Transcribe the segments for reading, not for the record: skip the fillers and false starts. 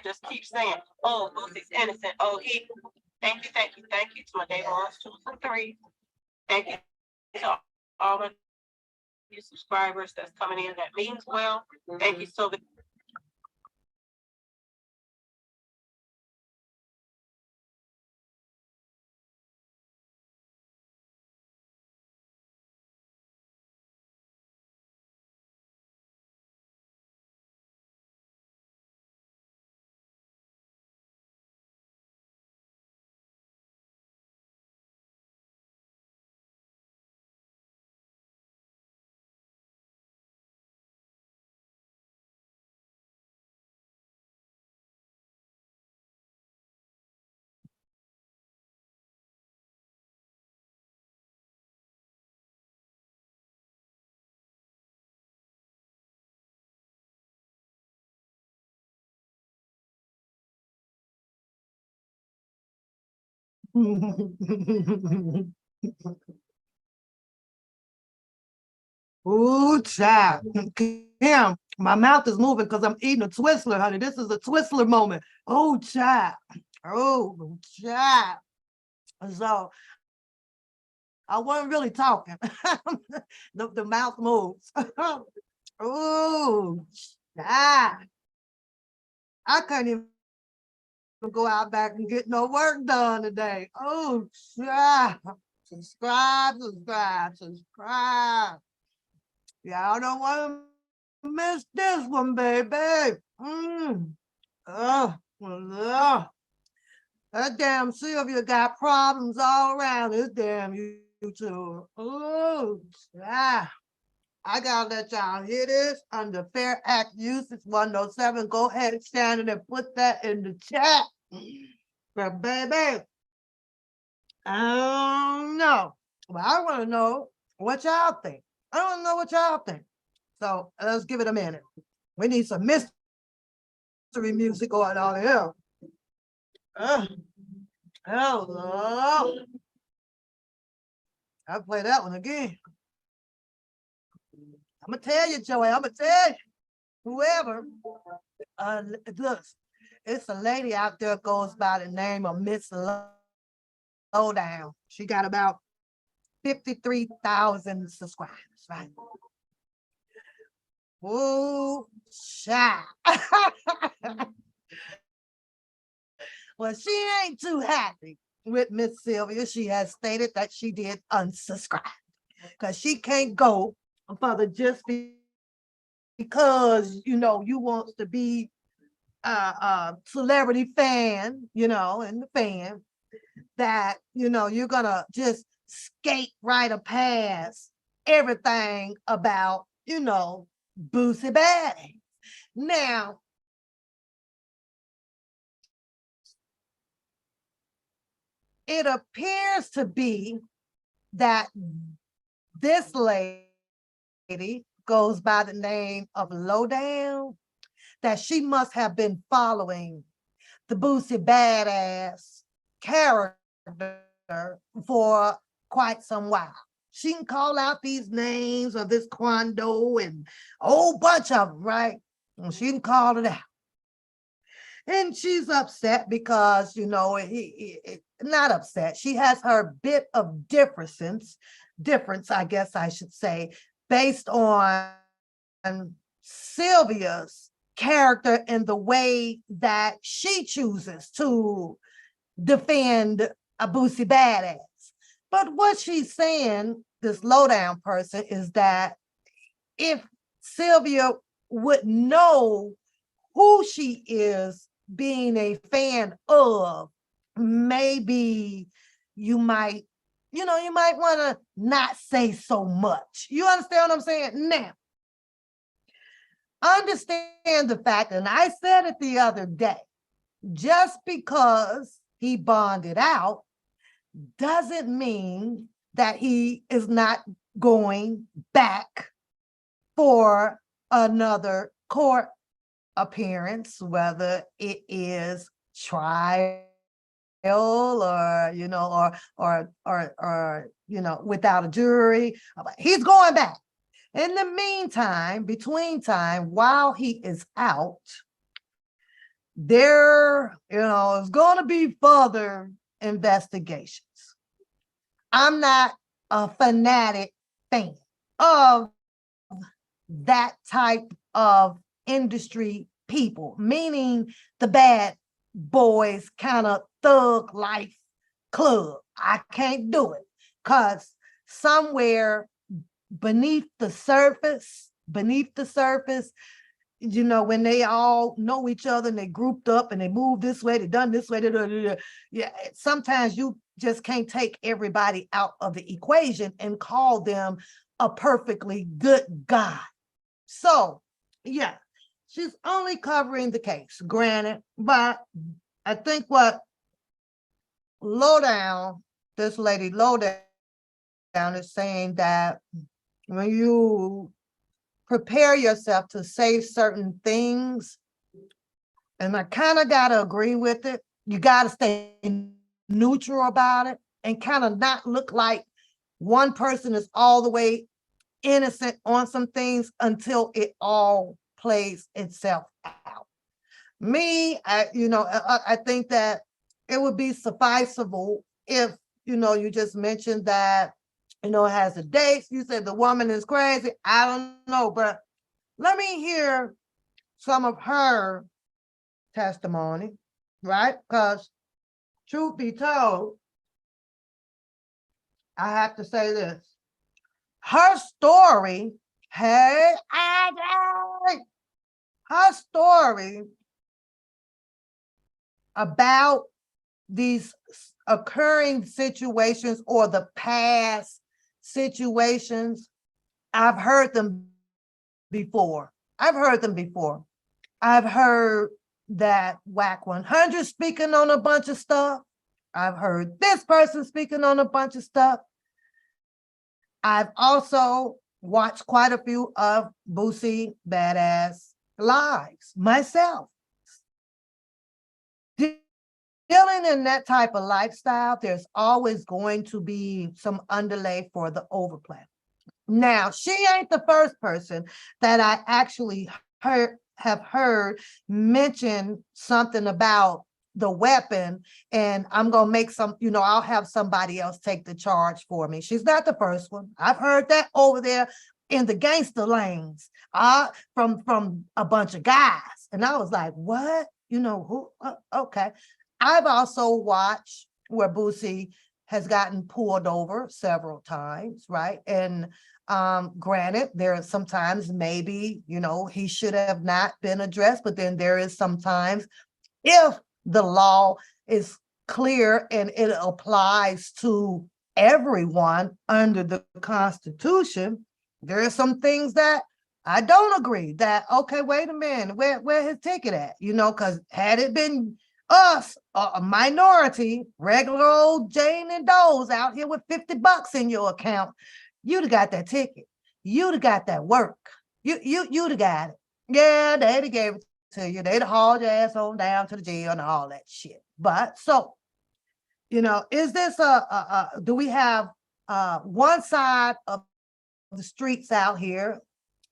just keep saying, oh, Boosie's innocent. Oh, he. Thank you to my day ones, twos, and threes. Thank you to all my new subscribers that's coming in. That means well. Thank you, Sylvia. Ooh, child. Damn, my mouth is moving because I'm eating a Twizzler, honey. This is a Twizzler moment. Oh, child. Oh, child. So I wasn't really talking. The mouth moves. Oh, child. I couldn't even go out back and get no work done today. Oh, child. Subscribe. Y'all don't want to miss this one, baby. Ugh. That damn Sylvia got problems all around this damn YouTube. Oh, yeah. I gotta let y'all hear this under Fair Act Usage 107. Go ahead, Shannon, and put that in the chat. But baby, I don't know. Well, I want to know what y'all think. I don't know what y'all think. So let's give it a minute. We need some mystery music going on here. Hello. I'll play that one again. I'm gonna tell you, Joey. I'm gonna tell you, whoever. Look, it's a lady out there goes by the name of Miss Lowdown. She got about 53,000 subscribers, right? Oh, child. Well, she ain't too happy with Miss Sylvia. She has stated that she did unsubscribe because she can't go further just because, you want to be a celebrity fan, and the fan that, you're gonna just skate right past everything about, Boosie Baddies. Now, it appears to be that this lady goes by the name of Lowdown, that she must have been following the Boosie Badass character for quite some while. She can call out these names of this Quando and a whole bunch of them, right? And she can call it out. And she's upset because, not upset. She has her bit of difference, I guess I should say, based on Sylvia's character and the way that she chooses to defend a Boosie Badass. But what she's saying, this lowdown person, is that if Sylvia would know who she is being a fan of, maybe you might want to not say so much. You understand what I'm saying? Now, understand the fact, and I said it the other day, just because he bonded out doesn't mean that he is not going back for another court appearance, whether it is trial or without a jury. He's going back. In the meantime, between time, while he is out, there, is going to be further investigations. I'm not a fanatic fan of that type of industry people, meaning the bad boys kind of thug life club. I can't do it because somewhere beneath the surface, when they all know each other and they grouped up and they move this way, they done this way, yeah, sometimes you just can't take everybody out of the equation and call them a perfectly good guy. So, yeah, she's only covering the case, granted, but I think what lowdown, this lady lowdown is saying that when you prepare yourself to say certain things, and I kind of got to agree with it, you got to stay neutral about it and kind of not look like one person is all the way innocent on some things until it all plays itself out. Me, I think that it would be sufficeable if, you just mentioned that, it has a date. You said the woman is crazy. I don't know, but let me hear some of her testimony, right? Because truth be told, I have to say this. Her story, hey, her story about these occurring situations or the past situations, I've heard them before. I've heard that Whack 100 speaking on a bunch of stuff. I've heard this person speaking on a bunch of stuff. I've also watched quite a few of Boosie Badass lives myself. Dealing in that type of lifestyle, there's always going to be some underlay for the overplay. Now, she ain't the first person that I actually have heard mention something about the weapon, and I'm gonna make I'll have somebody else take the charge for me. She's not the first one. I've heard that over there in the gangster lanes, from a bunch of guys, and I was like, what? Who? Okay. I've also watched where Boosie has gotten pulled over several times, right? And granted, there are sometimes maybe, he should have not been addressed, but then there is sometimes if the law is clear and it applies to everyone under the Constitution, there are some things that I don't agree that, okay, wait a minute, where his ticket at? Because had it been us, a minority, regular old Jane and Doe's out here with $50 in your account, you'd have got that ticket. You'd have got that work. You'd have got it. Yeah, they'd have gave it to you. They'd have hauled your ass on down to the jail and all that shit. But so, is this do we have one side of the streets out here?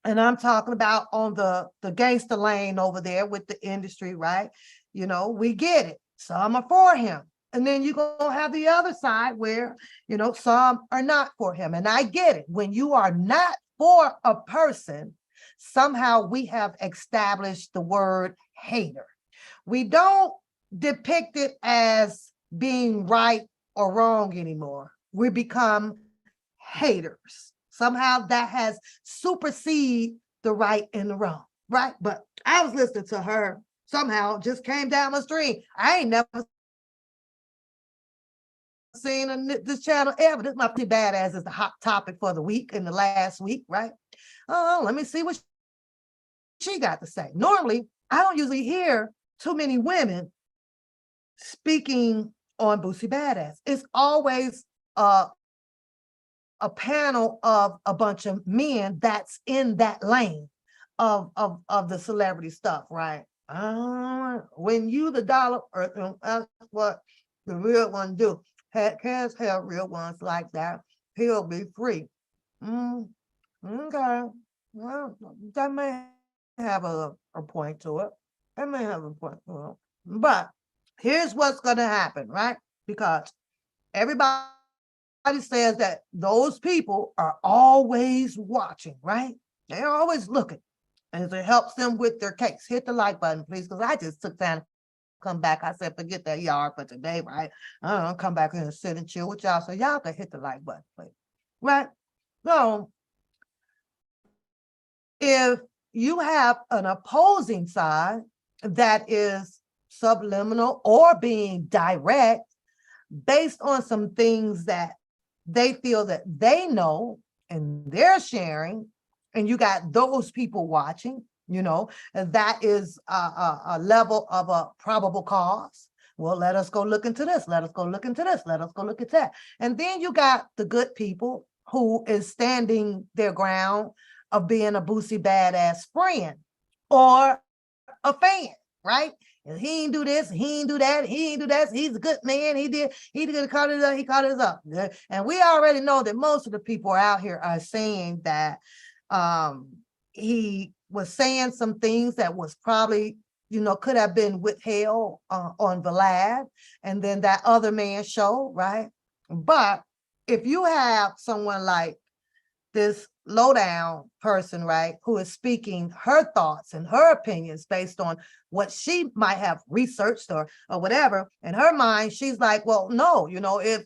And I'm talking about on the gangster lane over there with the industry, right? We get it. Some are for him. And then you're going to have the other side where, some are not for him. And I get it. When you are not for a person, somehow we have established the word hater. We don't depict it as being right or wrong anymore. We become haters. Somehow that has superseded the right and the wrong, right? But I was listening to her, somehow just came down my stream. I ain't never seen this channel ever. This my pretty badass is the hot topic for the week in the last week, right? Oh, let me see what she got to say. Normally, I don't usually hear too many women speaking on Boosie Badass. It's always a panel of a bunch of men that's in that lane of the celebrity stuff, right? When you the dollar, that's what the real one do. Can't have real ones like that. He'll be free. Okay, well, that may have a point to it. I may have a point. But here's what's gonna happen, right? Because everybody says that those people are always watching, right? They're always looking. And it helps them with their case. Hit the like button, please, because I just took time to come back. I said, forget that yard for today, right? I don't know, come back here and sit and chill with y'all. So y'all can hit the like button, please. Right? So if you have an opposing side that is subliminal or being direct based on some things that they feel that they know and they're sharing, and you got those people watching, and that is a level of a probable cause. Well, let us go look into this. Let us go look into this. Let us go look at that. And then you got the good people who is standing their ground of being a boosie badass friend or a fan, right? And he ain't do this, he ain't do that, he ain't do that. He's a good man. He did caught it up, he caught it up. And we already know that most of the people out here are saying that he was saying some things that was probably, could have been withheld on Vlad and then that other man's show, right? But if you have someone like this lowdown person, right, who is speaking her thoughts and her opinions based on what she might have researched or whatever, in her mind, she's like, well, no, if,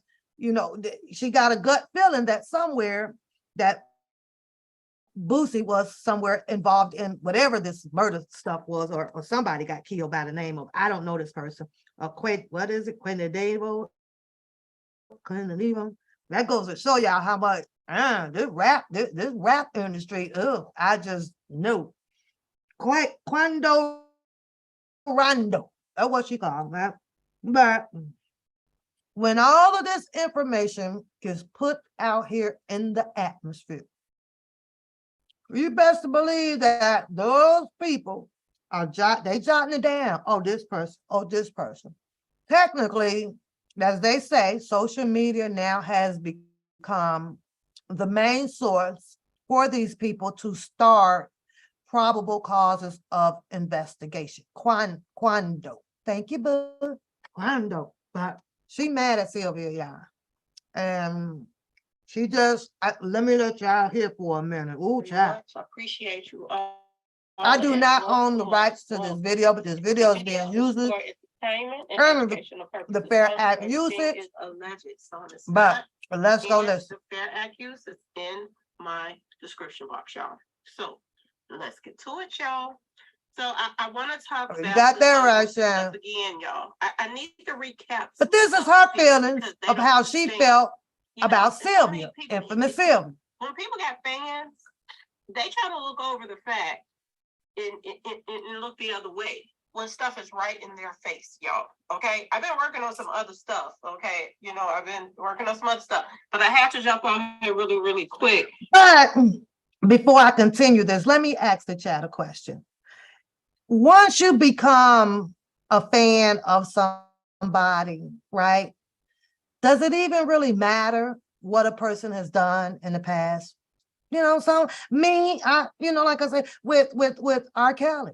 she got a gut feeling that somewhere that Boosie was somewhere involved in whatever this murder stuff was, or somebody got killed by the name of, I don't know this person, what is it, Quintanillo? That goes to show y'all how much this rap industry, I just knew. Quando Rondo, that's what she called that. But when all of this information is put out here in the atmosphere, you best believe that those people are jotting it down. Oh, this person. Oh, this person. Technically, as they say, social media now has become the main source for these people to start probable causes of investigation. Quando. Thank you, boo. Quando. But she mad at Sylvia, y'all. And she just, let me let y'all hear for a minute. Ooh, child. I appreciate you. I do not own the rights to this video, but this video is being used For entertainment and educational purposes. the Fair Act Everything usage. is alleged, so it's But not. let's go And listen. The Fair Act use is in my description box, y'all. So let's get to it, y'all. So I want to talk about. You got that right, Shannon. Again, y'all. I need to recap. But this is her feelings of how she felt about Sylvia, infamous Sylvia. When people got fans, they try to look over the fact and look the other way when stuff is right in their face, y'all. Okay, I've been working on some other stuff. Okay, I've been working on some other stuff, but I have to jump on here really, really quick. But before I continue this, let me ask the chat a question. Once you become a fan of somebody, right? Does it even really matter what a person has done in the past? So me, like I said, with R. Kelly.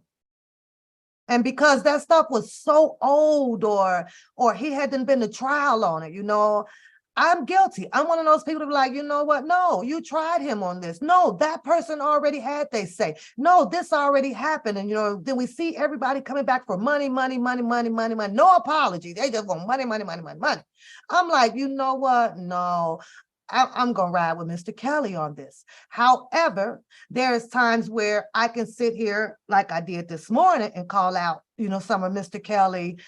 And because that stuff was so old or he hadn't been to trial on it, I'm guilty. I'm one of those people to be like, you know what? No, you tried him on this. No, that person already had they say. No, this already happened. And, then we see everybody coming back for money, money, money, money, money, money. No apology. They just want money, money, money, money, money. I'm like, you know what? No. I'm going to ride with Mr. Kelly on this. However, there's times where I can sit here like I did this morning and call out, some of Mr. Kelly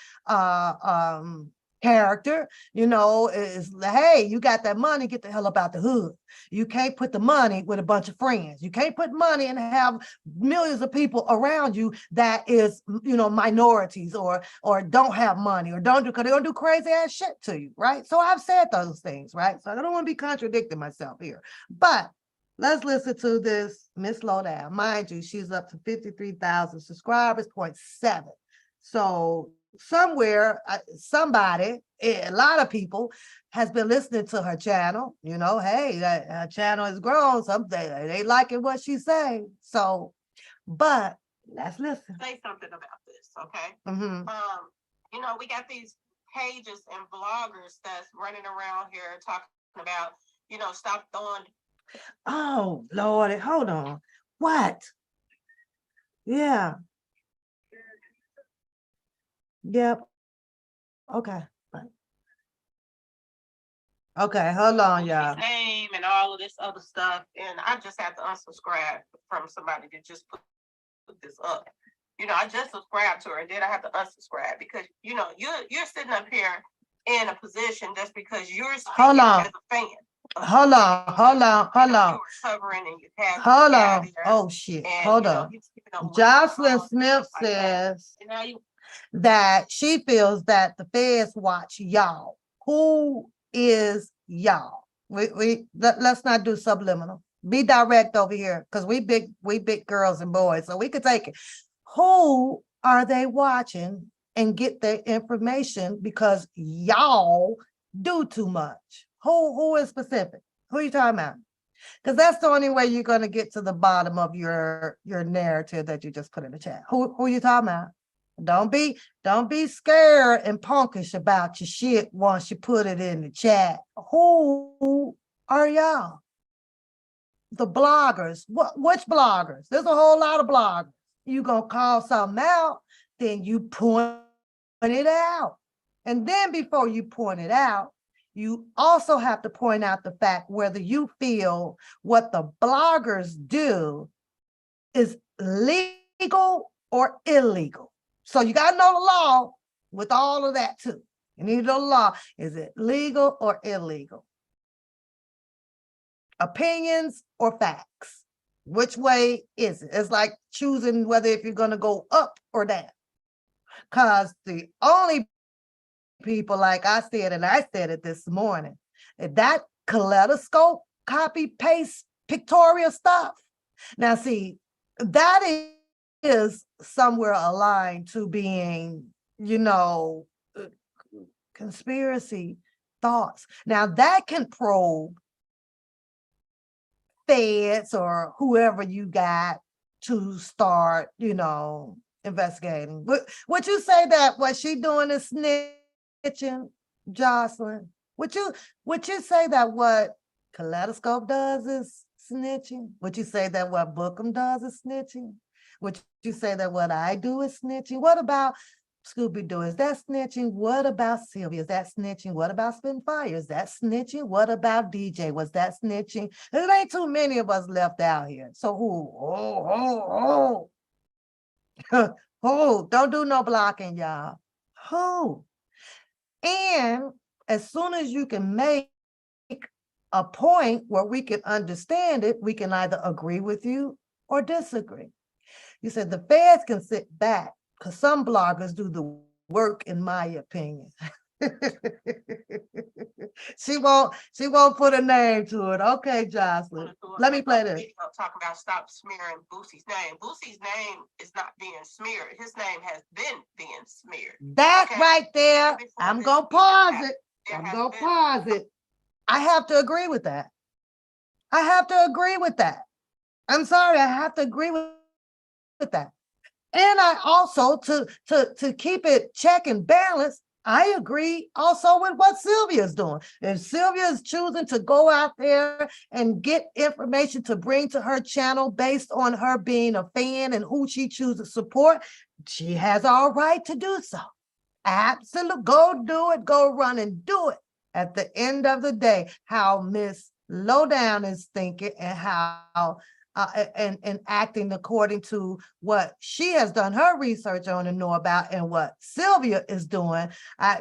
character, is, hey, you got that money, get the hell up out the hood. You can't put the money with a bunch of friends. You can't put money and have millions of people around you that is, minorities or don't have money or don't do, because they're gonna do crazy ass shit to you, right? So I've said those things, right? So I don't want to be contradicting myself here, but let's listen to this Miss Lowdown. Mind you, she's up to 53,000 subscribers, 0.7. So somewhere, somebody, a lot of people has been listening to her channel. Hey, her channel has grown. Something they liking what she's saying. So, but let's listen. Say something about this. okay? Mhm. You know, we got these pages and bloggers that's running around here talking about, you know, stop throwing. Oh, Lord, hold on. What? Yeah. Yep. Okay. Okay, hold on, y'all. Name and all of this other stuff, and I just have to unsubscribe from somebody that just put this up. You know, I just subscribed to her, and then I have to unsubscribe because you know you're sitting up here in a position just because you're Hold speaking on. as a fan. Hold on, hold on, hold You on. were covering and you have Hold on. Oh shit. and Hold you know on. he's keeping up with Jocelyn what's Smith going on like that. says And now you that she feels that the feds watch y'all. Who is y'all? Let's not do subliminal. Be direct over here because we big girls and boys, so we could take it. Who are they watching and get their information because y'all do too much? Who is specific? Who are you talking about? Because that's the only way you're going to get to the bottom of your narrative that you just put in the chat. Who are you talking about? Don't be scared and punkish about your shit once you put it in the chat. Who are y'all? The bloggers. Which bloggers? There's a whole lot of bloggers. You gonna call something out, then you point it out. And then before you point it out, you also have to point out the fact whether you feel what the bloggers do is legal or illegal. So you got to know the law with all of that too. You need to know the law. Is it legal or illegal? Opinions or facts? Which way is it? It's like choosing whether if you're going to go up or down. Because the only people, like I said, and I said it this morning, that kaleidoscope copy paste pictorial stuff. Now, see, that is somewhere aligned to being, you know, conspiracy thoughts. Now, that can probe feds or whoever you got to start, you know, investigating. Would you say that what she doing is snitching, Jocelyn? Would you say that what Kaleidoscope does is snitching? Would you say that what Bookham does is snitching? Would you say that what I do is snitching? What about Scooby-Doo? Is that snitching? What about Sylvia? Is that snitching? What about Spitting Fire? Is that snitching? What about DJ? Was that snitching? There ain't too many of us left out here. So who? Who? Don't do no blocking, y'all. Who? And as soon as you can make a point where we can understand it, we can either agree with you or disagree. You said the feds can sit back because some bloggers do the work, in my opinion. She won't put a name to it. Okay, Jocelyn. Let me play this. Talking about stop smearing Boosie's name. Boosie's name is not being smeared. His name has been being smeared. That right there. I'm gonna pause it. I'm gonna pause it. I have to agree with that. I have to agree with that. I'm sorry, I have to agree with that. And I also, to keep it check and balance, I agree also with what Sylvia's doing. If Sylvia is choosing to go out there and get information to bring to her channel based on her being a fan and who she chooses to support, she has all right to do so. Absolutely. Go do it. Go run and do it. At the end of the day, how Miss Lowdown is thinking and how and acting according to what she has done her research on and know about, and what Sylvia is doing, I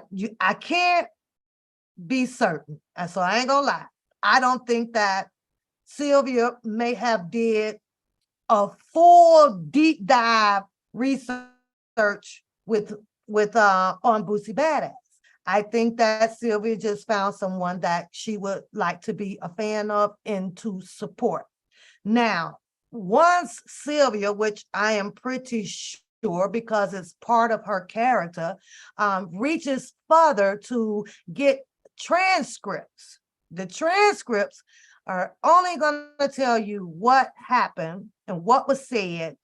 can't be certain. And so I ain't gonna lie. I don't think that Sylvia may have did a full deep dive research with on Boosie Badass. I think that Sylvia just found someone that she would like to be a fan of and to support. Now, once Sylvia, which I am pretty sure because it's part of her character, reaches further to get transcripts, the transcripts are only going to tell you what happened and what was said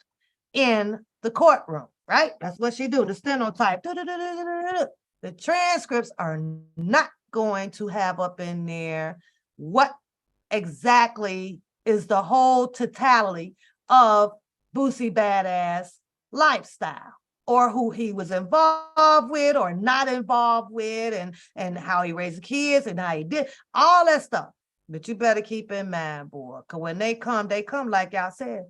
in the courtroom, right? That's what she do, the stenotype. The transcripts are not going to have up in there what exactly is the whole totality of Boosie Badass lifestyle, or who he was involved with or not involved with, and how he raised kids and how he did all that stuff. But you better keep in mind, boy, because when they come like y'all said.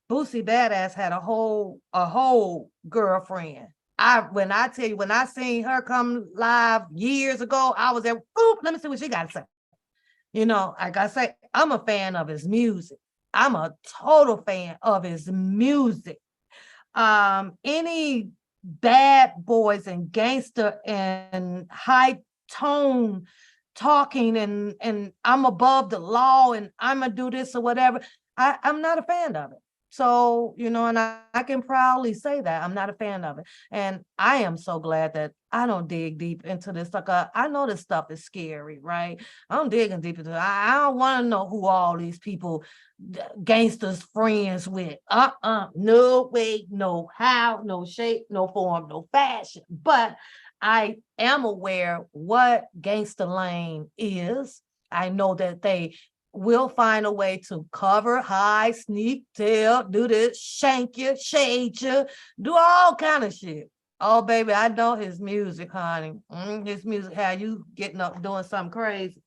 Boosie Badass had a whole girlfriend. When I tell you, when I seen her come live years ago, I was there. Boop, let me see what she got to say. You know, like I say, I'm a fan of his music. I'm a total fan of his music. Any bad boys and gangster and high tone talking and I'm above the law and I'm gonna do this or whatever, I'm not a fan of it. So, you know, and I can proudly say that I'm not a fan of it. And I am so glad that I don't dig deep into this stuff. I know this stuff is scary, right? I'm digging deep into it. I don't want to know who all these people, gangsters friends with. No way, no how, no shape, no form, no fashion. But I am aware what gangster lane is. I know that they will find a way to cover, hide, sneak, tell, do this, shank you, shade you, do all kind of shit. Oh, baby, I know his music, honey. His music, how you getting up doing something crazy,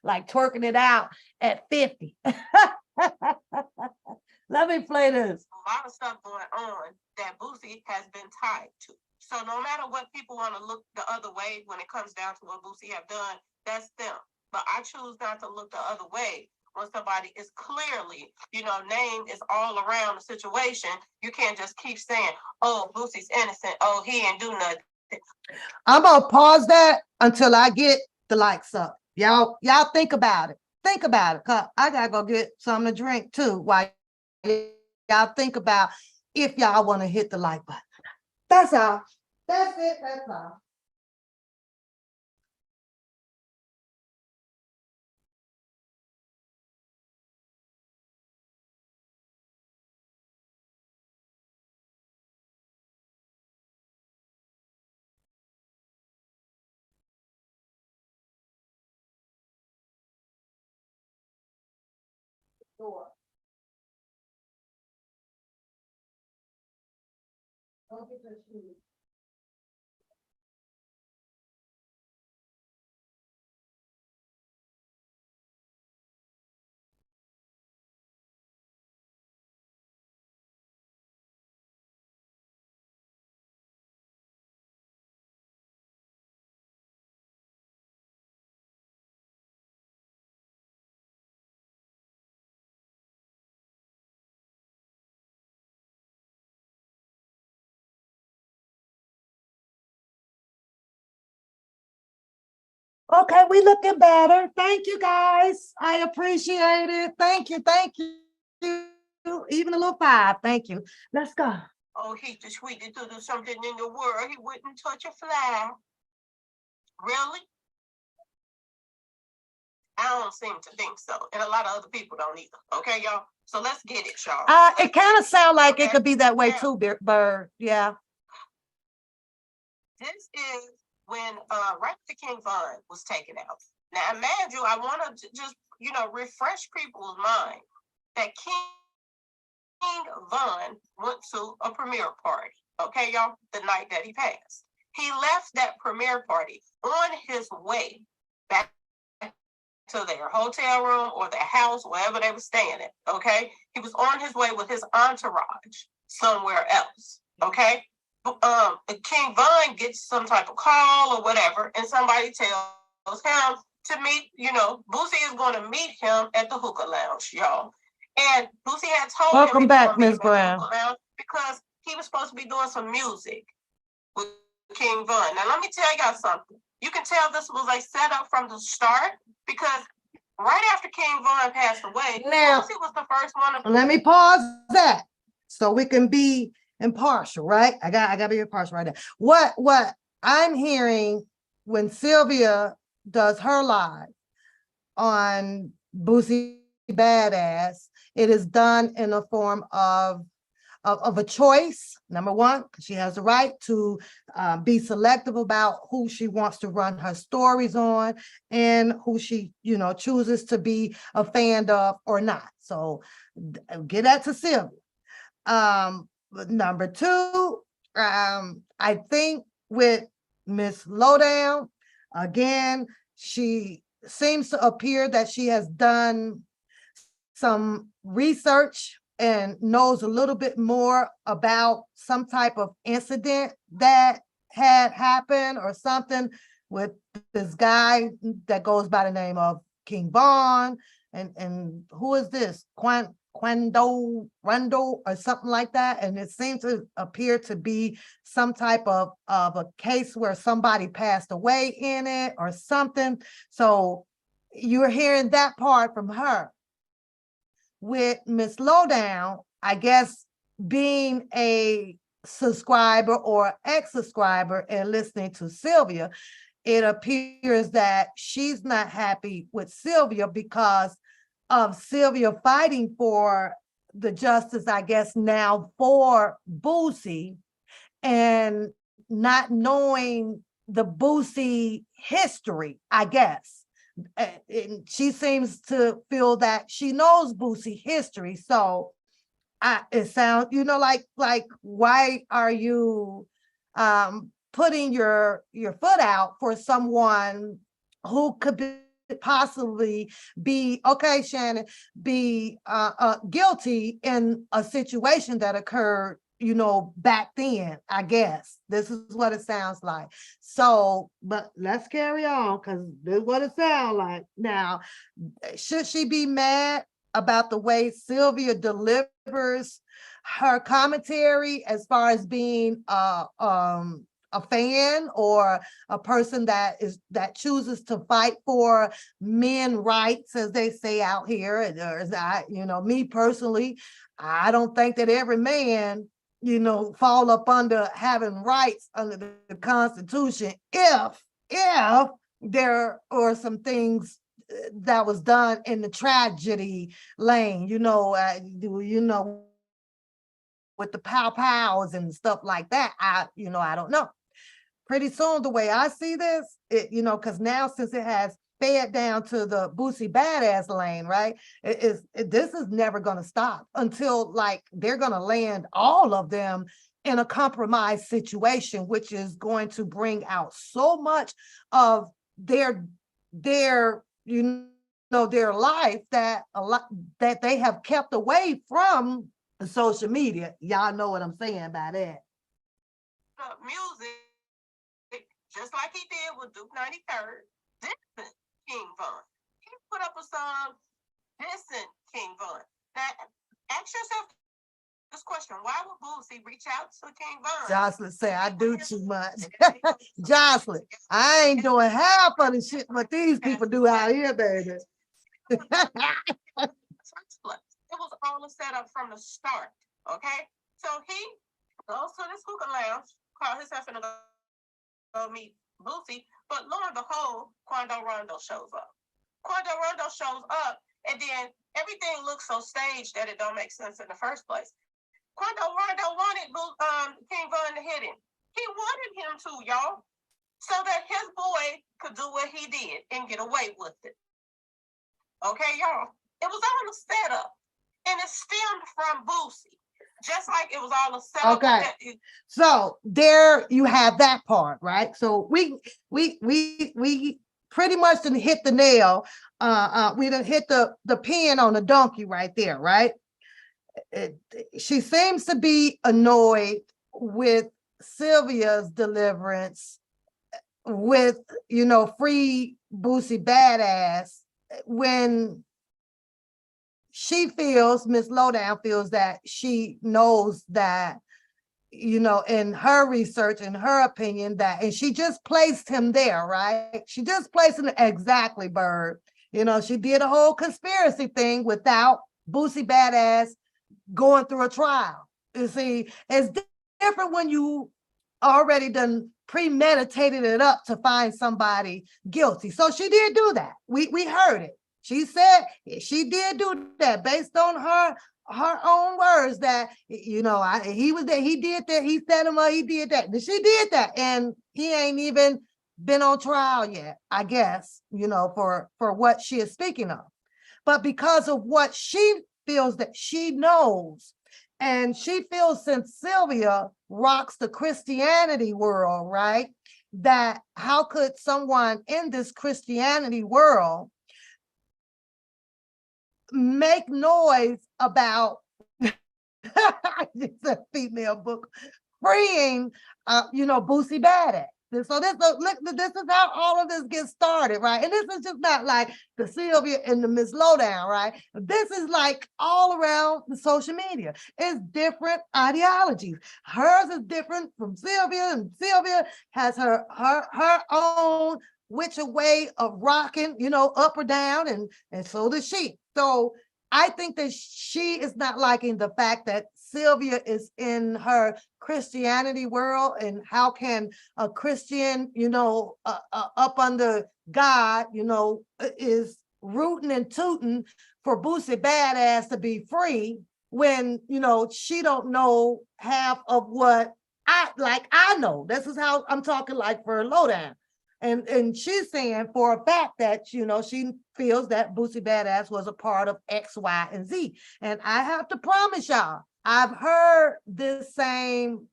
like twerking it out at 50. Let me play this. A lot of stuff going on that Boosie has been tied to. So no matter what people want to look the other way when it comes down to what Boosie have done, that's them. But I choose not to look the other way when somebody is clearly, name is all around the situation. You can't just keep saying, oh, Boosie's innocent. Oh, he ain't do nothing. I'm gonna pause that until I get the likes up. Y'all think about it. Think about it. Cause I gotta go get something to drink too while y'all think about if y'all want to hit the like button. That's all. That's it. That's all. Sure. Don't get your shoes. Okay, we looking better. Thank you guys. I appreciate it. Thank you. Thank you. Even a little 5. Thank you. Let's go. Oh, he's the sweetest to do something in the world. He wouldn't touch a fly. Really? I don't seem to think so. And a lot of other people don't either. Okay, y'all? So let's get it, y'all. It kind of sounds like it could be that way too, Bird. Yeah. This is when right after King Von was taken out. Now, imagine, I want to just, refresh people's mind that King Von went to a premiere party. Okay, y'all? The night that he passed. He left that premiere party on his way back to their hotel room or their house, wherever they were staying at. Okay, he was on his way with his entourage somewhere else. Okay, King Von gets some type of call or whatever, and somebody tells him to meet. Boosie is going to meet him at the hookah lounge, y'all. And Boosie had told him, welcome back, Miss Brown, because he was supposed to be doing some music with King Von. Now, let me tell y'all something. You can tell this was a setup from the start, because right after King Von passed away, now, Boosie was the first one to... Let me pause that so we can be impartial, right? I gotta be impartial right now. What I'm hearing when Sylvia does her live on Boosie Badass, it is done in a form of of a choice. Number one, she has the right to be selective about who she wants to run her stories on and who she, chooses to be a fan of or not. So get that to Sylvia. But number two, I think with Miss Lowdown, again, she seems to appear that she has done some research and knows a little bit more about some type of incident that had happened or something with this guy that goes by the name of King Von. And who is this? Quando Rundo or something like that. And it seems to appear to be some type of a case where somebody passed away in it or something. So you're hearing that part from her. With Miss Lowdown, I guess being a subscriber or ex-subscriber and listening to Sylvia, it appears that she's not happy with Sylvia because of Sylvia fighting for the justice, I guess now for Boosie, and not knowing the Boosie history, I guess. And she seems to feel that she knows Boosie history. So it sounds, like why are you putting your foot out for someone who could be possibly be, okay, Shannon, be guilty in a situation that occurred, back then, I guess. This is what it sounds like. So, but let's carry on because this is what it sounds like. Now, should she be mad about the way Sylvia delivers her commentary as far as being a fan or a person that chooses to fight for men rights, as they say out here? Me personally, I don't think that every man, fall up under having rights under the Constitution if there are some things that was done in the tragedy lane, with the pows and stuff like that. I don't know. Pretty soon, the way I see this, because now since it has fed down to the Boosie badass lane, right? This is never going to stop until they're going to land all of them in a compromised situation, which is going to bring out so much of their life that they have kept away from social media. Y'all know what I'm saying by that. Music, just like he did with Duke 93rd, dissing King Von. He put up a song dissing King Von. Now, ask yourself this question: why would Boosie reach out to King Von? Jocelyn say I do too much. Jocelyn, I ain't doing half of the shit what these people do out here, baby. It was all a setup from the start. Okay, so he goes to this hookah lounge, call himself in go meet Boosie, but lo and behold, Quando Rondo shows up. Quando Rondo shows up, and then everything looks so staged that it don't make sense in the first place. Quando Rondo wanted King Von to hit him. He wanted him to, y'all, so that his boy could do what he did and get away with it. Okay, y'all? It was all a setup, and it stemmed from Boosie. Just like it was all a setup. Okay. So there you have that part, right? So we pretty much didn't hit the nail. We didn't hit the pin on the donkey right there, right? She seems to be annoyed with Sylvia's deliverance with, free Boosie badass, when Miss Lowdown feels that she knows that, in her research, in her opinion, and she just placed him there, right? She just placed him exactly, Bird. She did a whole conspiracy thing without Boosie badass going through a trial. You see, it's different when you already done premeditated it up to find somebody guilty. So she did do that. We heard it. She said she did do that based on her her own words that, he was there, he did that, he set him up, he did that, and she did that, and he ain't even been on trial yet, I guess, for what she is speaking of. But because of what she feels that she knows, and she feels, since Sylvia rocks the Christianity world, right? That how could someone in this Christianity world make noise about it's a female book freeing Boosie Badass. So this is how all of this gets started, right? And this is just not like the Sylvia and the Miss Lowdown, right? This is like all around the social media. It's different ideologies. Hers is different from Sylvia, and Sylvia has her own which way of rocking, up or down, and so does she. So I think that she is not liking the fact that Sylvia is in her Christianity world, and how can a Christian, up under God, is rooting and tooting for Boosie Badass to be free when, she don't know half of what I know. This is how I'm talking, like, for Lowdown. And she's saying for a fact that, she feels that Boosie Badass was a part of X, Y, and Z. And I have to promise y'all, I've heard this same,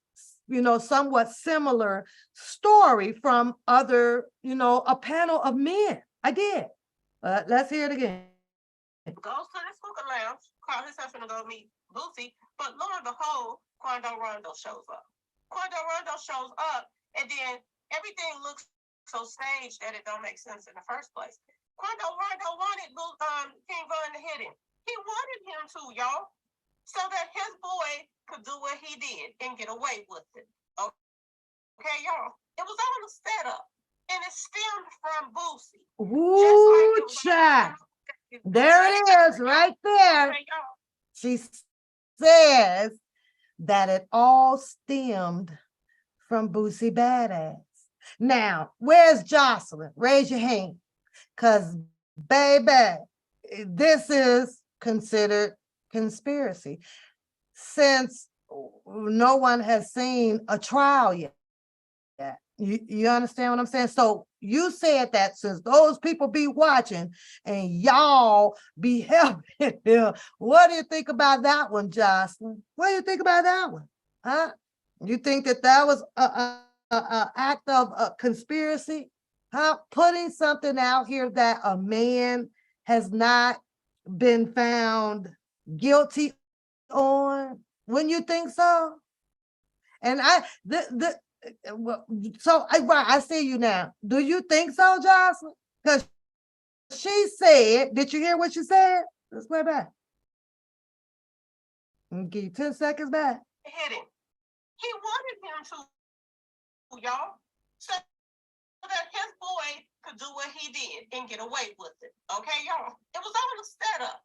somewhat similar story from other, a panel of men. I did. Let's hear it again. Goes to this hookah lounge, call his husband to go meet Boosie, but lo and behold, Quando Rondo shows up. Quando Rondo shows up, and then everything looks so staged that it don't make sense in the first place. Quando Rondo wanted King Von to hit him. He wanted him to, y'all, so that his boy could do what he did and get away with it. Okay, y'all. It was all a setup, and it stemmed from Boosie. Ooh, child. There it is, right there. Okay, y'all. She says that it all stemmed from Boosie Badass. Now, where's Jocelyn? Raise your hand. Because, baby, this is considered conspiracy, since no one has seen a trial yet. You understand what I'm saying? So you said that since those people be watching and y'all be helping them, what do you think about that one, Jocelyn? What do you think about that one? Huh? You think that was a act of a conspiracy? Huh? Putting something out here that a man has not been found guilty on? Wouldn't you think so? And I see you now. Do you think so, Jocelyn? Because she said, did you hear what she said? Let's play back. I'll give you 10 seconds back. Hit him. He wanted him to, y'all, so that his boy could do what he did and get away with it. Okay, y'all? It was all a setup.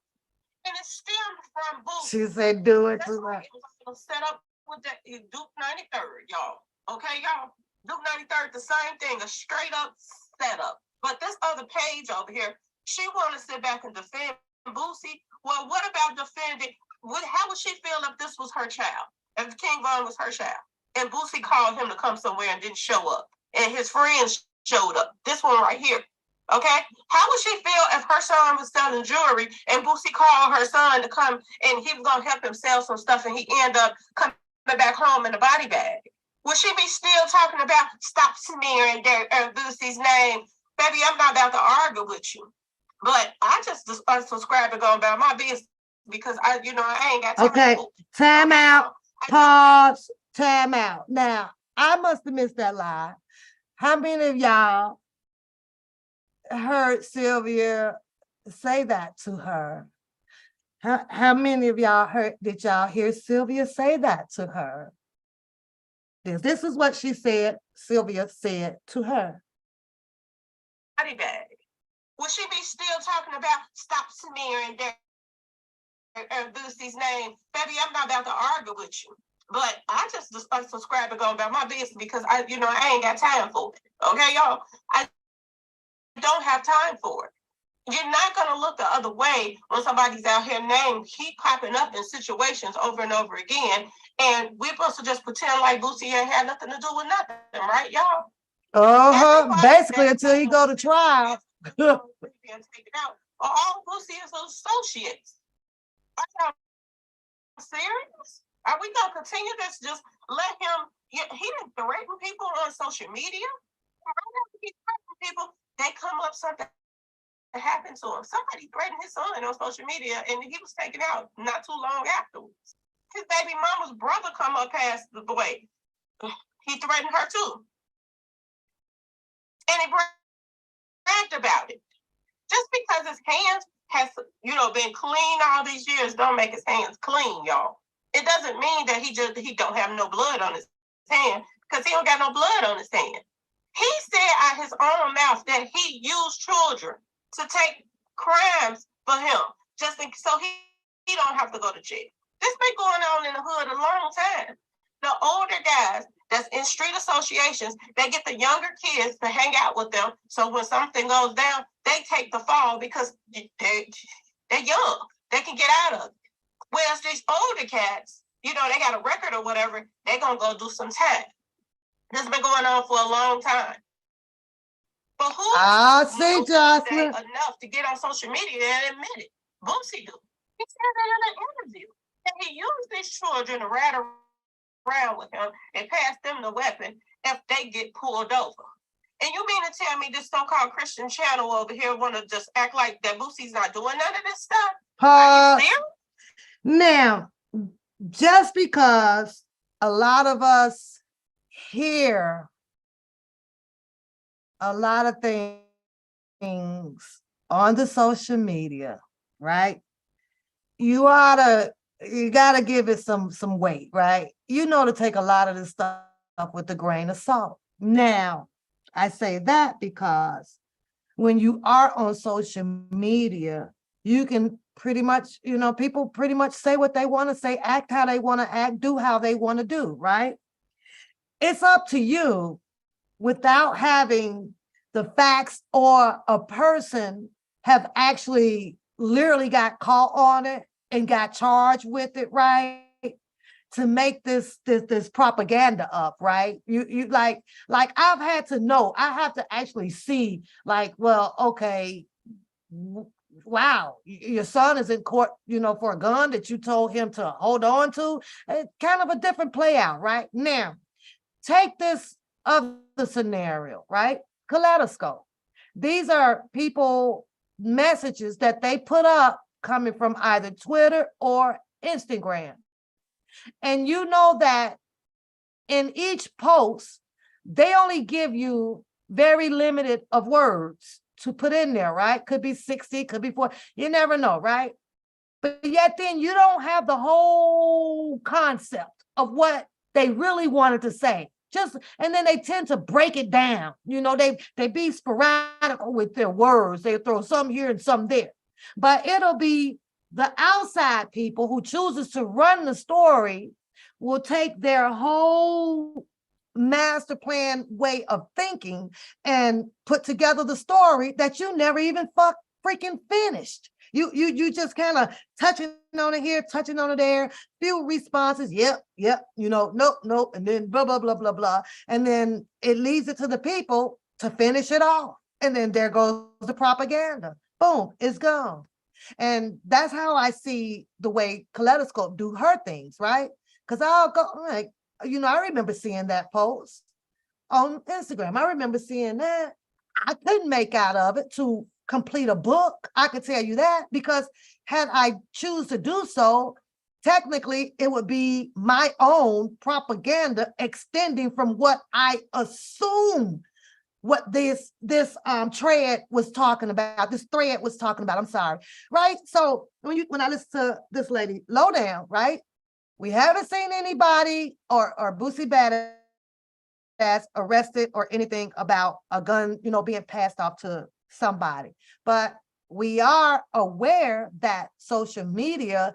And it stemmed from Boosie. She said, do it. That's right. It was set up with the Duke 93rd, y'all. Okay, y'all? Duke 93rd, the same thing, a straight up setup. But this other page over here, she want to sit back and defend Boosie. Well, what about defending? How would she feel if this was her child? If King Von was her child, and Boosie called him to come somewhere and didn't show up, and his friends showed up? This one right here. Okay, how would she feel if her son was selling jewelry and Boosie called her son to come and he was gonna help him sell some stuff, and he ended up coming back home in a body bag? Would she be still talking about stop smearing Boosie's name? Baby, I'm not about to argue with you, but I just unsubscribe and go about my business because I ain't got time. Okay, time out, pause, time out. Now, I must have missed that live. How many of y'all heard Sylvia say that to her? How many of y'all did y'all hear Sylvia say that to her? This is what she said, Sylvia said to her. Body bag. Would she be still talking about stop smearing Boosie's name? Baby, I'm not about to argue with you. But I just unsubscribe and go about my business because I ain't got time for it. Okay, y'all? I don't have time for it. You're not going to look the other way when somebody's out here named keep popping up in situations over and over again. And we're supposed to just pretend like Boosie ain't had nothing to do with nothing, right, y'all? Basically until he go to trial. Being taken out are all Boosie's associates. Are y'all serious? Are we going to continue this? Just let him, he didn't threaten people on social media. He threatened people, they come up something happened to him. Somebody threatened his son on social media and he was taken out not too long afterwards. His baby mama's brother come up past the way. He threatened her too. And he bragged about it. Just because his hands has, been clean all these years don't make his hands clean, y'all. It doesn't mean that he don't have no blood on his hand, because he don't got no blood on his hand. He said out his own mouth that he used children to take crimes for him, so he don't have to go to jail. This been going on in the hood a long time. The older guys that's in street associations, they get the younger kids to hang out with them. So when something goes down, they take the fall because they're young. They can get out of it. Whereas these older cats, they got a record or whatever, they're going to go do some time. This has been going on for a long time. But who enough to get on social media and admit it? Boosie do. He said that in an interview. And he used these children to rat around with him and pass them the weapon if they get pulled over. And you mean to tell me this so-called Christian channel over here want to just act like that Boosie's not doing none of this stuff? Are you serious? Now, just because a lot of us hear a lot of things on the social media, right? You gotta give it some weight, right? To take a lot of this stuff with a grain of salt. Now, I say that because when you are on social media, you can pretty much, people pretty much say what they want to say, act how they want to act, do how they want to do, right? It's up to you, without having the facts or a person have actually literally got caught on it and got charged with it, right? To make this propaganda up, right? You like I've had to know, I have to actually see, like, well, okay, wow, your son is in court, for a gun that you told him to hold on to. It's kind of a different play out, right? Now, take this other scenario, right? Kaleidoscope. These are people messages that they put up coming from either Twitter or Instagram. And you know that in each post, they only give you very limited of words to put in there, right? Could be 60, could be 40, you never know, right? But yet then you don't have the whole concept of what they really wanted to say. And then they tend to break it down. They be sporadic with their words. They throw some here and some there. But it'll be the outside people who chooses to run the story will take their whole master plan way of thinking and put together the story that you never even freaking finished. You just kind of touching on it here, touching on it there, few responses, yep, nope, and then blah, blah, blah, blah, blah. And then it leaves it to the people to finish it off. And then there goes the propaganda. Boom, it's gone. And that's how I see the way Kaleidoscope do her things, right? Because I'll go, like, I remember seeing that post on Instagram. I remember seeing that. I couldn't make out of it to complete a book. I could tell you that, because had I choose to do so, technically it would be my own propaganda extending from what I assume what this thread was talking about. I'm sorry, right? So when I listen to this lady Lowdown, right? We haven't seen anybody or Boosie Badass arrested or anything about a gun, being passed off to somebody. But we are aware that social media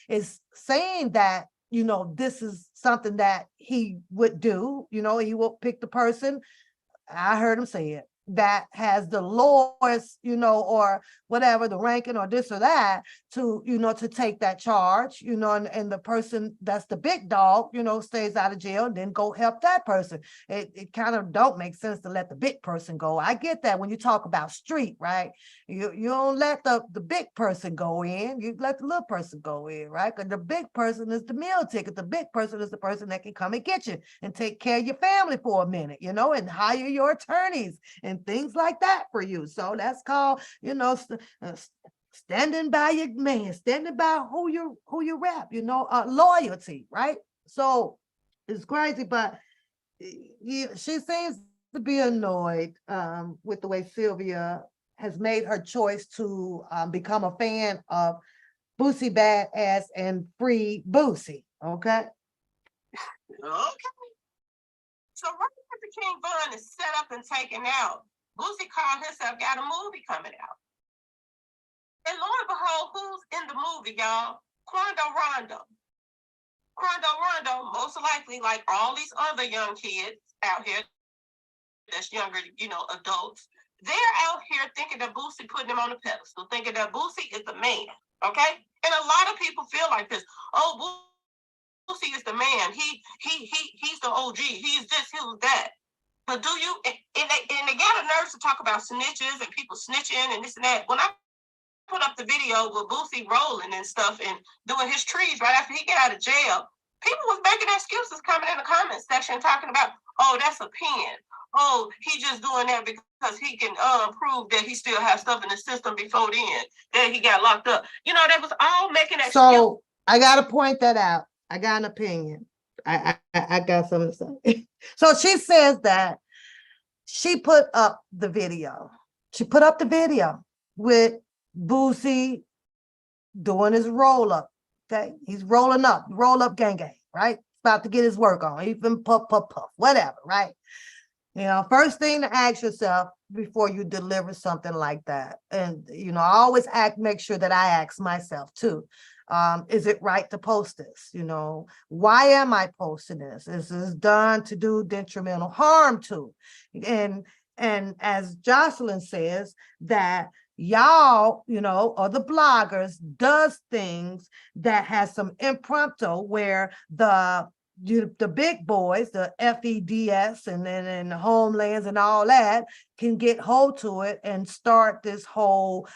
is saying that, this is something that he would do. He will pick the person. I heard him say it. that has the lowest, or whatever, the ranking or this or that, to, to take that charge, and the person that's the big dog, stays out of jail, and then go help that person. It kind of don't make sense to let the big person go. I get that when you talk about street, right? You don't let the big person go in, you let the little person go in, right? Because the big person is the meal ticket. The big person is the person that can come and get you and take care of your family for a minute, and hire your attorneys and things like that for you. So that's called, standing by your man, standing by who you rep, loyalty, right? So it's crazy, but she seems to be annoyed with the way Sylvia has made her choice to become a fan of Boosie Badass and Free Boosie. Okay. Okay. So right after King Von is set up and taken out, Boosie called herself, got a movie coming out. And lo and behold, who's in the movie, y'all? Quando Rondo. Quando Rondo, most likely, like all these other young kids out here that's younger, adults, they're out here thinking that Boosie putting him on a pedestal, thinking that Boosie is the man, okay? And a lot of people feel like this. Oh, Boosie is the man. He's the OG. He's this, he's that. But do you, and they got a nerve to talk about snitches and people snitching and this and that. When I put up the video with Boosie rolling and stuff and doing his trees right after he got out of jail, people was making excuses coming in the comment section talking about, oh, that's a pen. Oh, he just doing that because he can prove that he still has stuff in the system before then, that he got locked up. That was all making excuses. So I got to point that out. I got an opinion. I got something to say. So she says that she put up the video. She put up the video with Boosie doing his roll up. Okay, he's rolling up, roll up gang, right? About to get his work on. Even puff, whatever, right? First thing to ask yourself before you deliver something like that. And, I always make sure that I ask myself too. Is it right to post this? Why am I posting this? Is this done to do detrimental harm to? And as Jocelyn says, that y'all, or the bloggers does things that has some impromptu where the big boys, the FEDS and then the homelands and all that can get hold to it and start this whole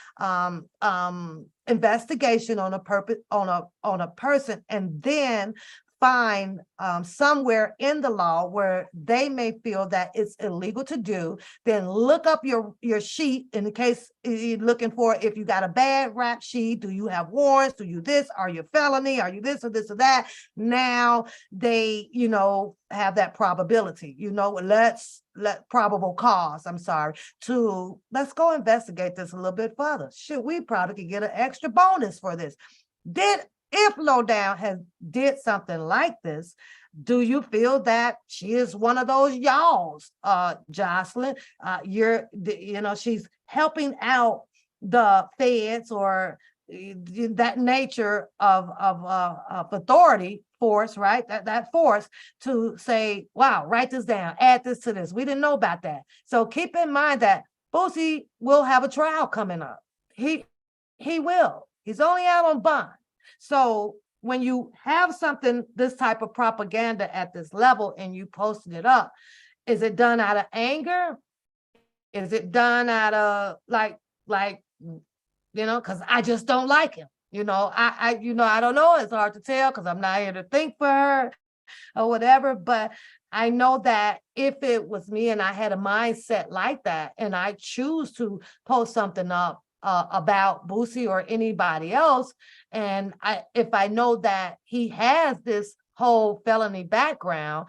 investigation on a person, and then find somewhere in the law where they may feel that it's illegal to do. Then look up your sheet in the case you're looking for, if you got a bad rap sheet, do you have warrants, do you this, are you felony, are you this or this or that? Now they have that probability, let probable cause, let's go investigate this a little bit further. Should we probably could get an extra bonus for this? If Lowdown did something like this, do you feel that she is one of those yawls, Jocelyn? She's helping out the feds or that nature of authority force, right? That force to say, wow, write this down, add this to this. We didn't know about that. So keep in mind that Boosie will have a trial coming up. He will. He's only out on bond. So when you have something, this type of propaganda at this level, and you posted it up, is it done out of anger? Is it done out of because I just don't like him. I don't know. It's hard to tell because I'm not here to think for her or whatever. But I know that if it was me and I had a mindset like that, and I choose to post something up about Boosie or anybody else, and if I know that he has this whole felony background,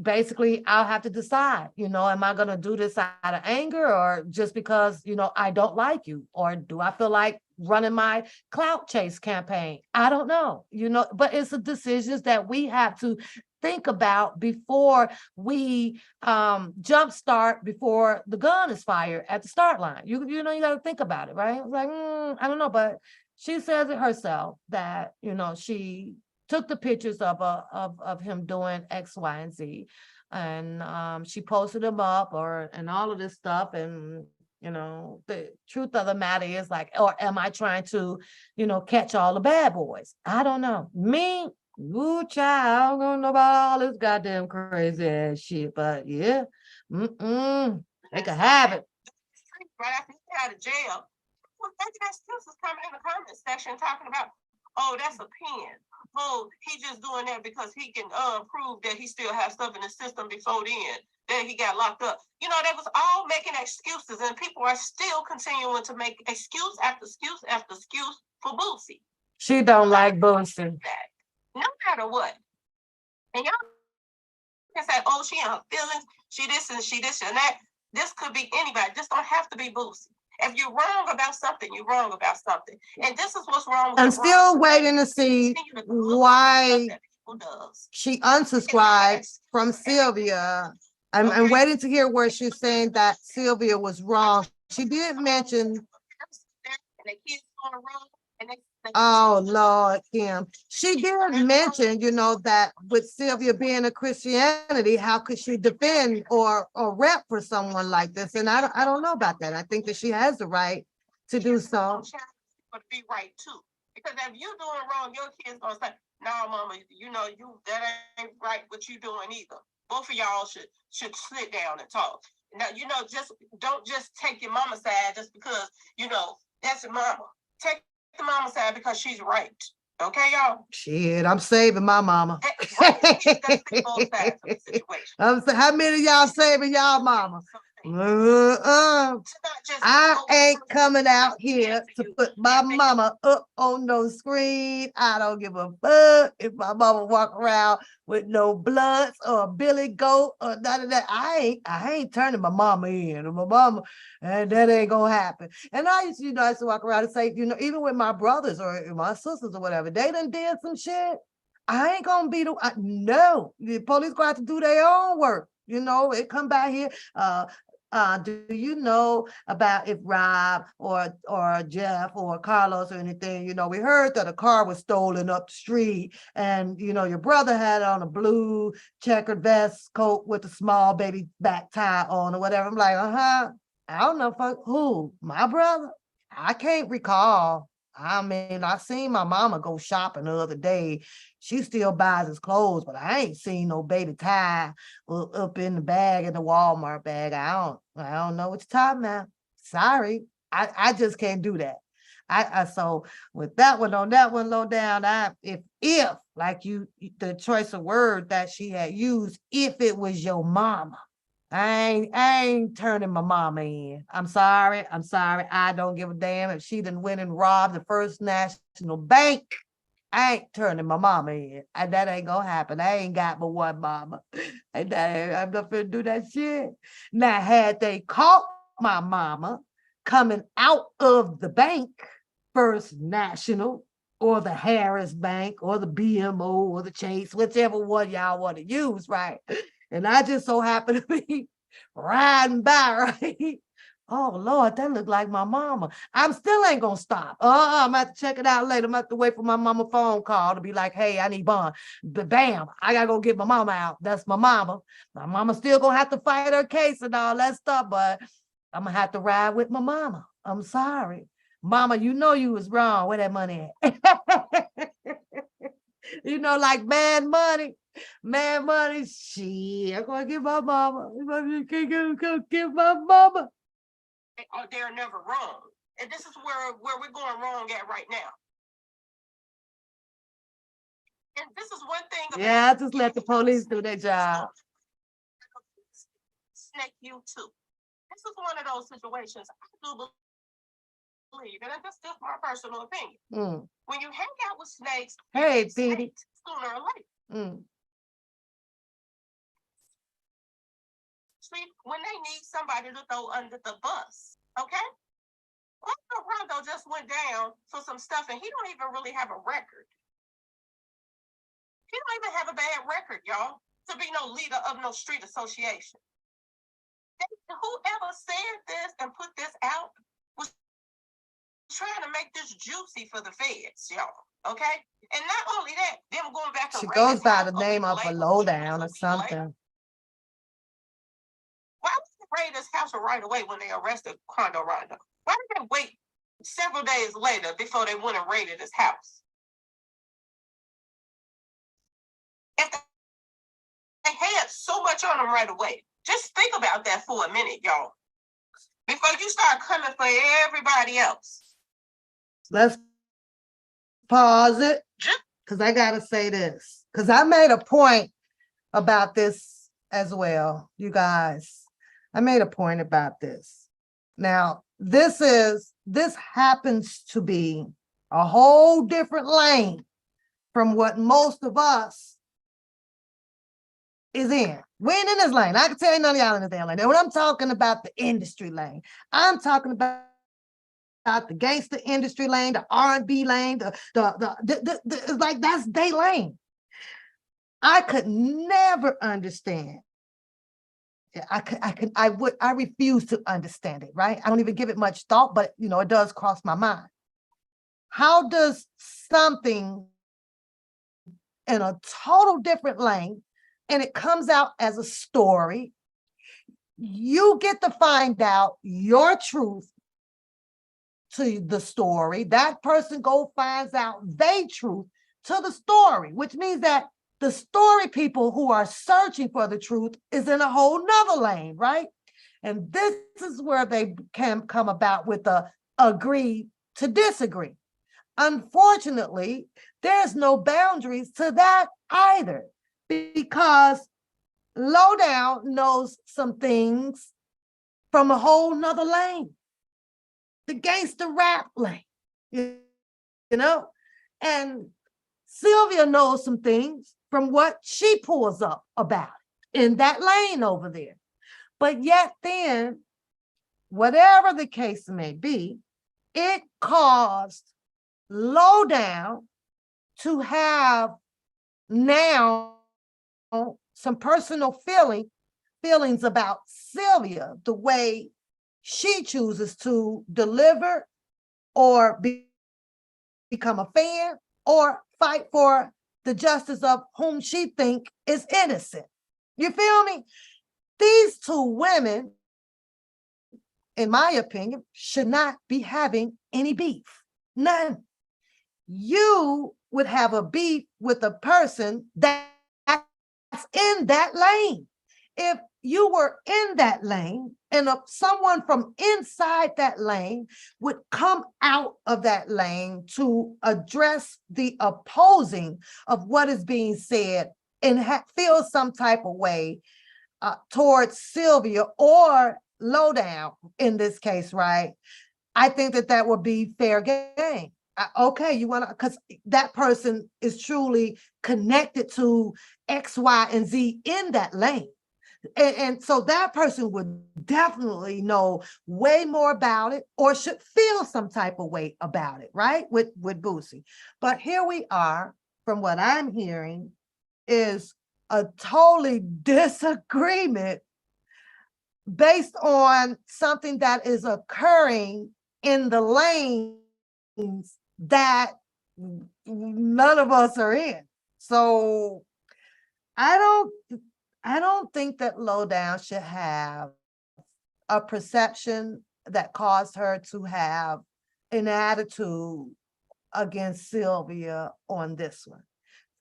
basically I'll have to decide, am I going to do this out of anger or just because, I don't like you? Or do I feel like running my clout chase campaign? I don't know, but it's the decisions that we have to think about before we jumpstart, before the gun is fired at the start line. You got to think about it, right? Like, I don't know, but she says it herself that, she took the pictures of him doing X, Y, and Z. and she posted them up and all of this stuff. And the truth of the matter is, like, or am I trying to, catch all the bad boys? I don't know. Me, ooh, child, I don't know about all this goddamn crazy ass shit, but yeah, they could have it. Right after he got out of jail, well, that excuses coming in the comment section talking about, oh, that's a pen. Oh, he just doing that because he can prove that he still has stuff in the system before then that he got locked up. They was all making excuses, and people are still continuing to make excuse after excuse after excuse for Boosie. She don't like Boosie. No matter what. And y'all can say, oh, she in her feelings, she this and that. This could be anybody. This don't have to be Boosie. If you're wrong about something, you're wrong about something. And this is what's wrong with I'm still waiting to see why she unsubscribed from Sylvia. I'm waiting to hear where she's saying that Sylvia was wrong. She did mention. Oh Lord, Kim. She did mention, that with Sylvia being a Christianity, how could she defend or rep for someone like this? And I don't know about that. I think that she has the right to do so. But be right too. Because if you doing wrong, your kids gonna say, no, mama, you that ain't right what you doing either. Both of y'all should sit down and talk. Now, just don't just take your mama's side just because, that's your mama. Take the mama side because she's right. Okay, y'all? Shit, I'm saving my mama. How many of y'all saving y'all mama? I ain't coming out here to put my mama up on no screen. I don't give a fuck if my mama walk around with no blunts or a billy goat or none of that. I ain't turning my mama in or my mama, and that ain't gonna happen. And I used to walk around and say, even with my brothers or my sisters or whatever, they done did some shit. I ain't gonna be no. The police gonna have to do their own work. It come back here. Do you know about if Rob or Jeff or Carlos or anything? We heard that a car was stolen up the street, and your brother had on a blue checkered vest coat with a small baby back tie on or whatever. I'm like, I don't know, who? My brother? I can't recall. I mean, I seen my mama go shopping the other day. She still buys his clothes, but I ain't seen no baby tie up in the bag, in the Walmart bag. I don't know what you're talking about. Sorry. I just can't do that. So with that one, on that one, low down, if like the choice of word that she had used, if it was your mama, I ain't turning my mama in. I'm sorry. I don't give a damn if she done went and robbed the First National Bank. I ain't turning my mama in. And that ain't gonna happen. I ain't got but one mama. And I'm not gonna do that shit. Now, had they caught my mama coming out of the bank, First National, or the Harris Bank, or the BMO, or the Chase, whichever one y'all want to use, right? And I just so happen to be riding by, right? Oh Lord, that looked like my mama. I'm still ain't gonna stop. I'm gonna have to check it out later. I'm gonna have to wait for my mama phone call to be like, hey, I need bond. But bam, I gotta go get my mama out. That's my mama. My mama still gonna have to fight her case and all that stuff, but I'm gonna have to ride with my mama. I'm sorry. Mama, you was wrong. Where that money at? Like Mad Money. Mad Money. Shit, I'm gonna get my mama. I'm gonna get my mama. They're never wrong. And this is where we're going wrong at right now. And this is one thing. Yeah, just let the police do their job. Snake you too. This is one of those situations I do believe, and that's just my personal opinion. When you hang out with snakes, hey, Petey, sooner or later. See, when they need somebody to throw under the bus, okay? Rondo just went down for some stuff, and he don't even really have a record. He don't even have a bad record, y'all, to be no leader of no street association. Whoever said this and put this out was trying to make this juicy for the feds, y'all. Okay? And not only that, them going back. She goes by the name of a lowdown or something. raid his house right away when they arrested Quando Rondo? Why did they wait several days later before they went and raided his house? If they had so much on him right away, just think about that for a minute, y'all. Before you start coming for everybody else. Let's pause it, because I gotta say this, because I made a point about this as well, you guys. I made a point about this. Now, this happens to be a whole different lane from what most of us is in. We ain't in this lane. I can tell you none of y'all in this damn lane. Now, when I'm talking about the industry lane, I'm talking about the gangster industry lane, the R&B lane, it's like that's their lane. I could never understand. I refuse to understand it, right? I don't even give it much thought, but it does cross my mind. How does something in a total different lane, and it comes out as a story, you get to find out your truth to the story, that person finds out their truth to the story, which means that the story people who are searching for the truth is in a whole nother lane, right? And this is where they can come about with the agree to disagree. Unfortunately, there's no boundaries to that either, because Lowdown knows some things from a whole nother lane, the gangster rap lane, and Sylvia knows some things from what she pulls up about in that lane over there. But yet then, whatever the case may be, it caused Lowdown to have now some personal feelings about Sylvia, the way she chooses to deliver or become a fan or fight for the justice of whom she think is innocent. You feel me? These two women, in my opinion, should not be having any beef. None. You would have a beef with a person that's in that lane. If you were in that lane and someone from inside that lane would come out of that lane to address the opposing of what is being said and feel some type of way towards Sylvia or Lowdown in this case, right? I think that would be fair game. Okay, you want to, because that person is truly connected to X, Y, and Z in that lane. And so that person would definitely know way more about it or should feel some type of way about it, right? With Boosie. But here we are, from what I'm hearing, is a totally disagreement based on something that is occurring in the lanes that none of us are in. So I don't think that Lowdown should have a perception that caused her to have an attitude against Sylvia on this one.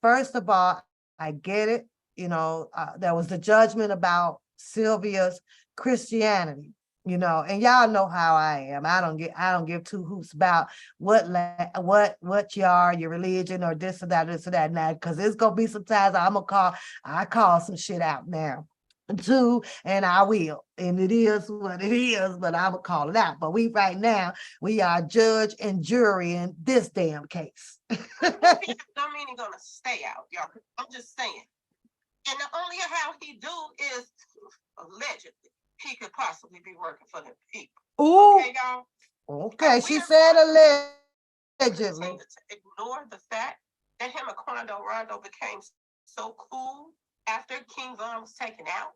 First of all, I get it. There was the judgment about Sylvia's Christianity, and y'all know how I am. I don't give two hoots about what you are, your religion, or this or that, now, because it's gonna be sometimes I call some shit out now too, and I will, and it is what it is, but I will call it out. But right now we are judge and jury in this damn case. Don't mean he's gonna stay out, y'all. I'm just saying. And the only how he do is allegedly he could possibly be working for the people. Ooh. Okay, y'all. Okay, she said allegedly. Ignore the fact that him and Quando Rondo became so cool after King Von was taken out.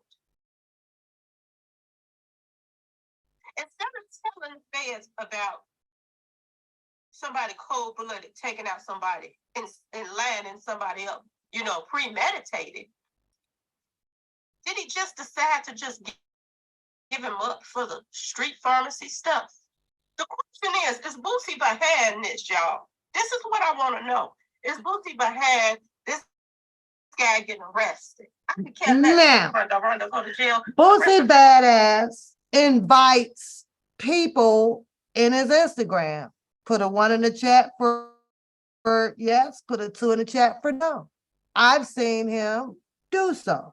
Instead of telling fans about somebody cold-blooded taking out somebody and landing somebody else, premeditated, did he just decide to just give him up for the street pharmacy stuff? The question is Boosie behind this, y'all? This is what I want to know. Is Boosie behind this guy getting arrested? I could care less. Rhonda go to jail. Boosie Badass invites people in his Instagram. Put a 1 in the chat for yes, put a 2 in the chat for no. I've seen him do so.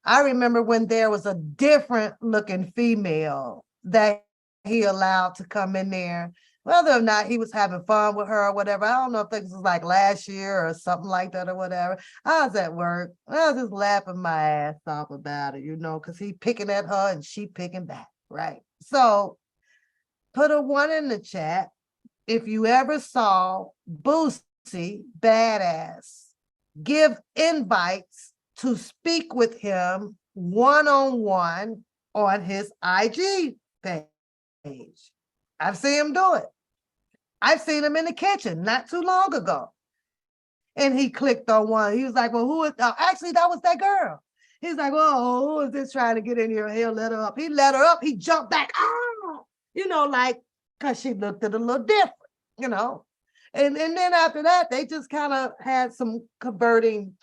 I remember when there was a different looking female that he allowed to come in there, whether or not he was having fun with her or whatever. I don't know if this was like last year or something like that or whatever. I was at work. I was just laughing my ass off about it, because he picking at her and she picking back, right? So put a 1 in the chat if you ever saw Boosie Badass give invites to speak with him one-on-one on his IG page. I've seen him do it. I've seen him in the kitchen not too long ago. And he clicked on one. He was like, well, who is, actually, that was that girl. He's like, oh, who is this trying to get in here? He'll let her up. He let her up. He jumped back. Because she looked at a little different, And then after that, they just kind of had some converting,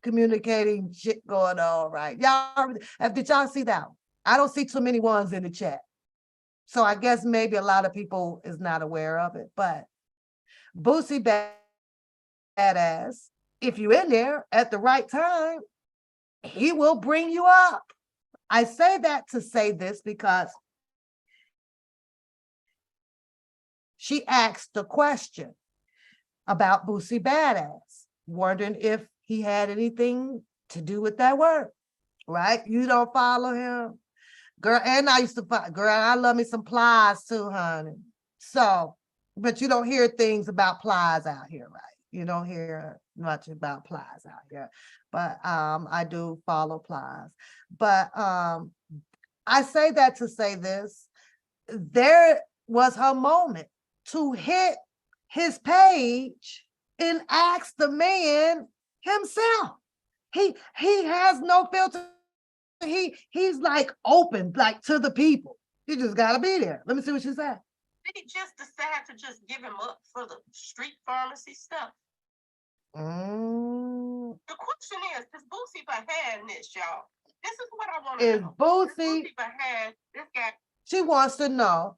communicating shit going on, right? Did y'all see that? I don't see too many ones in the chat. So I guess maybe a lot of people is not aware of it, but Boosie Badass, if you're in there at the right time, he will bring you up. I say that to say this because she asked the question about Boosie Badass, wondering if he had anything to do with that work, right? You don't follow him? Girl, and I used to, I love me some Plies too, honey. So, but you don't hear things about Plies out here, right? You don't hear much about Plies out here. But I do follow Plies. But I say that to say this. There was her moment to hit his page and ask the man himself. He has no filter. He's like open, like to the people. You just gotta be there. Let me see what she said. Did he just decide to just give him up for the street pharmacy stuff? The question is Boosie behind this, y'all? This is what I want to know. Is Boosie behind this guy? She wants to know,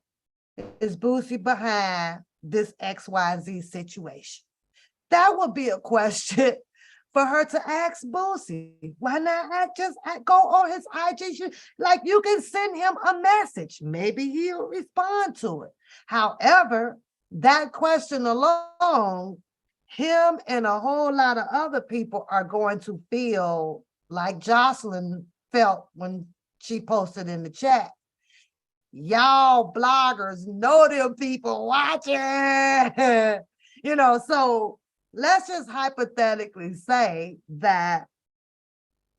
is Boosie behind this XYZ situation? That would be a question for her to ask Boosie. Why not just go on his IG? Like, you can send him a message. Maybe he'll respond to it. However, that question alone, him and a whole lot of other people are going to feel like Jocelyn felt when she posted in the chat. Y'all bloggers know them people watching, so let's just hypothetically say that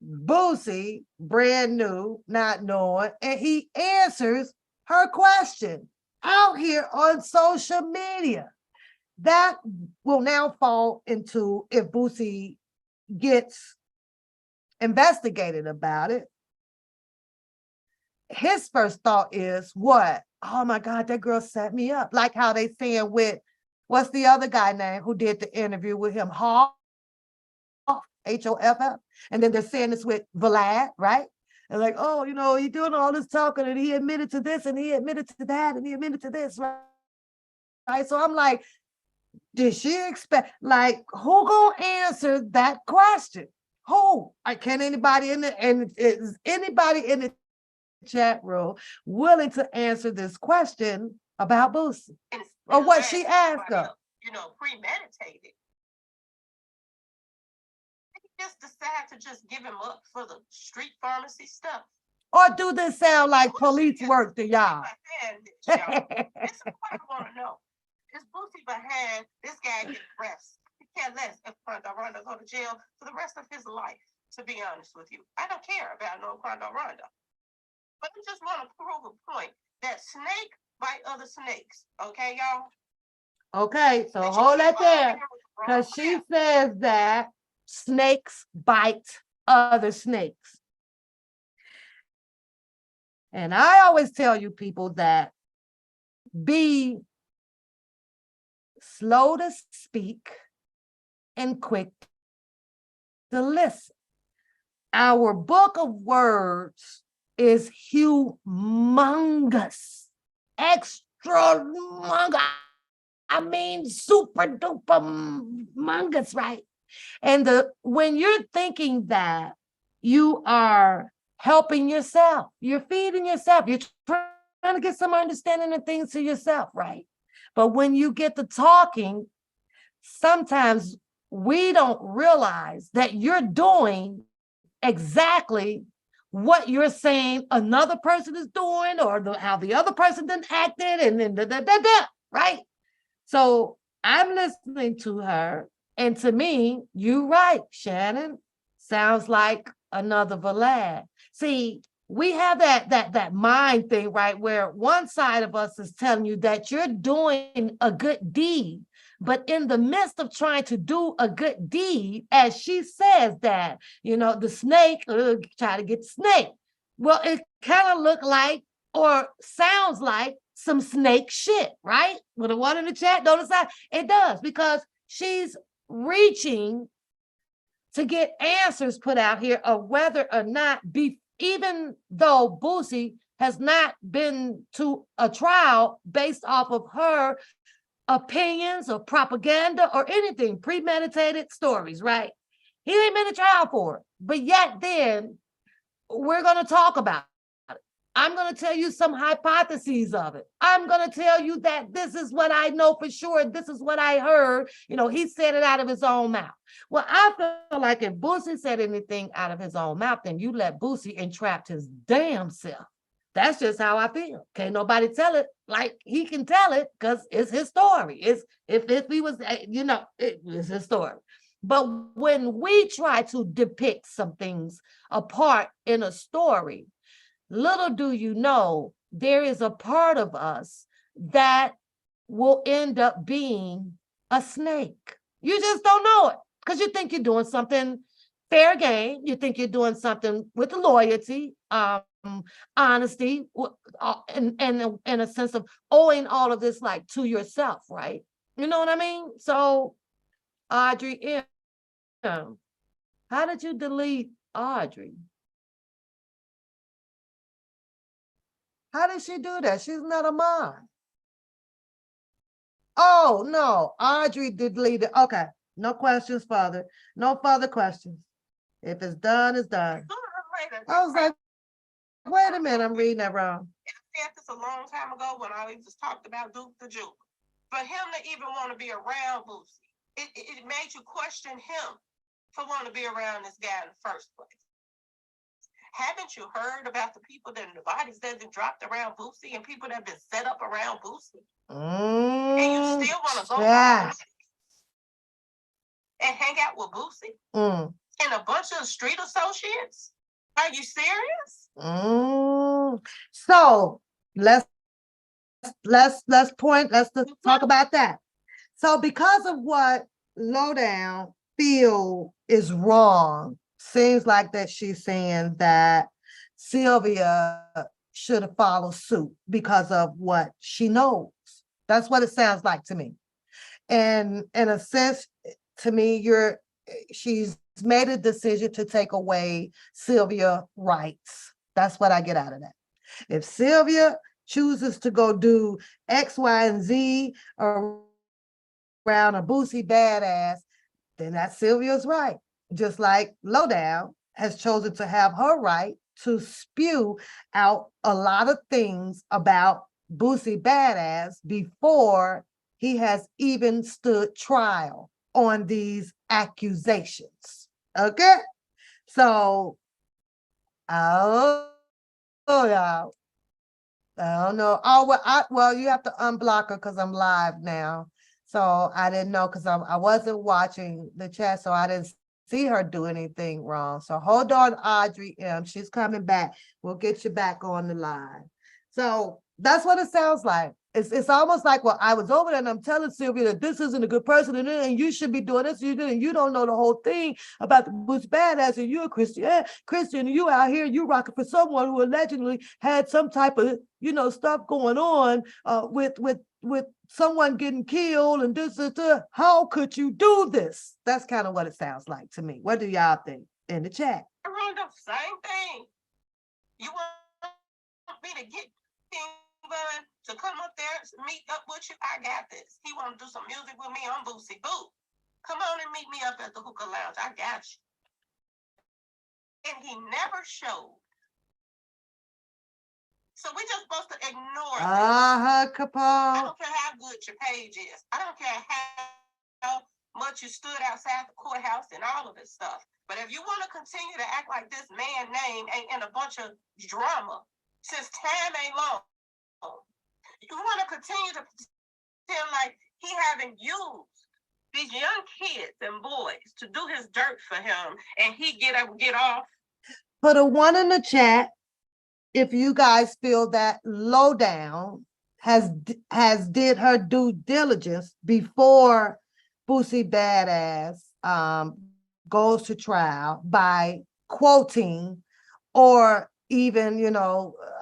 Boosie, brand new, not knowing, and he answers her question out here on social media. That will now fall into, if Boosie gets investigated about it, his first thought is what? Oh my God, that girl set me up. Like how they saying with, what's the other guy name who did the interview with him? Hoff, Hoff. And then they're saying this with Vlad, right? And like, oh, he doing all this talking and he admitted to this and he admitted to that and he admitted to this, right? So I'm like, did she expect, like, who gonna answer that question? Who? Can anybody and is anybody in the chat room willing to answer this question about Boosie or what she asked her? Premeditated. He just decide to just give him up for the street pharmacy stuff. Or do this sound like police work to y'all? This is what I want to know. Is Boosie behind this guy getting arrested? He can't let Rondo go to jail for the rest of his life, to be honest with you. I don't care about no Rondo. But I just want to prove a point that snake bite other snakes. Okay, y'all? Okay, so hold that there. Because she says that snakes bite other snakes. And I always tell you people that be slow to speak and quick to listen. Our book of words is humongous, extra manga. I mean, super duper mungus, right? And when you're thinking that you are helping yourself, you're feeding yourself, you're trying to get some understanding of things to yourself, right? But when you get to talking, sometimes we don't realize that you're doing exactly what you're saying another person is doing, or how the other person then acted, and then right? So I'm listening to her, and to me, you right, Shannon. Sounds like another Vlad. See, we have that mind thing, right? Where one side of us is telling you that you're doing a good deed, but in the midst of trying to do a good deed, as she says that, the snake, try to get the snake. Well, it kind of looked like or sounds like some snake shit, right? With the one in the chat, notice that it does, because she's reaching to get answers put out here of whether or not, even though Boosie has not been to a trial based off of her opinions or propaganda or anything, premeditated stories, right? He ain't been to trial for it, but yet then we're going to talk about it. I'm going to tell you some hypotheses of it. I'm going to tell you that this is what I know for sure. This is what I heard. He said it out of his own mouth. Well, I feel like if Boosie said anything out of his own mouth, then you let Boosie entrap his damn self. That's just how I feel. Can't nobody tell it like he can tell it, because it's his story. If he was, it was his story. But when we try to depict some things apart in a story, little do you know, there is a part of us that will end up being a snake. You just don't know it, because you think you're doing something fair game. You think you're doing something with loyalty, honesty, and in a sense of owing all of this like to yourself, right? You know what I mean? So, Audrey M, how did you delete Audrey? How did she do that? She's not a mom. Oh, no, Audrey deleted. Okay, no questions, Father. No further questions. If it's done, it's done. I was like, wait a minute, I'm reading that wrong. I said this a long time ago when I just talked about Duke the Juke. For him to even want to be around Boosie, it made you question him for wanting to be around this guy in the first place. Haven't you heard about the people that the bodies that have been dropped around Boosie and people that have been set up around Boosie? And you still want to go and hang out with Boosie and a bunch of street associates? Are you serious? So let's talk about that. So because of what Lowdown feel is wrong, seems like that she's saying that Sylvia should have followed suit because of what she knows. That's what it sounds like to me. And in a sense, to me, she's made a decision to take away Sylvia rights. That's what I get out of that. If Sylvia chooses to go do X, Y, and Z around a Boosie badass, then that's Sylvia's right. Just like Lowdown has chosen to have her right to spew out a lot of things about Boosie badass before he has even stood trial on these accusations. Okay? So, yeah. I don't know. Oh, well, you have to unblock her because I'm live now. So I didn't know, because I wasn't watching the chat, so I didn't see her do anything wrong. So hold on, Audrey M. She's coming back. We'll get you back on the line. So that's what it sounds like. It's almost like, well, I was over there and I'm telling Sylvia that this isn't a good person and you should be doing this, and you don't know the whole thing about the Boosie Badass, and you're a Christian, and you out here, you rocking for someone who allegedly had some type of, stuff going on with someone getting killed and this. How could you do this? That's kind of what it sounds like to me. What do y'all think in the chat? I wrote the same thing. You want me to get King to come up there and meet up with you? I got this. He want to do some music with me on Boosie. Boo. Come on and meet me up at the hookah lounge. I got you. And he never showed. So we just supposed to ignore this. I Capone. don't care how good your page is. I don't care how much you stood outside the courthouse and all of this stuff. But if you want to continue to act like this man name ain't in a bunch of drama, since time ain't long, you want to continue to pretend like he haven't used these young kids and boys to do his dirt for him, and he get off. Put a 1 in the chat if you guys feel that Lowdown has did her due diligence before Boosie Badass goes to trial by quoting, or even,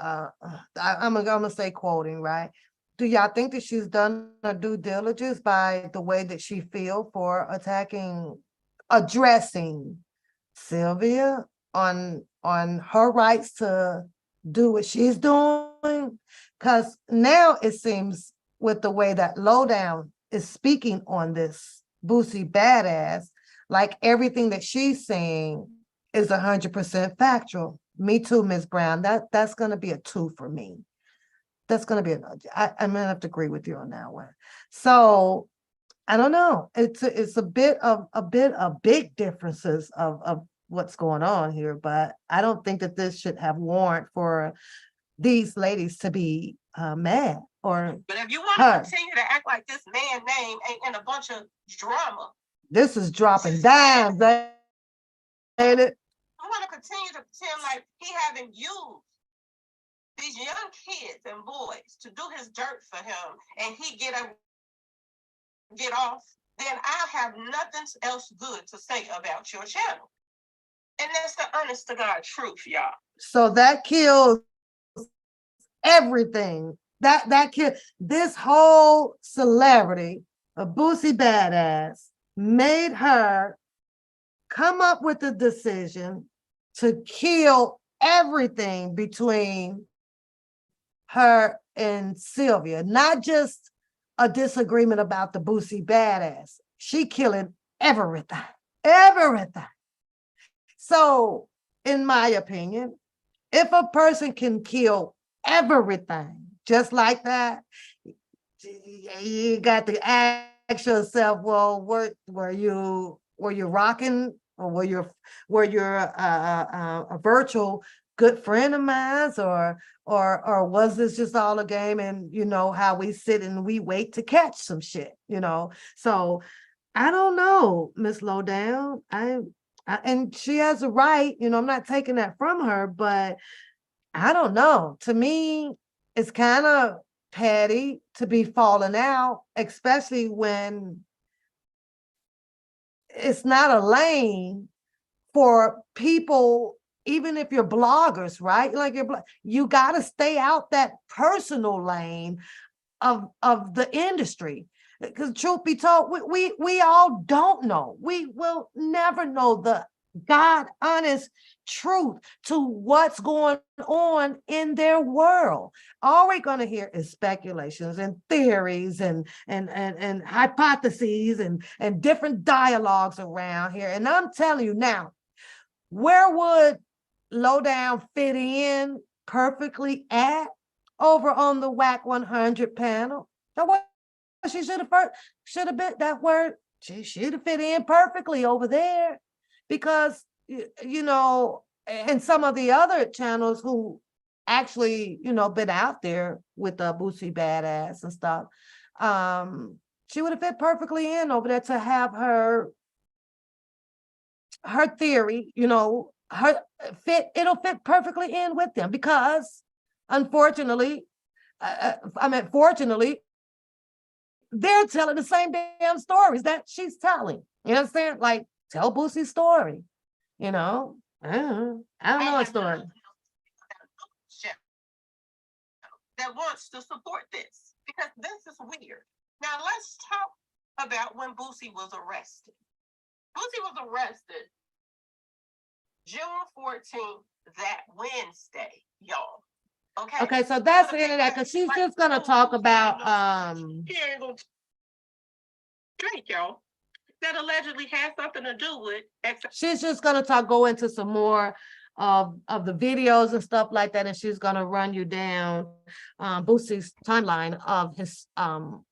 I'm gonna say quoting, right? Do y'all think that she's done her due diligence by the way that she feel for addressing Sylvia on her rights to do what she's doing? Because now it seems, with the way that Lowdown is speaking on this Boosie Badass, like everything that she's saying is 100% factual. Me too, Ms. Brown. That's going to be a 2 for me. That's going to be I'm going to have to agree with you on that one. So I don't know. It's a bit of big differences of what's going on here, but I don't think that this should have warrant for these ladies to be mad. But if you want to continue to act like this man name ain't in a bunch of drama, this is dropping dimes, ain't it? I want to continue to pretend like he haven't used these young kids and boys to do his dirt for him, and he get off, then I have nothing else good to say about your channel. And that's the honest to God truth, y'all. So that kills everything. That kid, this whole celebrity, a Boosie Badass, made her come up with the decision to kill everything between her and Sylvia, not just a disagreement about the Boosie Badass. She killing everything. So, in my opinion, if a person can kill everything just like that, you got to ask yourself, well, were you rocking, or were you a virtual good friend of mine, or was this just all a game, and how we sit and we wait to catch some shit, So I don't know, Miss Lowdown. And she has a right, I'm not taking that from her, but I don't know. To me, it's kind of petty to be falling out, especially when it's not a lane for people, even if you're bloggers, right? Like you got to stay out that personal lane of the industry. Because truth be told, we all don't know. We will never know the God honest truth to what's going on in their world. All we're going to hear is speculations and theories and hypotheses and different dialogues around here. And I'm telling you now, where would Lowdown fit in perfectly at? Over on the WAC 100 panel. Now, what she should have been that word. She should have fit in perfectly over there, because and some of the other channels who actually been out there with the Boosie Badass and stuff, she would have fit perfectly in over there to have her theory, it'll fit perfectly in with them, because unfortunately, fortunately, they're telling the same damn stories that she's telling. You understand? Like, tell Boosie's story. You know, I don't know a story. That wants to support this because this is weird. Now let's talk about when Boosie was arrested. Boosie was arrested June 14th, that Wednesday, y'all. Okay. Okay, so that's the end of that because she's just gonna talk about He ain't gonna drink, y'all. That allegedly has something to do with she's just gonna go into some more of the videos and stuff like that, and she's gonna run you down Boosie's timeline of his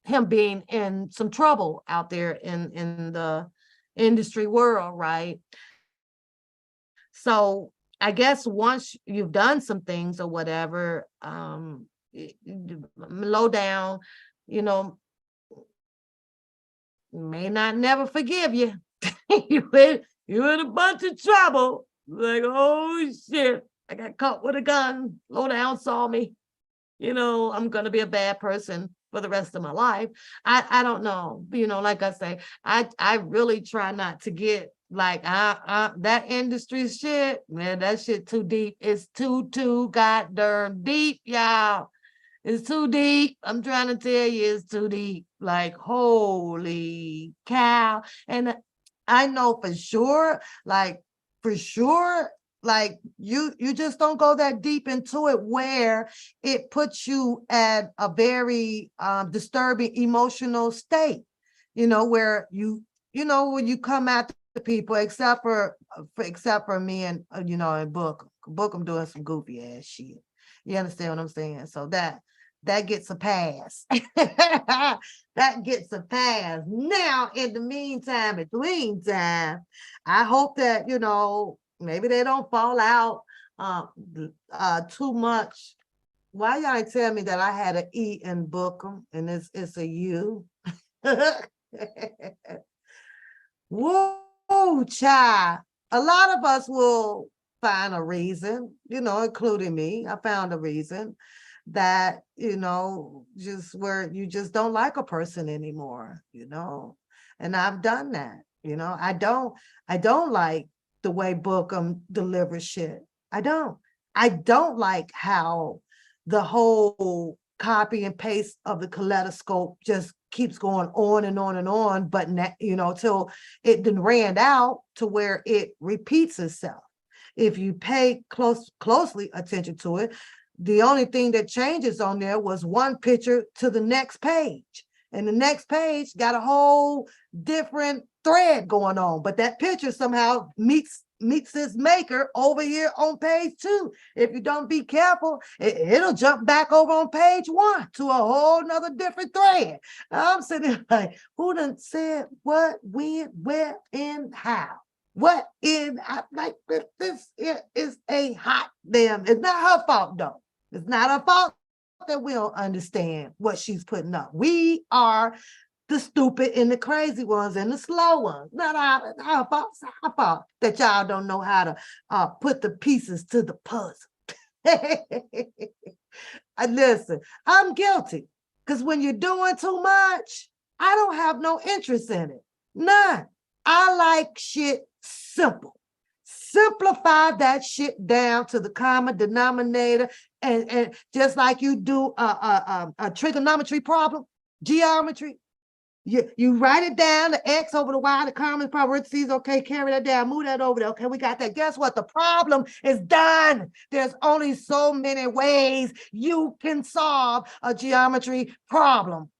him being in some trouble out there in the industry world, right? So I guess once you've done some things or whatever, lowdown, you know, may not never forgive you. You in a bunch of trouble. Like, oh shit, I got caught with a gun. Lowdown saw me. You know, I'm gonna be a bad person for the rest of my life. I don't know. You know, like I say, I really try not to get like that industry shit, man, that shit too deep. It's too goddamn deep, y'all. It's too deep. I'm trying to tell you, it's too deep. Like, holy cow. And I know for sure, like you just don't go that deep into it where it puts you at a very disturbing emotional state, you know, where when you come at the people, except for me and and Book I'm doing some goofy ass shit. You understand what I'm saying? So that gets a pass. That gets a pass. Now, in the meantime, between time, I hope that, maybe they don't fall out too much. Why y'all ain't tell me that I had an E in Bookham and it's a U? Whoa, child. A lot of us will find a reason, including me. I found a reason that, just where you just don't like a person anymore, and I've done that. I don't like the way Bookham delivers shit. I don't like how the whole copy and paste of the kaleidoscope just keeps going on and on and on, but till it then ran out to where it repeats itself. If you pay closely attention to it, the only thing that changes on there was one picture to the next page. And the next page got a whole different thread going on, but that picture somehow meets its maker over here on page 2. If you don't be careful, it'll jump back over on page 1 to a whole nother different thread. I'm sitting there like, who done said what, when, where, and how? What in, like, this is a hot damn, it's not her fault though. It's not her fault that we don't understand what she's putting up. We are the stupid and the crazy ones and the slow ones. Not our fault. It's our fault that y'all don't know how to put the pieces to the puzzle. Listen, I'm guilty because when you're doing too much, I don't have no interest in it. None. I like shit simple. Simplify that shit down to the common denominator, and just like you do a trigonometry problem, geometry, you write it down, the X over the Y, the common parentheses, okay, carry that down, move that over there, okay, we got that. Guess what? The problem is done. There's only so many ways you can solve a geometry problem.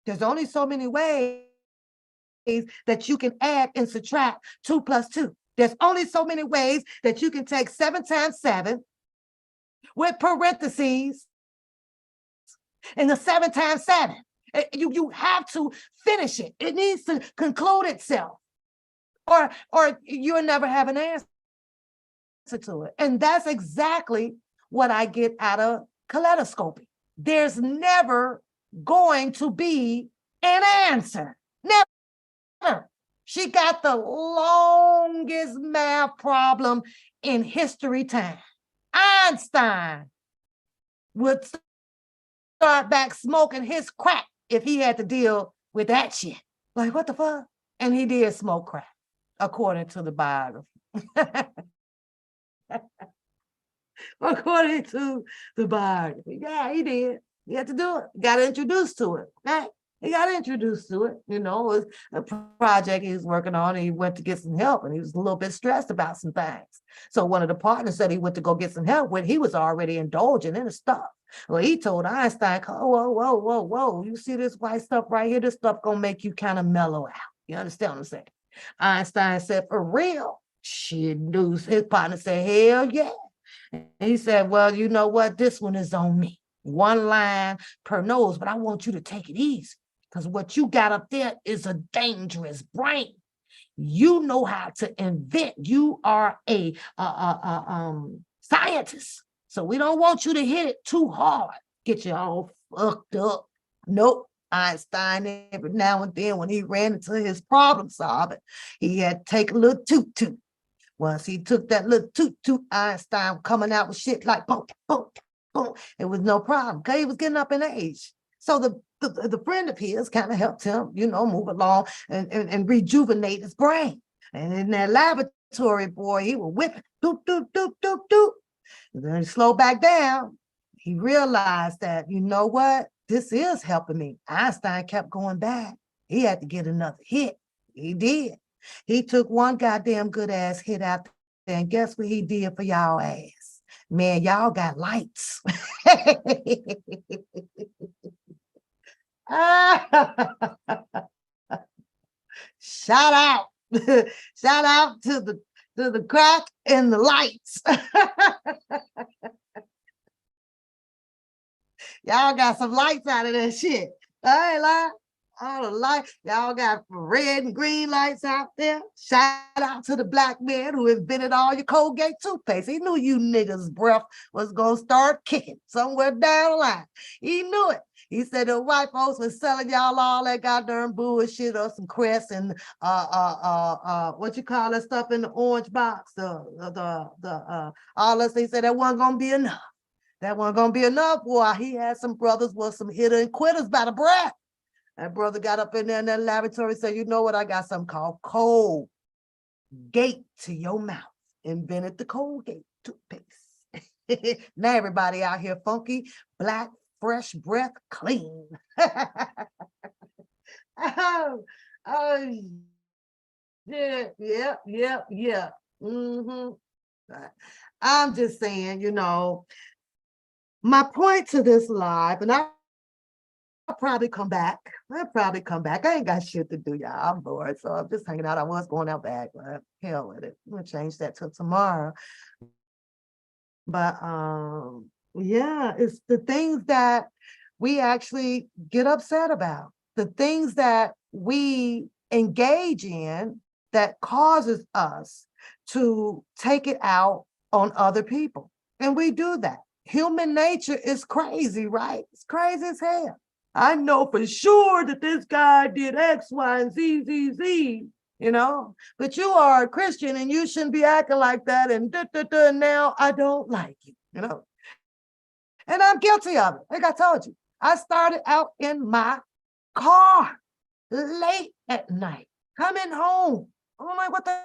There's only so many ways that you can add and subtract 2 plus 2. There's only so many ways that you can take 7 times 7 with parentheses and the 7 times 7. You have to finish it. It needs to conclude itself, or you'll never have an answer to it. And that's exactly what I get out of kaleidoscoping. There's never going to be an answer. Never. She got the longest math problem in history time. Einstein would start back smoking his crack if he had to deal with that shit. Like, what the fuck? And he did smoke crack, according to the biography. According to the biography. Yeah, he did. He had to do it. Got introduced to it. Right? He got introduced to it. You know, it was a project he was working on, and he went to get some help, and he was a little bit stressed about some things. So one of the partners said he went to go get some help when he was already indulging in the stuff. Well, he told Einstein, oh, whoa, whoa, whoa, whoa. You see this white stuff right here? This stuff gonna make you kind of mellow out. You understand what I'm saying? Einstein said, for real? Shit, news. His partner said, hell yeah. He said, well, you know what? This one is on me. One line per nose, but I want you to take it easy because what you got up there is a dangerous brain. You know how to invent. You are a scientist. So we don't want you to hit it too hard. Get you all fucked up. Nope. Einstein, every now and then when he ran into his problem solving, he had to take a little toot-toot. Once he took that little toot-toot, Einstein coming out with shit like boom, boom, boom. It was no problem because he was getting up in age. So the friend of his kind of helped him, you know, move along and rejuvenate his brain. And in that laboratory, boy, he was whipping, doop, doop, doop, doop, doop. And then he slowed back down. He realized that, you know what? This is helping me. Einstein kept going back. He had to get another hit. He did. He took one goddamn good ass hit out there, and guess what he did for y'all ass? Man, y'all got lights. Shout out. Shout out to the crack and the lights. Y'all got some lights out of that shit. I ain't lying. All the lights, y'all got red and green lights out there. Shout out to the black man who invented all your Colgate toothpaste. He knew you niggas' breath was gonna start kicking somewhere down the line. He knew it. He said the white folks was selling y'all all that goddamn bullshit or some Crest and what you call that stuff in the orange box, all this. They said that wasn't gonna be enough. That wasn't gonna be enough. Boy, he had some brothers with some hitter and quitters by the breath. That brother got up in there in that laboratory and said, you know what? I got something called Colgate to your mouth. Invented the Colgate toothpaste. Now everybody out here funky, black, fresh breath, clean. Oh, yeah. I'm just saying, you know, my point to this live, and I'll probably come back. I ain't got shit to do, y'all. I'm bored, so I'm just hanging out. I was going out back, but hell with it. I'm gonna change that till tomorrow. But yeah, it's the things that we actually get upset about, the things that we engage in that causes us to take it out on other people. And we do that. Human nature is crazy, right? It's crazy as hell. I know for sure that this guy did X, Y, and Z, you know, but you are a Christian and you shouldn't be acting like that. And now I don't like you, you know. And I'm guilty of it. Like I told you, I started out in my car late at night, coming home. I'm like, what the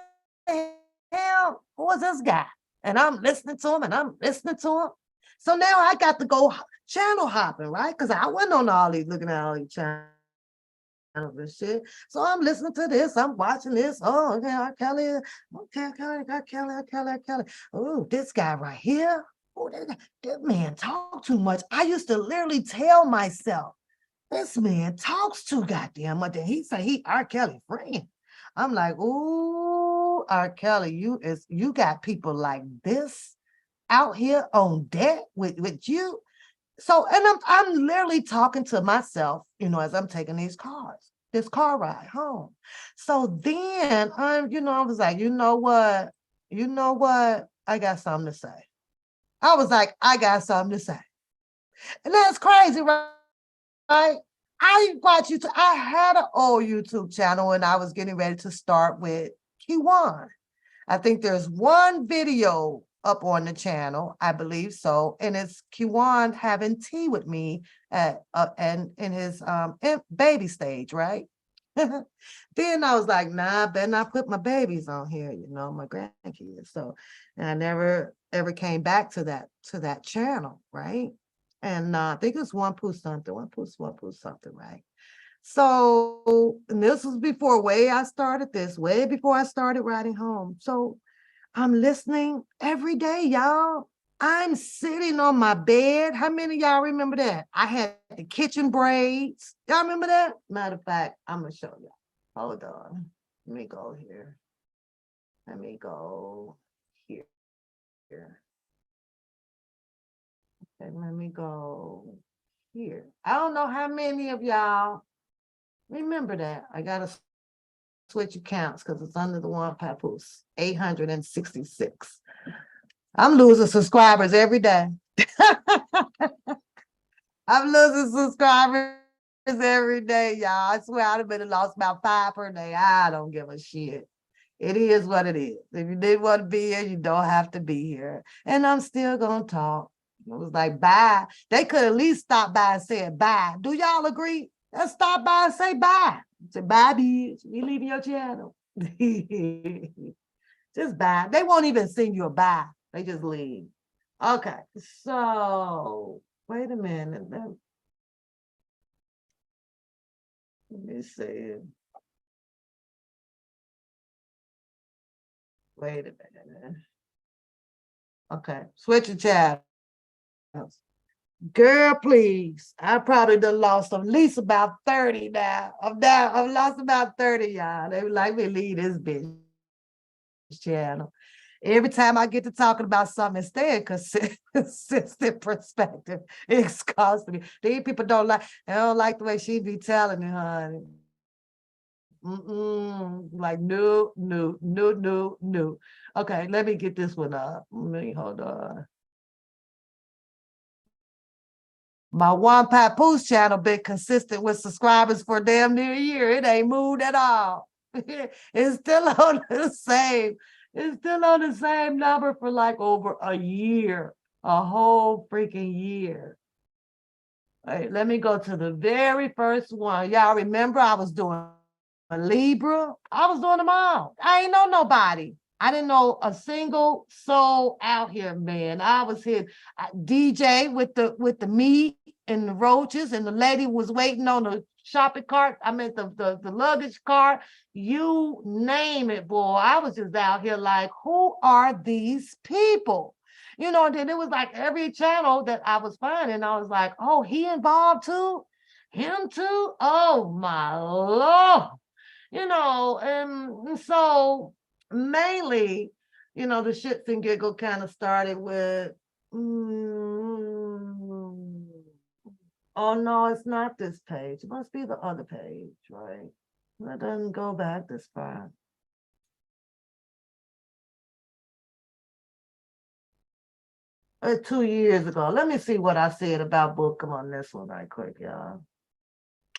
hell? Who is this guy? And I'm listening to him and I'm listening to him. So now I got to go channel hopping, right? Because I went on all these, looking at all these channels and shit. So I'm listening to this, I'm watching this. Oh, okay, R. Kelly. Okay, R. Kelly. Oh, this guy right here. Oh, that man talk too much. I used to literally tell myself, this man talks too goddamn much. And he say he R. Kelly friend. I'm like, ooh, R. Kelly, you got people like this out here on deck with you. So, and I'm literally talking to myself, you know, as I'm taking this car ride home. So then I was like, you know what? I got something to say. I was like, I got something to say. And that's crazy, right? I watch YouTube. I had an old YouTube channel and I was getting ready to start with Kiwan. I think there's one video up on the channel, I believe so. And it's Kiwan having tea with me at and in his baby stage, right? Then I was like, nah, I better not put my babies on here, my grandkids. So, and I never ever came back to that channel, right? And I think it's one poo something, right? So, and this was before way before I started riding home. So I'm listening every day, y'all. I'm sitting on my bed. How many of y'all remember that? I had the kitchen braids. Y'all remember that? Matter of fact, I'm gonna show y'all. Hold on. Let me go here. Let me go here. Okay, let me go here. I don't know how many of y'all remember that. I gotta switch accounts because it's under the one papoose. 866. I'm losing subscribers every day. I'm losing subscribers every day, y'all. I swear I'd have been lost about 5 per day. I don't give a shit. It is what it is. If you didn't want to be here, you don't have to be here. And I'm still gonna talk. It was like bye. They could at least stop by and say bye. Do y'all agree? Let's stop by and say bye. Say bye, bitch. We leaving your channel. Just bye. They won't even send you a bye. They just leave. Okay, so wait a minute. Let me see. Wait a minute. Okay, switch your channels. Girl, please. I probably done lost at least about 30 now. I've lost about 30, y'all. They would like me to leave this bitch channel. Every time I get to talking about something instead, consistent perspective, it's costing me. These people they don't like the way she be telling it, honey. Like, no, no, no, no, no. Okay, let me get this one up. Hold on. My One Papoose channel been consistent with subscribers for damn near a year. It ain't moved at all. It's still on the same. It's still on the same number for like over a year, a whole freaking year. All right, let me go to the very first one. Y'all remember I was doing a Libra? I was doing them all. I ain't know nobody. I didn't know a single soul out here, man. I was here DJ with the meat and the roaches, and the lady was waiting on the shopping cart. I meant the luggage cart. You name it, boy. I was just out here like, who are these people? And then it was like every channel that I was finding, I was like, oh, he involved too? Him too? Oh my Lord. And so mainly, the shits and giggle kind of started with, oh no, it's not this page. It must be the other page, right? That doesn't go back this far. 2 years ago. Let me see what I said about Bookham on this one right quick, y'all.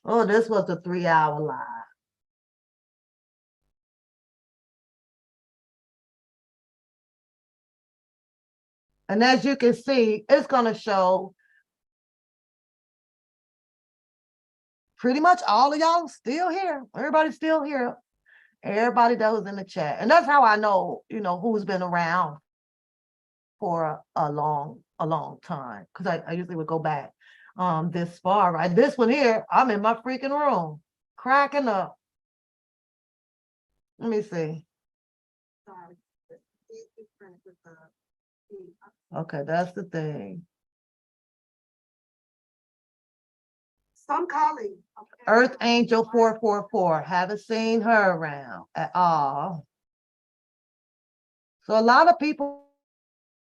Oh, this was a 3-hour live. And as you can see, it's going to show pretty much all of y'all still here. Everybody's still here. Everybody that was in the chat. And that's how I know, who's been around for a long time. Because I usually would go back this far, right? This one here, I'm in my freaking room, cracking up. Let me see. Okay, that's the thing. Some colleague. Earth Angel 444. Haven't seen her around at all. So a lot of people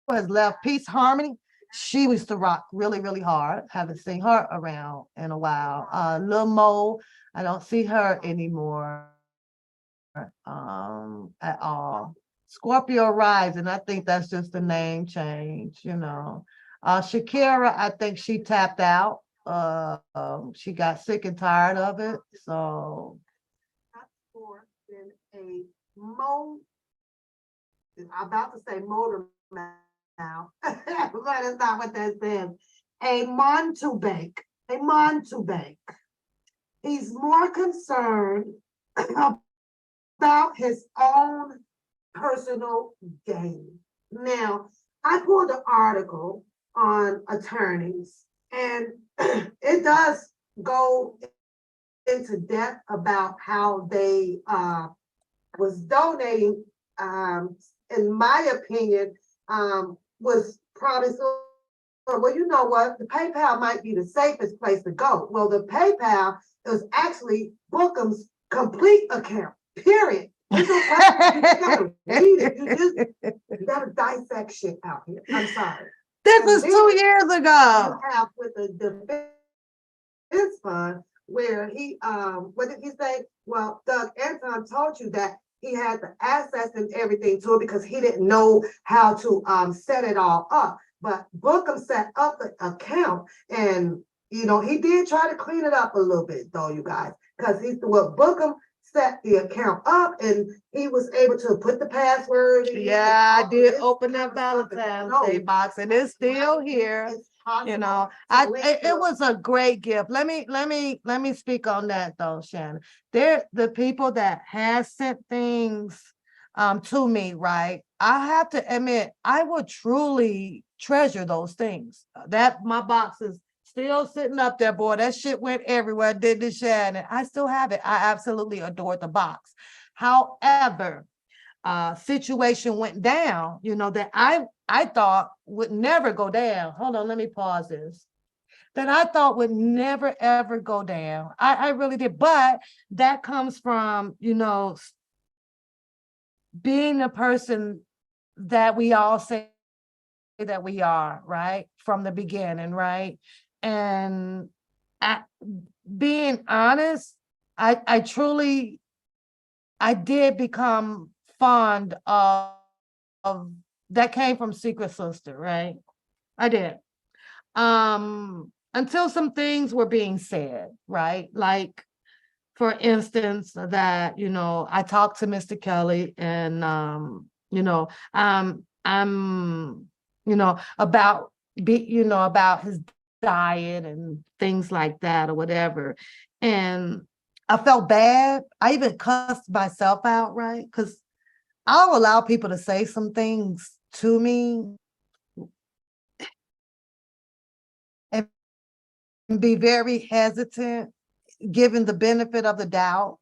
has left. Peace Harmony. She used to rock really, really hard. Haven't seen her around in a while. Lil Mo, I don't see her anymore at all. Scorpio Rising, I think that's just a name change, Shakira, I think she tapped out. She got sick and tired of it. So I'm about to say motor now, but it's not what that says. A Montebank, a Montebank. He's more concerned about his own personal gain. Now, I pulled an article on attorneys, and it does go into depth about how they was donating. In my opinion, was probably so. Well, you know what? The PayPal might be the safest place to go. Well, the PayPal is actually Bookham's complete account. Period. It's okay. You just gotta read it. You gotta dissect shit out here. I'm sorry. This And was then 2 years ago. you have with the defense fund where he what did he say? Well, Doug Anton told you that he had the access and everything to it because he didn't know how to set it all up. But Bookham set up the account, and you know he did try to clean it up a little bit though, you guys, because he's what Bookham set the account up, and he was able to put the password in. Yeah, I did It's open that kind of stuff that Valentine's no, Day box, and it's still here. it's possible You know, to link it your- was a great gift. Let me speak on that though, Shannon. The people that has sent things to me, right? I have to admit, I would truly treasure those things. That my box is still sitting up there, boy. That shit went everywhere, did the Shannon. I still have it. I absolutely adored the box. However, situation went down, you know, that I thought would never go down. Hold on, let me pause this. That I thought would never ever go down. I really did. But that comes from, you know, being the person that we all say that we are, right? From the beginning, right? And I, being honest, I truly, I did become fond of that came from Secret Sister, right? I did. Until some things were being said, right? Like, for instance, that, you know, I talked to Mr. Kelly and you know, I'm, you know, about his diet and things like that or whatever. And I felt bad. I even cussed myself out, right? Because I'll allow people to say some things to me and be very hesitant, given the benefit of the doubt,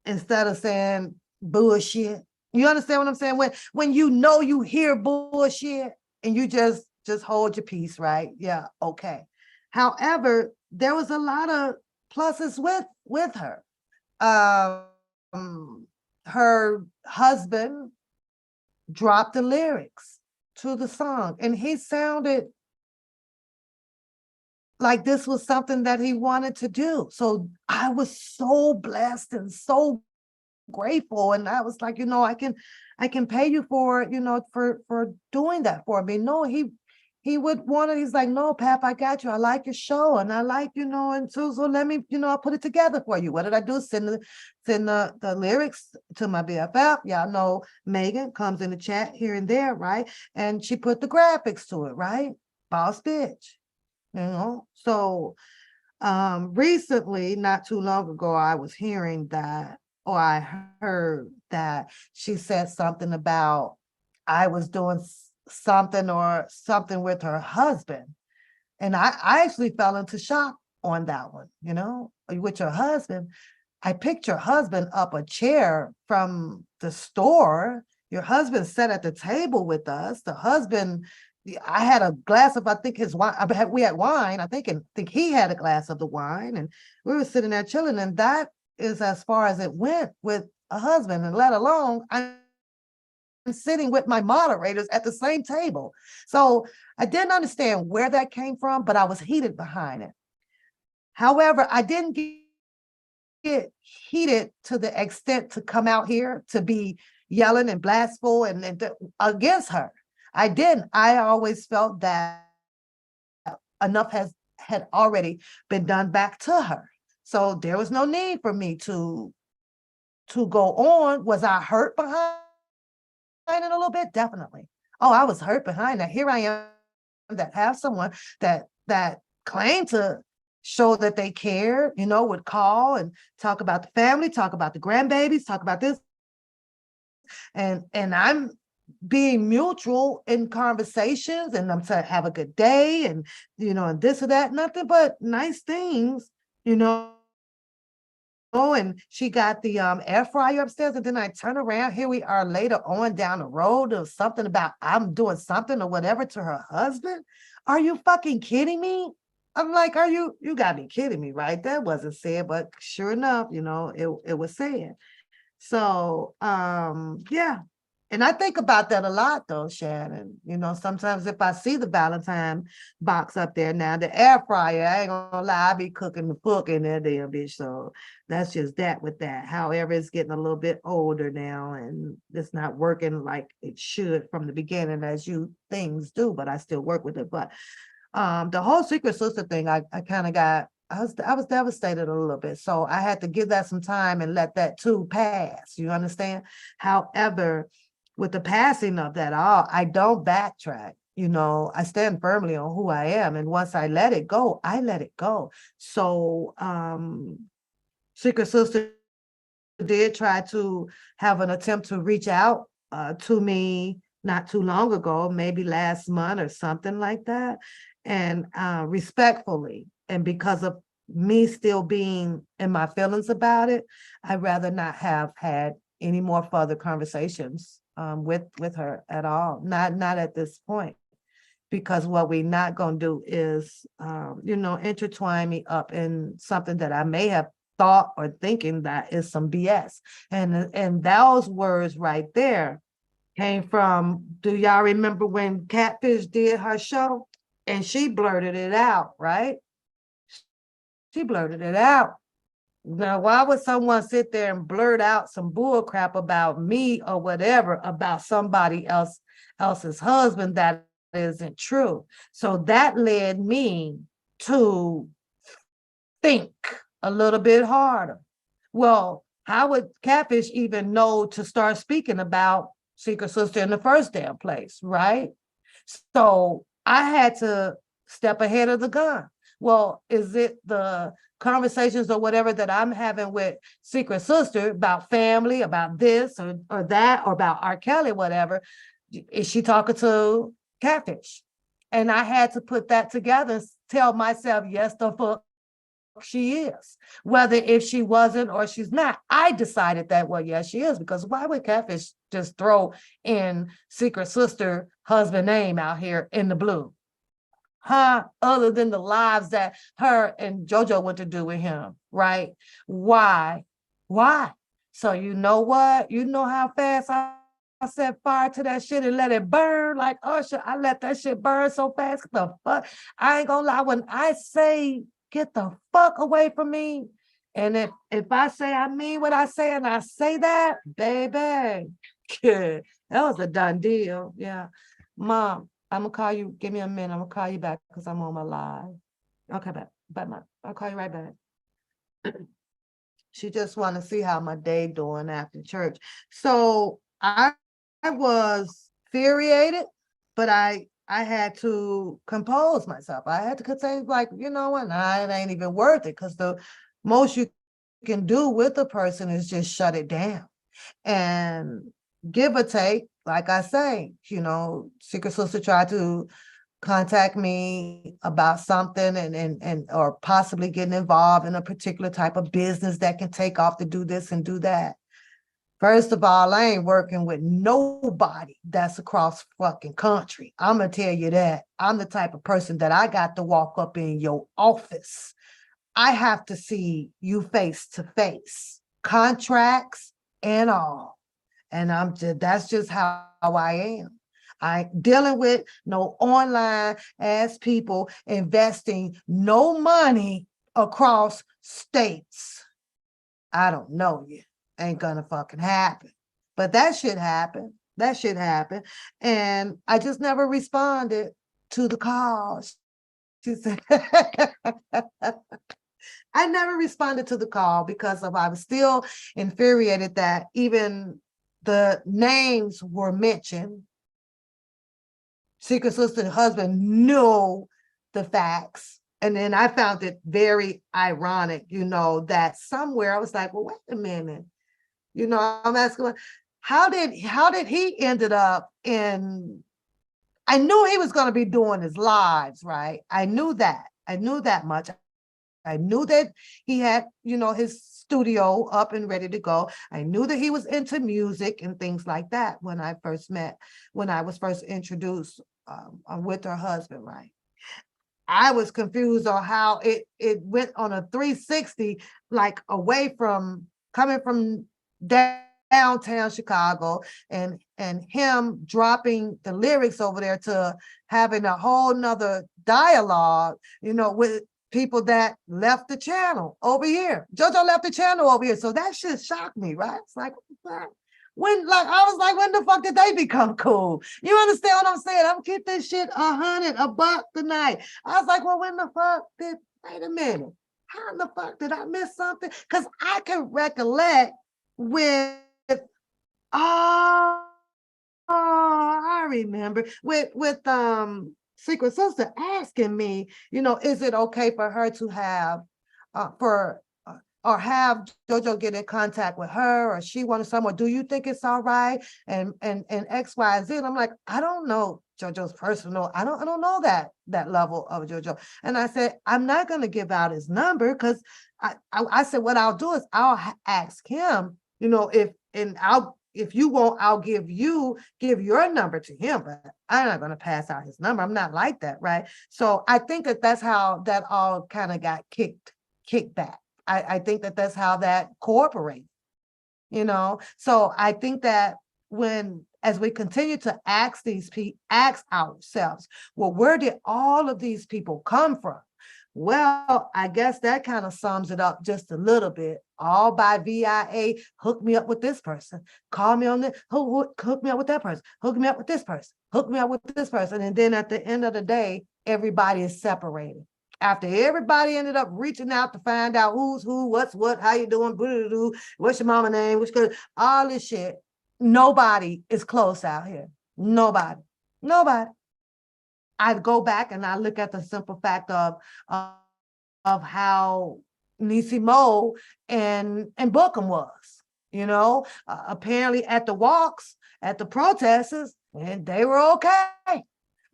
instead of saying bullshit. You understand what I'm saying? When you know you hear bullshit and you just hold your peace, right? Yeah, okay. However, there was a lot of pluses with her. Her husband dropped the lyrics to the song, and he sounded like this was something that he wanted to do. So I was so blessed and so grateful. And I was like, you know, I can pay you for, you know, for doing that for me. No, he would want it. He's like, no, Pap, I got you. I like your show. And I like, you know, and so let me, you know, I'll put it together for you. What did I do? Send the lyrics to my BFF. Y'all know Megan comes in the chat here and there, right? And she put the graphics to it, right? Boss bitch. You know, so recently, not too long ago, I was hearing that, or I heard that she said something about I was doing something or something with her husband. And I actually fell into shock on that one, you know, with your husband. I picked your husband up a chair from the store. Your husband sat at the table with us. The husband, I had a glass of, I think his wine, we had wine, I think, and think he had a glass of the wine, and we were sitting there chilling. And that is as far as it went with a husband, and let alone I'm sitting with my moderators at the same table. So I didn't understand where that came from, but I was heated behind it. However, I didn't get heated to the extent to come out here to be yelling and blasphemous and against her. I didn't. I always felt that enough had already been done back to her. So there was no need for me to go on. Was I hurt behind it a little bit? Definitely. Oh, I was hurt behind that. Here I am that have someone that claim to show that they care, would call and talk about the family, talk about the grandbabies, talk about this. And I'm being mutual in conversations, and I'm saying have a good day, and and this or that, nothing but nice things, you know. Oh, and she got the air fryer upstairs, and then I turn around. Here we are later on down the road, or something about I'm doing something or whatever to her husband. Are you fucking kidding me? I'm like, you gotta be kidding me, right? That wasn't said, but sure enough, it was said. So yeah. And I think about that a lot though, Shannon. Sometimes if I see the Valentine box up there now, the air fryer, I ain't gonna lie, I be cooking the book in that damn bitch. So that's just that with that. However, it's getting a little bit older now and it's not working like it should from the beginning as you things do, but I still work with it. But the whole secret sister thing, I kind of got, I was devastated a little bit. So I had to give that some time and let that too pass. You understand? However, with the passing of that all, I don't backtrack. I stand firmly on who I am. And once I let it go, I let it go. So Secret Sister did try to have an attempt to reach out to me not too long ago, maybe last month or something like that. And respectfully, and because of me still being in my feelings about it, I'd rather not have had any more further conversations with her at all. Not at this point, because what we're not going to do is, intertwine me up in something that I may have thought or thinking that is some BS. And those words right there came from, do y'all remember when Catfish did her show? And she blurted it out, right? She blurted it out. Now, why would someone sit there and blurt out some bull crap about me or whatever about somebody else's husband that isn't true? So that led me to think a little bit harder. Well, how would Catfish even know to start speaking about Secret Sister in the first damn place, right? So I had to step ahead of the gun. Well, is it the conversations or whatever that I'm having with Secret Sister about family, about this or that, or about R. Kelly, whatever? Is she talking to Catfish? And I had to put that together and tell myself, yes, the fuck she is. Whether if she wasn't or she's not, I decided that, well, yes, she is, because why would Catfish just throw in Secret Sister husband name out here in the blue? Huh? Other than the lives that her and JoJo went to do with him, right? Why? So you know what? You know how fast I set fire to that shit and let it burn like Usher. I let that shit burn so fast. The fuck? I ain't gonna lie. When I say get the fuck away from me, and if I say I mean what I say and I say that, baby, that was a done deal. Yeah. Mom, I'm gonna call you. Give me a minute. I'm gonna call you back because I'm on my live. Okay, bye, Mom. I'll call you right back. She just want to see how my day doing after church. So I was infuriated, but I had to compose myself. I had to say, like, you know what? Nah, it ain't even worth it, because the most you can do with a person is just shut it down. And give or take, like I say, Secret Sister tried to contact me about something and or possibly getting involved in a particular type of business that can take off to do this and do that. First of all, I ain't working with nobody that's across fucking country. I'm gonna tell you that. I'm the type of person that I got to walk up in your office. I have to see you face to face, contracts and all. And that's just how I am. I dealing with no online ass people investing no money across states. I don't know you. Ain't gonna fucking happen. But that shit happened. That shit happened. And I just never responded to the calls. She said, I never responded to the call because I was still infuriated that even the names were mentioned Secret Sister husband knew the facts. And then I found it very ironic, that somewhere I was like, well, wait a minute. I'm asking, how did he ended up in, I knew he was going to be doing his lives, right? I knew that. I knew that much. I knew that he had, his studio up and ready to go. I knew that he was into music and things like that when I was first introduced with her husband, right? I was confused on how it went on a 360, like away from coming from downtown Chicago and him dropping the lyrics over there to having a whole nother dialogue, with people that left the channel over here. JoJo left the channel over here. So that shit shocked me, right? It's like, what? I was like, when the fuck did they become cool? You understand what I'm saying? I'm keep this shit $100 tonight. I was like, well, when the fuck wait a minute. How in the fuck did I miss something? Because I can recollect with, oh, I remember with Secret Sister asking me, is it okay for her to have or have JoJo get in contact with her, or she wanted someone, do you think it's all right? And X, Y, Z. And I'm like, I don't know JoJo's personal. I don't know that level of JoJo. And I said, I'm not going to give out his number because I said, what I'll do is I'll ask him, if you won't, I'll give your number to him, but I'm not going to pass out his number. I'm not like that, right? So I think that's how that all kind of got kicked back. I think that's how that cooperates, So I think that as we continue to ask ourselves, well, where did all of these people come from? Well, I guess that kind of sums it up just a little bit. All by VIA, hook me up with this person, call me on this, hook me up with that person, hook me up with this person, hook me up with this person. And then at the end of the day, everybody is separated. After everybody ended up reaching out to find out who's who, what's what, how you doing, what's your mama name, all this shit, nobody is close out here. Nobody. I go back and I look at the simple fact of how Niecy Mo and Bookham was, apparently at the walks, at the protests, and they were okay.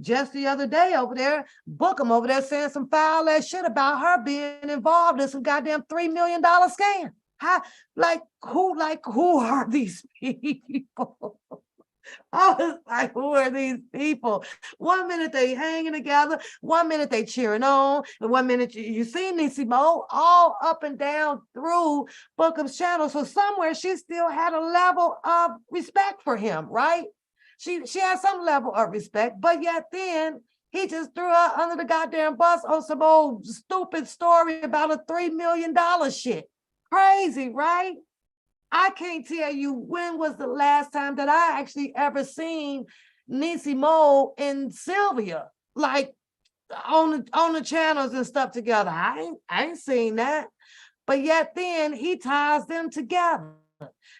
Just the other day over there, Bookham over there saying some foul ass shit about her being involved in some goddamn $3 million scam. Who are these people? I was like, who are these people? 1 minute they hanging together, 1 minute they cheering on, and 1 minute you see Niecy Mo all up and down through Bookham's channel. So somewhere she still had a level of respect for him, right? She had some level of respect, but yet then he just threw her under the goddamn bus on some old stupid story about a $3 million shit. Crazy, right? I can't tell you when was the last time that I actually ever seen Niecy Mo and Sylvia, like on the channels and stuff together. I ain't seen that. But yet then he ties them together.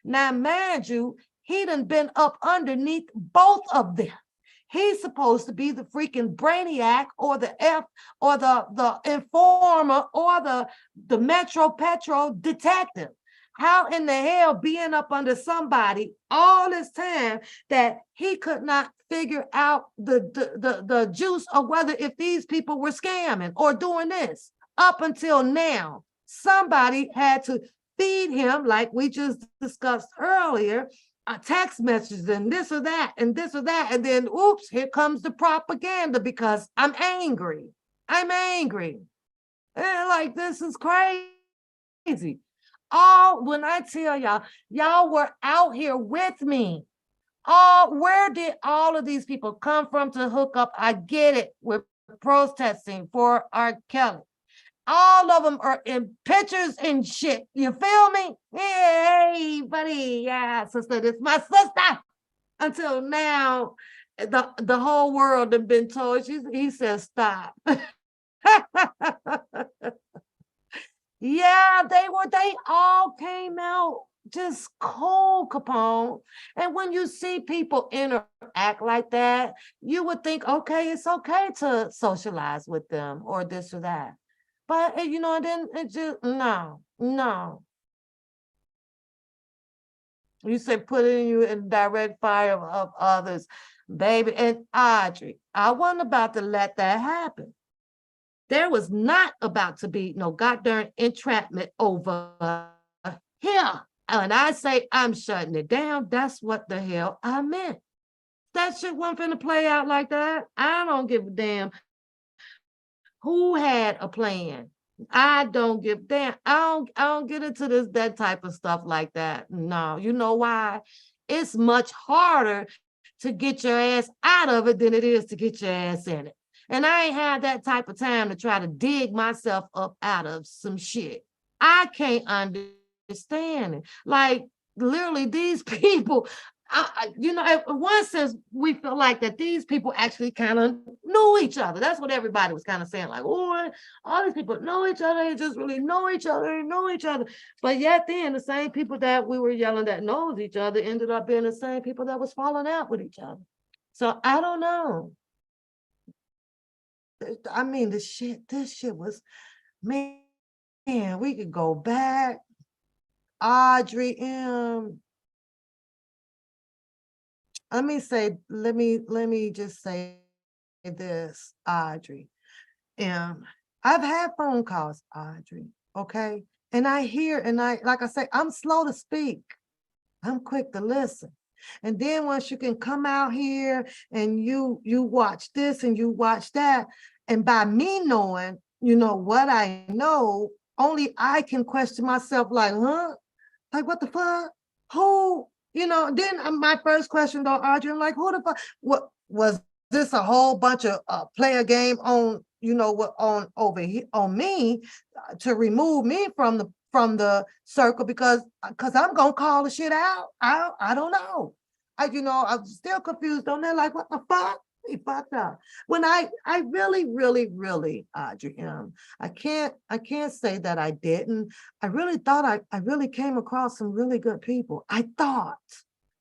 Now, mind you, he done been up underneath both of them. He's supposed to be the freaking brainiac or the informer or the Metro Petro detective. How in the hell being up under somebody all this time that he could not figure out the juice of whether if these people were scamming or doing this up until now? Somebody had to feed him, like we just discussed earlier, text messages and this or that and this or that. And then, oops, here comes the propaganda because I'm angry. And like, this is crazy. When I tell y'all were out here with me. Where did all of these people come from to hook up? I get it. We're protesting for R. Kelly. All of them are in pictures and shit. You feel me? Hey, buddy. Yeah, sister, this is my sister. Until now, the whole world have been told. He says stop. Yeah, they all came out just cold, Capone. And when you see people act like that, you would think, okay, it's okay to socialize with them or this or that. But you know, then it just no. You said putting you in direct fire of others, baby. And Audrey, I wasn't about to let that happen. There was not about to be no goddamn entrapment over here. And I say I'm shutting it down. That's what the hell I meant. That shit wasn't finna play out like that. I don't give a damn who had a plan. I don't give a damn. I don't get into that type of stuff like that. No, you know why? It's much harder to get your ass out of it than it is to get your ass in it. And I ain't had that type of time to try to dig myself up out of some shit. I can't understand it. Like literally these people, you know, in one sense, we feel like that these people actually kind of knew each other. That's what everybody was kind of saying, like, oh, all these people know each other, they just really know each other, they know each other. But yet then the same people that we were yelling that knows each other ended up being the same people that was falling out with each other. So I don't know. I mean, this shit was, man, we could go back. Audrey M. Let me just say this, Audrey. I've had phone calls, Audrey, okay? And I hear, and like I say, I'm slow to speak. I'm quick to listen. And then once you can come out here and you watch this and you watch that, and by me knowing, you know, what I know, only I can question myself like, huh? Like, what the fuck? Who? You know, then my first question though, Audrey, I'm like, who the fuck? What was this a whole bunch of player game on, you know, what on over here on me to remove me from the circle because I'm gonna call the shit out. I don't know. You know, I'm still confused on that. Like, what the fuck? He fucked up. When I really, Audrey, I can't say that I didn't. I really thought I really came across some really good people. I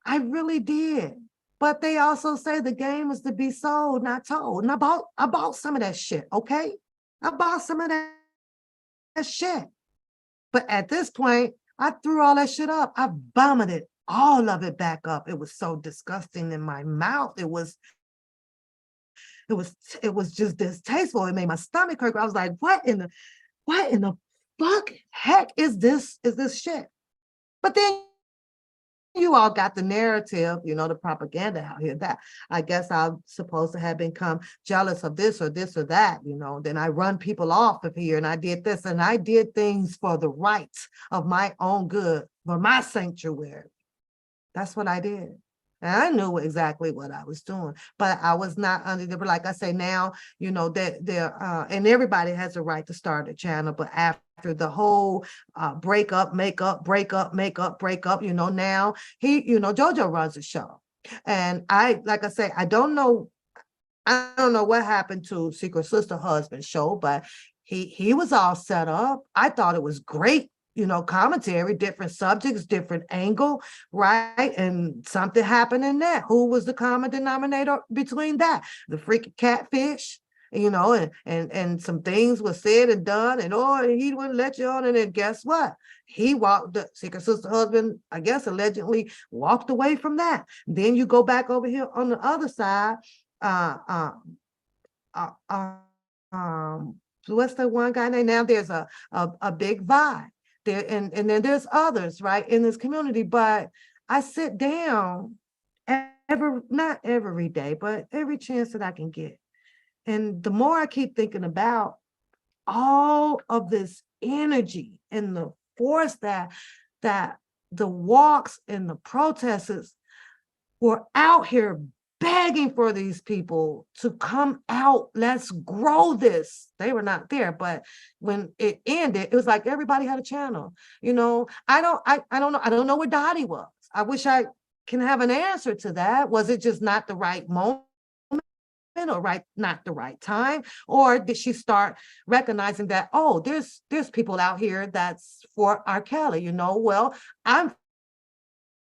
really did. But they also say the game is to be sold, not told. And I bought some of that shit, okay? I bought some of that shit. But at this point, I threw all that shit up. I vomited all of it back up. It was so disgusting in my mouth. It was just distasteful. It made my stomach hurt. I was like, what in the fuck heck is this shit? But then you all got the narrative, you know, the propaganda out here that I guess I'm supposed to have become jealous of this or that, you know, then I run people off of here and I did this and I did things for the rights of my own good, for my sanctuary. That's what I did. And I knew exactly what I was doing, but I was not under the, like I say now, you know, that there, and everybody has a right to start a channel, but after the whole break up, make up, you know, now you know, JoJo runs the show. And like I say, I don't know what happened to Secret Sister Husband's show, but he was all set up. I thought it was great, you know, commentary, different subjects, different angle, right? And something happened in that. Who was the common denominator between that? The freaking catfish, you know, and some things were said and done, and he wouldn't let you on. And then guess what? The Secret Sister Husband, I guess, allegedly walked away from that. Then you go back over here on the other side. What's the one guy name? Now there's a big vibe. There and then there's others right in this community, but I sit down not every day, but every chance that I can get. And the more I keep thinking about all of this energy and the force that the walks and the protests were out here begging for these people to come out. Let's grow this. They were not there, but when it ended, it was like everybody had a channel. You know, I don't know. I don't know where Dottie was. I wish I can have an answer to that. Was it just not the right moment? Or not the right time, or did she start recognizing that, oh, there's people out here that's for R. Kelly, you know? Well, I'm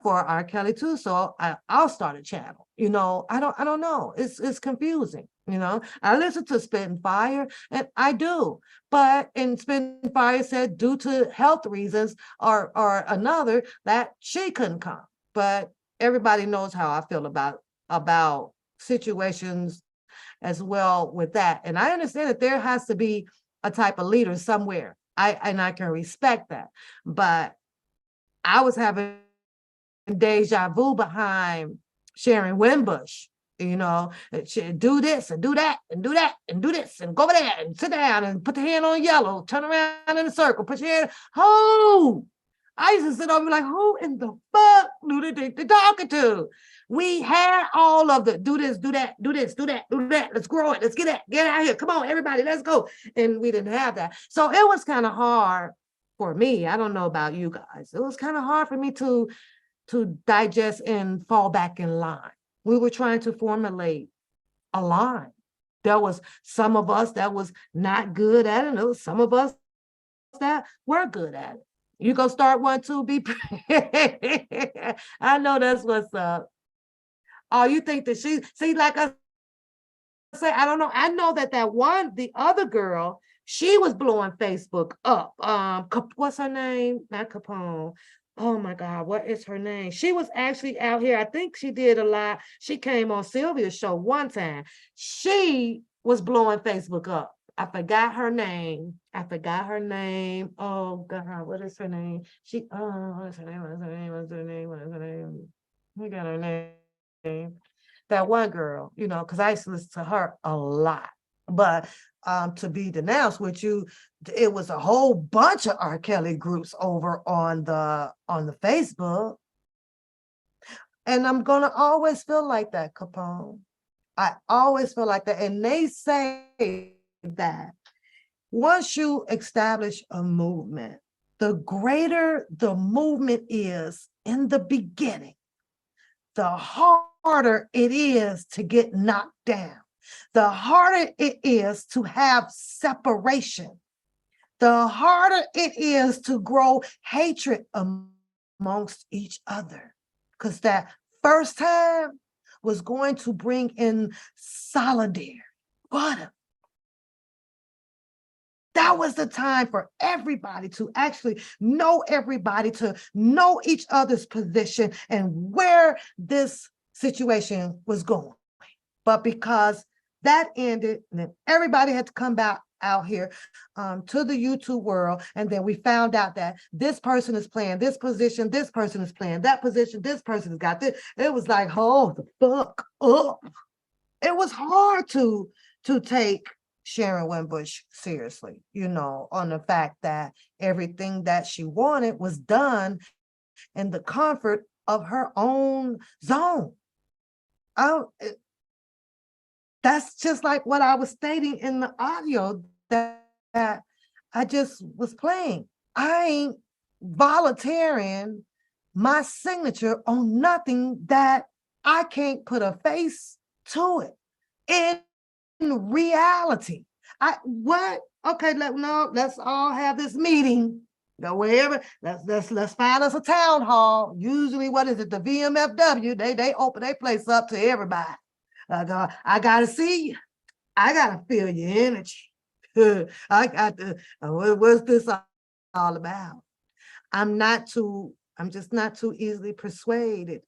for R. Kelly too, so I'll start a channel. You know, I don't know. It's confusing. You know, I listen to Spitting Fire, and I do, but in Spitting Fire said due to health reasons or another that she couldn't come. But everybody knows how I feel about situations as well with that, and I understand that there has to be a type of leader somewhere. I can respect that, but I was having deja vu behind Sharon Wimbush. You know, do this and do that and do that and do this and go over there and sit down and put the hand on yellow, turn around in a circle, put your hand. Who? I used to sit over like, who in the fuck do they think they're talking to? We had all of the do this, do that, do this, do that, do that. Let's grow it. Let's get out here. Come on, everybody, let's go. And we didn't have that. So it was kind of hard for me. I don't know about you guys. It was kind of hard for me to digest and fall back in line. We were trying to formulate a line. There was some of us that was not good at it. There was some of us that were good at it. You go start one, two, be I know that's what's up. Oh, you think that she, see, like I say, I don't know. I know that the other girl, she was blowing Facebook up. What's her name? Not Capone. Oh my God, what is her name? She was actually out here. I think she did a lot. She came on Sylvia's show one time. She was blowing Facebook up. I forgot her name. Oh God, what is her name? What is her name? We got her name. That one girl, you know, because I used to listen to her a lot. But to be denounced with you, it was a whole bunch of R. Kelly groups over on the Facebook. And I'm gonna always feel like that, Capone. I always feel like that. And they say that once you establish a movement, the greater the movement is in the beginning, the harder it is to get knocked down. The harder it is to have separation. The harder it is to grow hatred amongst each other. Because that first time was going to bring in solidarity. But that was the time for everybody to actually know everybody, to know each other's position and where this situation was going. But because that ended, and then everybody had to come back out here to the YouTube world, and then we found out that this person is playing this position, this person is playing that position, this person has got this. It was like, oh, the fuck up. It was hard to take Sharon Wimbush seriously, you know, on the fact that everything that she wanted was done in the comfort of her own zone. That's just like what I was stating in the audio that I just was playing. I ain't volunteering my signature on nothing that I can't put a face to it. In reality, okay, let's all have this meeting. Go wherever, let's find us a town hall. Usually, what is it, the VMFW? They open their place up to everybody. I gotta see you. I gotta feel your energy. I got to, what's this all about? I'm just not too easily persuaded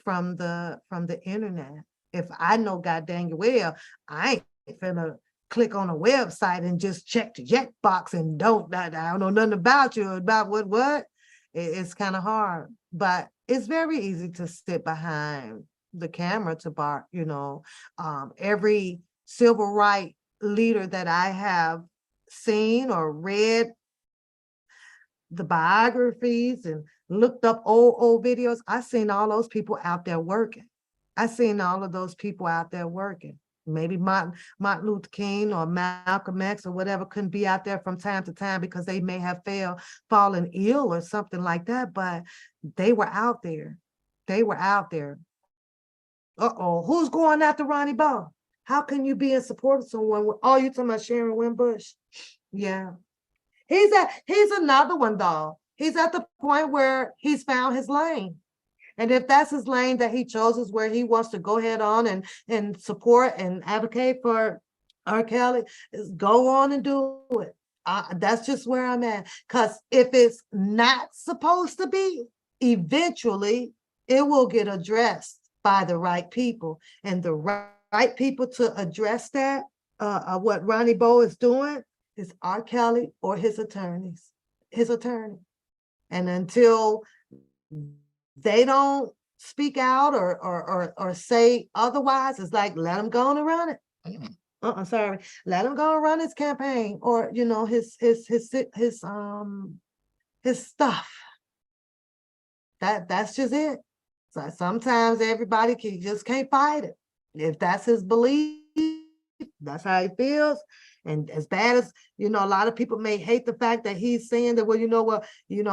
from the internet. If I know goddamn well, I ain't finna click on a website and just check the checkbox and I don't know nothing about you, about what? It's kind of hard, but it's very easy to sit behind the camera to bark, you know. Every civil rights leader that I have seen or read the biographies and looked up old videos, I seen all those people out there working. I seen all of those people out there working. Maybe Martin Luther King or Malcolm X or whatever couldn't be out there from time to time because they may have fallen ill or something like that, but they were out there. They were out there. Uh-oh, who's going after Ronnie Ball? How can you be in support of someone? Oh, you talking about Sharon Wimbush? Yeah. He's another one though. He's at the point where he's found his lane. And if that's his lane that he chose is where he wants to go ahead on and support and advocate for R. Kelly, is go on and do it. That's just where I'm at. Because if it's not supposed to be, eventually it will get addressed by the right people. And the right people to address that, what Ronnie Bo is doing, is R. Kelly or his attorneys, his attorney. And until they don't speak out or say otherwise, it's like, let him go on and run it. Sorry, let him go and run his campaign, or you know, his stuff. That's just it. So sometimes everybody just can't fight it. If that's his belief, that's how he feels. And as bad as, you know, a lot of people may hate the fact that he's saying that, well,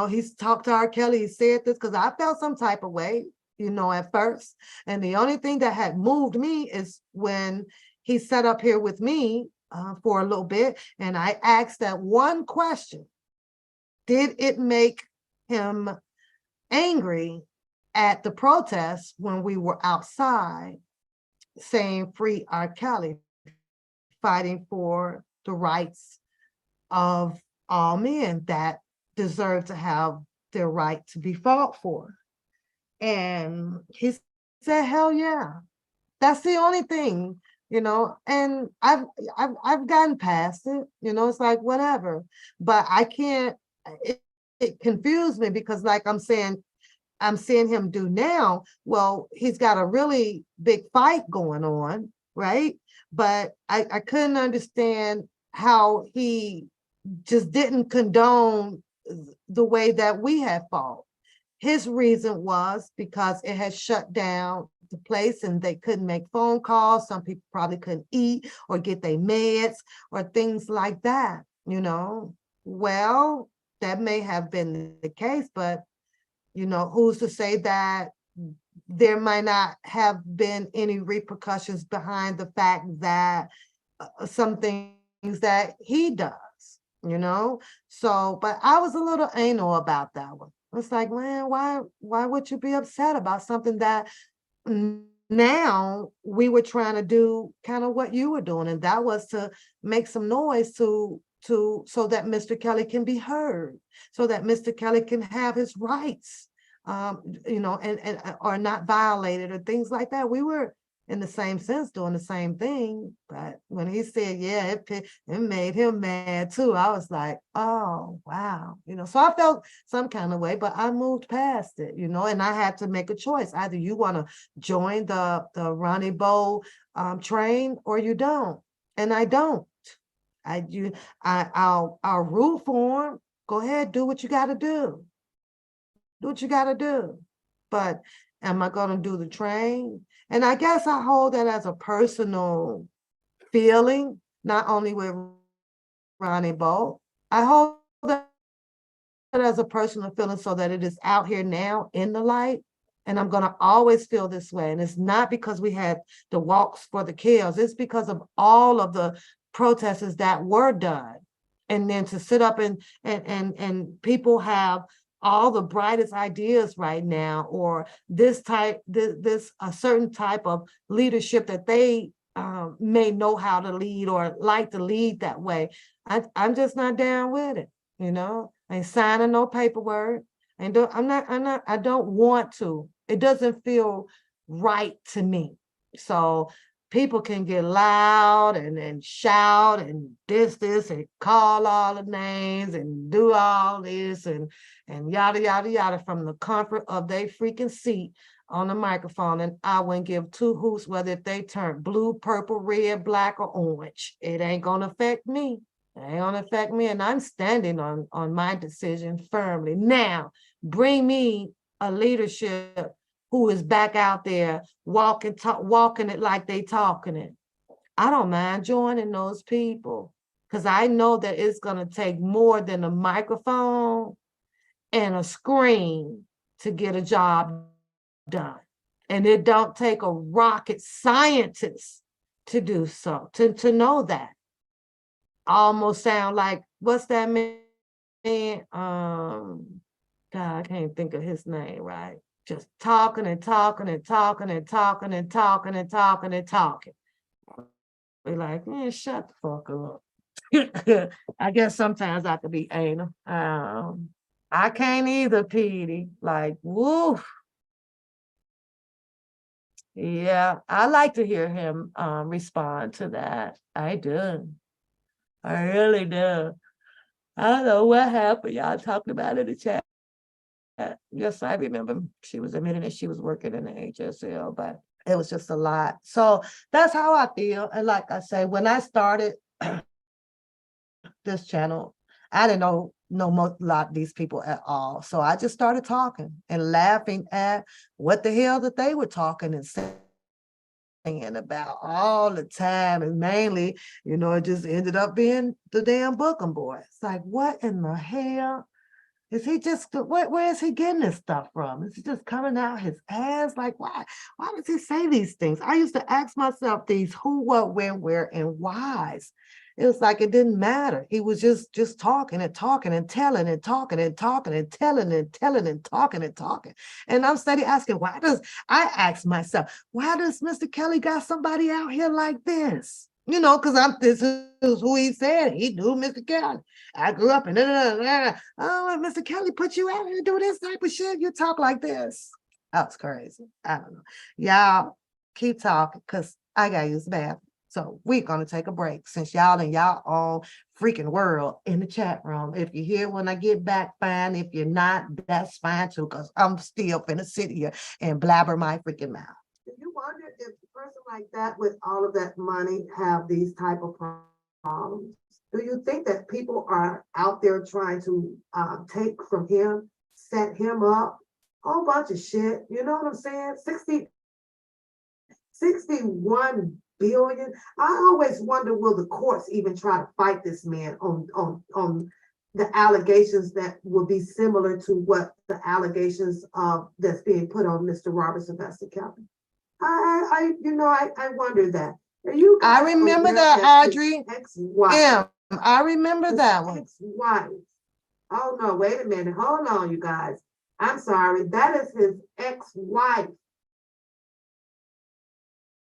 he's talked to R. Kelly, he said this, because I felt some type of way, at first. And the only thing that had moved me is when he sat up here with me for a little bit, and I asked that one question: did it make him angry at the protests when we were outside saying free R. Kelly, fighting for the rights of all men that deserve to have their right to be fought for? And he said, hell yeah. That's the only thing, and I've gotten past it, it's like whatever. But I can't, it confused me, because like I'm seeing him do now. Well, he's got a really big fight going on, right? But I couldn't understand how he just didn't condone the way that we had fought. His reason was because it had shut down the place and they couldn't make phone calls. Some people probably couldn't eat or get their meds or things like that, Well, that may have been the case, but who's to say that there might not have been any repercussions behind the fact that some things that he does, So, but I was a little anal about that one. It's like, man, why would you be upset about something that now we were trying to do kind of what you were doing, and that was to make some noise so that Mr. Kelly can be heard, so that Mr. Kelly can have his rights, and are not violated or things like that. We were in the same sense doing the same thing. But when he said, yeah, it made him mad too, I was like, oh, wow. So I felt some kind of way, but I moved past it, and I had to make a choice. Either you want to join the Ronnie Bo train or you don't. And I don't. I'll root for him. Go ahead, do what you got to do. Do what you got to do. But am I going to do the train? And I guess I hold that as a personal feeling, not only with Ronnie Bo. I hold that as a personal feeling so that it is out here now in the light. And I'm going to always feel this way. And it's not because we had the walks for the kills. It's because of all of the protests that were done. And then to sit up and people have all the brightest ideas right now, or this a certain type of leadership that they may know how to lead or like to lead that way. I'm just not down with it. I ain't signing no paperwork. I don't want to. It doesn't feel right to me. So people can get loud and shout and this and call all the names and do all this and yada, yada, yada from the comfort of their freaking seat on the microphone. And I wouldn't give two hoots whether if they turn blue, purple, red, black, or orange. It ain't gonna affect me. It ain't gonna affect me. And I'm standing on my decision firmly. Now, bring me a leadership who is back out there walking it like they talking it. I don't mind joining those people, because I know that it's going to take more than a microphone and a screen to get a job done. And it don't take a rocket scientist to do so, to know that. I almost sound like, what's that man? God, I can't think of his name, right? just talking and talking and talking and talking and talking and talking and talking. Be like, man, shut the fuck up. I guess sometimes I could be anal. I can't either, Petey. Like, woo. Yeah, I like to hear him respond to that. I do. I really do. I don't know what happened. Y'all talked about it in the chat. Yes, I remember she was admitting that she was working in the HSL, but it was just a lot. So that's how I feel. And like I say, when I started this channel, I didn't know a lot of these people at all. So I just started talking and laughing at what the hell that they were talking and saying about all the time. And mainly, it just ended up being the damn Bookham boy. It's like, what in the hell? Is he just, where is he getting this stuff from? Is he just coming out his ass? Like, why does he say these things? I used to ask myself these who, what, when, where, and whys. It was like it didn't matter. He was just talking and talking and telling and talking and talking and telling and telling and talking and talking. And I'm steady asking, I ask myself, why does Mr. Kelly got somebody out here like this? Because this is who he said. He knew Mr. Kelly. I grew up in oh, Mr. Kelly put you out here to do this type of shit. You talk like this. That's crazy. I don't know. Y'all keep talking because I gotta use the bathroom. So we're gonna take a break since y'all in y'all own freaking world in the chat room. If you're here when I get back, fine. If you're not, that's fine too, because I'm still finna sit here and blabber my freaking mouth. Do you wonder if a person like that with all of that money have these type of problems? Do you think that people are out there trying to take from him, set him up, a whole bunch of shit? You know what I'm saying? 61 billion. I always wonder, will the courts even try to fight this man on the allegations that will be similar to what the allegations that's being put on Mr. Robert Sylvester Kelly? I wonder that. I remember that, Audrey. Ex-wife. I remember that one. Ex-wife. Oh no, wait a minute. Hold on, you guys. I'm sorry. That is his ex-wife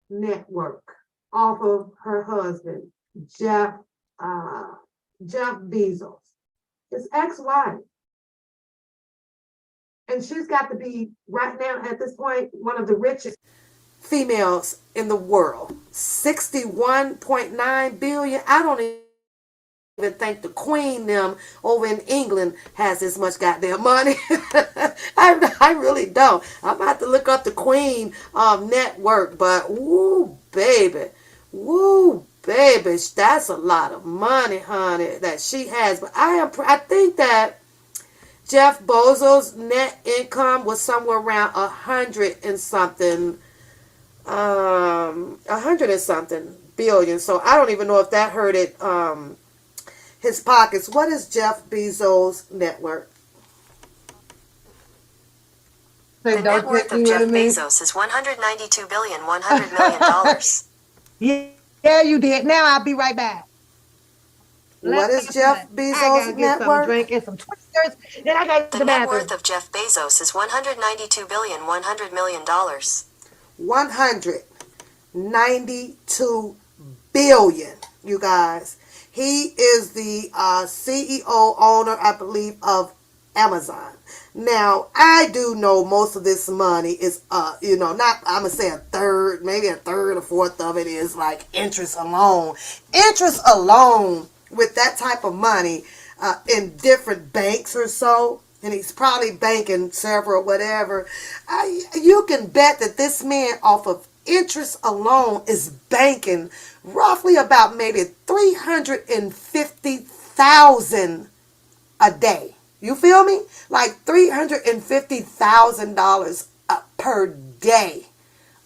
network off of her husband, Jeff Bezos. His ex-wife. And she's got to be right now at this point one of the richest females in the world. 61.9 billion. I don't even think the queen them over in England has as much goddamn money. I really don't. I'm about to look up the queen network, but woo baby, that's a lot of money, honey, that she has. But I think that Jeff Bezos' net income was somewhere around 100 and something billion. So I don't even know if that hurt it his pockets. What is Jeff Bezos' net worth? The net worth of Jeff Bezos is $192,100,000,000. Yeah, you did. Now I'll be right back. What is Jeff Bezos' net worth? Drink and some Twisters. Then I got the net worth of Jeff Bezos is $192,100,000,000. 192 billion, you guys. He is the CEO owner, I believe, of Amazon. Now, I do know most of this money is, not, I'm going to say a third, maybe a third or fourth of it is like interest alone. Interest alone with that type of money in different banks or so, and he's probably banking several, whatever. You can bet that this man off of interest alone is banking roughly about maybe $350,000 a day. You feel me? Like $350,000 per day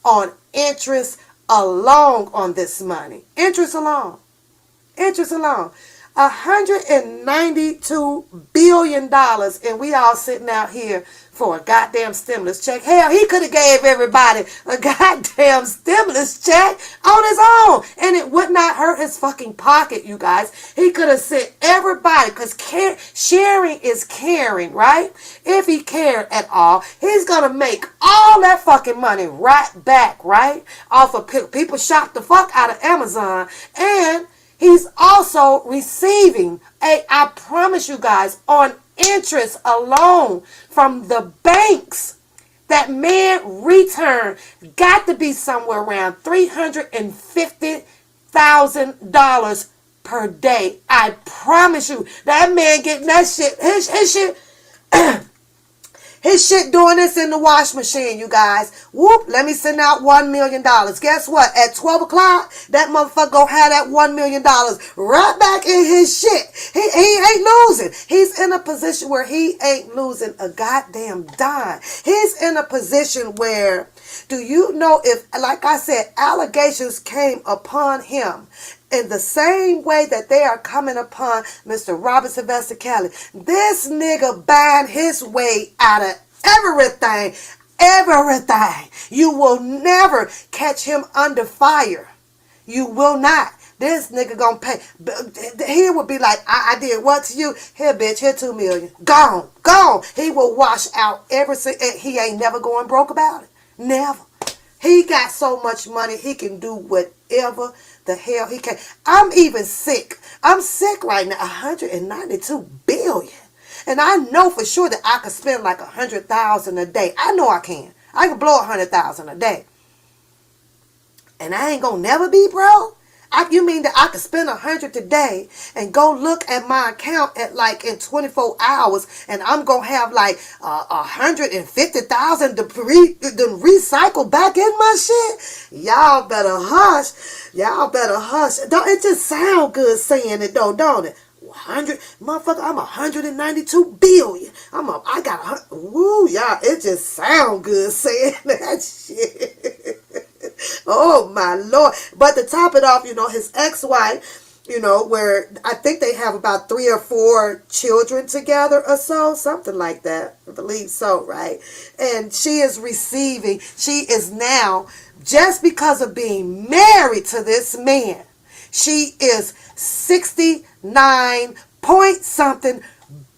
on interest alone on this money. Interest alone. Interest alone. $192 billion, and we all sitting out here for a goddamn stimulus check. Hell, he could have gave everybody a goddamn stimulus check on his own, and it would not hurt his fucking pocket, you guys. He could have sent everybody, because sharing is caring, right? If he cared at all, he's gonna make all that fucking money right back, right? Off of people shot the fuck out of Amazon, and he's also receiving I promise you guys, on interest alone from the banks. That man return got to be somewhere around $350,000 per day. I promise you, that man getting that shit, his shit. His shit doing this in the wash machine, you guys. Whoop, let me send out $1 million. Guess what? At 12 o'clock, that motherfucker gonna have that $1 million right back in his shit. He ain't losing. He's in a position where he ain't losing a goddamn dime. He's in a position where, do you know, if, like I said, allegations came upon him in the same way that they are coming upon Mr. Robert Sylvester Kelly, this nigga buying his way out of everything. Everything. You will never catch him under fire. You will not. This nigga gonna pay. He would be like, I did what to you? Here, bitch, here $2 million. Gone. Gone. He will wash out everything. He ain't never going broke about it. Never. He got so much money, he can do whatever the hell he can. I'm even sick. I'm sick right now. 192 billion. And I know for sure that I could spend like 100,000 a day. I know I can. I can blow 100,000 a day. And I ain't gonna never be broke. You mean that I could spend 100 today and go look at my account at like in 24 hours and I'm going to have like 150,000 to recycle back in my shit? Y'all better hush. Y'all better hush. Don't it just sound good saying it though, don't it? 100, motherfucker, I'm 192 billion. I got, woo, y'all, it just sound good saying that shit. Oh my Lord. But to top it off, you know, his ex-wife, you know, where I think they have about 3 or 4 children together or so, something like that. I believe so, right? And she is now, just because of being married to this man, she is 69 point something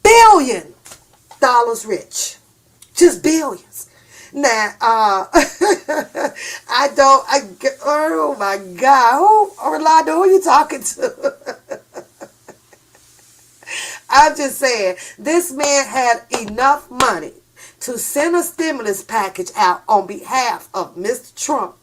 billion dollars rich. Just billions. Now, oh my God, Orlando, who are you talking to? I'm just saying, this man had enough money to send a stimulus package out on behalf of Mr. Trump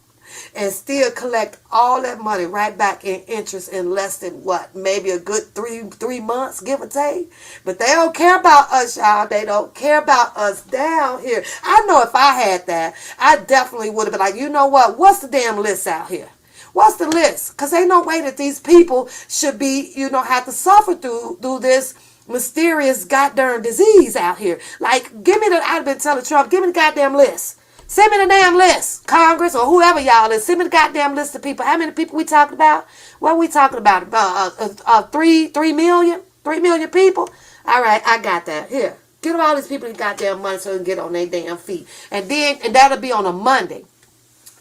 and still collect all that money right back in interest in less than what? Maybe a good three months, give or take. But they don't care about us, y'all. They don't care about us down here. I know if I had that, I definitely would have been like, you know what? What's the damn list out here? What's the list? Because ain't no way that these people should be, you know, have to suffer through this mysterious goddamn disease out here. Like, give me the, I've been telling Trump, give me the goddamn list. Send me the damn list, Congress or whoever y'all is. Send me the goddamn list of people. How many people we talking about? What are we talking about? 3 million? 3 million people? All right, I got that. Here, give all these people the goddamn money so they can get on their damn feet. And that'll be on a Monday.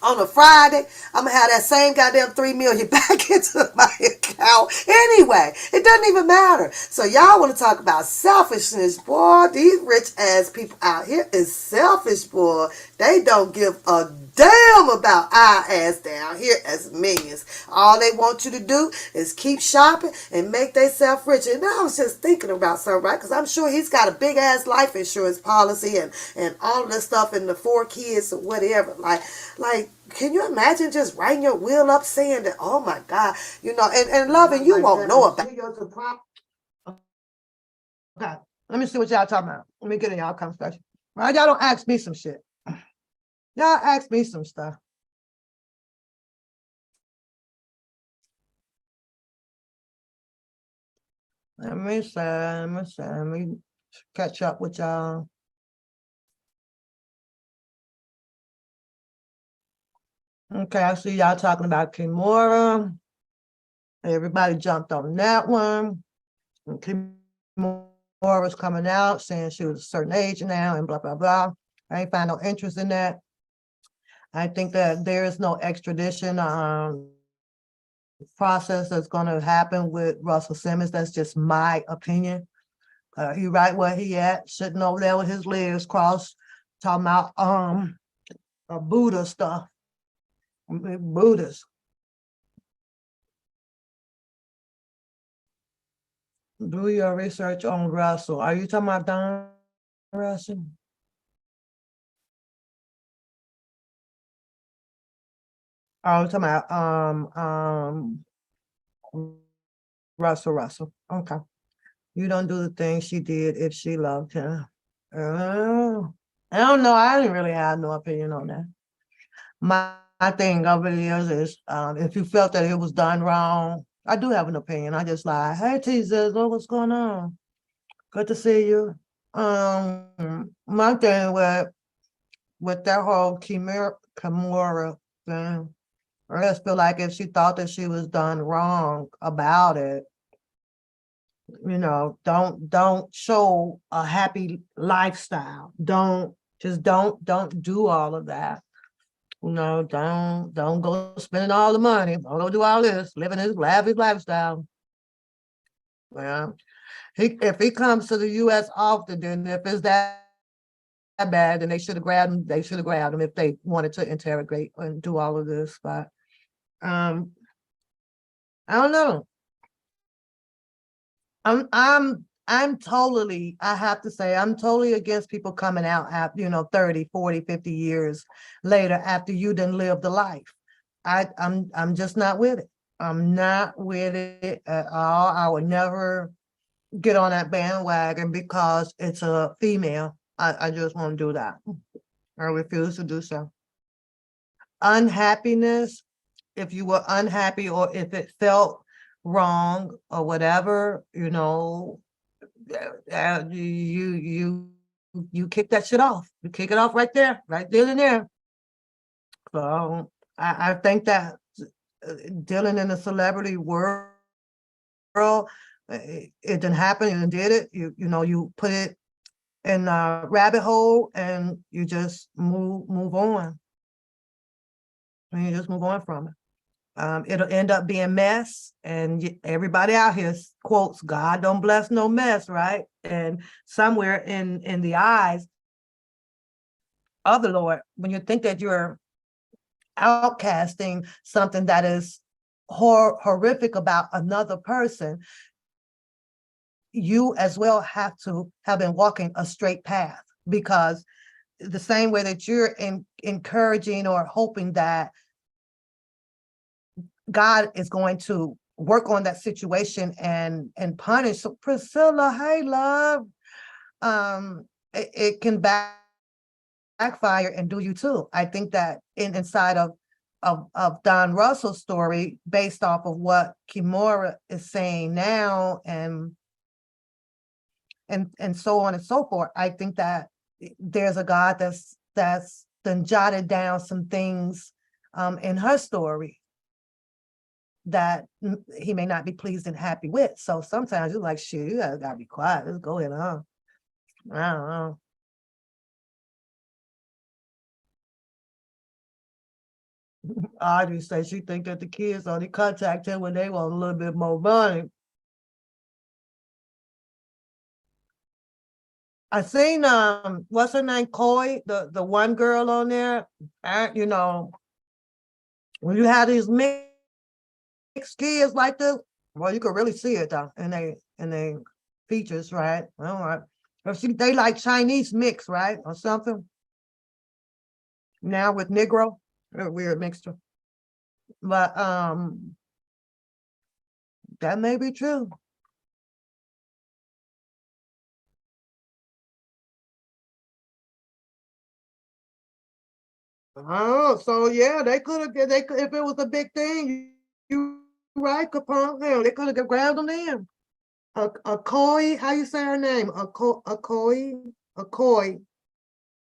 On a Friday, I'm going to have that same goddamn 3 million back into my account. Anyway, it doesn't even matter. So y'all want to talk about selfishness, boy. These rich ass people out here is selfish, boy. They don't give a damn about our ass down here as millions. All they want you to do is keep shopping and make themselves rich. And I was just thinking about something, right? Because I'm sure he's got a big ass life insurance policy and all of this stuff and the 4 kids or whatever. Like, can you imagine just writing your will up saying that, oh my God, you know, and loving you won't know about it. Okay, let me see what y'all talking about. Let me get in y'all conversation. Right, y'all don't ask me some shit. Y'all ask me some stuff. Let me catch up with y'all. Okay, I see y'all talking about Kimora. Everybody jumped on that one. Kimora was coming out saying she was a certain age now and blah, blah, blah. I ain't find no interest in that. I think that there is no extradition process that's gonna happen with Russell Simmons. That's just my opinion. He right where he at, sitting over there with his legs crossed, talking about Buddha stuff. Buddhas. Do your research on Russell. Are you talking about Don Russell? Oh, you're talking about Russell. Okay. You don't do the things she did if she loved him. Oh, I don't know. I didn't really have no opinion on that. My thing over the years is if you felt that it was done wrong, I do have an opinion. I just like, hey Jesus, what's going on? Good to see you. My thing with that whole Kimura thing, I just feel like if she thought that she was done wrong about it, don't show a happy lifestyle. Don't do all of that. Don't go spending all the money. Don't go do all this, living his lavish lifestyle. Well, if he comes to the US often, then if it's that bad, then they should have grabbed him. They should have grabbed him if they wanted to interrogate and do all of this. But I don't know. I'm totally, I have to say, I'm totally against people coming out after, 30, 40, 50 years later after you done lived the life. I'm just not with it. I'm not with it at all. I would never get on that bandwagon because it's a female. I just won't do that. I refuse to do so. Unhappiness, if you were unhappy or if it felt wrong or whatever, you kick that shit off. You kick it off right there and there. So I think that dealing in the celebrity world, it didn't happen and did it. You put it in a rabbit hole and you just move on. And you just move on from it. It'll end up being mess, and everybody out here quotes, God don't bless no mess, right? And somewhere in the eyes of the Lord, when you think that you're outcasting something that is horrific about another person, you as well have to have been walking a straight path, because the same way that you're encouraging or hoping that God is going to work on that situation and punish. So Priscilla, hey love, it can backfire and do you too. I think that inside of Don Russell's story, based off of what Kimora is saying now, and so on and so forth, I think that there's a God that's done jotted down some things in her story that he may not be pleased and happy with. So sometimes you're like, shit, you gotta be quiet. Let's go ahead on. I don't know. Audrey says she think that the kids only contact him when they want a little bit more money. I seen what's her name, Coy, the one girl on there. When you have these mixed kids like this, well, you can really see it though, and they features, right? All right. They like Chinese mix, right? Or something. Now with Negro, a weird mixture. But that may be true. Oh, so yeah, they could have, if it was a big thing, you right, Capone, hell, they could have grabbed them then. Akoi, how you say her name? Akoi.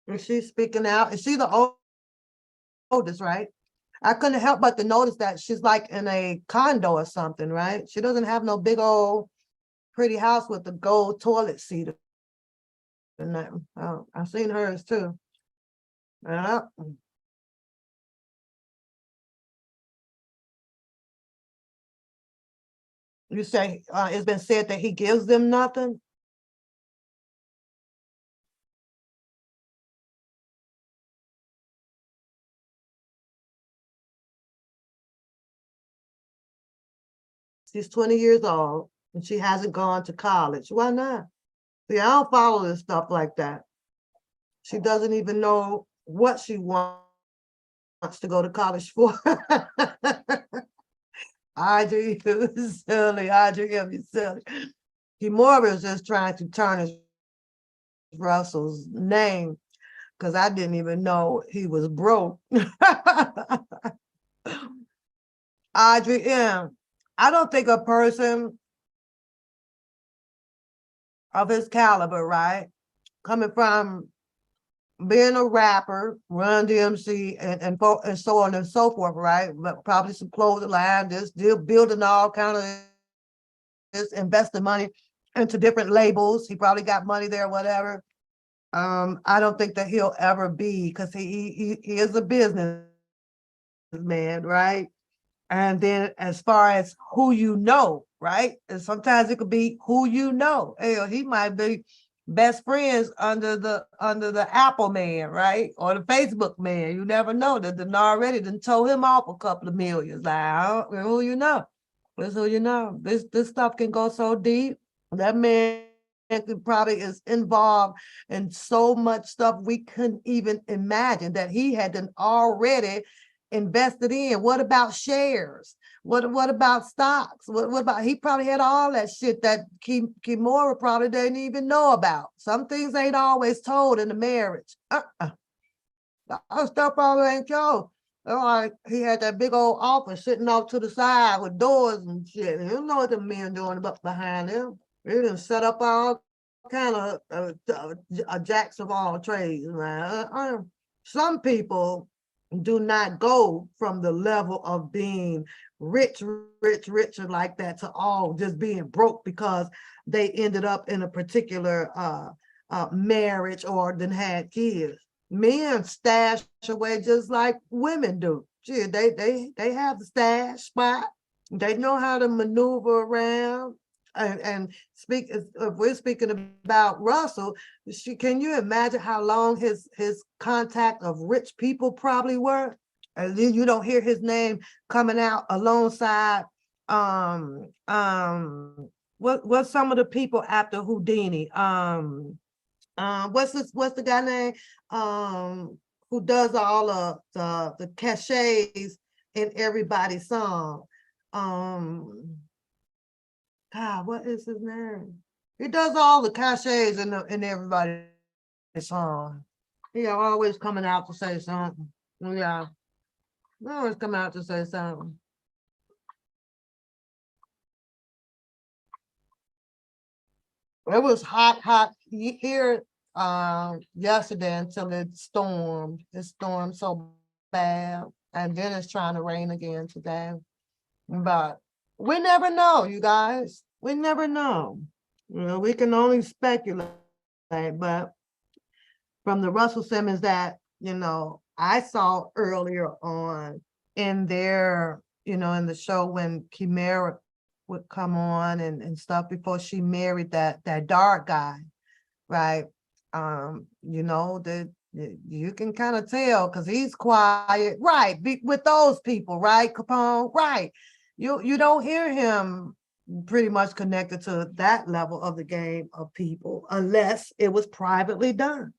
And she's speaking out. And she's the oldest, right? I couldn't help but to notice that she's like in a condo or something, right? She doesn't have no big old pretty house with the gold toilet seat and nothing. I've seen hers too. Yeah. You say it's been said that he gives them nothing? She's 20 years old and she hasn't gone to college. Why not? See, I don't follow this stuff like that. She doesn't even know what she wants to go to college for. Audrey, you silly. Audrey, you silly. Kimora is just trying to tarnish Russell's name because I didn't even know he was broke. Audrey, yeah. I don't think a person of his caliber, right, coming from being a rapper, Run DMC, and so on and so forth, right? But probably some clothing line, just building all kind of this, investing money into different labels. He probably got money there, whatever. I don't think that he'll ever be, because he is a businessman, right? And then as far as who you know, right? And sometimes it could be who you know. Hell, he might be best friends under the Apple man, right? Or the Facebook man. You never know. That done already done told him off a couple of millions. Like, I don't know who you know. That's who you know. This stuff can go so deep. That man probably is involved in so much stuff we couldn't even imagine that he had done already invested in. What about shares? What about stocks? What about, he probably had all that shit that Kimora probably didn't even know about. Some things ain't always told in the marriage. That stuff probably ain't told. Like he had that big old office sitting off to the side with doors and shit. You don't know what the men doing up behind him. They done set up all kind of jacks of all trades. Some people do not go from the level of being richer like that to all just being broke because they ended up in a particular marriage or then had kids. Men stash away just like women do. Gee, they have the stash spot. They know how to maneuver around. And speak, if we're speaking about Russell, can you imagine how long his contact of rich people probably were? And then you don't hear his name coming out alongside what's some of the people after Houdini? What's the guy name who does all of the cachets in everybody's song? God, what is his name? He does all the cachets in everybody's song. He always coming out to say something. Yeah, always coming out to say something. It was hot here yesterday until it stormed. It stormed so bad, and then it's trying to rain again today. But we never know, you guys. We never know. You know, we can only speculate. But from the Russell Simmons that, you know, I saw earlier on in their, you know, in the show when Kimera would come on and stuff before she married that dark guy, right? You know, that you can kind of tell because he's quiet, right? With those people, right? Capone, right? You don't hear him pretty much connected to that level of the game of people unless it was privately done.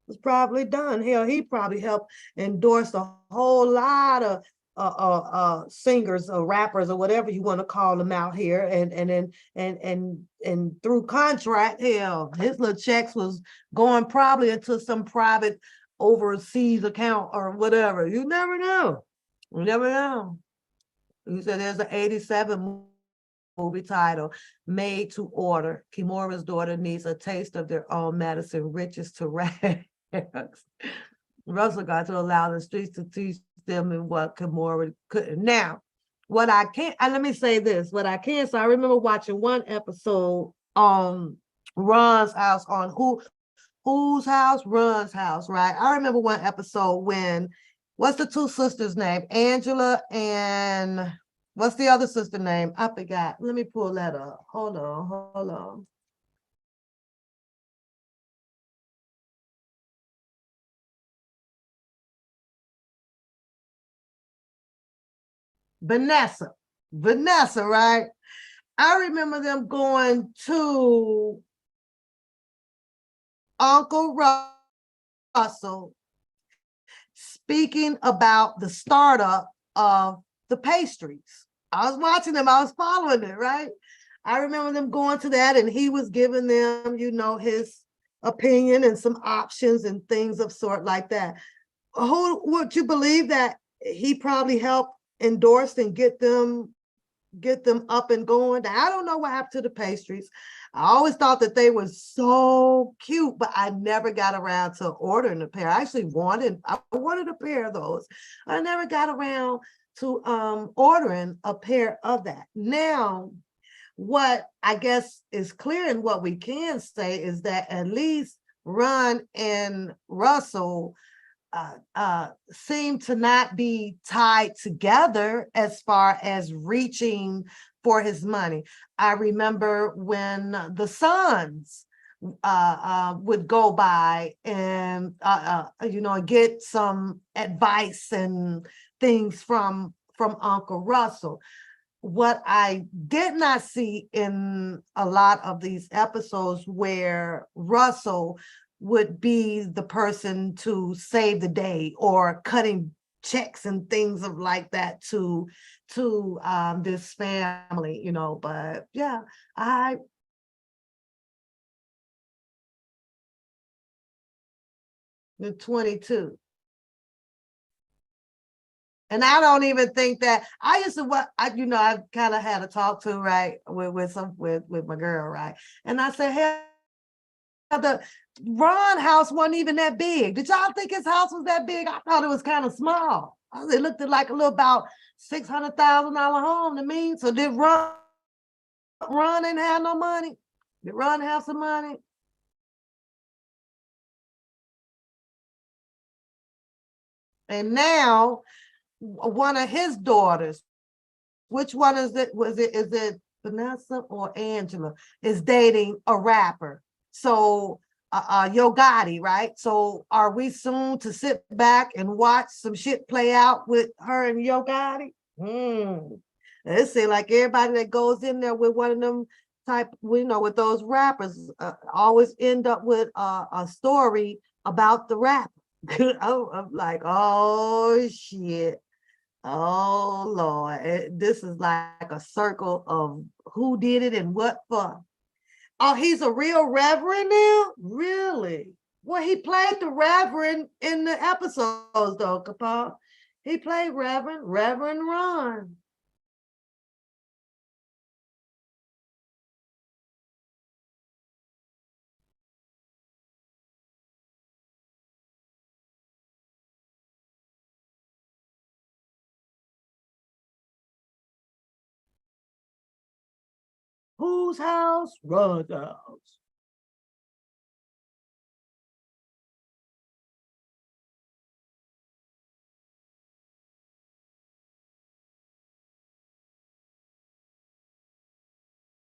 It was privately done. Hell, he probably helped endorse a whole lot of singers or rappers or whatever you want to call them out here, and through contract, hell, his little checks was going probably into some private overseas account or whatever. You never know. You never know. You said there's an 87 movie title, Made to Order. Kimora's daughter needs a taste of their own medicine, riches to rags. Russell got to allow the streets to teach them in what Kimora couldn't. Now, what I can't, and let me say this, what I can, so I remember watching one episode Ron's house on whose house? Ron's house, right? I remember one episode when, what's the two sisters' name? Angela and what's the other sister name? I forgot. Let me pull that up. Hold on. Vanessa, right? I remember them going to Uncle Russell speaking about the startup of the pastries. I was watching them, I was following it, right? I remember them going to that and he was giving them, his opinion and some options and things of sort like that. Would you believe that he probably helped endorse and get them up and going? I don't know what happened to the pastries. I always thought that they were so cute, but I never got around to ordering a pair. I wanted a pair of those. I never got around to ordering a pair of that. Now, what I guess is clear and what we can say is that at least Ron and Russell seem to not be tied together as far as reaching for his money. I remember when the sons would go by and get some advice and things from Uncle Russell. What I did not see in a lot of these episodes where Russell would be the person to save the day or cutting checks and things of like that to this family, but yeah, the 22. And I don't even think that I used to I kind of had a talk to, right, with my girl, right? And I said, hey, the Ron house wasn't even that big. Did y'all think his house was that big? I thought it was kind of small. It looked like a little about $600,000 home to me. So did Ron didn't have no money? Did Ron have some money? And now one of his daughters, which one is it? Is it Vanessa or Angela, is dating a rapper? So Yo Gotti, right? So are we soon to sit back and watch some shit play out with her and Yo Gotti? It seems like everybody that goes in there with one of them type, with those rappers, always end up with a story about the rapper. I'm like, oh shit. Oh Lord, this is like a circle of who did it and what for. Oh, he's a real reverend now? Really? Well, he played the reverend in the episodes though, Kappa. He played Reverend Ron. Whose house? Ron's house.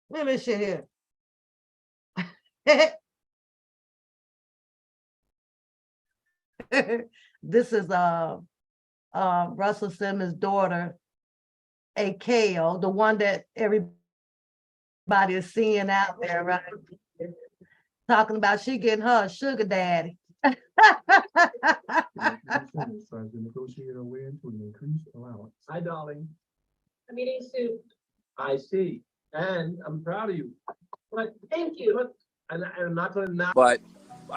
Look at this shit here. This is Russell Simmons' daughter, Akeo, the one that everybody is seeing out there, right? Talking about she getting her a sugar daddy. Negotiate a way to an increased allowance. Hi, darling. I'm eating soup. I see. And I'm proud of you. But Thank you. I'm not going to not. But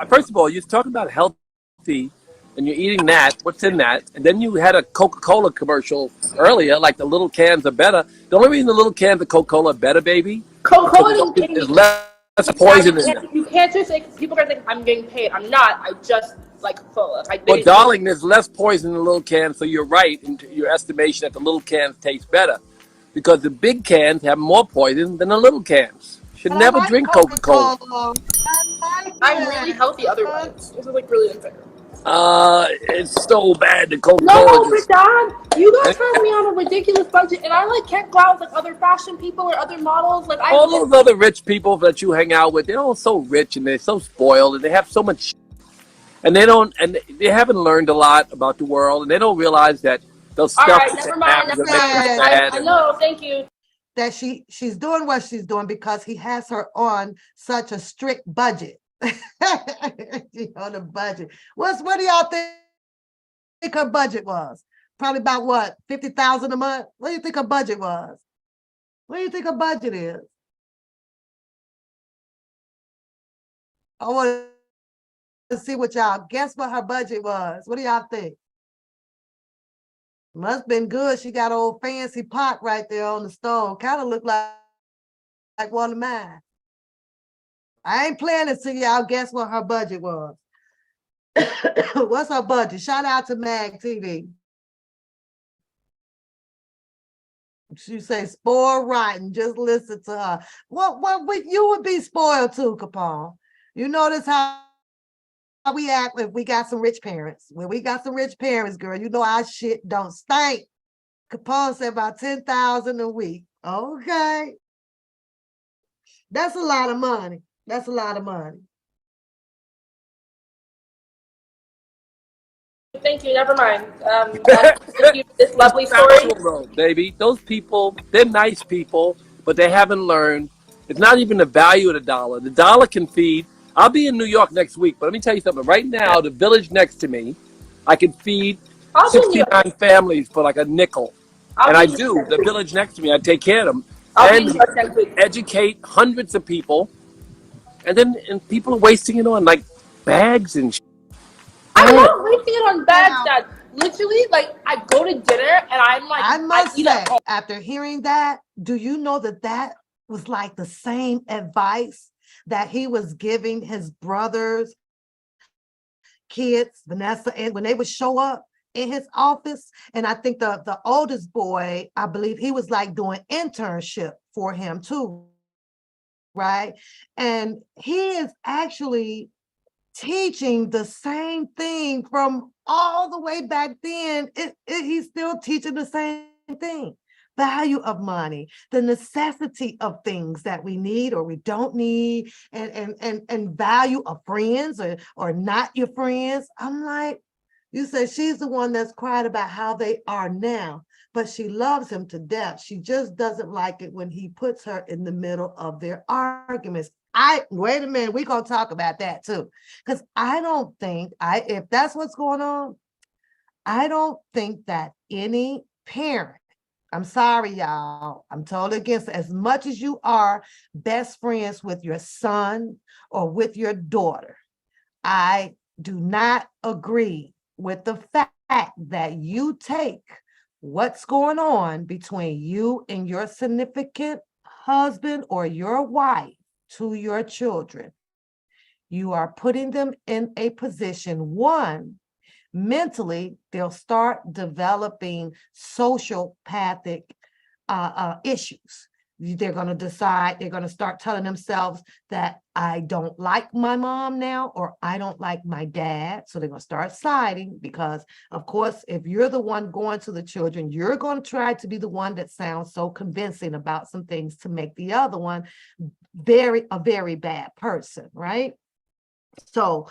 first of all, you're talking about healthy and you're eating that. What's in that? And then you had a Coca-Cola commercial earlier, like the little cans are better. The only reason the little cans of Coca-Cola are better, baby, Coca-Cola is less poison in them. You can't just say, people are going to think I'm getting paid. I'm not. I just like Coca-Cola. Well, darling, there's less poison in the little cans, so you're right in your estimation that the little cans taste better. Because the big cans have more poison than the little cans. Should But I never like drink Coca-Cola. Coca-Cola. I like I'm really it. healthy otherwise. This is like really unfair. It's so bad. The No, Coca-Cola but just. Dad, you guys have me on a ridiculous budget, and I like can't go out with like other fashion people or other models. Like I All live. those other rich people that you hang out with, they're all so rich and they're so spoiled and they have so much, and they haven't learned a lot about the world, and they don't realize that those All stuff right, that never they mind, have is never gonna make mind. them Said sad. I know. Thank you. that she's doing what she's doing because he has her on such a strict budget. She on a budget. What do y'all think her budget was? Probably about what, 50,000 a month? What do you think her budget was? What do you think her budget is? I want to see what y'all guess what her budget was. What do y'all think? Must been good. She got old fancy pot right there on the stove. Kind of look like one of mine. I ain't playing to see y'all guess what her budget was. What's her budget? Shout out to Mag TV. She say spoiled rotten. Just listen to her. What you would be spoiled too, Capone. You notice how we act if we got some rich parents. When we got some rich parents, girl, you know our shit don't stink. Capone said about 10,000 a week. Okay. That's a lot of money. That's a lot of money. Thank you. Never mind. Thank you for this lovely story. Factual though, baby. Those people, they're nice people, but they haven't learned. It's not even the value of the dollar. The dollar can feed. I'll be in New York next week, but let me tell you something. Right now, the village next to me, I can feed I'll be in New 69 York. families for like a nickel. I'll And be I in New do. York. The village next to me, I take care of them. I'll be in And New York next week. educate hundreds of people. And people are wasting it on like bags and shit. I'm not wasting it on bags, Now- Dad. Literally, like I go to dinner and I'm like, I must eat say, at home. after hearing that, do you know that was like the same advice that he was giving his brothers, kids, Vanessa, and when they would show up in his office? And I think the oldest boy, I believe he was like doing internship for him too, right? And he is actually teaching the same thing from all the way back then. He's still teaching the same thing. Value of money, the necessity of things that we need or we don't need, and value of friends or not your friends. I'm like, you said she's the one that's cried about how they are now, but she loves him to death. She just doesn't like it when he puts her in the middle of their arguments. Wait a minute, we're gonna talk about that too. Because I don't think if that's what's going on, I don't think that any parent, I'm sorry, y'all, I'm totally against it. As much as you are best friends with your son or with your daughter, I do not agree with the fact that you take what's going on between you and your significant husband or your wife to your children. You are putting them in a position, one, mentally, they'll start developing sociopathic issues. They're going to decide, they're going to start telling themselves that I don't like my mom now, or I don't like my dad. So they're going to start siding because, of course, if you're the one going to the children, you're going to try to be the one that sounds so convincing about some things to make the other one a very bad person, right? So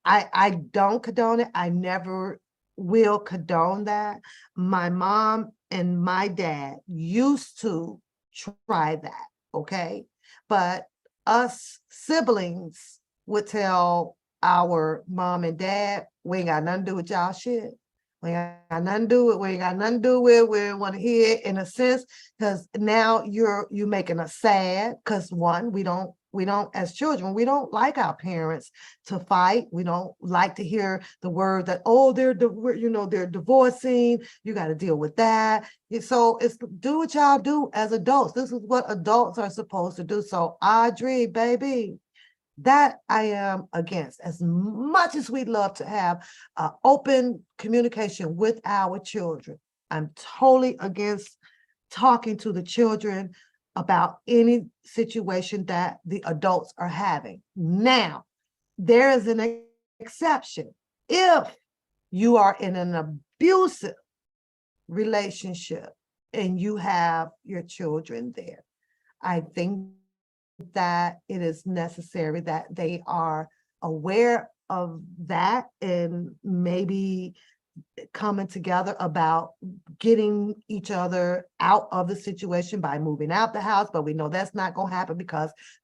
I don't condone it. I never will condone that. My mom and my dad used to try that, okay? But us siblings would tell our mom and dad, we ain't got nothing to do with y'all shit. We ain't got nothing to do with, we ain't got nothing to do with, we don't want to hear it in a sense, because now you're making us sad, because one, we don't, as children, we don't like our parents to fight. We don't like to hear the word that, oh, they're divorcing. You got to deal with that. So it's do what y'all do as adults. This is what adults are supposed to do. So Audrey, baby, that I am against. As much as we'd love to have open communication with our children, I'm totally against talking to the children about any situation that the adults are having. Now, there is an exception. If you are in an abusive relationship and you have your children there, I think that it is necessary that they are aware of that and maybe coming together about getting each other out of the situation by moving out the house. But we know that's not going to happen,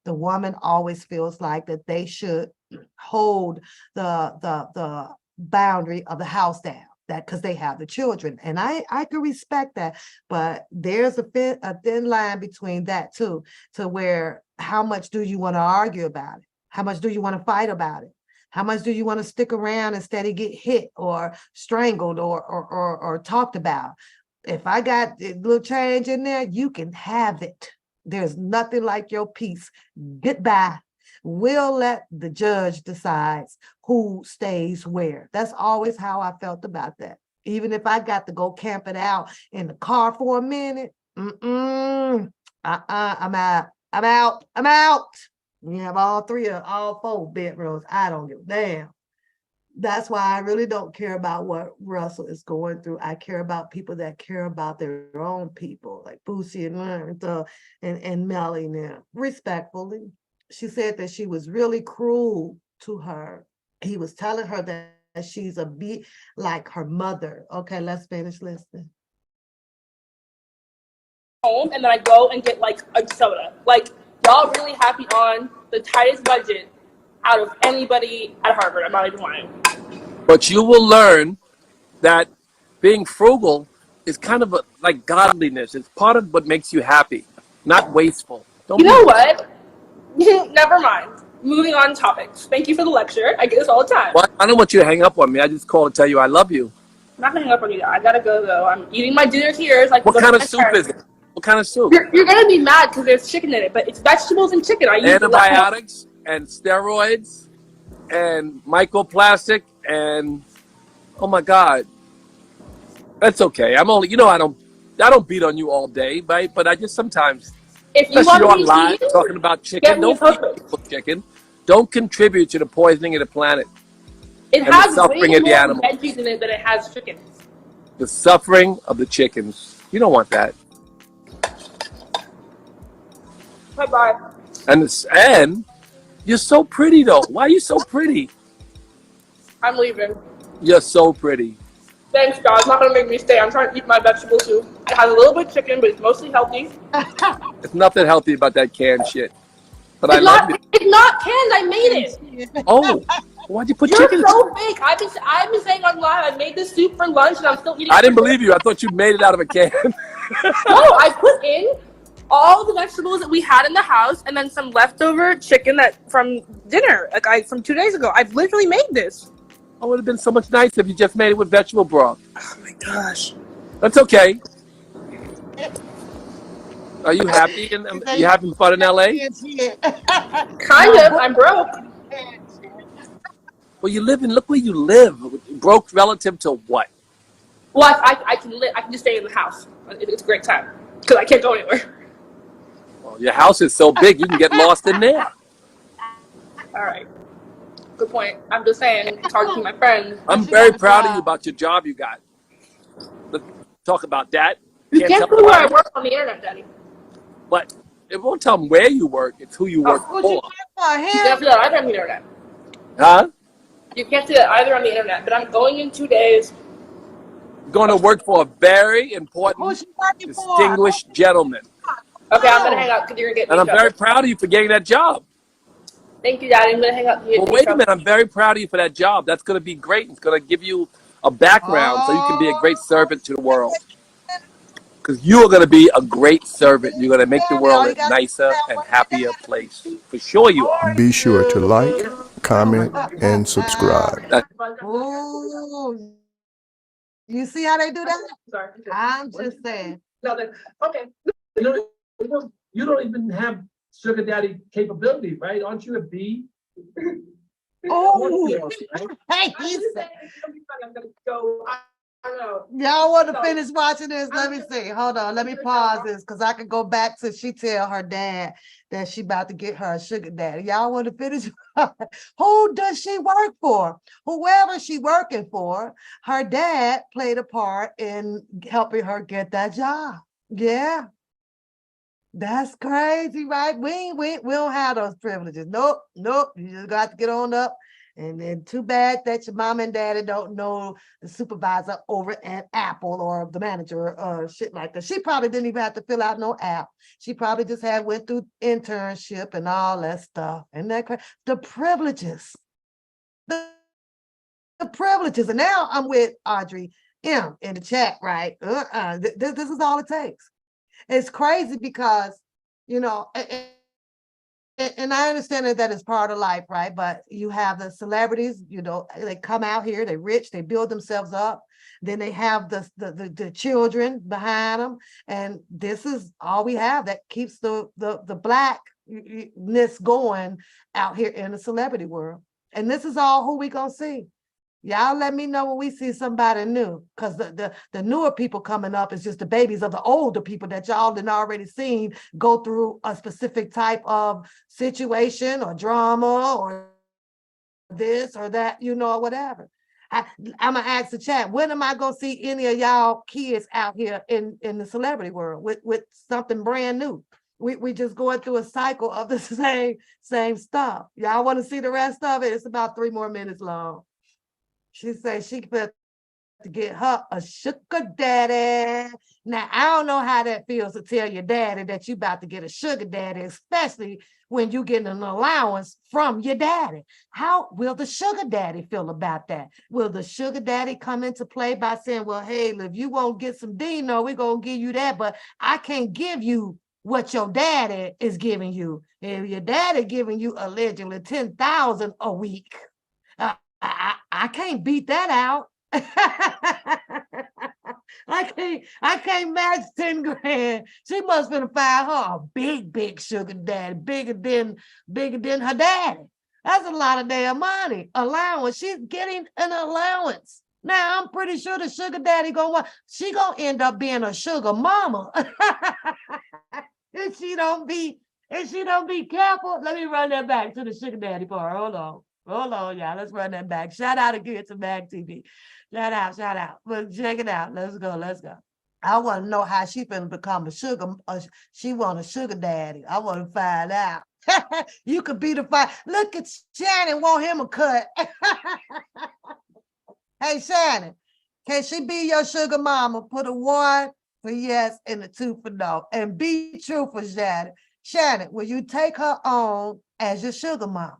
the woman always feels like that they should hold the boundary of the house down, that because they have the children. And I can respect that, but there's a thin line between that too, to where how much do you want to argue about it? How much do you want to fight about it? How much do you want to stick around instead of get hit or strangled or talked about? If I got a little change in there, you can have it. There's nothing like your peace. Goodbye. We'll let the judge decide who stays where. That's always how I felt about that. Even if I got to go camp it out in the car for a minute, I'm out. I'm out. You have all four bedrooms. I don't give a damn. That's why I really don't care about what Russell is going through. I care about people that care about their own people, like Boosie and Melly now. Respectfully, she said that she was really cruel to her. He was telling her that she's a bit like her mother. Okay, let's finish listening. Home and then I go and get like a soda. Like, y'all really happy on the tightest budget out of anybody at Harvard. I'm not even lying. But you will learn that being frugal is kind of like godliness. It's part of what makes you happy, not wasteful. You know what? Never mind. Moving on topics. Thank you for the lecture. I get this all the time. Well, I don't want you to hang up on me. I just called to tell you I love you. I'm not gonna hang up on you. I gotta go though. I'm eating my dinner here. Like, what kind of soup is it? What kind of soup? You're gonna be mad because there's chicken in it, but it's vegetables and chicken. I use antibiotics and steroids and microplastic and oh my God, that's okay. I'm only, I don't beat on you all day, right? But I just sometimes, if you especially want online, talking about chicken, don't feed people chicken. Don't contribute to the poisoning of the planet. It and has the suffering way of the more animals. veggies in it than it has chicken. The suffering of the chickens. You don't want that. Bye-bye. And you're so pretty though. Why are you so pretty? I'm leaving. You're so pretty. Thanks, God. It's not gonna make me stay. I'm trying to eat my vegetable soup. It has a little bit of chicken, but it's mostly healthy. There's nothing healthy about that canned shit. But It's I love you. It's not canned. I made it. Oh, why'd you put You're chicken? so fake. I've been saying online. I made this soup for lunch, and I'm still eating. I didn't believe you. I thought you made it out of a can. No, I put in all the vegetables that we had in the house, and then some leftover chicken from dinner, from 2 days ago. I've literally made this. Oh, it would have been so much nicer if you just made it with vegetable broth. Oh my gosh. That's okay. Are you happy? And you having fun in LA? Kind of. I'm broke. Well, look where you live. Broke relative to what? Well, I can live. I can just stay in the house. It's a great time because I can't go anywhere. Well, your house is so big, you can get lost in there. All right. Good point. I'm just saying, it's hard to keep my friends. I'm very proud of you about your job you got. Let's talk about that. You can't put where I work on the internet, Daddy. But it won't tell them where you work. It's who you work for. You can't do that either on the internet. Huh? You can't do that either on the internet. But I'm going in 2 days. Going to work for a very important, distinguished gentleman. Okay, I'm going to hang up because you're going to get me And I'm trouble. very proud of you for getting that job. Thank you, Daddy. I'm going to hang up. Well, wait a minute. I'm very proud of you for that job. That's going to be great. It's going to give you a background so you can be a great servant to the world. Because you are going to be a great servant. You're going to make the world a nicer and happier place. For sure you are. Be sure to like, comment, and subscribe. Ooh. You see how they do that? Sorry. I'm just saying. Okay. You don't even have sugar daddy capability, right? Aren't you a B? Oh, hey, he said. I'm going to go. Y'all want to finish watching this? Let me see. Hold on. Let me pause this because I can go back to she tell her dad that she about to get her a sugar daddy. Y'all want to finish? Who does she work for? Whoever she working for, her dad played a part in helping her get that job. Yeah. That's crazy, right? We don't have those privileges. Nope, nope. You just got to get on up. And then too bad that your mom and daddy don't know the supervisor over at Apple or the manager or shit like that. She probably didn't even have to fill out no app. She probably just had went through internship and all that stuff. And the privileges. The privileges. And now I'm with Audrey M in the chat, right? This is all it takes. It's crazy because, you know, and I understand that it's part of life, right? But you have the celebrities, you know, they come out here, they're rich, they build themselves up. Then they have the children behind them. And this is all we have that keeps the blackness going out here in the celebrity world. And this is all who we gonna see. Y'all let me know when we see somebody new, because the newer people coming up is just the babies of the older people that y'all done already seen go through a specific type of situation or drama or this or that, you know, or whatever. I'm gonna ask the chat, when am I gonna see any of y'all kids out here in the celebrity world with something brand new? We just going through a cycle of the same stuff. Y'all want to see the rest of it? It's about 3 more minutes long. She said she better to get her a sugar daddy. Now, I don't know how that feels to tell your daddy that you about to get a sugar daddy, especially when you get an allowance from your daddy. How will the sugar daddy feel about that? Will the sugar daddy come into play by saying, well, hey, if you won't get some Dino, we're going to give you that, but I can't give you what your daddy is giving you. If your daddy giving you allegedly 10,000 a week, I can't beat that out. I can't match 10 grand. She must have find her a big sugar daddy, bigger than her daddy. That's a lot of damn money. Allowance. She's getting an allowance. Now I'm pretty sure the sugar daddy she gonna end up being a sugar mama. If she don't be careful. Let me run that back to the sugar daddy part. Hold on, y'all. Let's run that back. Shout out again to Mag TV. Shout out. But check it out. Let's go. I want to know how she finna become she want a sugar daddy. I want to find out. You could be the fire. Look at Shannon, want him a cut. Hey, Shannon, can she be your sugar mama? Put a 1 for yes and a 2 for no. And be truthful, Shannon. Shannon, will you take her on as your sugar mama?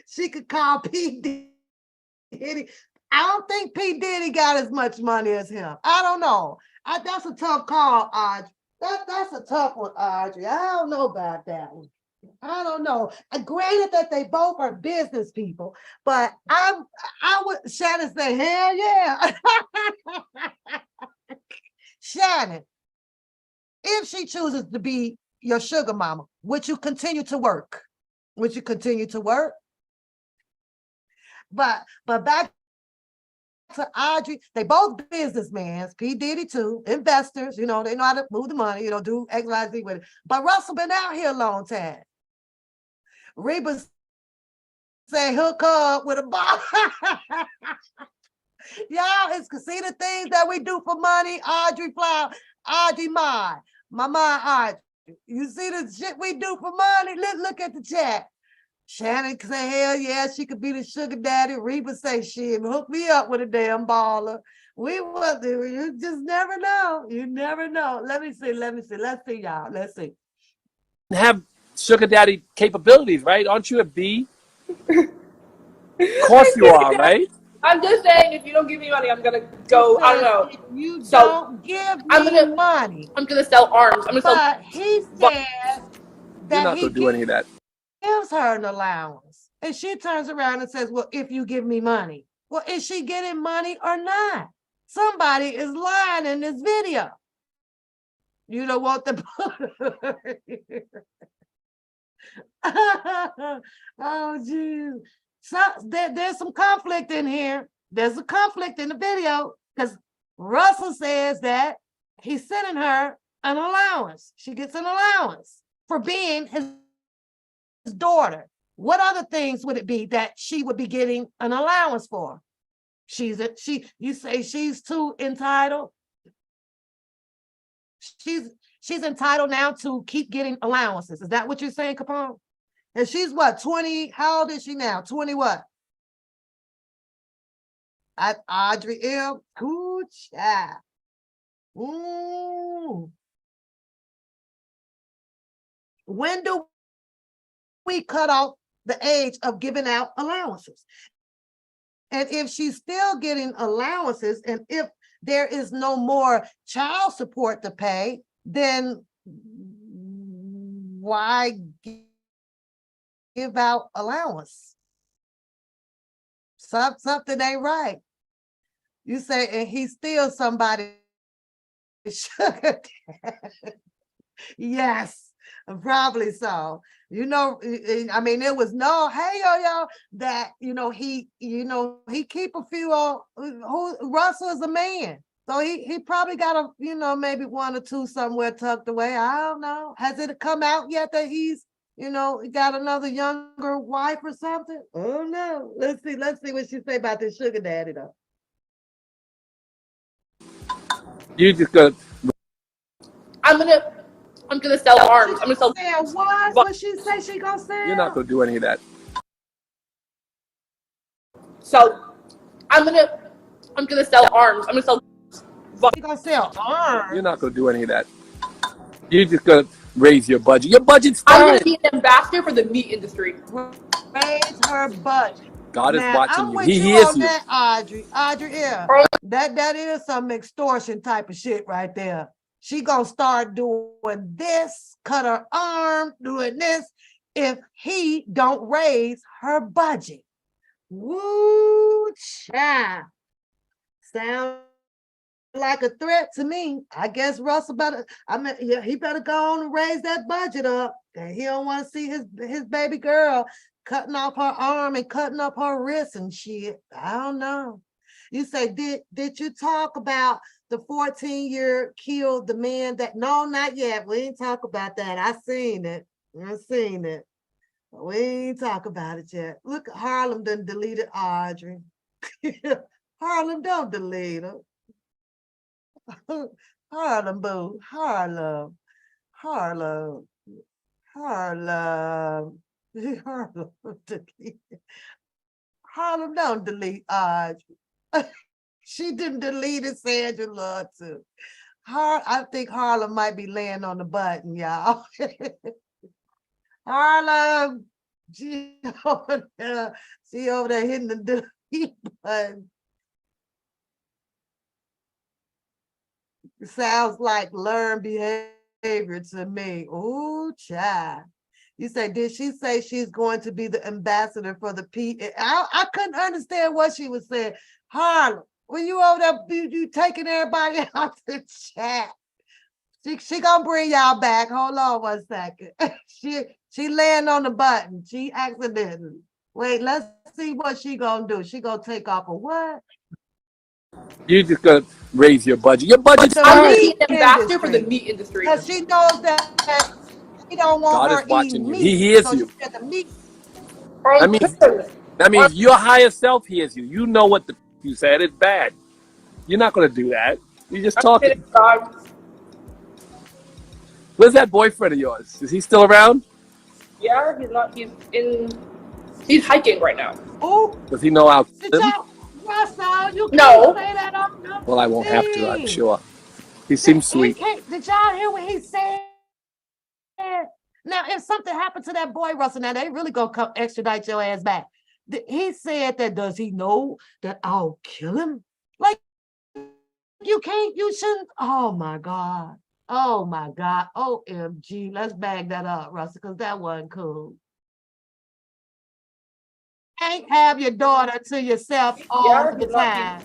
She could call P. Diddy. I don't think P. Diddy got as much money as him. I don't know. That's a tough call, Audrey. That's a tough one, Audrey. I don't know about that one. I don't know. Granted that they both are business people, but I would Shannon say, hell yeah. Shannon, if she chooses to be your sugar mama, would you continue to work? Would you continue to work? But back to Audrey, they both businessmen, P. Diddy too, investors, you know, they know how to move the money, you know, do X, Y, Z with it. But Russell been out here a long time. Reba say hook up with a ball. Y'all, it's see the things that we do for money, Audrey Flower, Audrey my Audrey. You see the shit we do for money? Look at the chat. Shannon say, hell yeah, she could be the sugar daddy. Reba say, shit, hook me up with a damn baller. We will do. You just never know. You never know. Let me see. Let's see, y'all. Let's see. Have sugar daddy capabilities, right? Aren't you a B? Of course you are, right? I'm just saying, if you don't give me money, I'm gonna go. I don't know. If you So, don't give me money. I'm gonna sell arms. I'm gonna sell. But he said You're that not he going to do any of that. gives her an allowance. And she turns around and says, well, if you give me money. Well, is she getting money or not? Somebody is lying in this video. You don't want the oh, geez. So there's some conflict in here. There's a conflict in the video because Russell says that he's sending her an allowance. She gets an allowance for being his daughter. What other things would it be that she would be getting an allowance for? You say she's too entitled. She's entitled now to keep getting allowances. Is that what you're saying, Capone? And she's what, 20? How old is she now? 20 what? Audrey M. Good child. Ooh. When do we cut off the age of giving out allowances? And if she's still getting allowances, and if there is no more child support to pay, then why give out allowance? Something ain't right. You say, and he's still somebody sugar daddy. Yes, probably so. You know, I mean, it was no, hey, yo, that, he keep a few on, Russell is a man. So he probably got maybe one or two somewhere tucked away. I don't know. Has it come out yet that he's, got another younger wife or something? Oh no. Let's see what she say about this sugar daddy though. You just gonna. I'm gonna sell arms. I'm gonna sell. What? What she say she gonna sell? You're not gonna do any of that. So I'm gonna sell arms. I'm gonna sell. She gonna sell arms. You're not gonna do any of that. You're just gonna raise your budget. Your budget's I'm fine. gonna be an ambassador for the meat industry. Raise her budget. God is Now, watching I'm you. with He you hears on you. that, Audrey. Audrey, yeah. That is some extortion type of shit right there. She gonna start doing this, cut her arm, doing this, if he don't raise her budget. Woo, child. Sound like a threat to me. I guess Russell he better go on and raise that budget up. And he don't want to see his baby girl cutting off her arm and cutting up her wrist and shit. I don't know. You say, did you talk about the 14-year killed the man that? No, not yet. We ain't talk about that. I seen it. We ain't talk about it yet. Look, Harlem done deleted Audrey. Harlem, don't delete her. Harlem, boo. Harlem. Harlem, don't delete Audrey. She didn't delete it, Sandra Love too. I think Harlem might be laying on the button, y'all. Harlem, she over there hitting the delete button. Sounds like learned behavior to me. Oh, child. You say, did she say she's going to be the ambassador for the P? I couldn't understand what she was saying. Harlem, when you over there, you taking everybody out the chat. She gonna bring y'all back. Hold on one second. She laying on the button. She accidentally. Wait, let's see what she gonna do. She gonna take off a what? You're just gonna raise your budget. Your budget's I'm fine. gonna be an ambassador for the meat industry. Because she knows that he don't want God her is watching eating you. meat. He hears so you. She said the meat. That means your higher self hears you. You know what you said. It's bad. You're not gonna do that. You're just talking. Where's that boyfriend of yours? Is he still around? Yeah, he's not. He's hiking right now. Oh, Does he know how? Russell, you No. can't say that on the Well, I won't have to. I'm thing. sure. He seems sweet. Did y'all hear what he said? Now, if something happened to that boy, Russell, now they really gonna come extradite your ass back. He said that, does he know that I'll kill him? Like, you shouldn't. Oh my God. OMG. Let's bag that up, Russell, because that wasn't cool. Can't have your daughter to yourself all the time.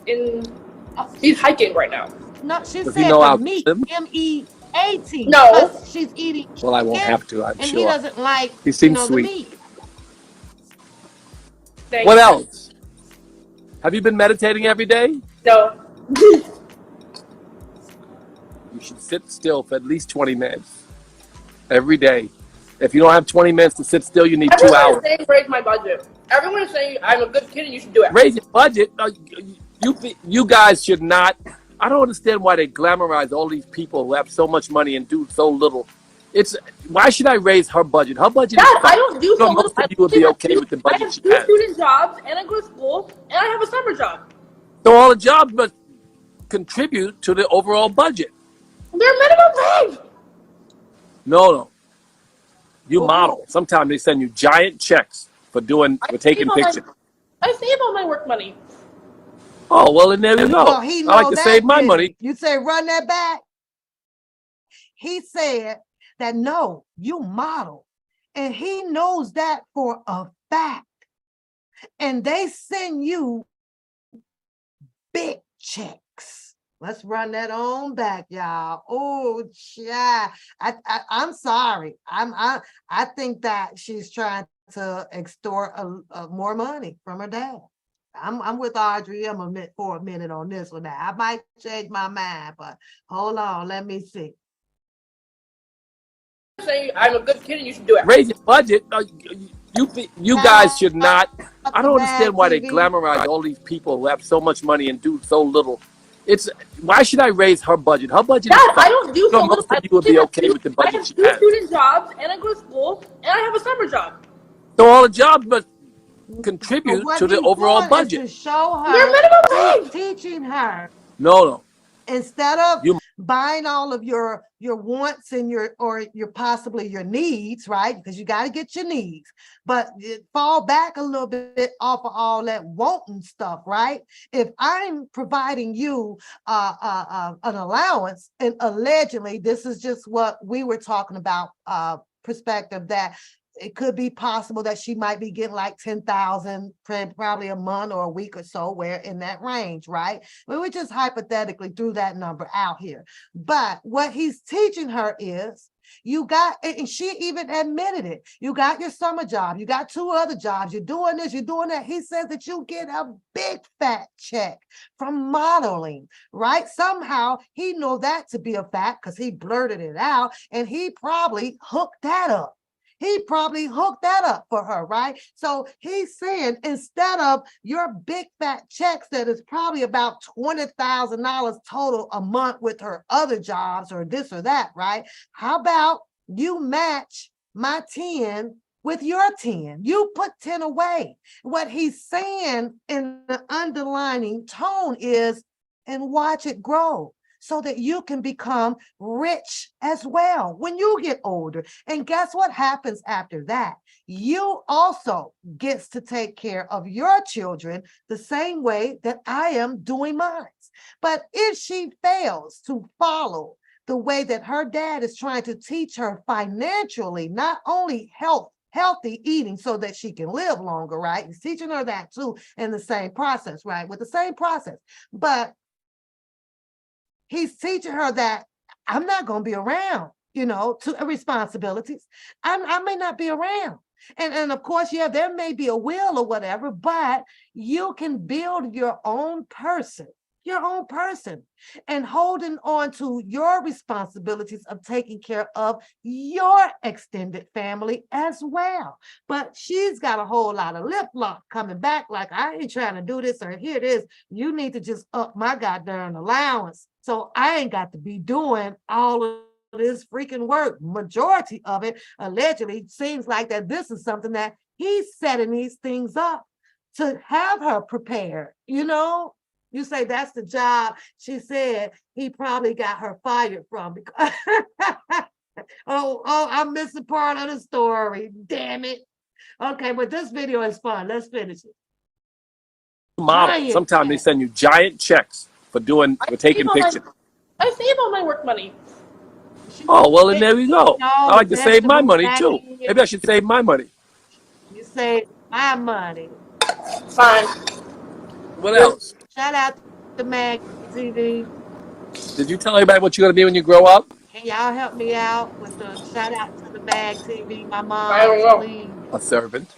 He's hiking right now. No, she Does he said know the how meat, MEAT. No. She's eating. Well, I won't chicken, have to. I'm and sure. he doesn't like, He seems the sweet. meat. Thanks. What else? Have you been meditating every day? No. You should sit still for at least 20 minutes every day. If you don't have 20 minutes to sit still, you need 2 Everyone hours. is saying raise my budget. Everyone is saying I'm a good kid and you should do it. Raise your budget. You guys should not. I don't understand why they glamorize all these people who have so much money and do so little. Why should I raise her budget? Her budget Dad, is fine. I don't do so Most little. of you would be okay with the I budget have she 2 has. student jobs and I go to school and I have a summer job. So all the jobs must contribute to the overall budget. They're minimum wage. No. You model. Sometimes they send you giant checks for taking pictures. I save all my work money. Oh, well, then there you go. Well, he I like know to that, save my didn't money. he? You say run that back. He said that no, you model. And he knows that for a fact. And they send you big checks. Let's run that on back, y'all. Oh, yeah. I'm sorry. I think that she's trying to extort more money from her dad. I'm with Audrey. I'm for a minute on this one now. I might change my mind, but hold on, let me see. Saying I'm a good kid and you should do it. Raise your budget. You guys should not. I don't understand why they glamorize all these people who have so much money and do so little. Why should I raise her budget? Her budget Dad, is fine. I don't do so little. Most of you would be okay with the I budget have she 2 has. student jobs and I go to school and I have a summer job. So all the jobs must contribute to the overall budget. To show They're her, minimum wage. teaching her. No. Instead of You- buying all of your wants and your possibly your needs, right? Because you got to get your needs, but fall back a little bit off of all that wanting stuff, right? If I'm providing you an allowance, and allegedly this is just what we were talking about, perspective that it could be possible that she might be getting like 10,000 probably a month or a week or so, where in that range, right? But we just hypothetically threw that number out here. But what he's teaching her is you got, and she even admitted it, you got your summer job, you got 2 other jobs, you're doing this, you're doing that. He says that you get a big fat check from modeling, right? Somehow he know that to be a fact because he blurted it out, and he probably hooked that up. He probably hooked that up for her, right? So he's saying instead of your big fat checks that is probably about $20,000 total a month with her other jobs or this or that, right? How about you match my 10 with your 10? You put 10 away. What he's saying in the underlining tone is, and watch it grow, so that you can become rich as well when you get older. And guess what happens after that? You also gets to take care of your children the same way that I am doing mine. But if she fails to follow the way that her dad is trying to teach her financially, not only healthy eating so that she can live longer, right? He's teaching her that too in the same process, right? With the same process. But he's teaching her that I'm not going to be around, to responsibilities. I may not be around. And of course, yeah, there may be a will or whatever, but you can build your own person, and holding on to your responsibilities of taking care of your extended family as well. But she's got a whole lot of lip lock coming back like, I ain't trying to do this, or here it is. You need to just up my goddamn allowance, so I ain't got to be doing all of this freaking work. Majority of it allegedly seems like that this is something that he's setting these things up to have her prepared. You say that's the job she said he probably got her fired from. Because oh, I'm missing part of the story. Damn it. Okay, but this video is fun. Let's finish it. Model. Sometimes they send you giant checks for taking pictures. I save all my work money. Oh, well, then there we go. I like to save my money too. Maybe I should save my money. You save my money. Fine. What else? Shout out to Mag TV. Did you tell everybody what you're going to be when you grow up? Can y'all help me out with the shout out to the Mag TV? My mom, I don't know. please. A servant.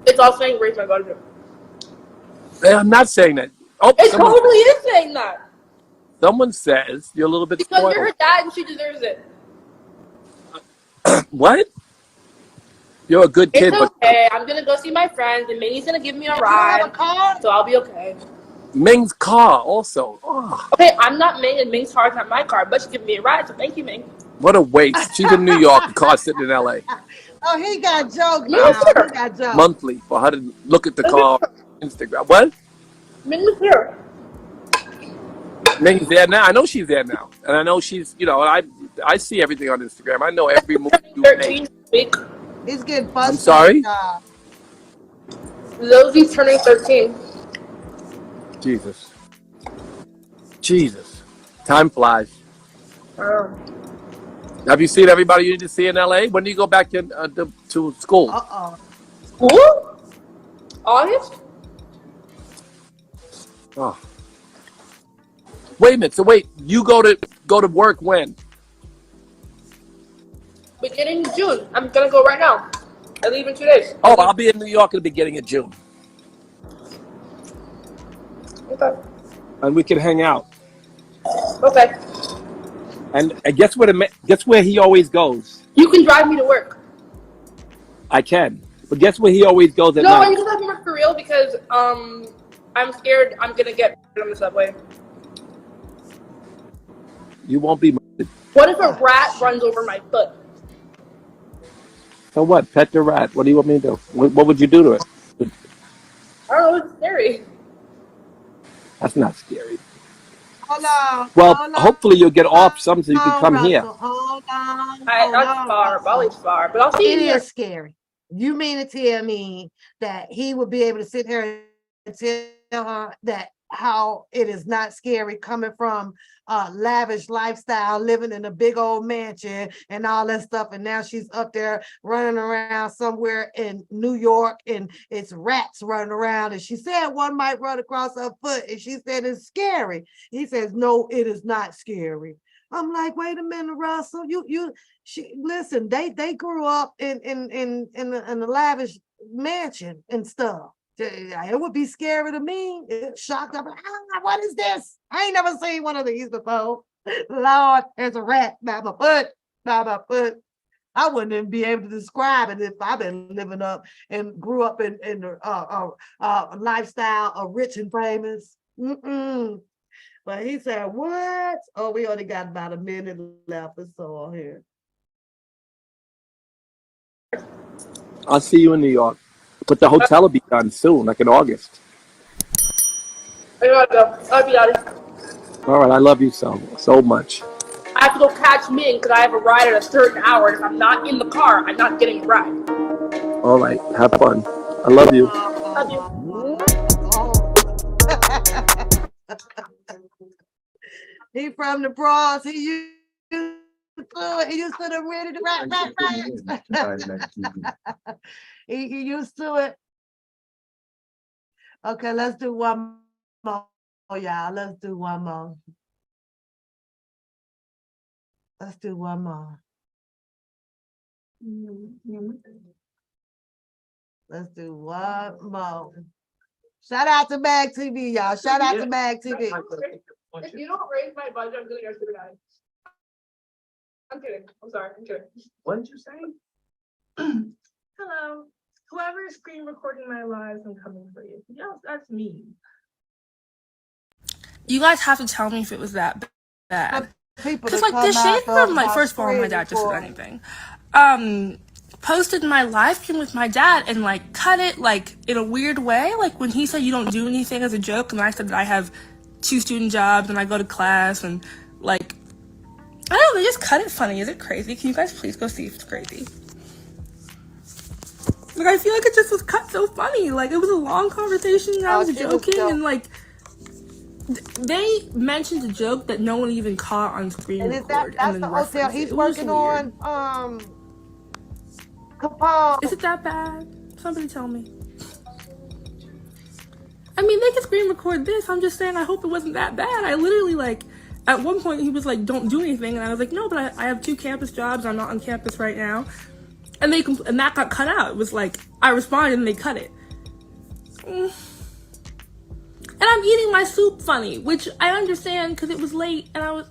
It's all saying raise my budget. I'm not saying that. Oh, It totally is saying that. someone says you're a little bit Because spoiled. you're her dad and she deserves it. What? You're a good kid, It's but okay. I'm gonna go see my friends and Minnie's gonna give me a You have a ride. car? So I'll be okay. Ming's car also. Oh, Okay, I'm not Ming and Ming's car's not my car, but she gave me a ride, so thank you, Ming. what a waste. She's in New York, the car's sitting in LA. Oh, he got jokes Me now. too. He got jokes. Monthly for her to look at the car on Instagram. What? Ming was here. Ming's there now. I know she's there now. And I know she's, you know, I see everything on Instagram. I know every move you 13 make. week. He's getting busted. sorry? Rosie's turning 13. Jesus. Jesus. Time flies. Have you seen everybody you need to see in LA? When do you go back to school? Uh-oh. School? August? Oh. Wait a minute. So wait, you go to work when? Beginning of June. I'm gonna go right now. I leave in 2 days. Oh, I'll be in New York at the beginning of June. Okay. And we can hang out. Okay. And guess where he always goes? You can drive me to work. I can. But guess where he always goes at No, night? you can drive me to work for real because I'm scared I'm gonna get on the subway. You won't be. What if a rat runs over my foot? So what? Pet the rat. What do you want me to do? What would you do to it? I don't know, it's scary. That's not scary. Hold on. Well, hold on. hopefully you'll get off some so you can come Russell, here. Hold on. That's hold on, far. Russell. Bali's far. But I'll see you It here. is scary. You mean to tell me that he would be able to sit here and tell her that how it is not scary coming from a lavish lifestyle, living in a big old mansion and all that stuff, and now she's up there running around somewhere in New York and it's rats running around, and she said one might run across her foot and she said it's scary. He says no, it is not scary. I'm like, wait a minute, Russell. Listen. They grew up in a lavish mansion and stuff. It would be scary to me. It's shocked. I'm like, what is this? I ain't never seen one of these before. Lord, there's a rat by my foot. By my foot. I wouldn't even be able to describe it if I've been living up and grew up in a lifestyle of rich and famous. But he said, what? Oh, we only got about a minute left or so here. I'll see you in New York. But the hotel will be done soon, like in August. I gotta go. I'll be out of here. All right, I love you so much. I have to go catch Ming because I have a ride at a certain hour. And if I'm not in the car, I'm not getting a ride. All right, have fun. I love you. Love you. He from the Bronx. He used to the ready to right. He used to it. Okay, let's do one more, y'all. Let's do one more. Let's do one more. Let's do one more. Shout out to Mag TV, y'all. Shout out to Mag TV. If you don't raise my budget, I'm gonna go super nice. I'm kidding. I'm sorry. I'm kidding. What did you say? Hello. Whoever is screen recording my lives, I'm coming for you. Yes, that's me. You guys have to tell me if it was that bad. People Because that like the come out shade from like about first of all, my screen dad just said recording. anything. Posted my live stream with my dad and like cut it like in a weird way. Like when he said you don't do anything as a joke, and I said that I have 2 student jobs and I go to class and like I don't know, they just cut it funny. Is it crazy? Can you guys please go see if it's crazy? Like I feel like it just was cut so funny. Like it was a long conversation and I was joking and like they mentioned a joke that no one even caught on screen. And is record, that's and the then hotel referenced it. he's It was working weird. on. Capone. Is it that bad? Somebody tell me. I mean, they can screen record this. I'm just saying, I hope it wasn't that bad. I literally, like, at one point, he was like, don't do anything. And I was like, no, but I have 2 campus jobs. I'm not on campus right now. And that got cut out. It was like, I responded and they cut it. And I'm eating my soup funny, which I understand because it was late and I was.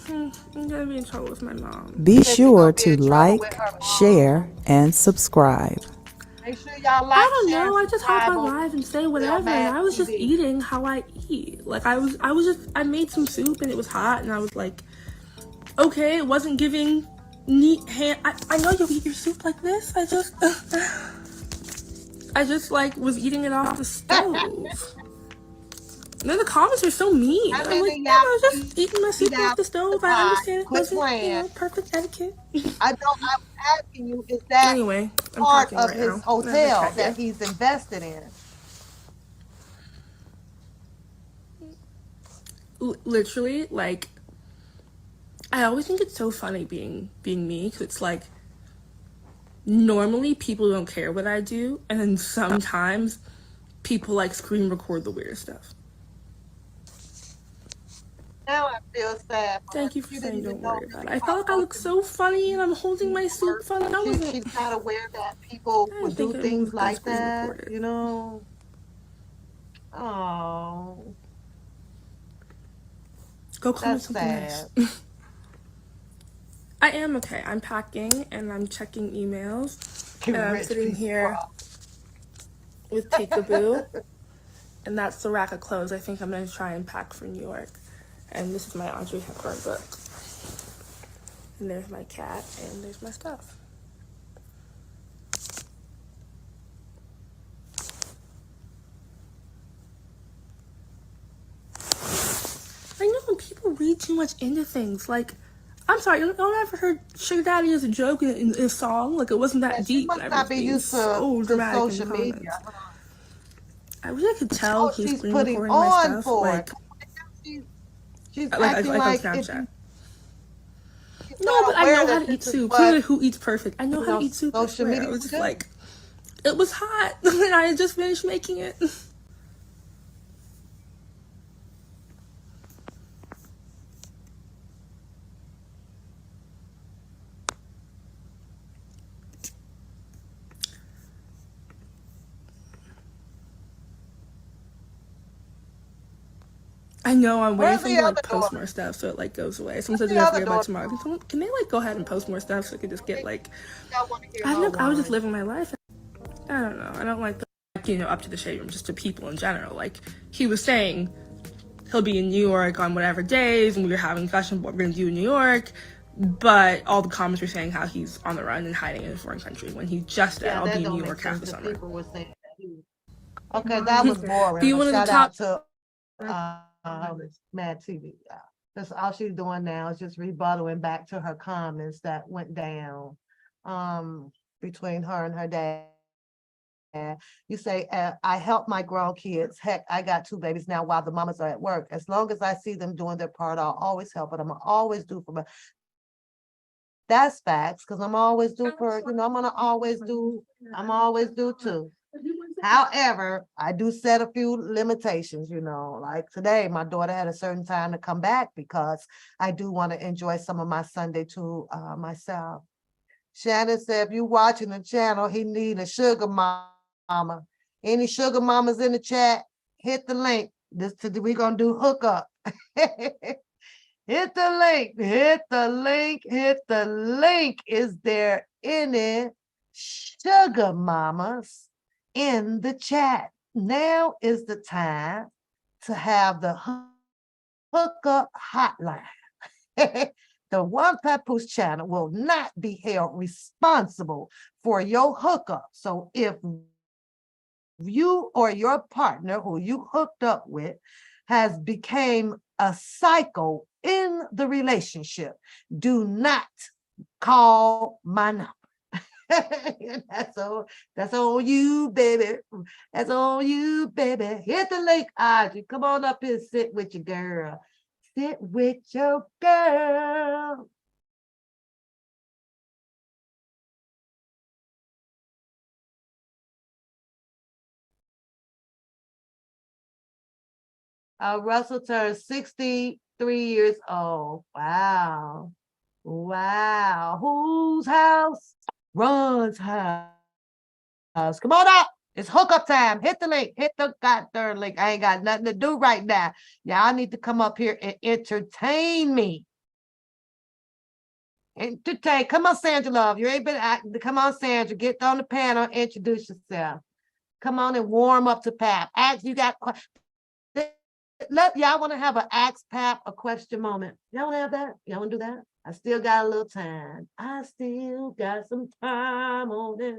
I'm gonna be in trouble with my mom. Be Said you're sure gonna be to in trouble with like, her mom. share, and subscribe. Make sure y'all like, I don't share, know. and I just hop subscribe on on live and say Real whatever, and Mad I was just TV. eating how I eat. Like I made some soup and it was hot, and I was like, okay, it wasn't giving neat hand. I know you eat your soup like this. I just like was eating it off the stove. And then the comments are so mean. How I'm like, many yeah, I was y'all just eating my eat soup off out the the stove. I pot? understand it Quit wasn't, playing. perfect etiquette. I was asking you, is that Anyway, I'm part packing of right his now. I'm gonna hotel check that it. he's invested in? Literally, like, I always think it's so funny being me, because it's like, normally people don't care what I do, and then sometimes people like screen record the weird stuff. Now I feel sad for her. Thank you for She didn't saying even don't know worry about it. really I how felt like I looked social so funny and I'm holding my media soup works. funny. I wasn't. She's not aware that people I would didn't think do it things moved got like screen that, recorded. you know? Oh, Go comment that's something nice. sad. I am okay. I'm packing and I'm checking emails. You And I'm rich sitting people. here with Peekaboo. And that's the rack of clothes I think I'm going to try and pack for New York. And this is my Audrey Hepburn book. And there's my cat and there's my stuff. I know when people read too much into things. Like, I'm sorry, you don't ever heard Sugar Daddy as a joke in a song? Like, it wasn't Yeah, that she deep, but must not everyone's be being used so to dramatic in the social media. comments. I wish I could tell Oh, who's she's screen putting recording my on stuff. for it. Like She's like acting on like if Snapchat. she's No, not but I aware know how that to this eat is soup. what, Clearly, who eats perfect? I know how to eat soup. I social swear. I media was would just do. like, it was hot, and I had just finished making it. I know I'm waiting Where's for them the to other like post daughter? more stuff so it like goes away. Someone Where's said the they're gonna other forget about it daughter? tomorrow. Can they like go ahead and post more stuff so I could just get like I want to hear I her don't know, I was just one. living my life. I don't know. I don't like the up to the shade room, just to people in general. Like he was saying he'll be in New York on whatever days and we were having discussion what we're gonna do in New York. But all the comments were saying how he's on the run and hiding in a foreign country when he just said, Yeah, I'll that be in don't New make York half sense the because summer. people were saying that he was. Okay, that was boring. Be one of the Shout top. out to Mad TV. That's all she's doing now is just rebuttaling back to her comments that went down between her and her dad. You say, I help my grown kids. Heck, I got 2 babies now while the mamas are at work. As long as I see them doing their part, I'll always help it. I'm gonna always do for my. That's facts, because I'm always do for, I'm always do too. However, I do set a few limitations, like today, my daughter had a certain time to come back because I do want to enjoy some of my Sunday to myself. Shannon said, if you watching the channel, he need a sugar mama. Any sugar mamas in the chat, hit the link. We're going to do hookup. Hit the link, hit the link, hit the link. Is there any sugar mamas in the chat? Now is the time to have the hookup hotline. The One Papoose channel will not be held responsible for your hookup. So if you or your partner who you hooked up with has became a psycho in the relationship, do not call my number. That's on you, baby. That's on you, baby. Hit the link, Audrey. Come on up here, sit with your girl. Sit with your girl. Russell turned 63 years old. Wow. Wow. Whose house? Ron's house. Come on up. It's hookup time. Hit the link. Hit the goddamn link. I ain't got nothing to do right now. Y'all need to come up here and entertain me. Entertain. Come on, Sandra Love. You ain't been acting. Come on, Sandra. Get on the panel. Introduce yourself. Come on and warm up to Pap. Ask you got let y'all want to have an ask Pap a question moment. Y'all want to have that? Y'all want to do that? I still got a little time. I still got some time on it.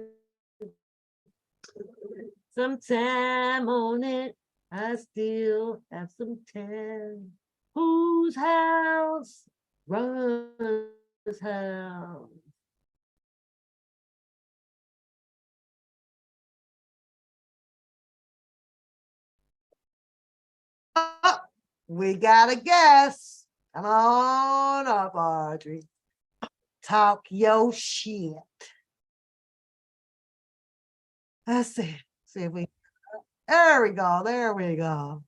Some time on it. I still have some time. Whose house? Ron's house. Oh, we got a guest. Come on up, Audrey. Talk your shit. Let's see. See if we. There we go. There we go.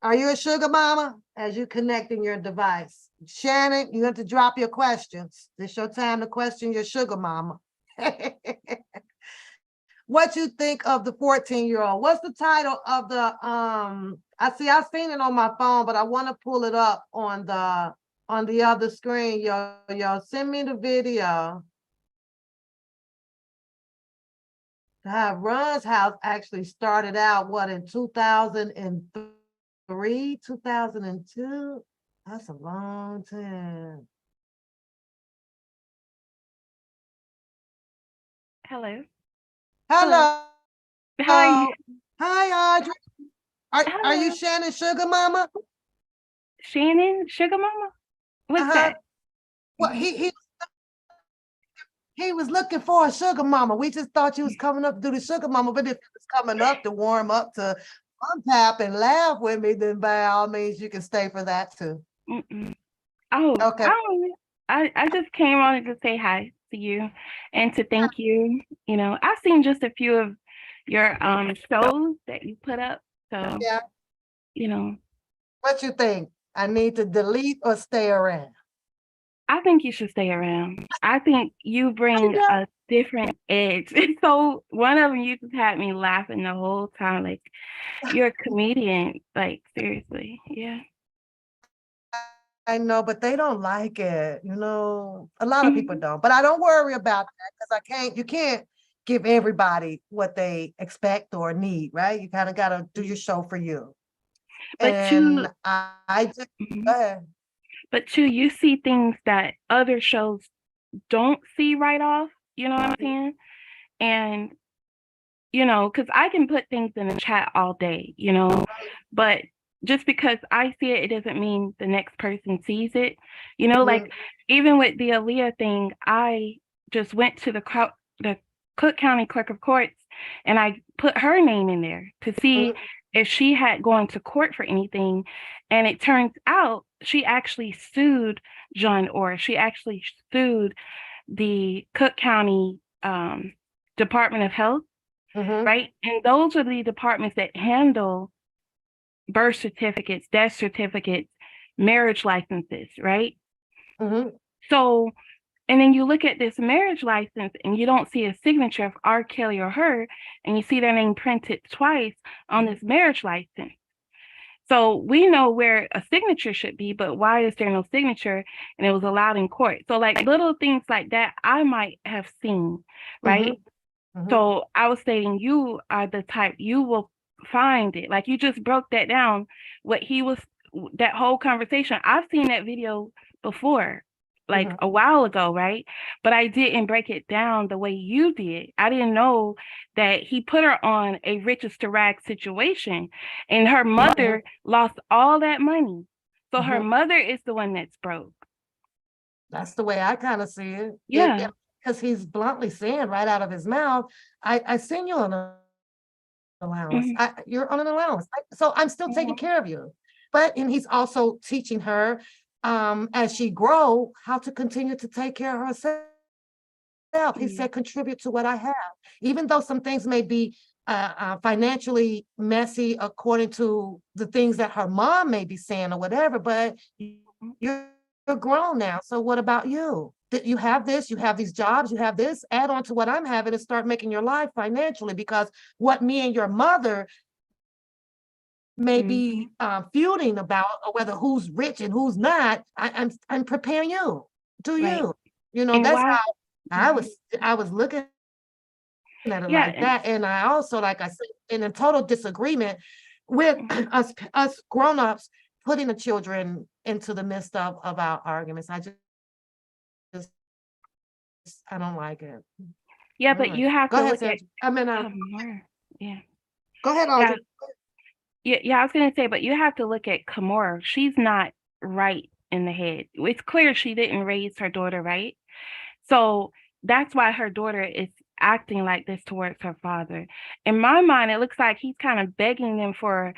Are you a sugar mama? As you connecting your device. Shannon, you have to drop your questions. It's your time to question your sugar mama. What you think of the 14-year-old? What's the title of the I've seen it on my phone, but I want to pull it up on the other screen. Y'all send me the video. Ron's house actually started out in 2003, 2002. That's a long time. Hello. Hello. How are you? Hi, Audrey. Are Hello. you Shannon Sugar Mama? Shannon, Sugar Mama? What's that? Well, he was looking for a sugar mama. We just thought you was coming up to do the sugar mama, but if it was coming up to warm up to untap and laugh with me, then by all means you can stay for that too. Oh, okay. I just came on to say hi to you and to thank you. You know, I've seen just a few of your shows that you put up. So yeah, you know. What you think? I need to delete or stay around? I think you should stay around. I think you bring a different edge. So one of them, you just had me laughing the whole time. Like, you're a comedian. Like, seriously. Yeah. I know, but they don't like it. You know, a lot of people don't. But I don't worry about that because you can't give everybody what they expect or need, right? You kind of got to do your show for you. But and I just, go ahead. But too, you see things that other shows don't see right off, you know what I'm saying? And, you know, because I can put things in the chat all day, you know, but just because I see it, it doesn't mean the next person sees it. You know, like even with the Aaliyah thing, I just went to the Cook County Clerk of Courts and I put her name in there to see if she had gone to court for anything. And it turns out she actually sued John Orr. She actually sued the Cook County Department of Health, right? And those are the departments that handle birth certificates, death certificates, marriage licenses, right? So, and then you look at this marriage license and you don't see a signature of R. Kelly or her, and you see their name printed twice on this marriage license. So we know where a signature should be, but why is there no signature? And it was allowed in court. So like little things like that, I might have seen, right? So I was saying you are the type, you will find it. Like you just broke that down, that whole conversation. I've seen that video before, like a while ago, right? But I didn't break it down the way you did. I didn't know that he put her on a riches to rags situation, and her mother lost all that money. So her mother is the one that's broke. That's the way I kind of see it. Yeah. Because he's bluntly saying right out of his mouth, I send you an allowance. You're on an allowance. So I'm still taking care of you. And he's also teaching her as she grow, how to continue to take care of herself. He said, contribute to what I have. Even though some things may be financially messy according to the things that her mom may be saying or whatever, but you're grown now. So what about you? That you have this, you have these jobs, you have this, add on to what I'm having and start making your life financially, because what me and your mother may be feuding about, or whether who's rich and who's not, I'm preparing you. Do Right. you? You know, And that's why? how I was looking at it Yeah, like that. And I also, like I said, in a total disagreement with us grown-ups putting the children into the midst of our arguments. Just I don't like it. yeah, I don't but like you it. have Go to ahead, look at Sandra. I mean, Kamora. Yeah. go ahead, Yeah. Audrey. Yeah, I was gonna say, but you have to look at Kamora. She's not right in the head. It's clear she didn't raise her daughter right. So that's why her daughter is acting like this towards her father. In my mind, it looks like he's kind of begging them for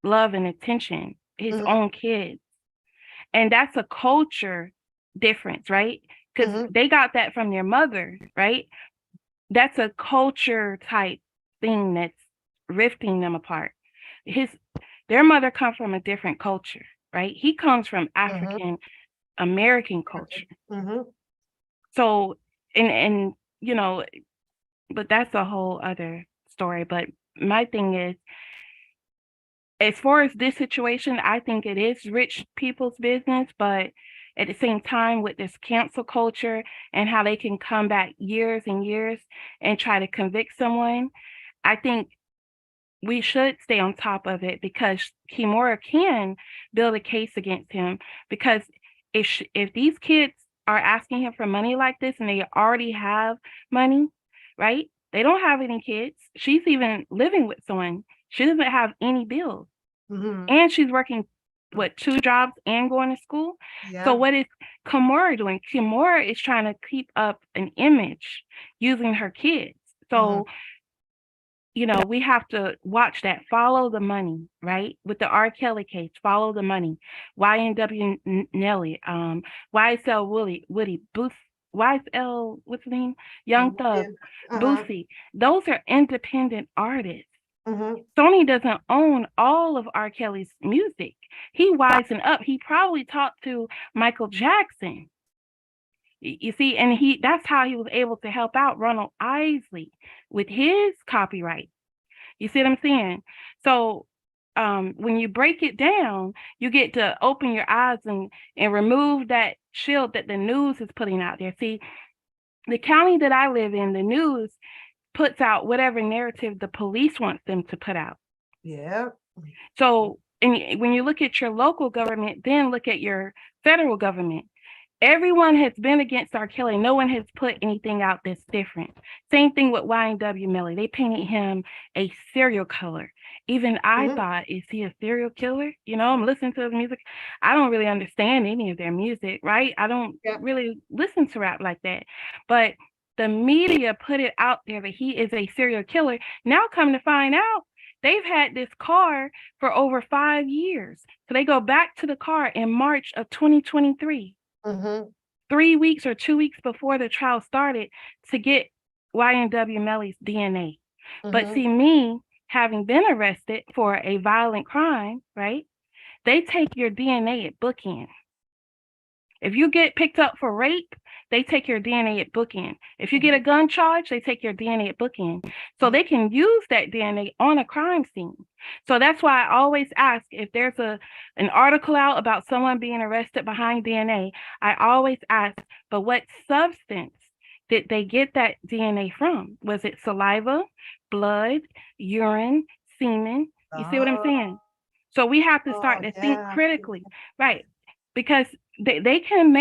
love and attention, his own kids. And that's a culture difference, right? Because they got that from their mother, right? That's a culture type thing that's rifting them apart. Their mother comes from a different culture, right? He comes from African American culture. So, and you know, but that's a whole other story. But my thing is, as far as this situation, I think it is rich people's business, but at the same time, with this cancel culture and how they can come back years and years and try to convict someone, I think we should stay on top of it, because Kimura can build a case against him. Because if these kids are asking him for money like this and they already have money, right? They don't have any kids. She's even living with someone. She doesn't have any bills. And she's working, 2 jobs and going to school? Yeah. So what is Kimura doing? Kimura is trying to keep up an image using her kids. So you know, we have to watch that. Follow the money, right? With the R. Kelly case, follow the money. YNW Nelly, YSL Woody, YSL, what's the name? Young Thug, Boosie. Those are independent artists. Sony doesn't own all of R. Kelly's music. He wising up. He probably talked to Michael Jackson. You see, and that's how he was able to help out Ronald Isley with his copyright. You see what I'm saying? So when you break it down, you get to open your eyes and remove that shield that the news is putting out there. See, the county that I live in, the news puts out whatever narrative the police wants them to put out. Yeah. So and when you look at your local government, then look at your federal government. Everyone has been against R. Kelly. No one has put anything out that's different. Same thing with YNW Melly. They painted him a serial killer. Even I thought, is he a serial killer? You know, I'm listening to his music. I don't really understand any of their music, right? I don't really listen to rap like that. But the media put it out there that he is a serial killer. Now come to find out, they've had this car for over 5 years. So they go back to the car in March of 2023. 3 weeks or 2 weeks before the trial started, to get YNW Melly's DNA. But see, me having been arrested for a violent crime, right? They take your DNA at bookend. If you get picked up for rape, they take your DNA at bookend. If you get a gun charge, they take your DNA at bookend. So they can use that DNA on a crime scene. So that's why I always ask, if there's an article out about someone being arrested behind DNA, I always ask, but what substance did they get that DNA from? Was it saliva, blood, urine, semen? You see what I'm saying? So we have to start to think critically, right? Because they can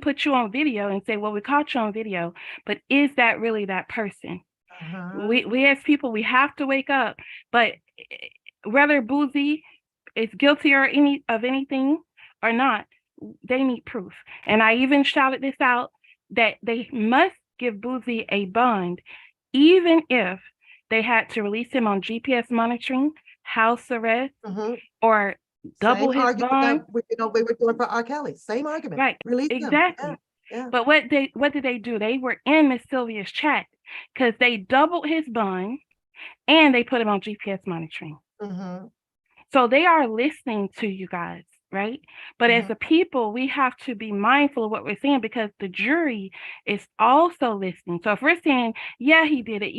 put you on video and say, well, we caught you on video, but is that really that person? We as people, we have to wake up. But whether Boosie is guilty or anything or not, they need proof. And I even shouted this out, that they must give Boosie a bond, even if they had to release him on GPS monitoring, house arrest, or double his bond. We were doing for R. Kelly. Same argument. Right. Release exactly. Yeah. But what did they do? They were in Miss Sylvia's chat, because they doubled his bond and they put him on GPS monitoring. So they are listening to you guys. right? But as a people, we have to be mindful of what we're saying because the jury is also listening. So if we're saying, yeah, he did it,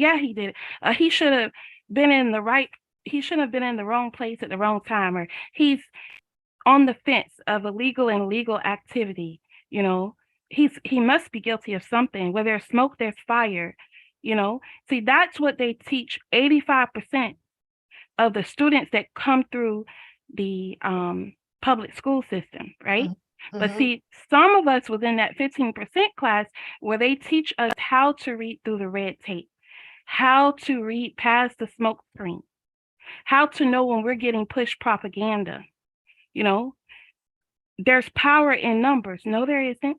he should have been in the right, he shouldn't have been in the wrong place at the wrong time, or he's on the fence of illegal and legal activity, you know, he must be guilty of something. Where there's smoke, there's fire, you know. See, that's what they teach 85% of the students that come through the public school system, right? But see, some of us within that 15% class where they teach us how to read through the red tape, how to read past the smoke screen, how to know when we're getting push propaganda, you know. There's power in numbers. No, there isn't.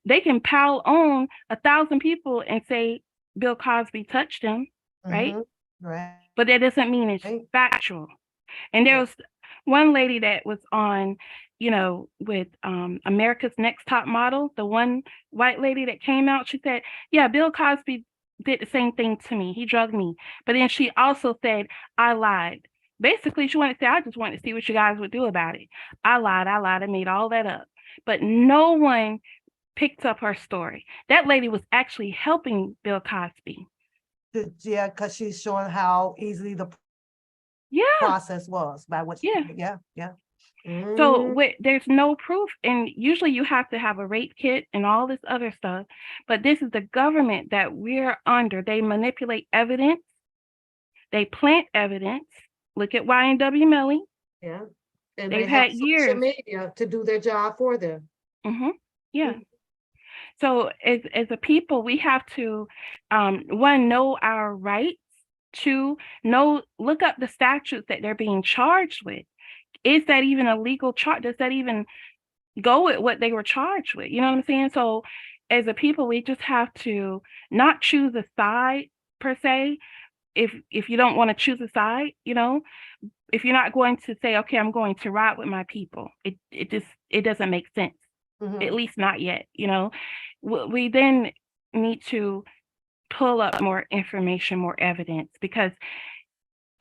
They can pile on 1,000 people and say Bill Cosby touched him, right? Right. But that doesn't mean it's factual. And there was one lady that was on, you know, with America's Next Top Model, the one white lady that came out, she said, yeah, Bill Cosby did the same thing to me. He drugged me. But then she also said, I lied. Basically, she wanted to say, I just wanted to see what you guys would do about it. I lied, I made all that up. But no one picked up her story. That lady was actually helping Bill Cosby. Yeah, because she's showing how easily the process was by what. Yeah. So there's no proof, and usually you have to have a rape kit and all this other stuff. But this is the government that we're under. They manipulate evidence. They plant evidence. Look at YNW Melly. Yeah. And they've had years social media to do their job for them. Yeah. So as a people, we have to one, know our rights. Two, look up the statutes that they're being charged with. Is that even a legal charge? Does that even go with what they were charged with? You know what I'm saying? So as a people, we just have to not choose a side per se. If you don't want to choose a side, you know, if you're not going to say, okay, I'm going to ride with my people, it doesn't make sense. At least not yet, you know. We then need to pull up more information, more evidence, because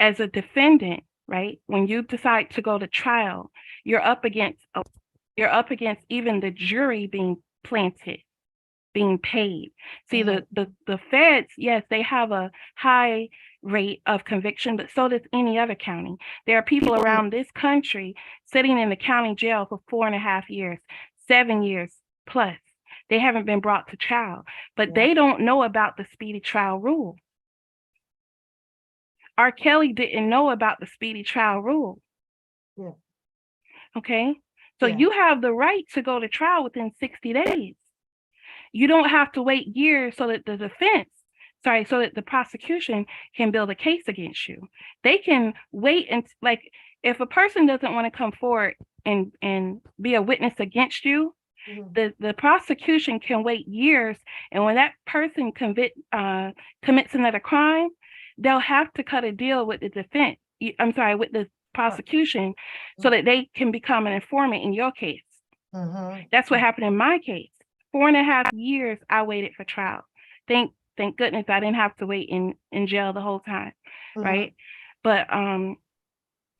as a defendant, right, when you decide to go to trial, you're up against even the jury being planted, being paid. See, the feds, yes, they have a high rate of conviction, but so does any other county. There are people around this country sitting in the county jail for 4.5 years, 7 years plus. They haven't been brought to trial, but they don't know about the speedy trial rule. R. Kelly didn't know about the speedy trial rule. Okay, so you have the right to go to trial within 60 days. You don't have to wait years so that so that the prosecution can build a case against you. They can wait and, like, if a person doesn't want to come forward and be a witness against you, the prosecution can wait years, and when that person commits another crime, they'll have to cut a deal with the defense. With the prosecution, so that they can become an informant in your case. That's what happened in my case. 4.5 years I waited for trial. Thank goodness I didn't have to wait in jail the whole time, right? But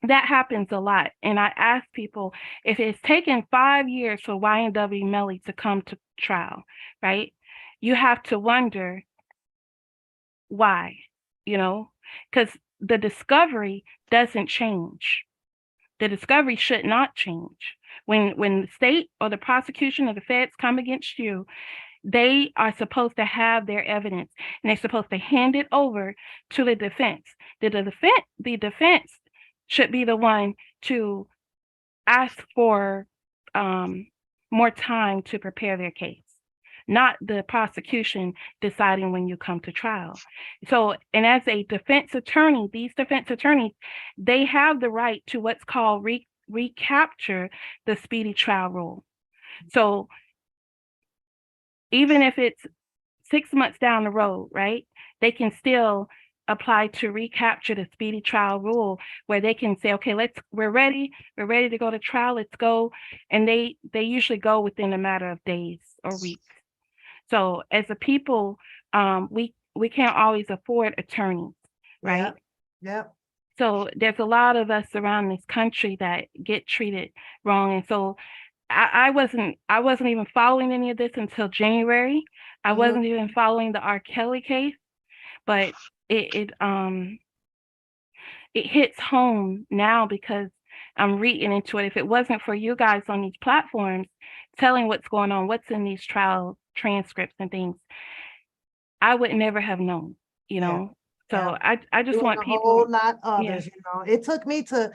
that happens a lot. And I ask people, if it's taken 5 years for YNW Melly to come to trial, right? You have to wonder why, you know, because the discovery doesn't change. The discovery should not change. When the state or the prosecution or the feds come against you, they are supposed to have their evidence, and they're supposed to hand it over to the defense. The defense should be the one to ask for more time to prepare their case, not the prosecution deciding when you come to trial. So, and as a defense attorney, these defense attorneys, they have the right to what's called recapture the speedy trial rule. So even if it's 6 months down the road, right, they can still apply to recapture the speedy trial rule, where they can say, okay, we're ready to go to trial, let's go. And they usually go within a matter of days or weeks. So as a people, we can't always afford attorneys, right? So there's a lot of us around this country that get treated wrong. And so I wasn't even following any of this until January. I wasn't even following the R. Kelly case, but it hits home now because I'm reading into it. If it wasn't for you guys on these platforms telling what's going on, what's in these trial transcripts and things, I would never have known, you know. So I just Doing want a people. whole lot Yeah. others, you know. It took me to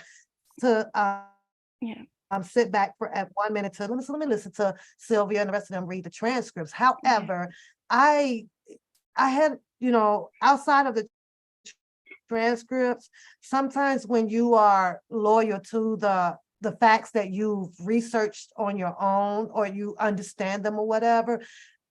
Yeah. sit back for at 1 minute to let me listen to Sylvia and the rest of them read the transcripts. However, I had, you know, outside of the transcripts, sometimes when you are loyal to the facts that you've researched on your own or you understand them or whatever,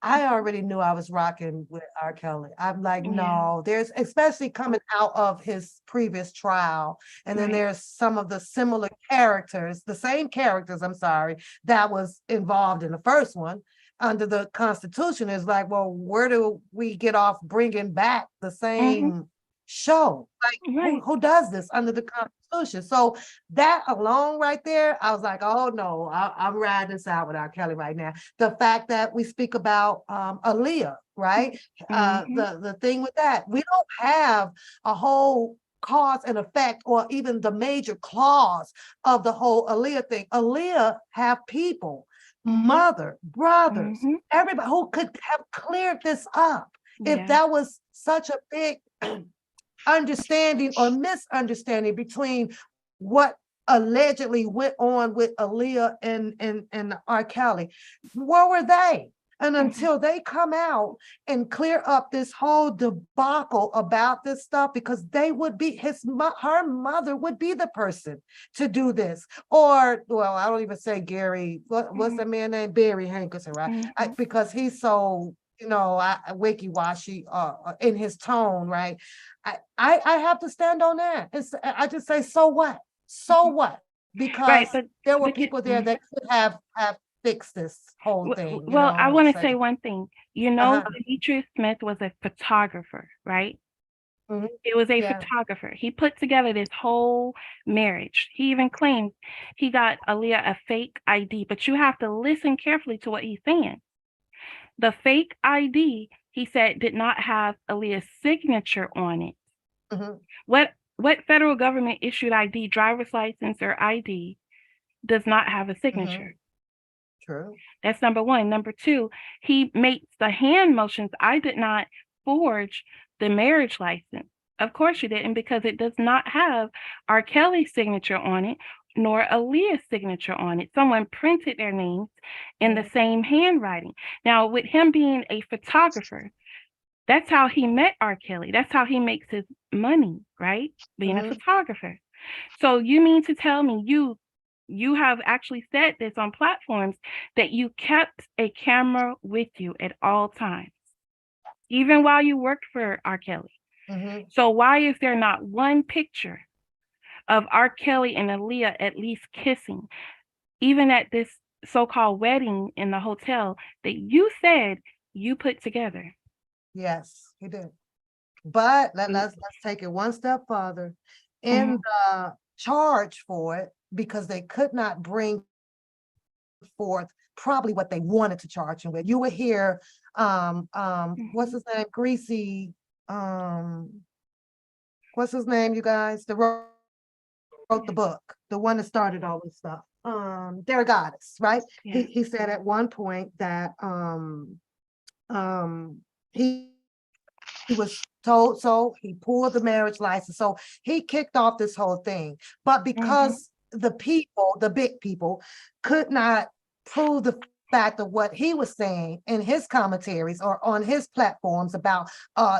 I already knew I was rocking with R. Kelly. I'm like, no, there's especially coming out of his previous trial. And then there's some of the similar characters, the same characters, I'm sorry, that was involved in the first one under the Constitution. Is like, well, where do we get off bringing back the same show? Like, who does this under the Constitution? So that alone right there, I was like, oh no, I'm riding this out with R. Kelly right now. The fact that we speak about Aaliyah, right? The thing with that, we don't have a whole cause and effect or even the major clause of the whole Aaliyah thing. Aaliyah have people, mother, brothers, everybody who could have cleared this up. If that was such a big understanding or misunderstanding between what allegedly went on with Aaliyah and R. Kelly, where were they? And until they come out and clear up this whole debacle about this stuff, because they would be her mother would be the person to do this. Or, well, I don't even say Gary, what's the man named Barry Hankerson, right? Because he's so, you know, wiki-washy in his tone, right? I have to stand on that. I just say, so what? So what? Because there were people there that could have fixed this whole thing. Well, I want to say one thing. You know, Demetrius Smith was a photographer, right? It was a photographer. He put together this whole marriage. He even claims he got Aaliyah a fake ID, but you have to listen carefully to what he's saying. The fake ID, he said, did not have Aaliyah's signature on it. What federal government issued ID, driver's license or ID, does not have a signature? True. That's number one. Number two, he makes the hand motions. I did not forge the marriage license. Of course you didn't, because it does not have R. Kelly's signature on it, nor Aaliyah's signature on it. Someone printed their names in the same handwriting. Now, with him being a photographer, that's how he met R. Kelly. That's how he makes his money, right? Being a photographer. So you mean to tell me you have actually said this on platforms that you kept a camera with you at all times, even while you worked for R. Kelly? So why is there not one picture of R. Kelly and Aaliyah at least kissing, even at this so-called wedding in the hotel that you said you put together? Yes, he did. But let's take it one step further. In the charge for it, because they could not bring forth probably what they wanted to charge him with. You would hear what's his name? Greasy, what's his name, you guys? The wrote the book, the one that started all this stuff. Their goddess, right? He said at one point that he was told, so he pulled the marriage license. So he kicked off this whole thing. But because the people, the big people, could not prove the fact of what he was saying in his commentaries or on his platforms about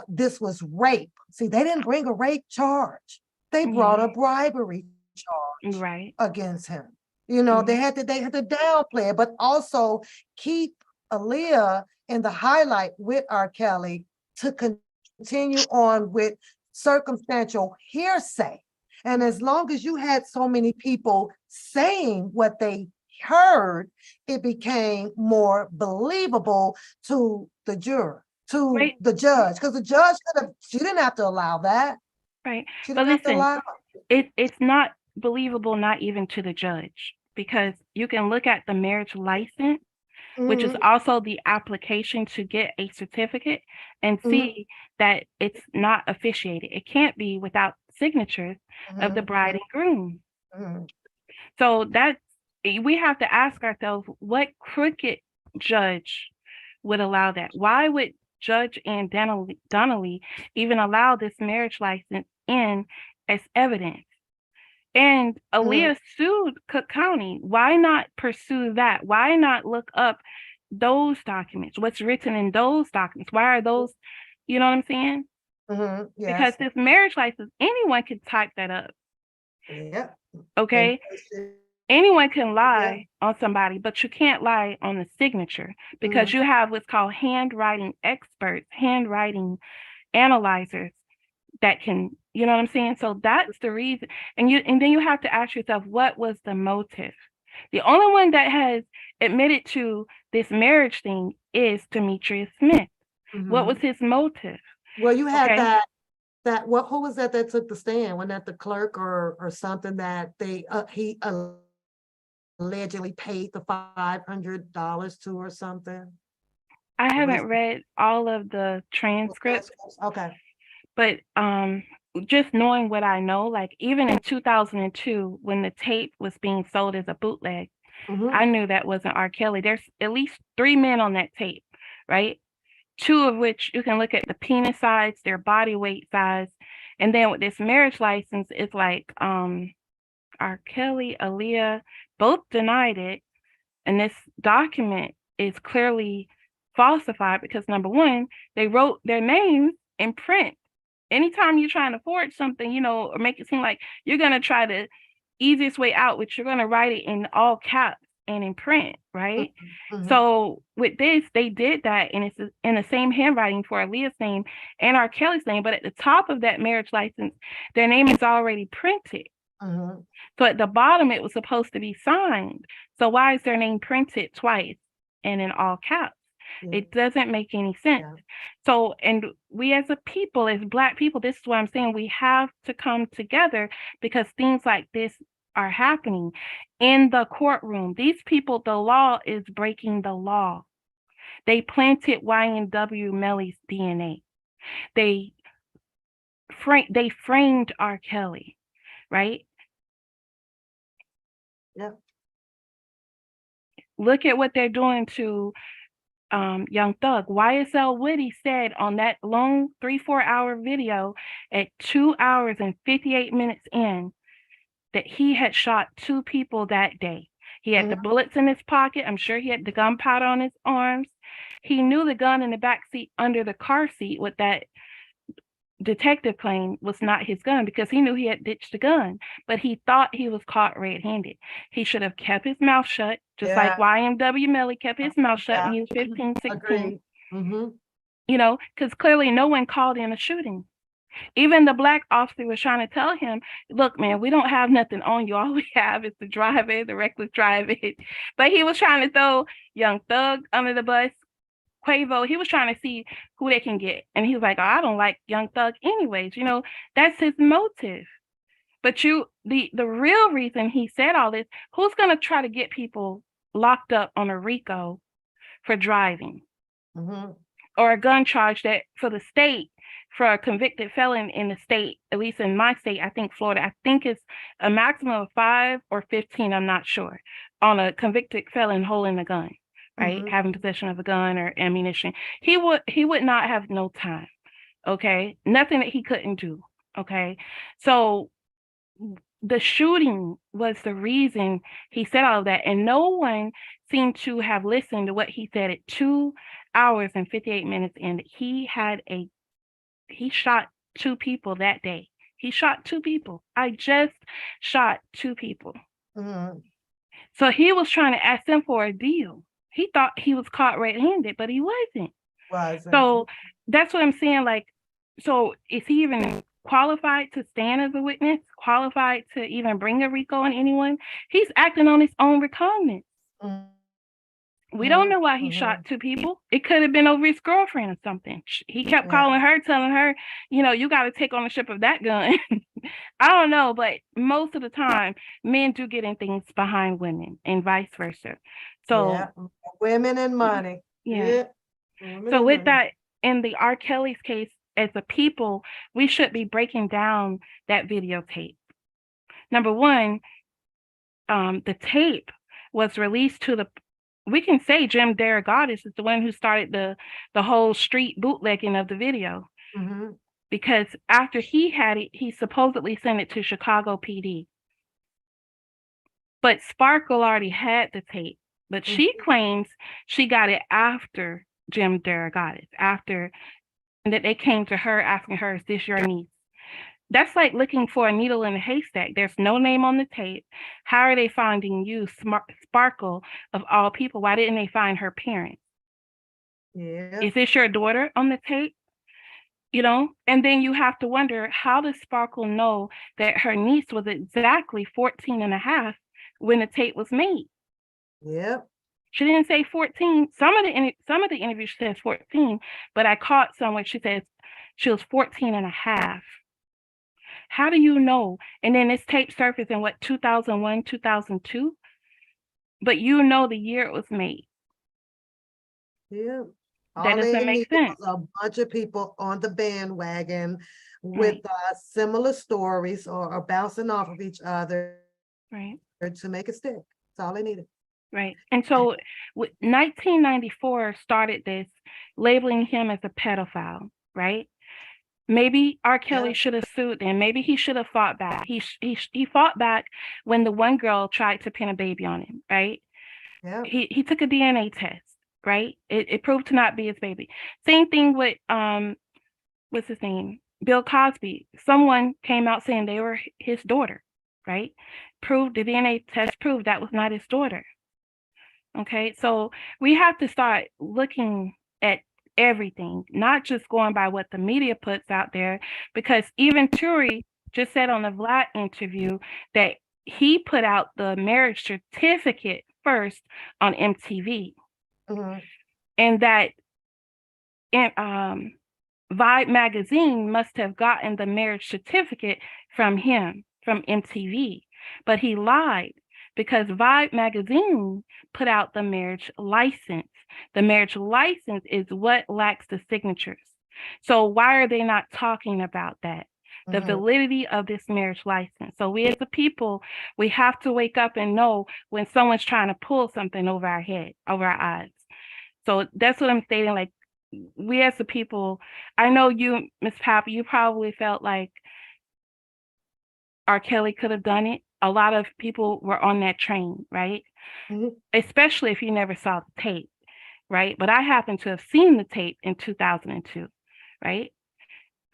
this was rape. See, they didn't bring a rape charge. They brought a bribery charge against him. You know, they had to downplay it, but also keep Aaliyah in the highlight with R. Kelly to continue on with circumstantial hearsay. And as long as you had so many people saying what they heard, it became more believable to the juror, to the judge, because the judge she didn't have to allow that. Right. She didn't have to allow it. it's not believable, not even to the judge, because you can look at the marriage license, which is also the application to get a certificate, and see that it's not officiated. It can't be without signatures of the bride and groom. So that's, we have to ask ourselves, what crooked judge would allow that? Why would Judge Ann Donnelly even allow this marriage license in as evidence? And Aaliyah sued Cook County. Why not pursue that? Why not look up those documents? What's written in those documents? Why are those, you know what I'm saying? Because Yes. this marriage license, anyone can type that up. Yep. Okay. Anyone can lie on somebody, but you can't lie on the signature, because you have what's called handwriting experts, handwriting analyzers that can, you know what I'm saying? So that's the reason. And then you have to ask yourself, what was the motive? The only one that has admitted to this marriage thing is Demetrius Smith. What was his motive? Well, you had that what, who was that took the stand? Wasn't that the clerk or something that he allegedly paid the $500 to or something? I haven't read all of the transcripts. Okay. But just knowing what I know, like even in 2002, when the tape was being sold as a bootleg, I knew that wasn't R. Kelly. There's at least 3 men on that tape, right? 2 of which you can look at the penis size, their body weight size. And then with this marriage license, it's like R. Kelly, Aaliyah, both denied it. And this document is clearly falsified because, number one, they wrote their names in print. Anytime you're trying to forge something, you know, or make it seem like you're going to try the easiest way out, which you're going to write it in all caps and in print, right? So with this, they did that, and it's in the same handwriting for Aaliyah's name and R. Kelly's name, but at the top of that marriage license, their name is already printed. So at the bottom, it was supposed to be signed. So why is their name printed twice and in all caps? It doesn't make any sense. So, and we as a people, as Black people, this is what I'm saying, we have to come together, because things like this are happening in the courtroom. These people, the law is breaking the law. They planted YNW Melly's DNA. They framed R. Kelly, right? Look at what they're doing to Young Thug. YSL Woody said on that long 3-4 hour video at 2 hours and 58 minutes in that he had shot 2 people that day. He had the bullets in his pocket. I'm sure he had the gunpowder on his arms. He knew the gun in the back seat under the car seat with that detective claimed was not his gun, because he knew he had ditched the gun, but he thought he was caught red-handed. He should have kept his mouth shut, just like YMW Melly kept his mouth shut when he was 15, 16. You know, because clearly no one called in a shooting. Even the Black officer was trying to tell him, look, man, we don't have nothing on you. All we have is the driver, the reckless driving. But he was trying to throw Young Thug under the bus. Quavo, he was trying to see who they can get. And he was like, oh, I don't like Young Thug anyways. You know, that's his motive. But the real reason he said all this, who's going to try to get people locked up on a RICO for driving? Or a gun charge that for the state, for a convicted felon in the state, at least in my state, I think Florida, I think it's a maximum of 5 or 15, I'm not sure, on a convicted felon holding a gun. Right, having possession of a gun or ammunition, he would not have no time. Okay, nothing that he couldn't do. Okay, so the shooting was the reason he said all of that, and no one seemed to have listened to what he said at 2 hours and 58 minutes. And he shot 2 people that day. He shot 2 people. I just shot 2 people. So he was trying to ask them for a deal. He thought he was caught red-handed, but he wasn't. So that's what I'm saying. Like, so is he even qualified to stand as a witness? Qualified to even bring a RICO on anyone? He's acting on his own recognizance. We don't know why he shot 2 people. It could have been over his girlfriend or something. He kept calling her, telling her, you know, you got to take ownership of that gun. I don't know, but most of the time, men do get in things behind women and vice versa. So, Yeah, women and money. yeah. Women So and with money. that, in the R. Kelly's case, as a people, we should be breaking down that videotape. Number one, the tape was released to the. We can say Jim Derogatis is the one who started the whole street bootlegging of the video, Mhm. because after he had it, he supposedly sent it to Chicago PD. But Sparkle already had the tape, but she claims she got it after Jim Derogatis, after, and that they came to her asking her, "Is this your niece?" That's like looking for a needle in a haystack. There's no name on the tape. How are they finding you, Sparkle, of all people? Why didn't they find her parents? Yeah. Is this your daughter on the tape? You know, and then you have to wonder, how does Sparkle know that her niece was exactly 14 and a half when the tape was made? Yep. She didn't say 14. Some of the interviews says 14, but I caught some where she says she was 14 and a half. How do you know? And then this tape surfaced in what, 2001, 2002? But you know the year it was made. Yeah. That All they doesn't make need sense. was a bunch of people on the bandwagon with Right. similar stories or bouncing off of each other Right. to make it stick. That's all they needed. Right. And so 1994 started this, labeling him as a pedophile, right? Maybe R. Kelly Yeah. should have sued them. Maybe he should have fought back. He fought back when the one girl tried to pin a baby on him, right? Yeah. He took a DNA test, right? It proved to not be his baby. Same thing with what's his name? Bill Cosby. Someone came out saying they were his daughter, right? Proved the DNA test proved that was not his daughter. Okay, so we have to start looking at everything, not just going by what the media puts out there, because even Turi just said on the Vlad interview that he put out the marriage certificate first on MTV, and that Vibe magazine must have gotten the marriage certificate from him, from MTV, but he lied, because Vibe magazine put out the marriage license. The marriage license is what lacks the signatures. So why are they not talking about that? The validity of this marriage license. So we as a people, we have to wake up and know when someone's trying to pull something over our head, over our eyes. So that's what I'm stating. Like, we as a people, I know you, Miss Papa, you probably felt like R. Kelly could have done it. A lot of people were on that train, right? Especially if you never saw the tape, right? But I happen to have seen the tape in 2002, right?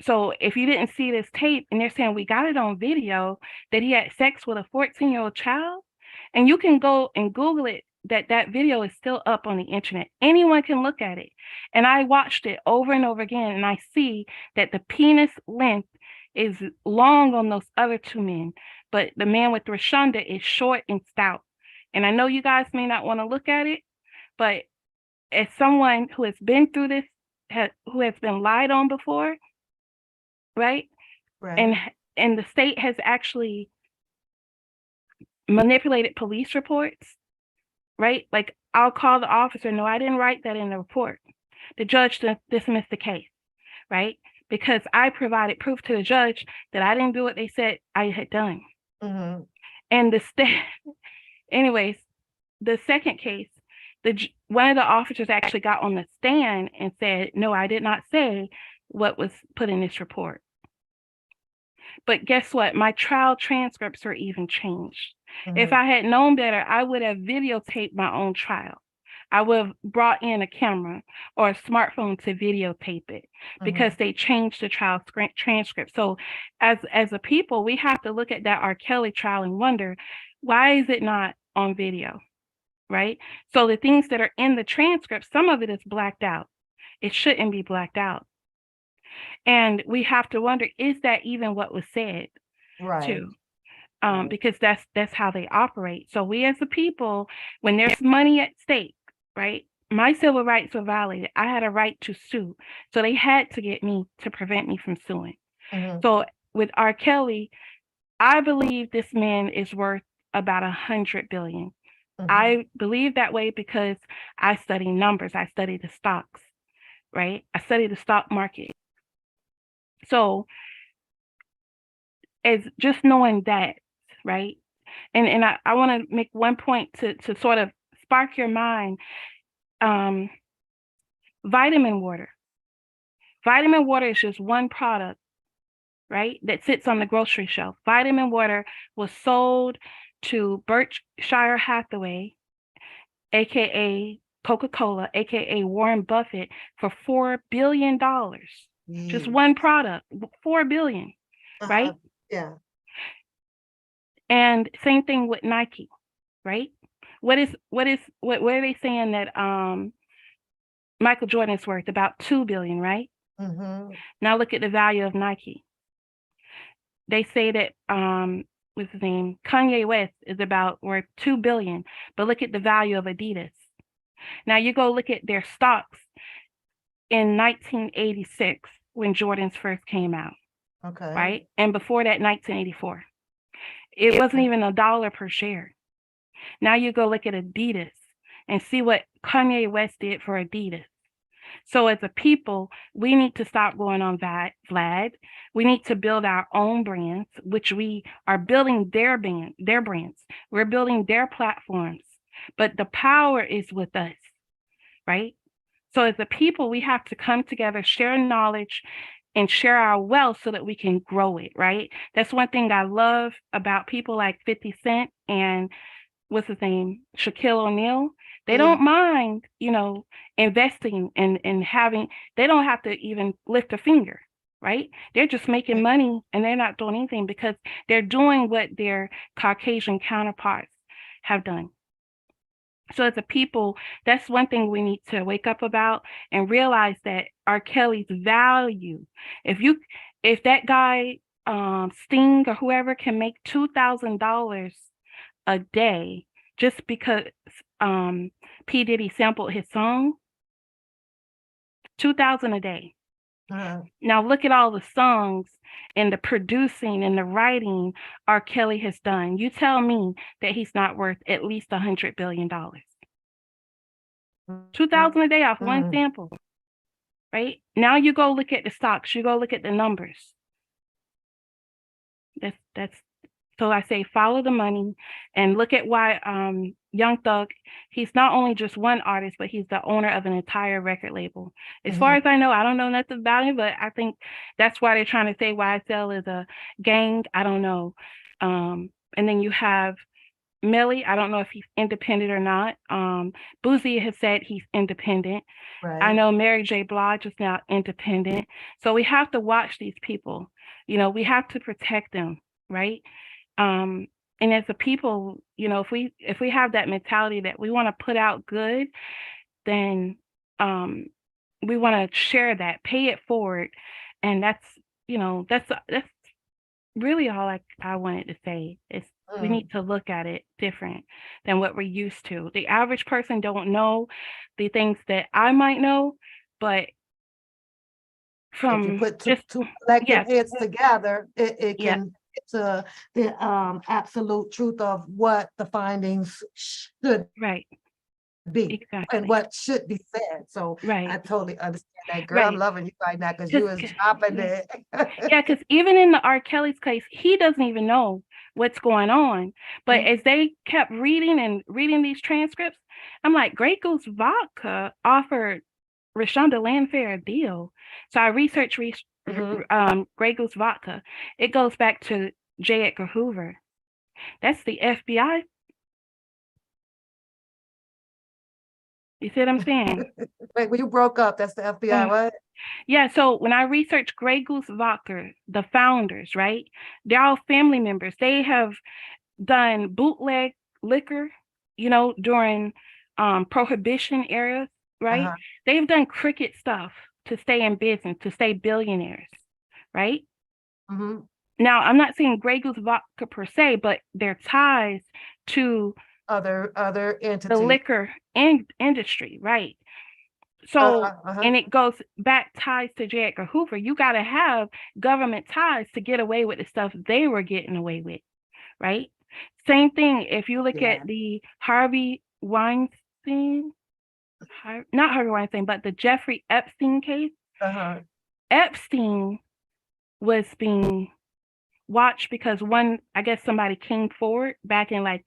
So if you didn't see this tape and they're saying we got it on video that he had sex with a 14-year-old child, and you can go and Google it, that video is still up on the internet. Anyone can look at it. And I watched it over and over again, and I see that the penis length is long on those other two men, but the man with Rashonda is short and stout. And I know you guys may not want to look at it, but as someone who has been through this, who has been lied on before, right? Right. And the state has actually manipulated police reports, right? Like, I'll call the officer, no, I didn't write that in the report. The judge dismissed the case, right? Because I provided proof to the judge that I didn't do what they said I had done. And the state, anyways, the second case, one of the officers actually got on the stand and said, no, I did not say what was put in this report. But guess what? My trial transcripts were even changed. If I had known better, I would have videotaped my own trial. I would have brought in a camera or a smartphone to videotape it, because they changed the trial transcript. So as a people, we have to look at that R. Kelly trial and wonder, why is it not on video, right? So the things that are in the transcript, some of it is blacked out. It shouldn't be blacked out. And we have to wonder, is that even what was said? Right. Too? Because that's how they operate. So we as a people, when there's money at stake, right? My civil rights were violated. I had a right to sue. So they had to get me to prevent me from suing. So with R. Kelly, I believe this man is worth about 100 billion. I believe that way because I study numbers. I study the stocks, right? I study the stock market. So as just knowing that, right? And I want to make one point to sort of spark your mind. Vitamin water. Vitamin water is just one product, right, that sits on the grocery shelf. Vitamin water was sold to Berkshire Hathaway, aka Coca-Cola, aka Warren Buffett, for $4 billion. Just one product, 4 billion, right? Yeah. And same thing with Nike, right? What are they saying that Michael Jordan is worth? About 2 billion, right? Now look at the value of Nike. They say that what's his name? Kanye West is about worth 2 billion, but look at the value of Adidas. Now you go look at their stocks in 1986 when Jordans first came out. Okay. Right? And before that, 1984. It wasn't even $1 per share. Now you go look at Adidas and see what Kanye West did for Adidas. So as a people, we need to stop going on Vlad. We need to build our own brands, which we are building their brands. We're building their platforms, but the power is with us, right? So as a people, we have to come together, share knowledge, and share our wealth so that we can grow it, right? That's one thing I love about people like 50 Cent and what's his name, Shaquille O'Neal. They don't mind, investing and having, they don't have to even lift a finger, right? They're just making money and they're not doing anything because they're doing what their Caucasian counterparts have done. So as a people, that's one thing we need to wake up about and realize that R. Kelly's value. If that guy, Sting or whoever, can make $2,000 a day just because P. Diddy sampled his song, $2,000 a day. Now look at all the songs and the producing and the writing R. Kelly has done. You tell me that he's not worth at least $100 billion. $2,000 a day off one sample, right? Now you go look at the stocks. You go look at the numbers. That's so I say follow the money and look at why Young Thug, he's not only just one artist, but he's the owner of an entire record label. As far as I know, I don't know nothing about it, but I think that's why they're trying to say YSL is a gang. I don't know. And then you have Melly. I don't know if he's independent or not. Boosie has said he's independent. Right. I know Mary J. Blige is now independent. So we have to watch these people. We have to protect them, right? And as a people, if we have that mentality that we want to put out good, then we want to share that, pay it forward, and that's really all I wanted to say is we need to look at it different than what we're used to. The average person don't know the things that I might know, but from if you put two collective heads together, it can get to the absolute truth of what the findings should be and what should be said. So I totally understand that, girl. I'm loving you right now because you is dropping it. Yeah, because even in the R. Kelly's case, he doesn't even know what's going on. But as they kept reading these transcripts, I'm like, Grey Goose Vodka offered Rashonda Landfair a deal. So I researched Grey Goose Vodka. It goes back to J. Edgar Hoover. That's the FBI. You see what I'm saying? Wait, when you broke up, that's the FBI, what? Yeah, so when I researched Grey Goose Vodka, the founders, right? They're all family members. They have done bootleg liquor, during prohibition eras, right? They've done crooked stuff to stay in business, to stay billionaires, right? Now, I'm not saying Grey Goose Vodka per se, but their ties to other entities, the liquor industry, right? So, Uh-huh. and it goes back ties to J. Edgar Hoover. You got to have government ties to get away with the stuff they were getting away with, right? Same thing if you look Yeah. at the Harvey Weinstein, not Harvey Weinstein, but the Jeffrey Epstein case. Uh-huh. Epstein was being watched because I guess somebody came forward back in like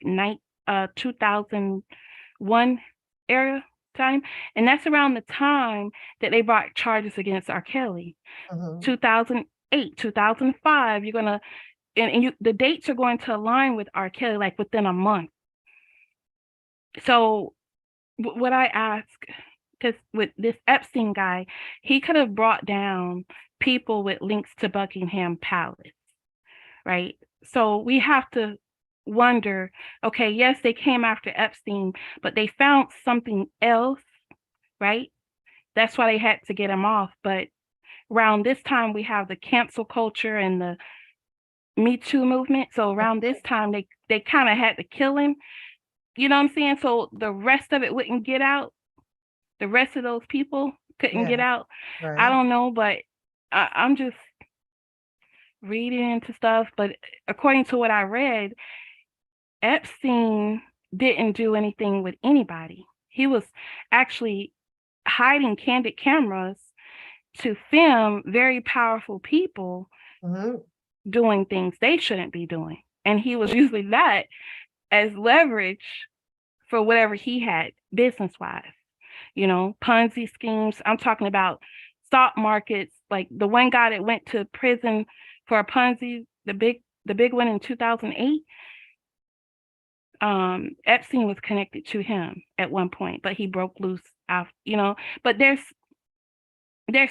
2001 era time, and that's around the time that they brought charges against R. Kelly. 2008, 2005. You're gonna the dates are going to align with R. Kelly like within a month. So what I ask, because with this Epstein guy, he could have brought down people with links to Buckingham Palace, right? So we have to wonder, okay, yes, they came after Epstein, but they found something else, right? That's why they had to get him off. But around this time, we have the cancel culture and the Me Too movement. So around this time, they kind of had to kill him. You know what I'm saying? So the rest of it wouldn't get out. The rest of those people couldn't get out. Right. I don't know, but I'm just reading into stuff. But according to what I read, Epstein didn't do anything with anybody. He was actually hiding candid cameras to film very powerful people doing things they shouldn't be doing. And he was using that as leverage for whatever he had business-wise. You know, Ponzi schemes. I'm talking about stock markets, like the one guy that went to prison for a Ponzi, the big one in 2008. Epstein was connected to him at one point, but he broke loose out, you know. But there's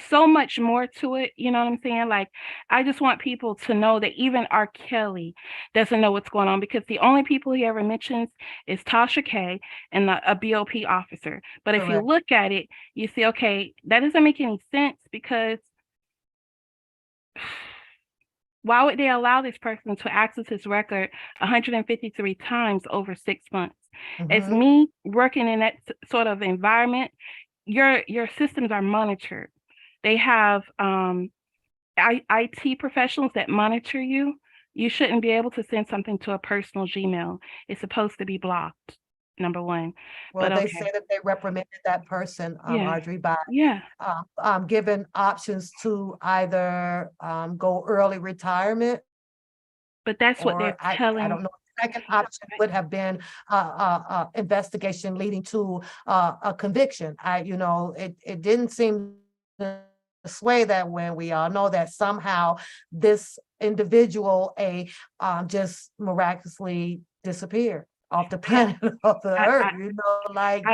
so much more to it, you know what I'm saying? Like, I just want people to know that even R. Kelly doesn't know what's going on, because the only people he ever mentions is Tasha K and a BOP officer. But if you look at it, you see, okay, that doesn't make any sense, because why would they allow this person to access his record 153 times over 6 months? As me working in that sort of environment, your systems are monitored. They have IT professionals that monitor you. You shouldn't be able to send something to a personal Gmail. It's supposed to be blocked, number one. Well, but they okay. say that they reprimanded that person, Audrey, by given options to either go early retirement. But that's what they're telling. I don't know. The second option would have been investigation leading to a conviction. It didn't seem to sway that when we all know that somehow this individual just miraculously disappeared off the planet of the earth.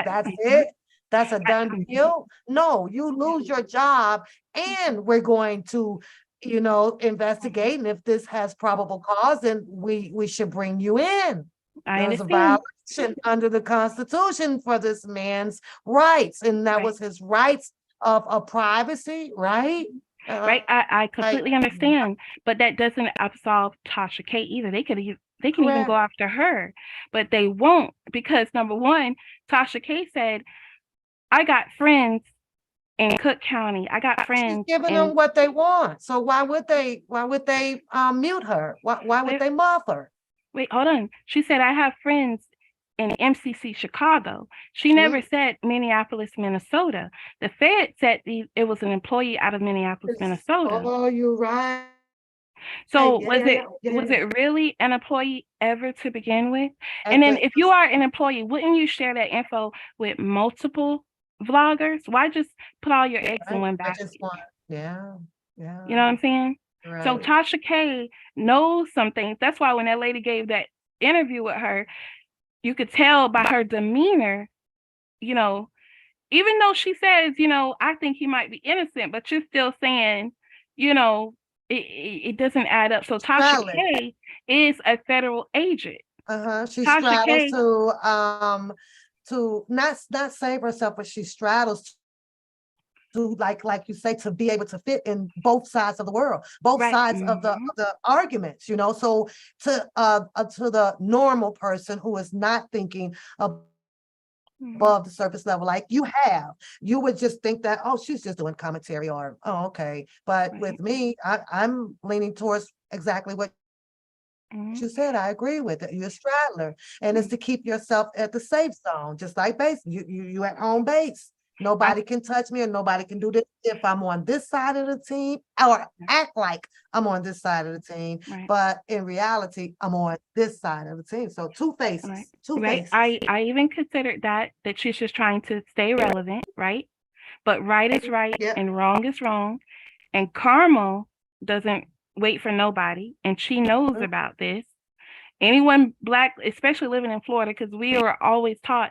That's it. That's a done deal. No, you lose your job, and we're going to investigate, and if this has probable cause, then we should bring you in. There's a violation under the Constitution for this man's rights, and that was his rights of privacy, right? Right. I completely understand, but that doesn't absolve Tasha K either. They can even go after her, but they won't, because number one, Tasha K said, I got friends in Cook County. I got friends. She's giving them what they want. So why would they mute her? Why would they muff her? Wait, hold on. She said, I have friends in MCC Chicago. She never said Minneapolis, Minnesota. The Fed said it was an employee out of Minneapolis, Minnesota. Oh, you're right. So was it really an employee ever to begin with? And then if you are an employee, wouldn't you share that info with multiple vloggers? Why just put all your eggs in one basket? Yeah. You know what I'm saying? Right. So Tasha K knows some things. That's why when that lady gave that interview with her, you could tell by her demeanor, even though she says, I think he might be innocent, but you're still saying, it doesn't add up. So Tasha K is a federal agent. She straddles to not save herself, but she straddles to like you say, to be able to fit in both sides of the world, both sides of the arguments, so to the normal person who is not thinking above the surface level, like you have, you would just think that, oh, she's just doing commentary, or, oh, okay. But Right. with me, I'm leaning towards exactly what Mhm. you said. I agree with it. You're a straddler, and it's to keep yourself at the safe zone, just like base. You at home base. Nobody can touch me, or nobody can do this if I'm on this side of the team, or act like I'm on this side of the team. Right. But in reality, I'm on this side of the team. So two faces, Right. two Right. faces. I even considered that she's just trying to stay relevant, right? But right is right Yeah. and wrong is wrong. And Carmel doesn't wait for nobody, and she knows about this. Anyone black, especially living in Florida, because we are always taught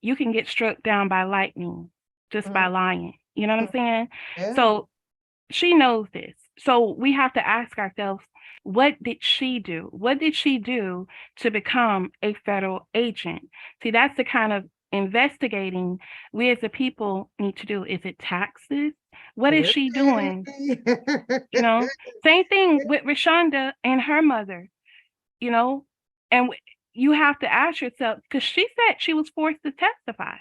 you can get struck down by lightning just by lying. You know what I'm saying? Yeah. So she knows this. So we have to ask ourselves, what did she do? What did she do to become a federal agent? See, that's the kind of investigating we as a people need to do. Is it taxes? What is she doing? You know, same thing with Rashonda and her mother, you know, and you have to ask yourself, because she said she was forced to testify,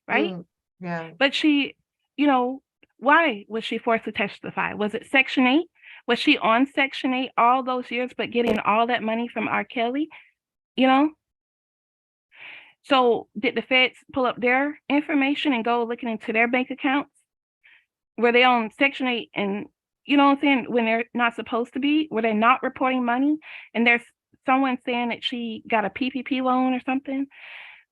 right? Yeah. But she, you know, why was she forced to testify? Was it Section 8? Was she on Section 8 all those years, but getting all that money from R. Kelly? You know? So did the feds pull up their information and go looking into their bank accounts? Were they on Section 8 and, you know what I'm saying, when they're not supposed to be? Were they not reporting money? And there's someone saying that she got a PPP loan or something?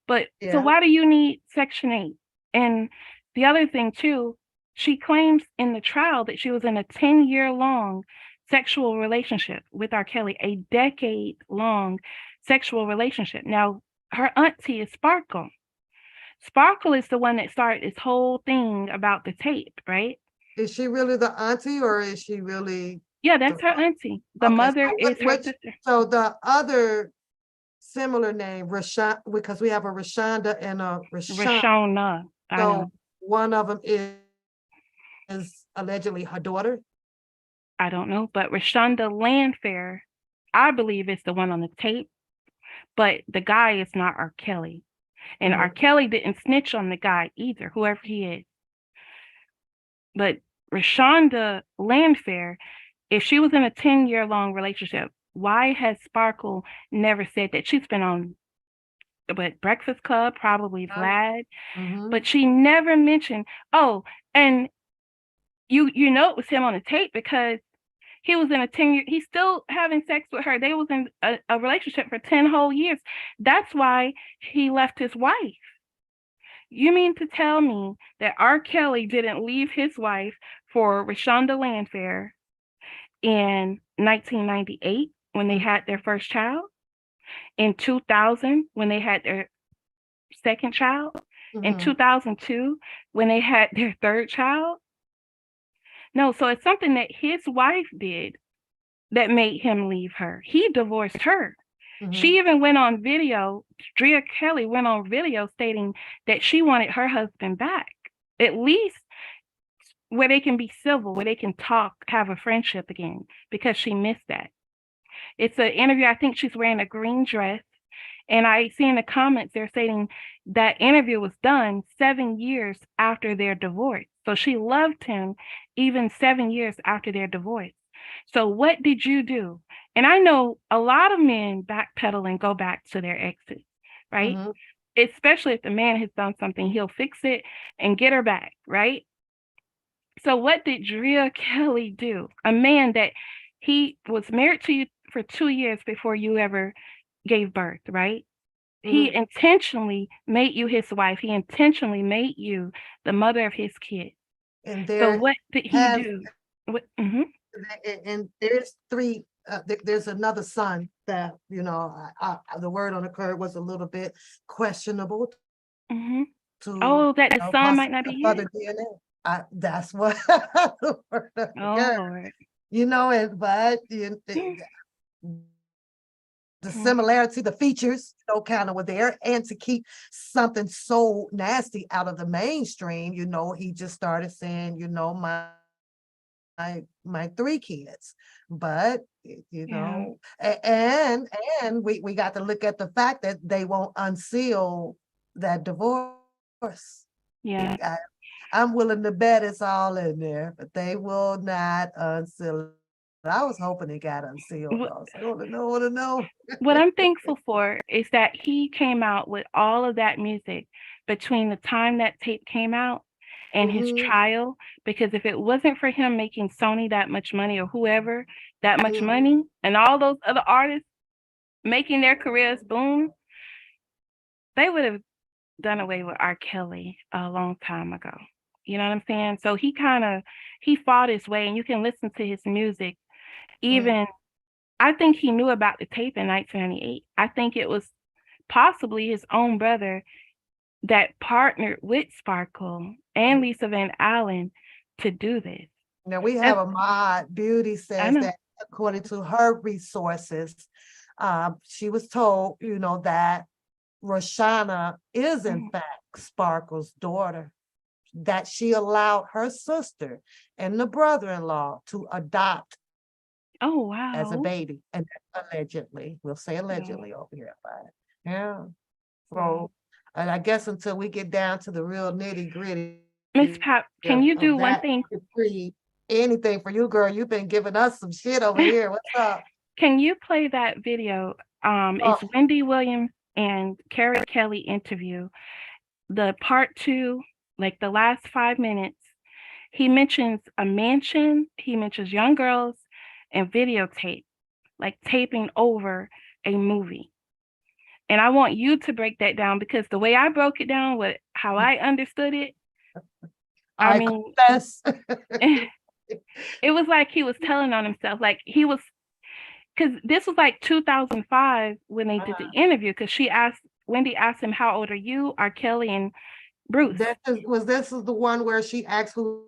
But so Yeah. why do you need Section 8? And the other thing too, she claims in the trial that she was in a 10-year long sexual relationship with R. Kelly, a decade-long sexual relationship. Now, her auntie is Sparkle. Sparkle is the one that started this whole thing about the tape, right? Is she really the auntie, or is she really? Yeah, that's her auntie. The Okay, mother so is her which- sister. So the other similar name, Rashawn, because we have a Rashonda and a Rashawn. Rashona. I So know. one of them is allegedly her daughter. I don't know, but Rashonda Landfair, I believe, is the one on the tape, but the guy is not R. Kelly. And R. Kelly didn't snitch on the guy either, whoever he is. But Rashonda Landfair, if she was in a 10-year long relationship, why has Sparkle never said that? She's been on Breakfast Club, probably Vlad, but she never mentioned, oh, and you know it was him on the tape because he was in a 10-year, he's still having sex with her. They was in a relationship for 10 whole years. That's why he left his wife. You mean to tell me that R. Kelly didn't leave his wife for Rashonda Landfair in 1998 when they had their first child? In 2000 when they had their second child? In 2002 when they had their third child? No, so it's something that his wife did that made him leave her. He divorced her. She even went on video, Drea Kelly went on video stating that she wanted her husband back, at least where they can be civil, where they can talk, have a friendship again, because she missed that. It's an interview, I think she's wearing a green dress, and I see in the comments they're saying that interview was done 7 years after their divorce. So she loved him even 7 years after their divorce. So what did you do? And I know a lot of men backpedal and go back to their exes, right? Especially if the man has done something, he'll fix it and get her back, right? So what did Drea Kelly do? A man that he was married to you for 2 years before you ever gave birth, right? He intentionally made you his wife. He intentionally made you the mother of his kid. And So what did he do? And there's three. There's another son that, you know, the word on the curve was a little bit questionable. Oh, that the son might not be here. That's what the word on the curve. Lord. You know, but the similarity, the features, you know, kind of were there. And to keep something so nasty out of the mainstream, you know, he just started saying, you know, my 3 kids. But you know, and we got to look at the fact that they won't unseal that divorce. course. Yeah. I'm willing to bet it's all in there, but they will not unseal it. I was hoping it got unsealed. Wh- I was like, I want to know. What I'm thankful for is that he came out with all of that music between the time that tape came out and his Mhm, trial, because if it wasn't for him making Sony that much money or whoever that much mhm. money and all those other artists making their careers boom, they would have done away with R. Kelly a long time ago. You know what I'm saying? So he fought his way, and you can listen to his music. Even I think he knew about the tape in 1998. I think it was possibly his own brother that partnered with Sparkle and Lisa Van Allen to do this. Now we have That's, a mod. Beauty I says know. that according to her resources, she was told, that Roshana is in Mhm. fact Sparkle's daughter, that she allowed her sister and the brother-in-law to adopt Oh as a wow. baby, and allegedly, we'll say Wow. allegedly over here, but yeah. Wow. So, and I guess until we get down to the real nitty-gritty Miss Pop, can you do of one that thing? decree, anything for you, girl, you've been giving us some shit over here. What's up? Can you play that video? Oh, It's Wendy Williams and Carrie Kelly interview. The part 2, like the last 5 minutes, he mentions a mansion, he mentions young girls and videotape, like taping over a movie. And I want you to break that down, because the way I broke it down with how I understood it, I I mean, confess. it was like he was telling on himself. Like he was, because this was like 2005 when they did the interview, because Wendy asked him, how old are you? R. Kelly and Bruce. This is the one where she asked who's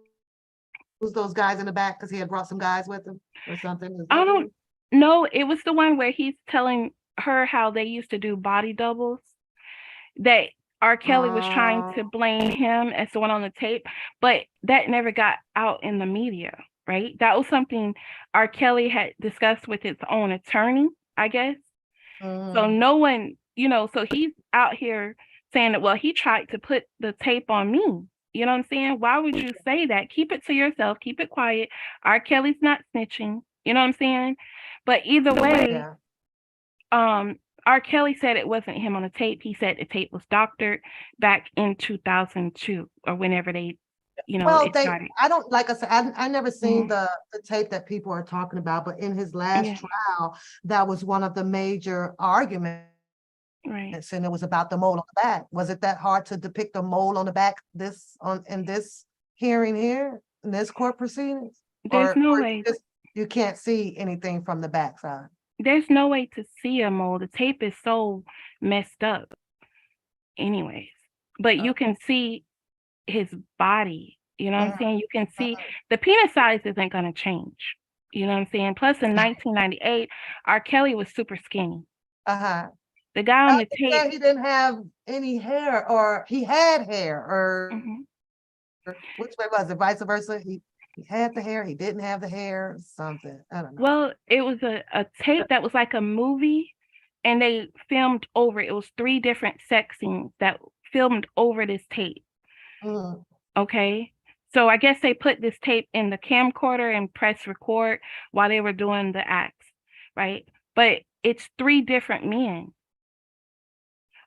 those guys in the back, because he had brought some guys with him or something. Is I that don't know. It was the one where he's telling her how they used to do body doubles, that R. Kelly was trying to blame him as the one on the tape, but that never got out in the media, right? That was something R. Kelly had discussed with his own attorney, I guess. So no one, so he's out here saying that, well, he tried to put the tape on me. You know what I'm saying? Why would you say that? Keep it to yourself, keep it quiet. R. Kelly's not snitching. You know what I'm saying? But either way, R. Kelly said it wasn't him on the tape. He said the tape was doctored back in 2002 or whenever they, Well, it started. I don't, like I said, I never seen Mhm. the tape that people are talking about, but in his last Yeah, trial, that was one of the major arguments, right. and it was about the mole on the back. Was it that hard to depict a mole on the back in this hearing here, in this court proceedings? There's no Or way. you can't see anything from the backside? There's no way to see a mole. The tape is so messed up anyways. But you can see his body. You know what I'm saying? You can see the penis size isn't going to change. You know what I'm saying? Plus in 1998, R. Kelly was super skinny. Uh-huh. The guy on the He tape. he didn't have any hair, or he had hair, or Mhm. which way was it? Vice versa? He had the hair, he didn't have the hair, something. I don't know. Well, it was a tape that was like a movie, and they filmed over. It was 3 different sex scenes that filmed over this tape. Mhm. Okay. So I guess they put this tape in the camcorder and press record while they were doing the acts, right? But it's 3 different men,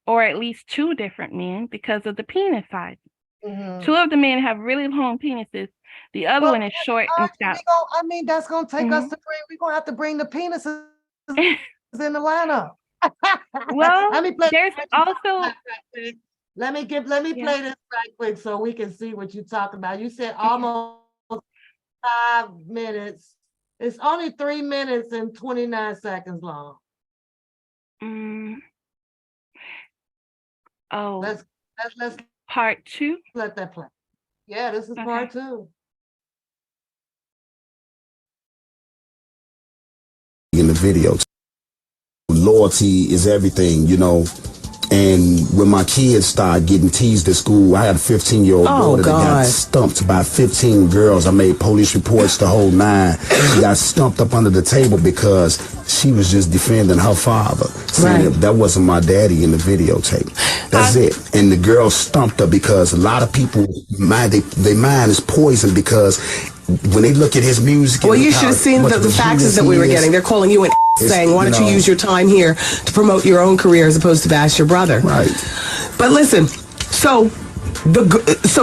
or at least 2 different men, because of the penis size. Mhm. 2 of the men have really long penises. The other Well, one is short and stout. that's gonna take us we're gonna have to bring the penises in the lineup. Well, Let me play. there's also Let me Yeah. play this right quick so we can see what you're talking about. You said almost 5 minutes. It's only 3 minutes and 29 seconds long. Oh, Let's part 2. let that play. Yeah, this is Okay. part 2. In the videos, loyalty is everything, And when my kids started getting teased at school, I had a 15-year-old daughter that got stumped by 15 girls. I made police reports the whole nine. She got stumped up under the table because she was just defending her father, saying that wasn't my daddy in the videotape. That's it. And the girl stumped her because a lot of people, their mind is poisoned because when they look at his music. Well, you should have seen the faxes that we were getting. They're calling you an saying, why don't you use your time here to promote your own career as opposed to bash your brother? Right. But listen, so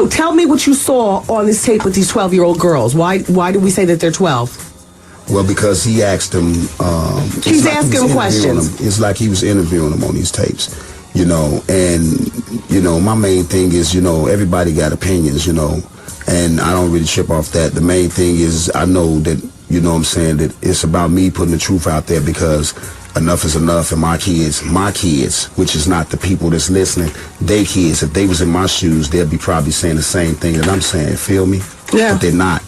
tell me what you saw on this tape with these 12-year-old girls. Why do we say that they're 12? Well, because he asked them. He's asking questions. It's like he was interviewing them on these tapes, you know. And you know, my main thing is, you know, everybody got opinions, you know, and I don't really trip off that. The main thing is, I know that, you know what I'm saying, that it's about me putting the truth out there, because enough is enough, and my kids, which is not the people that's listening, they kids, if they was in my shoes, they'd be probably saying the same thing that I'm saying, feel me? Yeah. But they're not.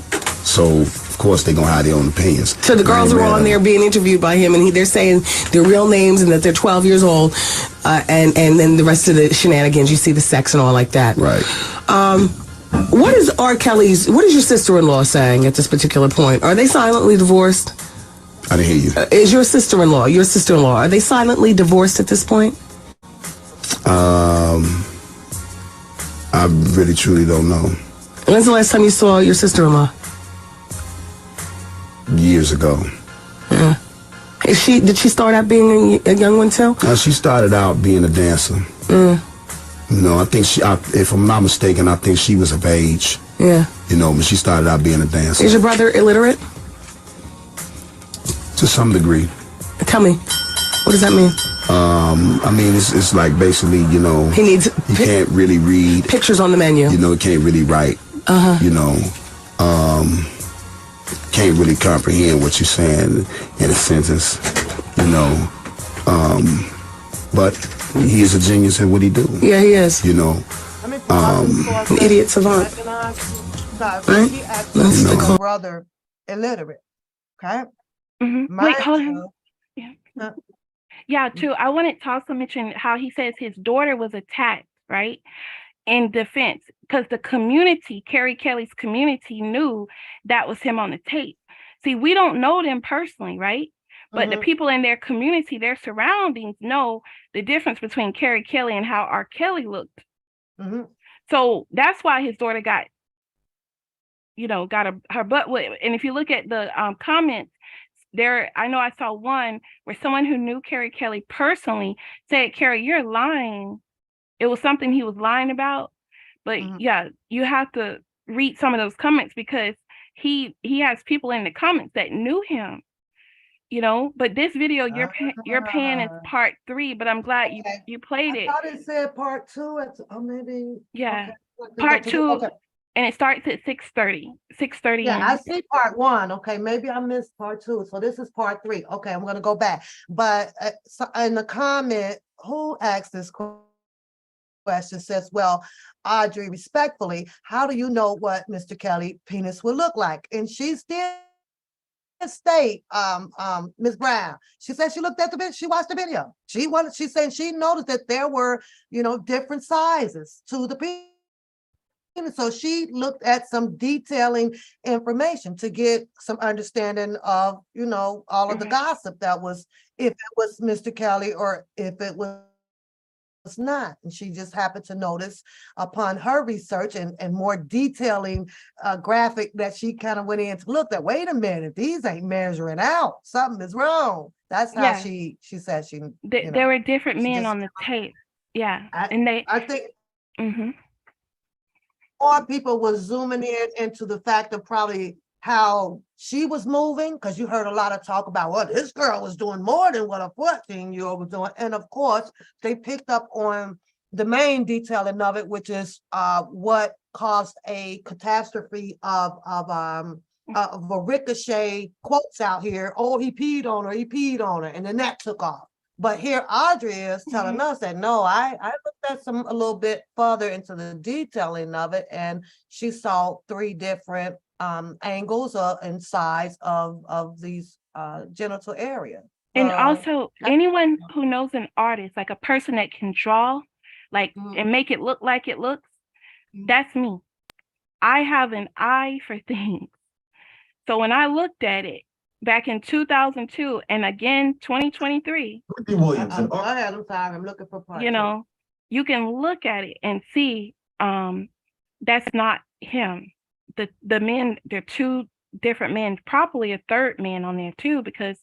So of course they're gonna have their own opinions. So the girls are on there being interviewed by him, and they're saying their real names and that they're 12 years old, and then the rest of the shenanigans, you see the sex and all like that. Right. What is what is your sister-in-law saying at this particular point? Are they silently divorced? I didn't hear you. Is your sister-in-law, are they silently divorced at this point? I really truly don't know. When's the last time you saw your sister-in-law? Years ago. Yeah. Did she start out being a young one too? She started out being a dancer. No, I think if I'm not mistaken, I think she was of age. Yeah. You know, but she started out being a dancer. Is your brother illiterate? To some degree. Tell me, what does that mean? I mean, it's like basically, you know, he can't really read. Pictures on the menu. You know, he can't really write. You know, can't really comprehend what you're saying in a sentence. You know, but he is a genius at what he do. Yeah, he is. You know, an idiot savant. Right? He actually is my brother illiterate. Okay. Wait, hold on. Yeah, too. I wanted to also mention how he says his daughter was attacked, right? In defense, because the community, Carrie Kelly's community, knew that was him on the tape. See, we don't know them personally, right? But the people in their community, their surroundings, know the difference between Carrie Kelly and how R. Kelly looked. So that's why his daughter got her butt whipped. And if you look at the comments, I know I saw one where someone who knew Carrie Kelly personally said, "Carrie, you're lying." It was something he was lying about. But yeah, you have to read some of those comments, because he has people in the comments that knew him, you know. But this video you're paying is part 3, but I'm glad you played it. I thought it said part 2. Maybe. Yeah, okay. part 2. Okay. And it starts at 6:30. 6:30. Yeah, I see part 1. Okay, maybe I missed part 2. So this is part 3. Okay, I'm gonna go back. But so in the comment, who asked this question says, "Well, Audrey, respectfully, how do you know what Mr. Kelly penis would look like?" And she still state, Ms. Brown, she said she looked at the video, she watched the video. She said she noticed that there were, you know, different sizes to the penis. So she looked at some detailing information to get some understanding of, you know, all of the gossip that was, if it was Mr. Kelly or if it was not. And she just happened to notice upon her research and more detailing graphic that she kind of went in to look at, wait a minute, these ain't measuring out. Something is wrong. That's how she said she, there were different men on the tape. Yeah. I think more people were zooming into the fact of probably how she was moving, because you heard a lot of talk about, well, this girl was doing more than what a 14-year-old was doing. And of course, they picked up on the main detailing of it, which is what caused a catastrophe of a ricochet quotes out here. Oh, he peed on her, and then that took off. But here Audrey is telling us that, no, I looked at a little bit further into the detailing of it, and she saw 3 different angles and size of these genital area. And So, also, anyone who knows an artist, like a person that can draw, like, and make it look like it looks, that's me. I have an eye for things. So when I looked at it back in 2002 and again 2023, Williams, an go ahead, I'm sorry, I'm looking for part you two. know, you can look at it and see that's not him. The men, they're two different men, probably a third man on there too, because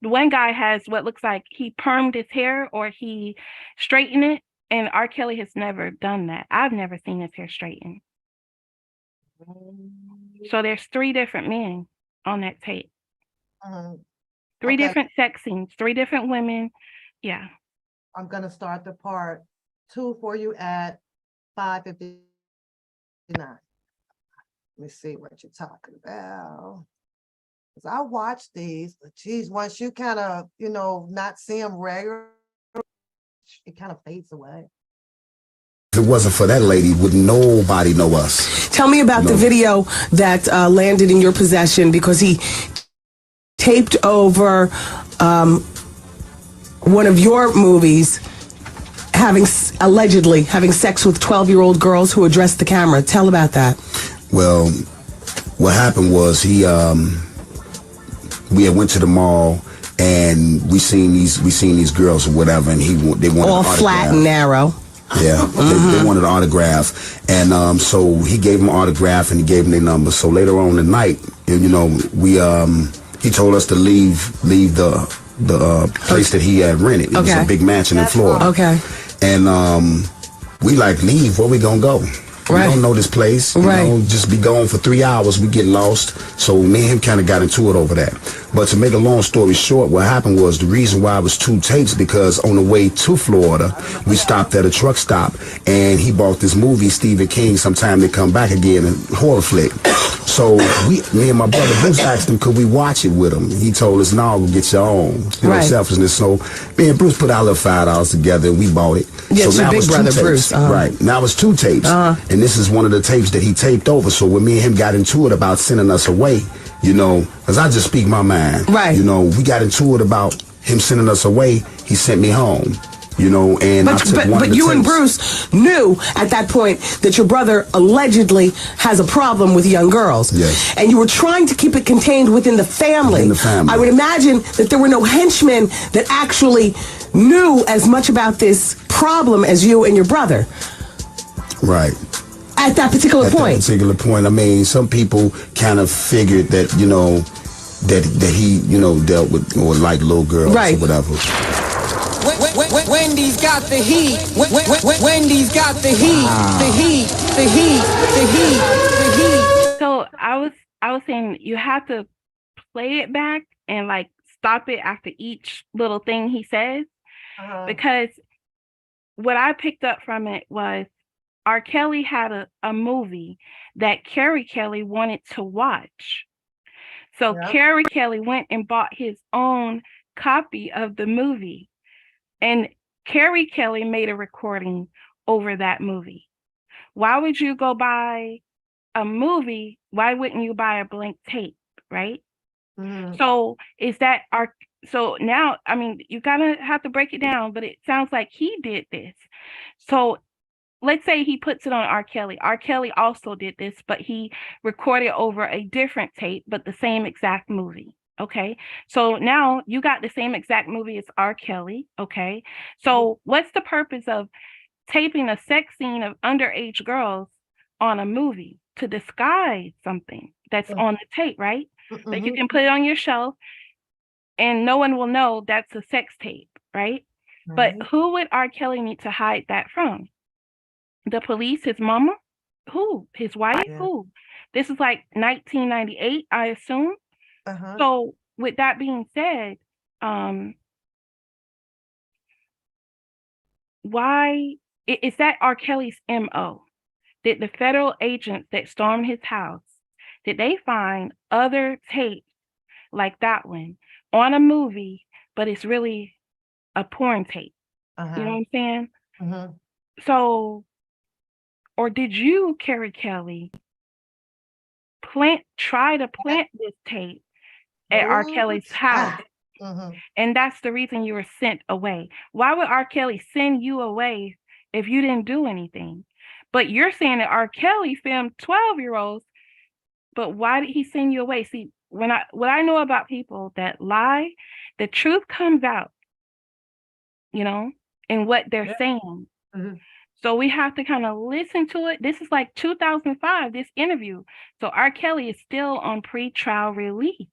the one guy has what looks like he permed his hair or he straightened it, and R. Kelly has never done that. I've never seen his hair straightened. So there's 3 different men on that tape. 3 Okay. different sex scenes, 3 different women. Yeah. I'm gonna start the part 2 for you at 5:59. Let me see what you're talking about. Cause I watch these, but geez, once you kind of, not see them regular, it kind of fades away. If it wasn't for that lady, would nobody know us? Tell me about the video that landed in your possession, because he taped over one of your movies allegedly having sex with 12-year-old girls who addressed the camera. Tell about that. Well, what happened was we had went to the mall and we seen these girls or whatever, and they wanted all an autograph. flat and narrow. Yeah, they wanted an autograph, and so he gave them an autograph and he gave them their number. So later on in the night, he told us to leave the place that he had rented. It was a big mansion in Florida. Okay. And we like, leave, where we gonna go? We don't know this place. Just be gone for 3 hours. We get lost. So me and him kind of got into it over that. But to make a long story short, what happened was the reason why it was 2 tapes, because on the way to Florida, we stopped at a truck stop and he bought this movie, Stephen King, Sometime They Come Back Again, a horror flick. So me and my brother Bruce asked him, could we watch it with him? He told us, no, we'll get your own. Selfishness. So me and Bruce put our little $5 together and we bought it. Yeah, so now big it's brother 2 tapes. Bruce. Right. Now it's 2 tapes. And this is one of the tapes that he taped over. So when me and him got into it about sending us away, because I just speak my mind. Right. We got into it about him sending us away. He sent me home. And I took one of the but you and tapes. Bruce knew at that point that your brother allegedly has a problem with young girls. Yes. And you were trying to keep it contained within the family. Within the family. I would imagine that there were no henchmen that actually knew as much about this problem as you and your brother. Right. At that particular point. At that particular point, I mean, some people kind of figured that, that he, dealt with or like little girls or whatever. Wendy's got the heat. Wendy's got the heat. The heat. The heat. The heat. The heat. So I was saying you have to play it back and like stop it after each little thing he says, because what I picked up from it was R. Kelly had a movie that Carrie Kelly wanted to watch. So Carrie Kelly went and bought his own copy of the movie. And Carrie Kelly made a recording over that movie. Why would you go buy a movie? Why wouldn't you buy a blank tape, right? So so now, I mean, you gotta have to break it down, but it sounds like he did this. So let's say he puts it on R. Kelly. R. Kelly also did this, but he recorded over a different tape, but the same exact movie. Okay, so now you got the same exact movie as R. Kelly. Okay, so what's the purpose of taping a sex scene of underage girls on a movie? To disguise something that's on the tape, right? That you can put it on your shelf and no one will know that's a sex tape, right? But who would R. Kelly need to hide that from? The police, his mama? Who? His wife? Who? This is like 1998, I assume. So with that being said, why is that R. Kelly's MO? Did the federal agents that stormed his house, did they find other tapes like that one on a movie, but it's really a porn tape? You know what I'm saying? So, or did you, Carrie Kelly, try to plant this tape at R. Kelly's house? And that's the reason you were sent away. Why would R. Kelly send you away if you didn't do anything? But you're saying that R. Kelly filmed 12-year-olds, but why did he send you away? See, what I know about people that lie, the truth comes out, you know, in what they're saying. So we have to kind of listen to it. This is like 2005, this interview. So R. Kelly is still on pre-trial release.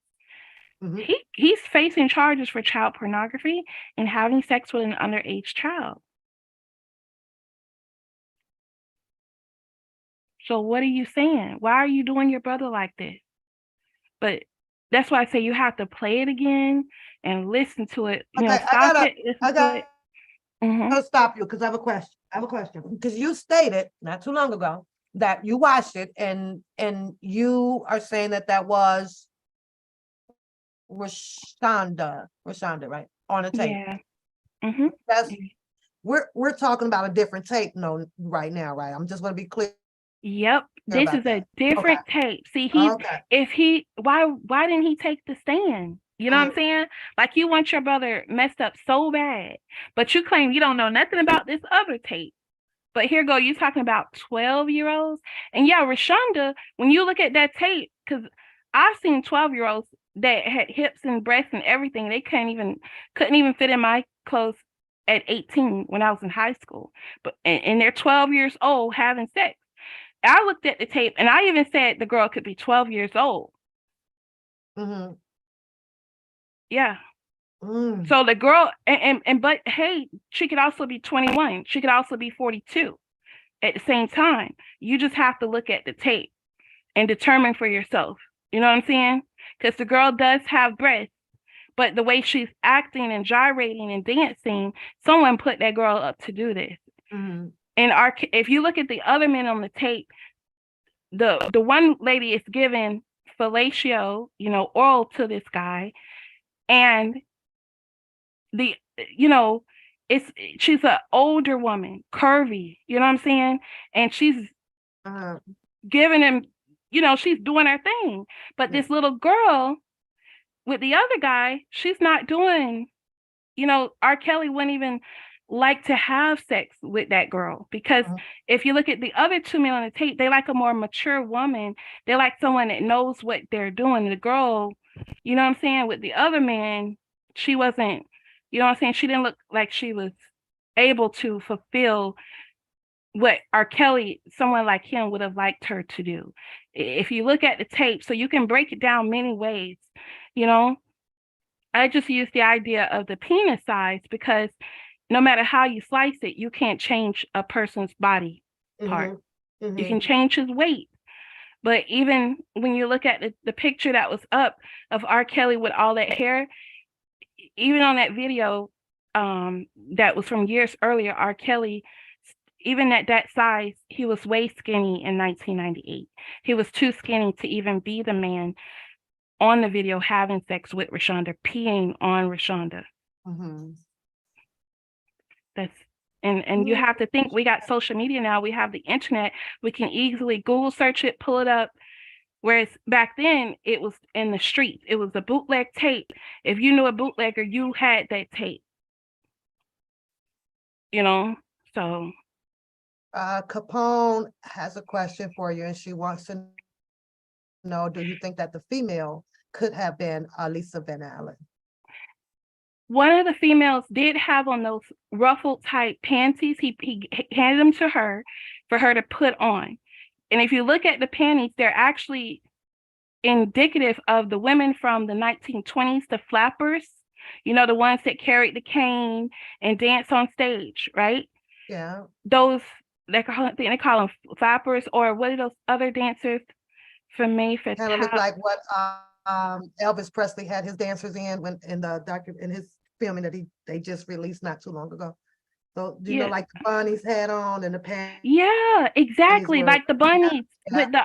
He's facing charges for child pornography and having sex with an underage child. So what are you saying? Why are you doing your brother like this? But that's why I say you have to play it again and listen to it. You know, stop it. Listen to it. I'll stop you because I have a question. Because you stated not too long ago that you watched it and you are saying that was Rashonda, right? On a tape. Yeah. That's we're talking about a different tape right now, right? I'm just gonna be clear. Yep. This is a different tape. See, why didn't he take the stand? You know what I'm saying? Like, you want your brother messed up so bad, but you claim you don't know nothing about this other tape. But here go, you talking about 12-year-olds. And yeah, Rashonda, when you look at that tape, because I've seen 12-year-olds that had hips and breasts and everything. They couldn't even fit in my clothes at 18 when I was in high school. But and they're 12 years old having sex. I looked at the tape and I even said the girl could be 12 years old. Yeah. So the girl, but hey, she could also be 21. She could also be 42 at the same time. You just have to look at the tape and determine for yourself. You know what I'm saying? Because the girl does have breasts, but the way she's acting and gyrating and dancing, someone put that girl up to do this. And if you look at the other men on the tape, the one lady is giving fellatio, oral to this guy, and she's an older woman, curvy, you know what I'm saying? And she's giving him, she's doing her thing. But this little girl with the other guy, she's not doing, R. Kelly wouldn't even like to have sex with that girl, because if you look at the other two men on the tape, they like a more mature woman. They like someone that knows what they're doing. The girl, you know what I'm saying, with the other man, she wasn't, you know what I'm saying, she didn't look like she was able to fulfill what R. Kelly, someone like him, would have liked her to do. If you look at the tape, so you can break it down many ways, I just use the idea of the penis size, because no matter how you slice it, you can't change a person's body part. You can change his weight. But even when you look at the picture that was up of R. Kelly with all that hair, even on that video that was from years earlier, R. Kelly, even at that size, he was way skinny in 1998. He was too skinny to even be the man on the video having sex with Rashonda, peeing on Rashonda. And you have to think, we got social media now, we have the internet, we can easily Google search it, pull it up. Whereas back then, it was in the streets. It was a bootleg tape. If you knew a bootlegger, you had that tape. So. Capone has a question for you, and she wants to know, do you think that the female could have been Lisa Van Allen? One of the females did have on those ruffled type panties. He handed them to her for her to put on. And if you look at the panties, they're actually indicative of the women from the 1920s, the flappers, the ones that carried the cane and danced on stage, right? Yeah. Those, they call them flappers, or what are those other dancers from Mayfair? Kind of look like what Elvis Presley had his dancers in in his filming that they just released not too long ago. So like the bunnies had on and the pants. Yeah, exactly. Like the bunnies with the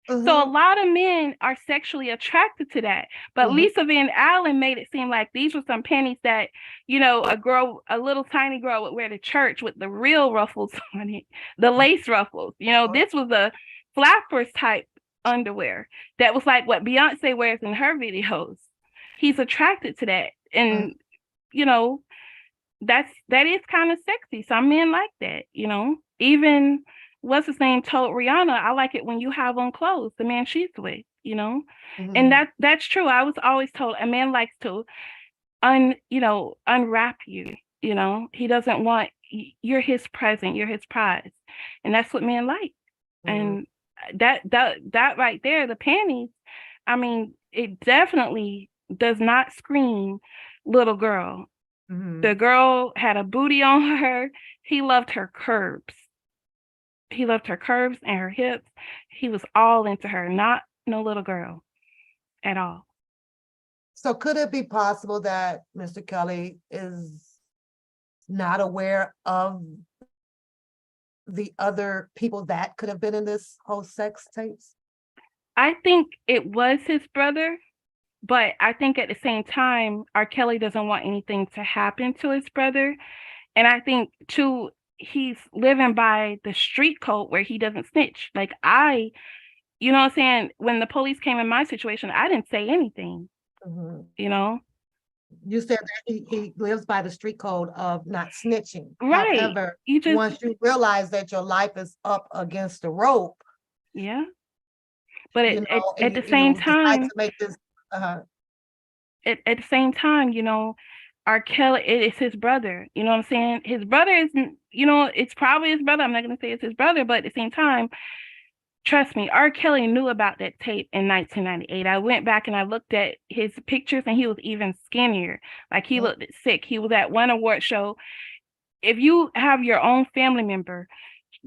So a lot of men are sexually attracted to that. But Lisa Van Allen made it seem like these were some panties that, a little tiny girl would wear to church with the real ruffles on it, the lace ruffles. This was a flappers type underwear that was like what Beyonce wears in her videos. he's attracted to that. And, you know, that is kind of sexy. Some men like that, you know. Even what's his name told Rihanna, I like it when you have on clothes, the man she's with, you know. And that's true. I was always told a man likes to unwrap you, you know. He doesn't want you're his present, you're his prize. And that's what men like. And that right there, the panties, I mean, it definitely does not scream little girl. The girl had a booty on her. He loved her curves. He loved her curves and her hips. He was all into her, not no little girl at all. So could it be possible that Mr. Kelly is not aware of the other people that could have been in this whole sex tapes? I think it was his brother, but I think at the same time, R. Kelly doesn't want anything to happen to his brother. And I think too, he's living by the street code where he doesn't snitch. Like you know what I'm saying? When the police came in my situation, I didn't say anything, you know? You said that he lives by the street code of not snitching. Right. However, once you realize that your life is up against the rope. Yeah. But at the same same time, to make this, at the same time, you know, R. Kelly, it's his brother. You know what I'm saying? His brother is, you know, it's probably his brother. I'm not going to say it's his brother, but at the same time, trust me, R. Kelly knew about that tape in 1998. I went back and I looked at his pictures and he was even skinnier. Like he looked sick. He was at one award show. If you have your own family member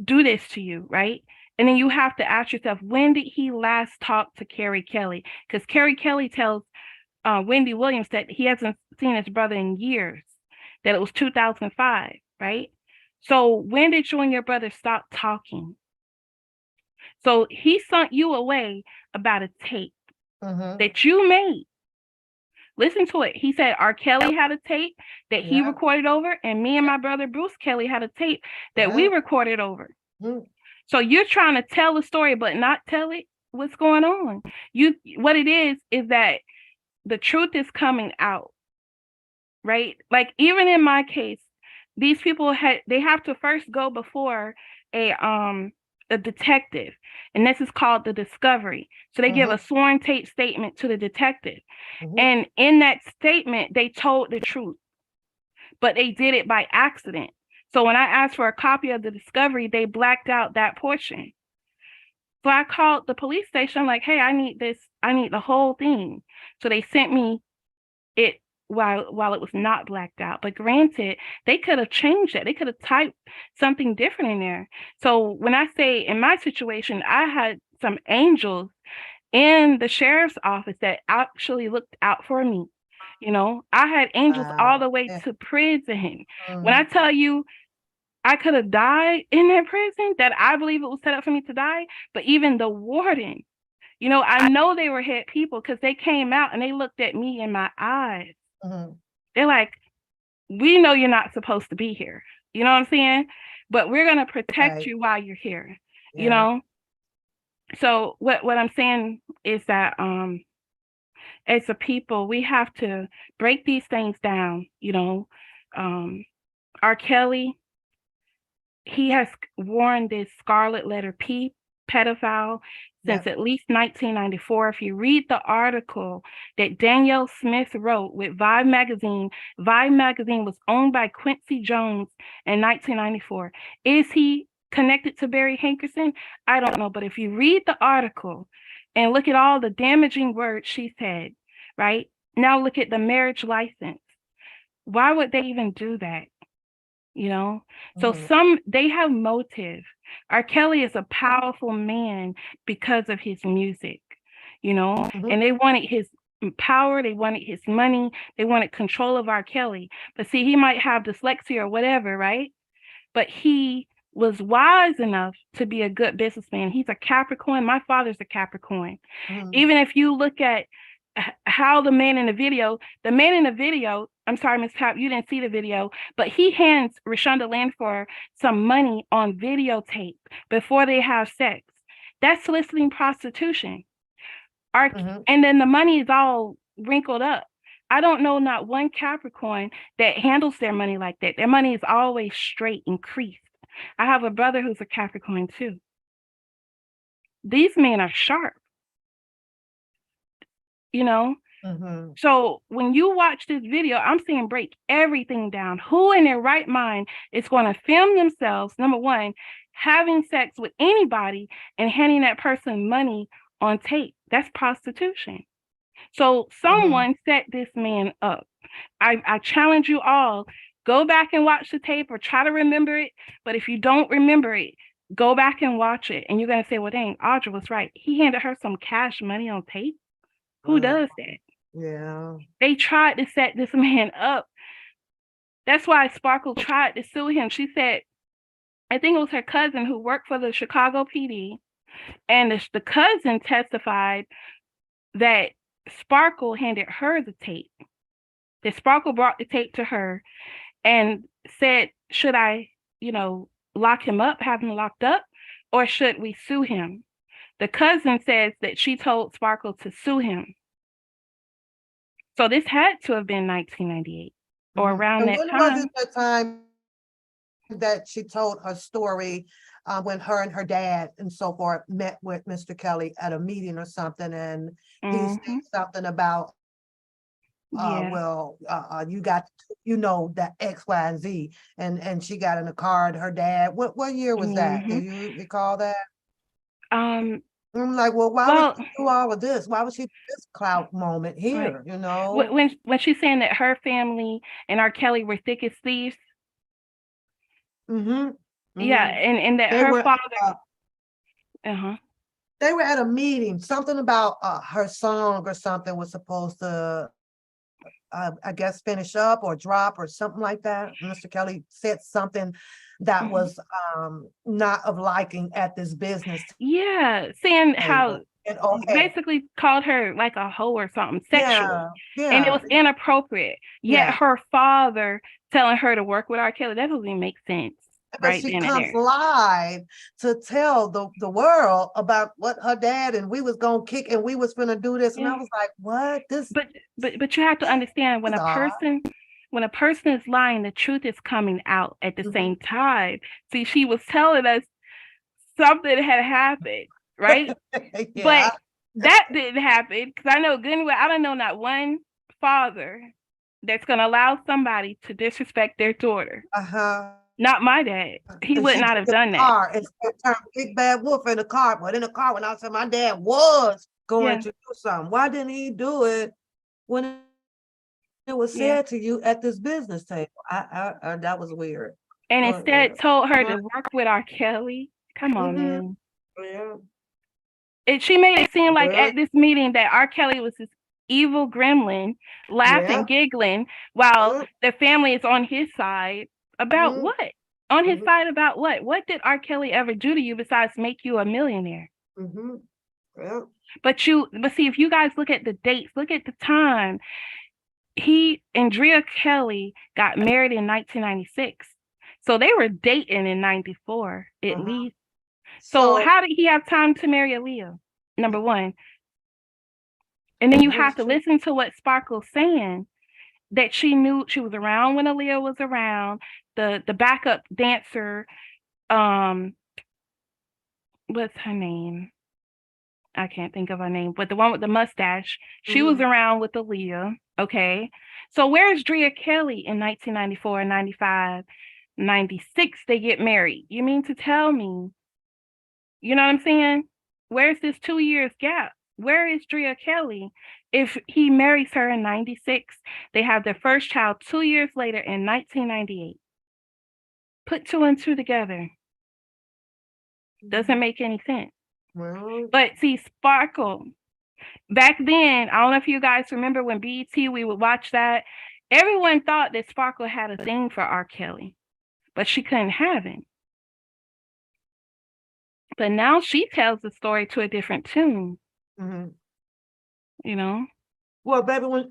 do this to you, right? And then you have to ask yourself, when did he last talk to Carrie Kelly? Because Carrie Kelly tells Wendy Williams that he hasn't seen his brother in years, that it was 2005, right? So when did you and your brother stop talking? So he sent you away about a tape that you made. Listen to it. He said R. Kelly had a tape that he recorded over, and me and my brother Bruce Kelly had a tape that we recorded over. So you're trying to tell a story, but not tell it what's going on. What it is that the truth is coming out, right? Like even in my case, these people they have to first go before a detective, and this is called the discovery. So they give a sworn tape statement to the detective, and in that statement they told the truth, but they did it by accident. So when I asked for a copy of the discovery, they blacked out that portion. So I called the police station, like, hey, I need this, I need the whole thing. So they sent me it while it was not blacked out. But granted, they could have changed it. They could have typed something different in there. So when I say in my situation, I had some angels in the sheriff's office that actually looked out for me. You know, I had angels all the way to prison. When I tell you, I could have died in that prison, that I believe it was set up for me to die, but even the warden, you know, I know they were head people because they came out and they looked at me in my eyes. They're like, we know you're not supposed to be here. You know what I'm saying? But we're going to protect you while you're here, you know? So what I'm saying is that as a people, we have to break these things down, you know. R. Kelly, he has worn this scarlet letter P, pedophile, since at least 1994. If you read the article that Danielle Smith wrote with Vibe magazine was owned by Quincy Jones in 1994. Is he connected to Barry Hankerson? I don't know, but if you read the article and look at all the damaging words she said, right? Now look at the marriage license. Why would they even do that? You know, so they have motive. R. Kelly is a powerful man because of his music, you know, and they wanted his power, they wanted his money, they wanted control of R. Kelly. But see, he might have dyslexia or whatever, right? But he was wise enough to be a good businessman. He's a Capricorn. My father's a Capricorn. Even if you look at how the man in the video, I'm sorry, Ms. Pap, you didn't see the video, but he hands Rashonda Landfor some money on videotape before they have sex. That's soliciting prostitution. And then the money is all wrinkled up. I don't know not one Capricorn that handles their money like that. Their money is always straight and creased. I have a brother who's a Capricorn too. These men are sharp, you know? Mhm. So when you watch this video, I'm saying break everything down. Who in their right mind is going to film themselves, number one, having sex with anybody and handing that person money on tape? That's prostitution. So someone set this man up. I challenge you all, go back and watch the tape or try to remember it. But if you don't remember it, go back and watch it. And you're going to say, well, dang, Audra was right. He handed her some cash money on tape. Who does that? Yeah. They tried to set this man up. That's why Sparkle tried to sue him. She said, I think it was her cousin who worked for the Chicago PD. And the cousin testified that Sparkle handed her the tape. That Sparkle brought the tape to her and said, should I, lock him up, have him locked up, or should we sue him? The cousin says that she told Sparkle to sue him. So this had to have been 1998 or around And that when time. was it the time that she told her story when her and her dad and so forth met with Mr. Kelly at a meeting or something, and he said something about, you got, that X, Y, and Z, and she got in the car and her dad. What year was that? Do you recall that? I'm like, well, why would she do all of this? Why would she do this clout moment here? When she's saying that her family and R. Kelly were thick as thieves. Yeah, and that her father. They were at a meeting, something about her song or something was supposed to, I guess, finish up or drop or something like that. Mr. Kelly said something that was not of liking at this business. Yeah, saying how And basically called her like a hoe or something sexual. Yeah. And it was inappropriate. Yet her father telling her to work with R. Kelly, that doesn't even make sense. But Right she then comes and there. live to tell the world about what her dad and we was gonna kick and we was gonna do this. And I was like, what? But you have to understand, when a person is lying, the truth is coming out at the same time. See, she was telling us something had happened, right? But that didn't happen, because I know good and well, I don't know not one father that's gonna allow somebody to disrespect their daughter. Not my dad. He would not have done that. And turned big bad wolf in the car, but in the car when I said my dad was going to do something. Why didn't he do it when it was said to you at this business table? I that was weird. And instead told her to work with R. Kelly. Come on, man. She made it seem like at this meeting that R. Kelly was this evil gremlin, laughing, giggling, while the family is on his side. About what? On his side about what? What did R. Kelly ever do to you besides make you a millionaire? But see, if you guys look at the dates, look at the time. He and Drea Kelly got married in 1996. So they were dating in 94 at least. So how did he have time to marry Aaliyah? Number one. And then you have to listen to what Sparkle's saying, that she knew she was around when Aaliyah was around. The backup dancer, what's her name? I can't think of her name, but the one with the mustache, she was around with Aaliyah. Okay. So where's Drea Kelly in 1994, 95, 96? They get married. You mean to tell me, you know what I'm saying? Where's this 2 years gap? Where is Drea Kelly? If he marries her in 96, they have their first child 2 years later in 1998. Put 2 and 2 together. Doesn't make any sense. But see, Sparkle, back then, I don't know if you guys remember when BET, we would watch that. Everyone thought that Sparkle had a thing for R. Kelly, but she couldn't have him. But now she tells the story to a different tune. You know? Well, baby, when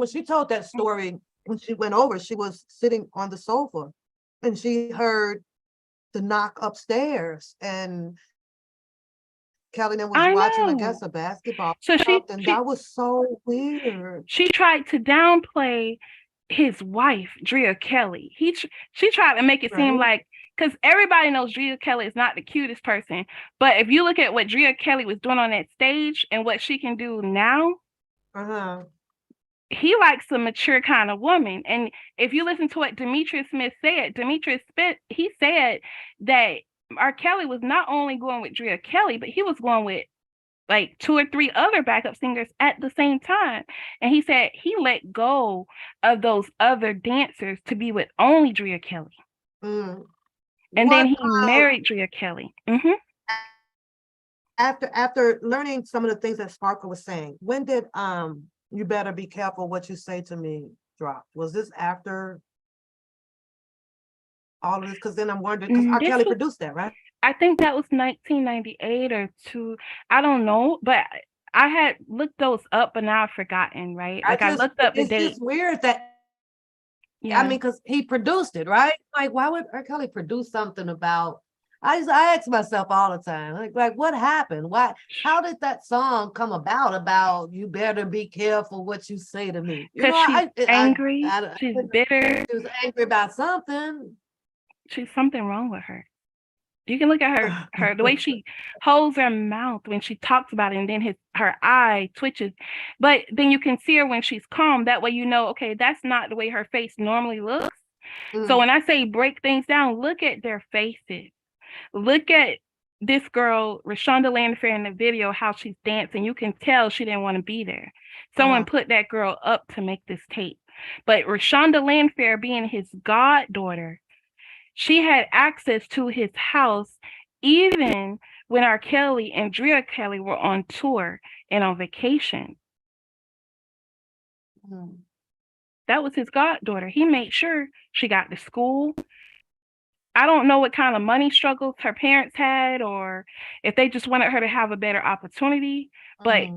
she told that story, when she went over, she was sitting on the sofa and she heard the knock upstairs, and Kelly then was I watching, I know. guess, a basketball. So Something that was so weird. she tried to downplay his wife, Drea Kelly. She tried to make it seem Right. like, because everybody knows Drea Kelly is not the cutest person, but if you look at what Drea Kelly was doing on that stage and what she can do now, he likes a mature kind of woman. And if you listen to what Demetrius Smith said, he said that R. Kelly was not only going with Drea Kelly, but he was going with like 2 or 3 other backup singers at the same time. And he said he let go of those other dancers to be with only Drea Kelly. And then he married Drea Kelly. After learning some of the things that Sparkle was saying, when did You Better Be Careful What You Say to Me drop? Was this after all of this? Because then I'm wondering, because R. Kelly produced that, right? I think that was 1998 or 2. I don't know, but I had looked those up, but now I've forgotten, right? Like I looked up the date. It's just weird that, I mean, because he produced it, right? Like, why would R. Kelly produce something about, I ask myself all the time, like what happened? How did that song come about you better be careful what you say to me? You know, she's angry, she's bitter. She was angry about something. She's something wrong with her. You can look at her the way she holds her mouth when she talks about it, and then her eye twitches. But then you can see her when she's calm. That way you know, okay, that's not the way her face normally looks. So when I say break things down, look at their faces. Look at this girl, Rashonda Landfair, in the video, how she's dancing. You can tell she didn't want to be there. Someone put that girl up to make this tape. But Rashonda Landfair, being his goddaughter, she had access to his house even when R. Kelly and Drea Kelly were on tour and on vacation. That was his goddaughter. He made sure she got to school. I don't know what kind of money struggles her parents had, or if they just wanted her to have a better opportunity, but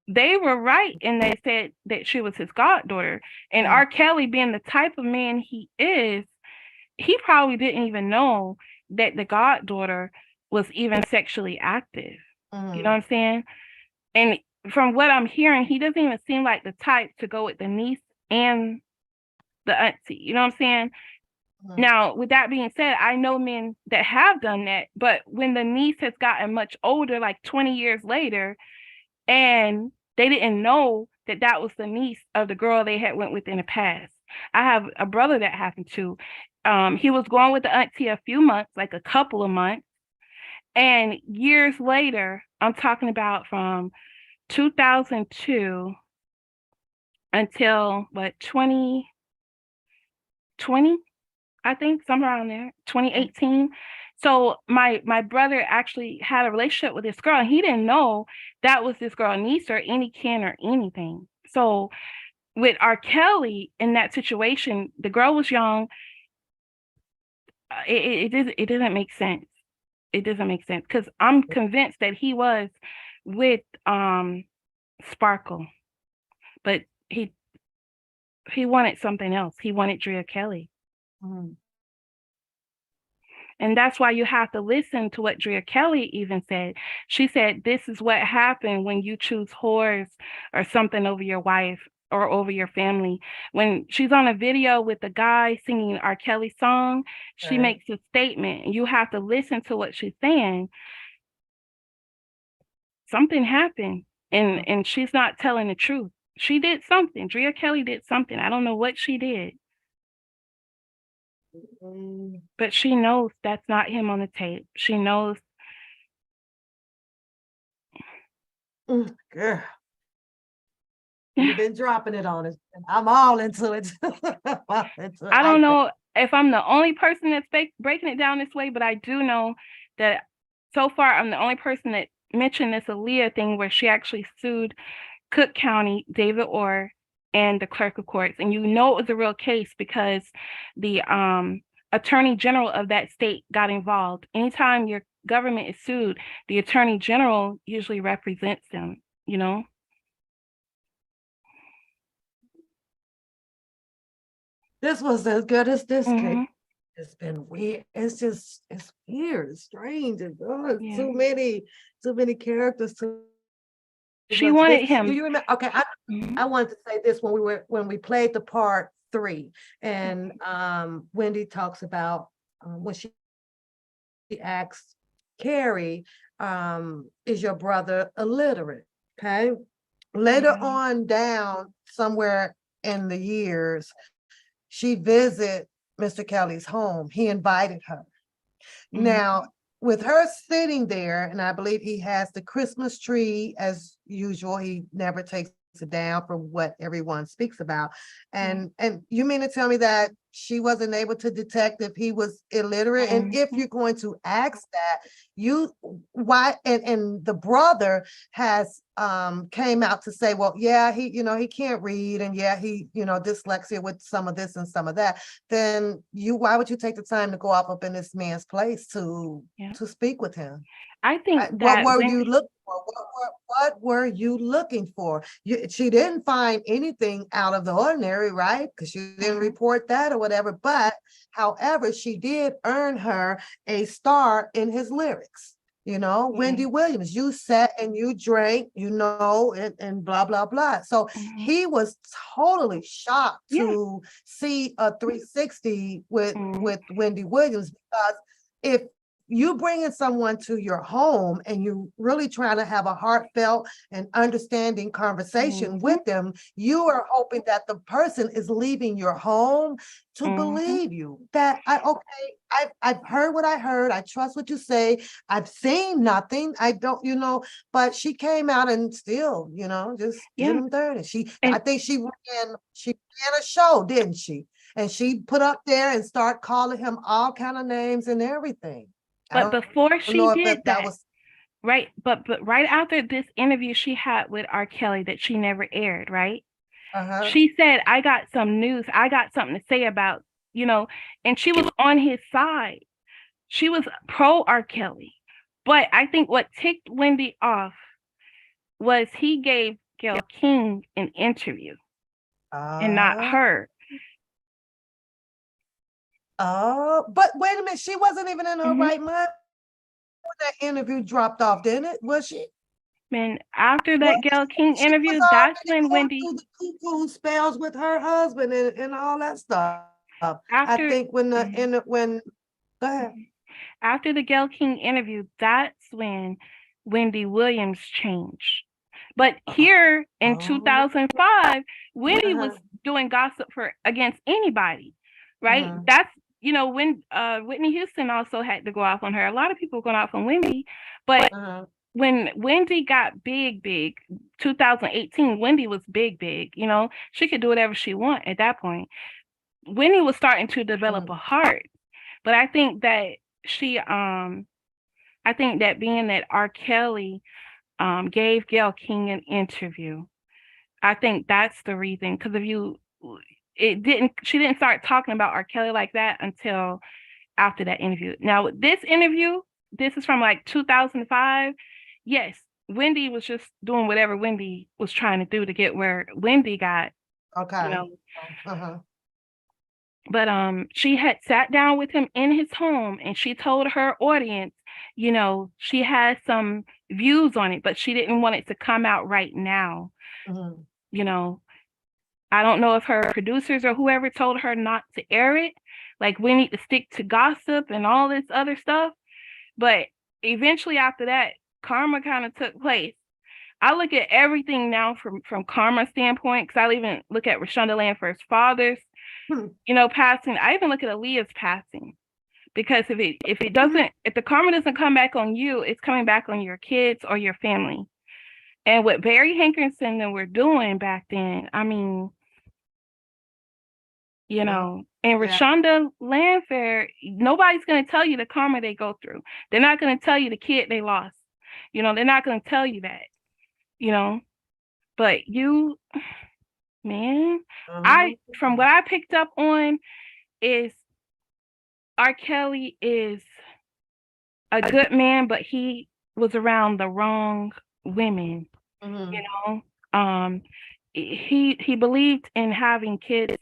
they were right, and they said that she was his goddaughter. And R. Kelly, being the type of man he is, he probably didn't even know that the goddaughter was even sexually active. You know what I'm saying? And from what I'm hearing, he doesn't even seem like the type to go with the niece and the auntie. You know what I'm saying? Now, with that being said, I know men that have done that, but when the niece has gotten much older, like 20 years later, and they didn't know that that was the niece of the girl they had went with in the past. I have a brother that happened to. He was going with the auntie a few months, like a couple of months. And years later, I'm talking about from 2002 until 2020, I think, somewhere around there, 2018. So my brother actually had a relationship with this girl, and he didn't know that was this girl niece or any kin or anything. So with R. Kelly in that situation, the girl was young. It doesn't make sense. It doesn't make sense, because I'm convinced that he was with Sparkle, but he wanted something else. He wanted Drea Kelly. And that's why you have to listen to what Drea Kelly even said. She said, this is what happened when you choose whores or something over your wife or over your family. When she's on a video with a guy singing R. Kelly song, she makes a statement, and you have to listen to what she's saying. Something happened, and she's not telling the truth. She did something. Drea Kelly did something. I don't know what she did. But she knows that's not him on the tape. She knows. Girl, you've been dropping it on us, and I'm all into it. I don't know if I'm the only person that's breaking it down this way, but I do know that so far I'm the only person that mentioned this Aaliyah thing where she actually sued Cook County, David Orr, and the clerk of courts. And you know it was a real case because the attorney general of that state got involved. Anytime your government is sued, the attorney general usually represents them, you know? This was as good as this case. It's been weird. It's weird, it's strange, it's Yeah. too many characters, too She much wanted this. him. Do you remember? Okay, Mhm. I wanted to say this when we played the part 3, and Wendy talks about when she asks Carrie, is your brother illiterate? Okay. Later on down somewhere in the years, she visit Mr. Kelly's home. He invited her. Now, with her sitting there, and I believe he has the Christmas tree as usual, he never takes it down from what everyone speaks about. And you mean to tell me that she wasn't able to detect if he was illiterate? And if you're going to ask that, why and the brother has came out to say, well, yeah, he can't read, and yeah, he dyslexia with some of this and some of that. Then why would you take the time to go up in this man's place to speak with him? I think What that were when you looking for? What were you looking for? She didn't find anything out of the ordinary, right? Because she didn't report that or whatever. But however, she did earn her a star in his lyrics. Wendy Williams, you sat and you drank, and blah, blah, blah. So he was totally shocked to see a 360 with Wendy Williams, because if you bringing someone to your home and you really trying to have a heartfelt and understanding conversation with them, you are hoping that the person is leaving your home to believe you. That I've heard what I heard. I trust what you say. I've seen nothing. I don't, but she came out and still, just did them dirty. I think she ran a show, didn't she? And she put up there and start calling him all kind of names and everything. But before she did that, was right? But right after this interview she had with R. Kelly that she never aired, right? She said, I got some news. I got something to say about, and she was on his side. She was pro R. Kelly. But I think what ticked Wendy off was he gave Gayle King an interview and not her. Oh, but wait a minute. She wasn't even in her right mind when that interview dropped off, didn't it? Was she? Man, after that Gayle King interview, that's when Wendy the cuckoo spells with her husband and all that stuff. I after think when go ahead. after the Gayle King interview, that's when Wendy Williams changed. But here in 2005, Wendy was doing gossip against anybody, right? That's when Whitney Houston also had to go off on her. A lot of people going off on Wendy, but when Wendy got big, 2018, Wendy was big. She could do whatever she want at that point. Wendy was starting to develop a heart, but I think that being that R. Kelly gave Gayle King an interview, I think that's the reason. Because she didn't start talking about R. Kelly like that until after that interview. Now, this interview, this is from like 2005. Yes, Wendy was just doing whatever Wendy was trying to do to get where Wendy got. Okay. But she had sat down with him in his home and she told her audience, she had some views on it, but she didn't want it to come out right now. I don't know if her producers or whoever told her not to air it. Like, we need to stick to gossip and all this other stuff. But eventually after that, karma kind of took place. I look at everything now from karma standpoint, because I even look at Rashonda Landford's father's, passing. I even look at Aaliyah's passing, because if the karma doesn't come back on you, it's coming back on your kids or your family. And what Barry Hankerson and were doing back then, I mean, and Rashonda Landfair, nobody's going to tell you the karma they go through. They're not going to tell you the kid they lost. They're not going to tell you that. But man, from what I picked up on is R. Kelly is a good man, but he was around the wrong women. He believed in having kids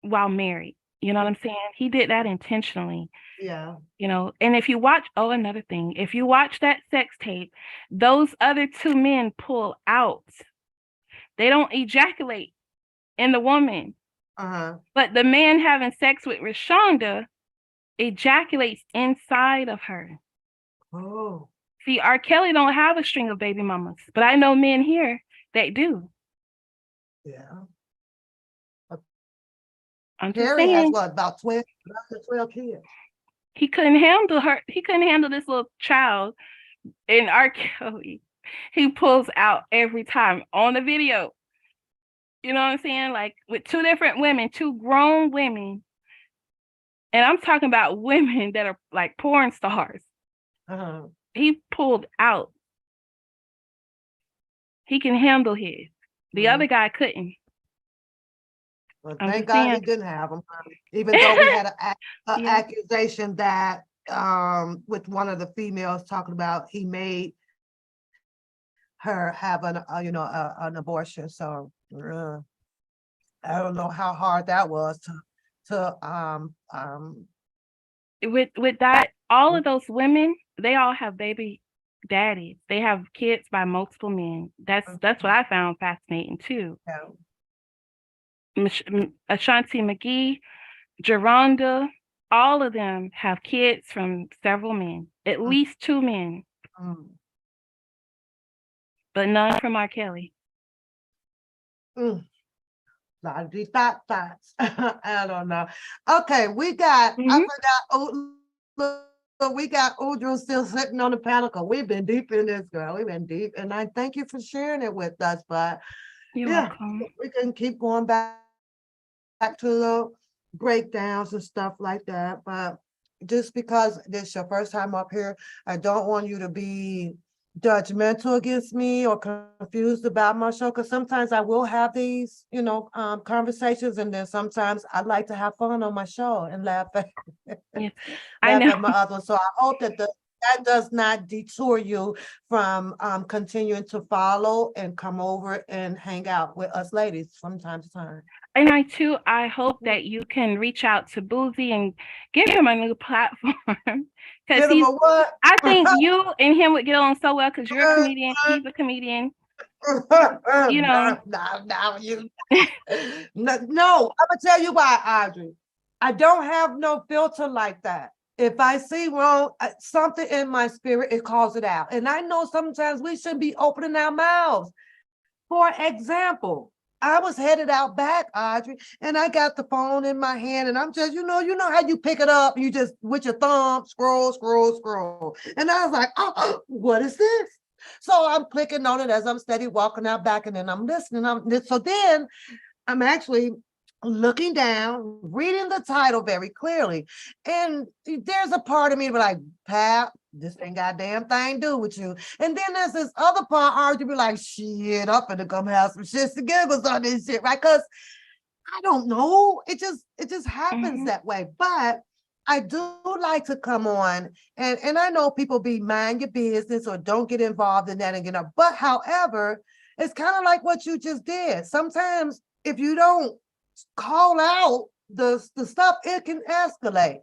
while married. You know what I'm saying? He did that intentionally. Yeah. You know, and if you watch, oh, another thing, if you watch that sex tape, those other two men pull out. They don't ejaculate in the woman. But the man having sex with Rashonda ejaculates inside of her. Oh. See, R. Kelly don't have a string of baby mamas, but I know men here that do. Yeah. I'm just Carrie has saying. what, about 12 kids? He couldn't handle her. He couldn't handle this little child. And R. Kelly, he pulls out every time on the video. You know what I'm saying? Like with two different women, two grown women. And I'm talking about women that are like porn stars. He pulled out. He can handle his. The other guy couldn't. Well, thank God he didn't have them. Even though we had an accusation that with one of the females talking about he made her have an abortion. So I don't know how hard that was to with that, all of those women, they all have baby daddies. They have kids by multiple men. That's what I found fascinating too. Ashanti McGee, Geronda, all of them have kids from several men, at least two men, but none from R. Kelly. Lot of these thoughts. I don't know. Okay, we got, I forgot, we got Udru still sitting on the panel because we've been deep in this, girl. We've been deep, and I thank you for sharing it with us. But You're welcome. We can keep going back to the breakdowns and stuff like that. But just because this is your first time up here, I don't want you to be judgmental against me or confused about my show, because sometimes I will have these, conversations, and then sometimes I like to have fun on my show and laugh at, I know. at my other. So I hope that that does not detour you from continuing to follow and come over and hang out with us ladies from time to time. And I hope that you can reach out to Boosie and give him a new platform. Because I think you and him would get on so well because you're a comedian, he's a comedian. You know. No, I'm gonna tell you why, Audrey. I don't have no filter like that. If I see wrong, something in my spirit, it calls it out. And I know sometimes we shouldn't be opening our mouths. For example, I was headed out back, Audrey, and I got the phone in my hand, and I'm just, you know how you pick it up, you just with your thumb scroll. And I was like, oh, what is this? So I'm clicking on it as I'm steady walking out back, and then I'm listening. So then I'm actually looking down, reading the title very clearly. And there's a part of me be like, Pap, this ain't got a damn thing to do with you. And then there's this other part, Archie be like, shit, I'm finna come have some shits to giggles on this shit, right? Because I don't know. It just happens that way. But I do like to come on, and I know people be mind your business or don't get involved in that again. But however, it's kind of like what you just did. Sometimes if you don't call out the stuff, it can escalate.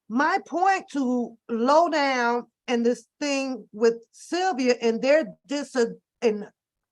My point to lowdown and this thing with Sylvia and their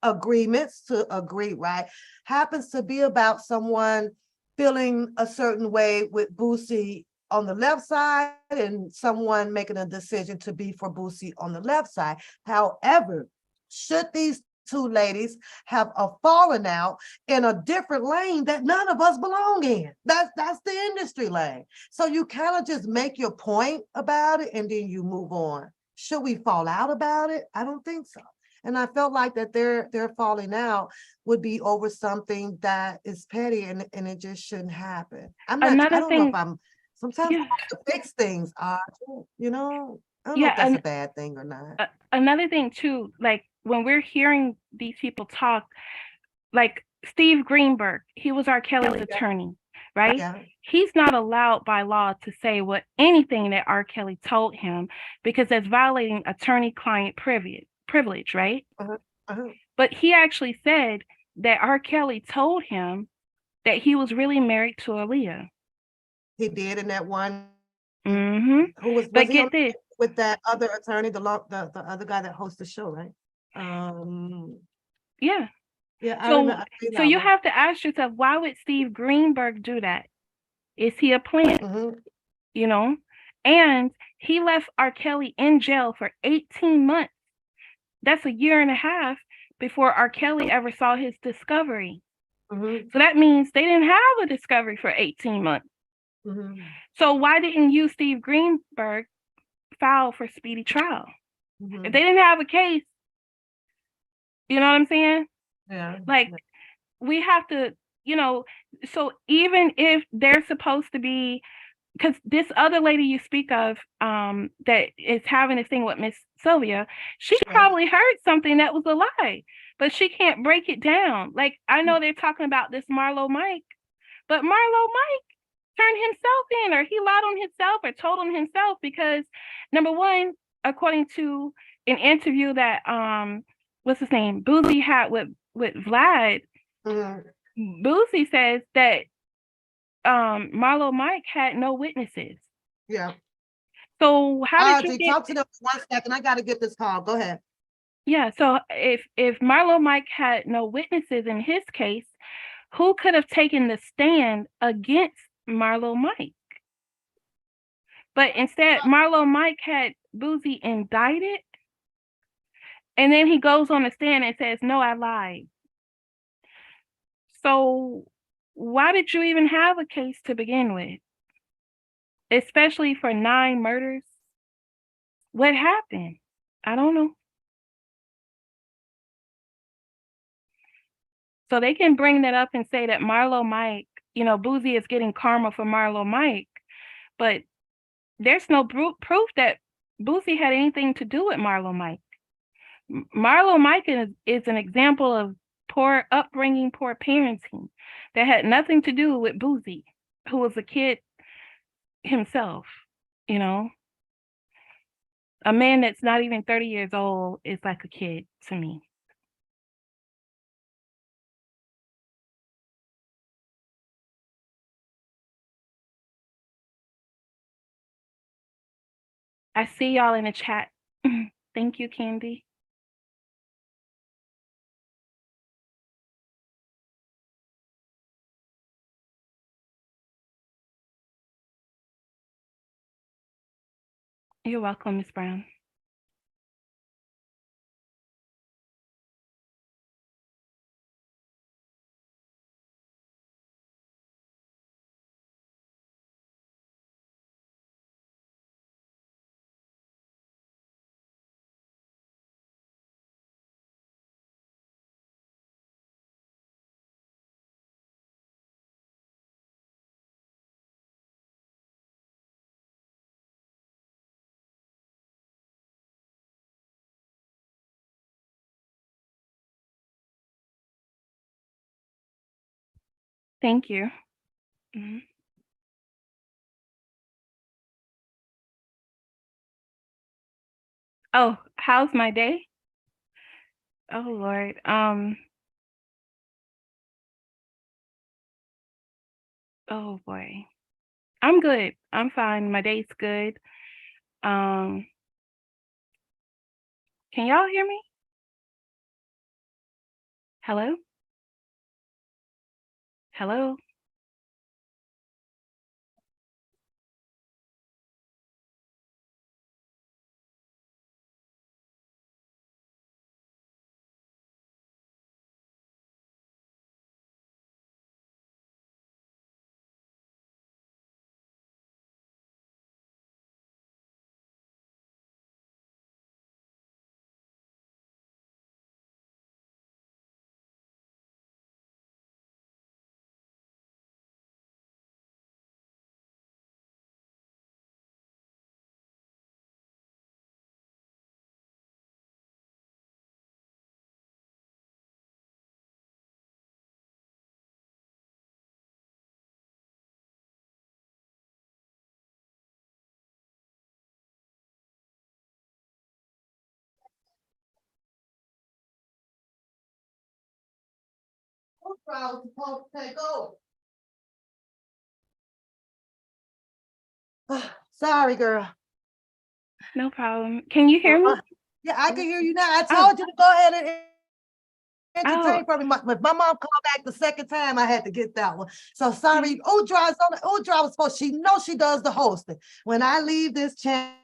agreements to agree, right, happens to be about someone feeling a certain way with Boosie on the left side and someone making a decision to be for Boosie on the left side. However, should these two ladies have a falling out in a different lane that none of us belong in. That's the industry lane. So you kind of just make your point about it and then you move on. Should we fall out about it? I don't think so. And I felt like that their falling out would be over something that is petty and it just shouldn't happen. I don't know if I'm sometimes I have to fix things, I don't know if that's a bad thing or not. Another thing too, like when we're hearing these people talk, like Steve Greenberg, he was R. Kelly's attorney, right? Yeah. He's not allowed by law to say anything that R. Kelly told him because that's violating attorney-client privilege, right? But he actually said that R. Kelly told him that he was really married to Aaliyah. He did in that one. Mm-hmm. Who was But he on get this. with that other attorney, the other guy that hosts the show, right? Yeah. Yeah, I So, remember. so you have to ask yourself, why would Steve Greenberg do that? Is he a plant? You know? And he left R. Kelly in jail for 18 months. That's a year and a half before R. Kelly ever saw his discovery. So that means they didn't have a discovery for 18 months. So why didn't you, Steve Greenberg, file for speedy trial? If they didn't have a case, you know what I'm saying? Yeah. Like, we have to, you know, so even if they're supposed to be, because this other lady you speak of, that is having this thing with Miss Sylvia, she probably heard something that was a lie, but she can't break it down. Like, I know they're talking about this Marlo Mike, but Marlo Mike turned himself in, or he lied on himself, or told on himself, because number one, according to an interview that what's his name, Boosie had with Vlad, Boosie says that Marlo Mike had no witnesses. Yeah. So how did you get... talk to them for 1 second? I got to get this call. Go ahead. Yeah. So if Marlo Mike had no witnesses in his case, who could have taken the stand against Marlo Mike? But instead, Marlo Mike had Boosie indicted, and then he goes on the stand and says, "No, I lied." So why did you even have a case to begin with? Especially for 9 murders? What happened? I don't know. So they can bring that up and say that Marlo Mike, you know, Boosie is getting karma for Marlo Mike, but there's no proof that Boosie had anything to do with Marlo Mike. Marlo Mike is an example of poor upbringing, poor parenting that had nothing to do with Boosie, who was a kid himself, you know. A man that's not even 30 years old is like a kid to me. I see y'all in the chat. Thank you, Candy. You're welcome, Miss Brown. Thank you. Oh, how's my day? Oh Lord. Oh boy. I'm good. I'm fine. My day's good. Can y'all hear me? Hello? Hello? Supposed to take over. Sorry, girl. No problem. Can you hear me? Yeah, I can hear you now. I Oh, told you to go ahead and oh, entertain for me. But my mom called back the second time. I had to get that one. So sorry. Udra is on. Udra was supposed. She knows she does the hosting when I leave this channel.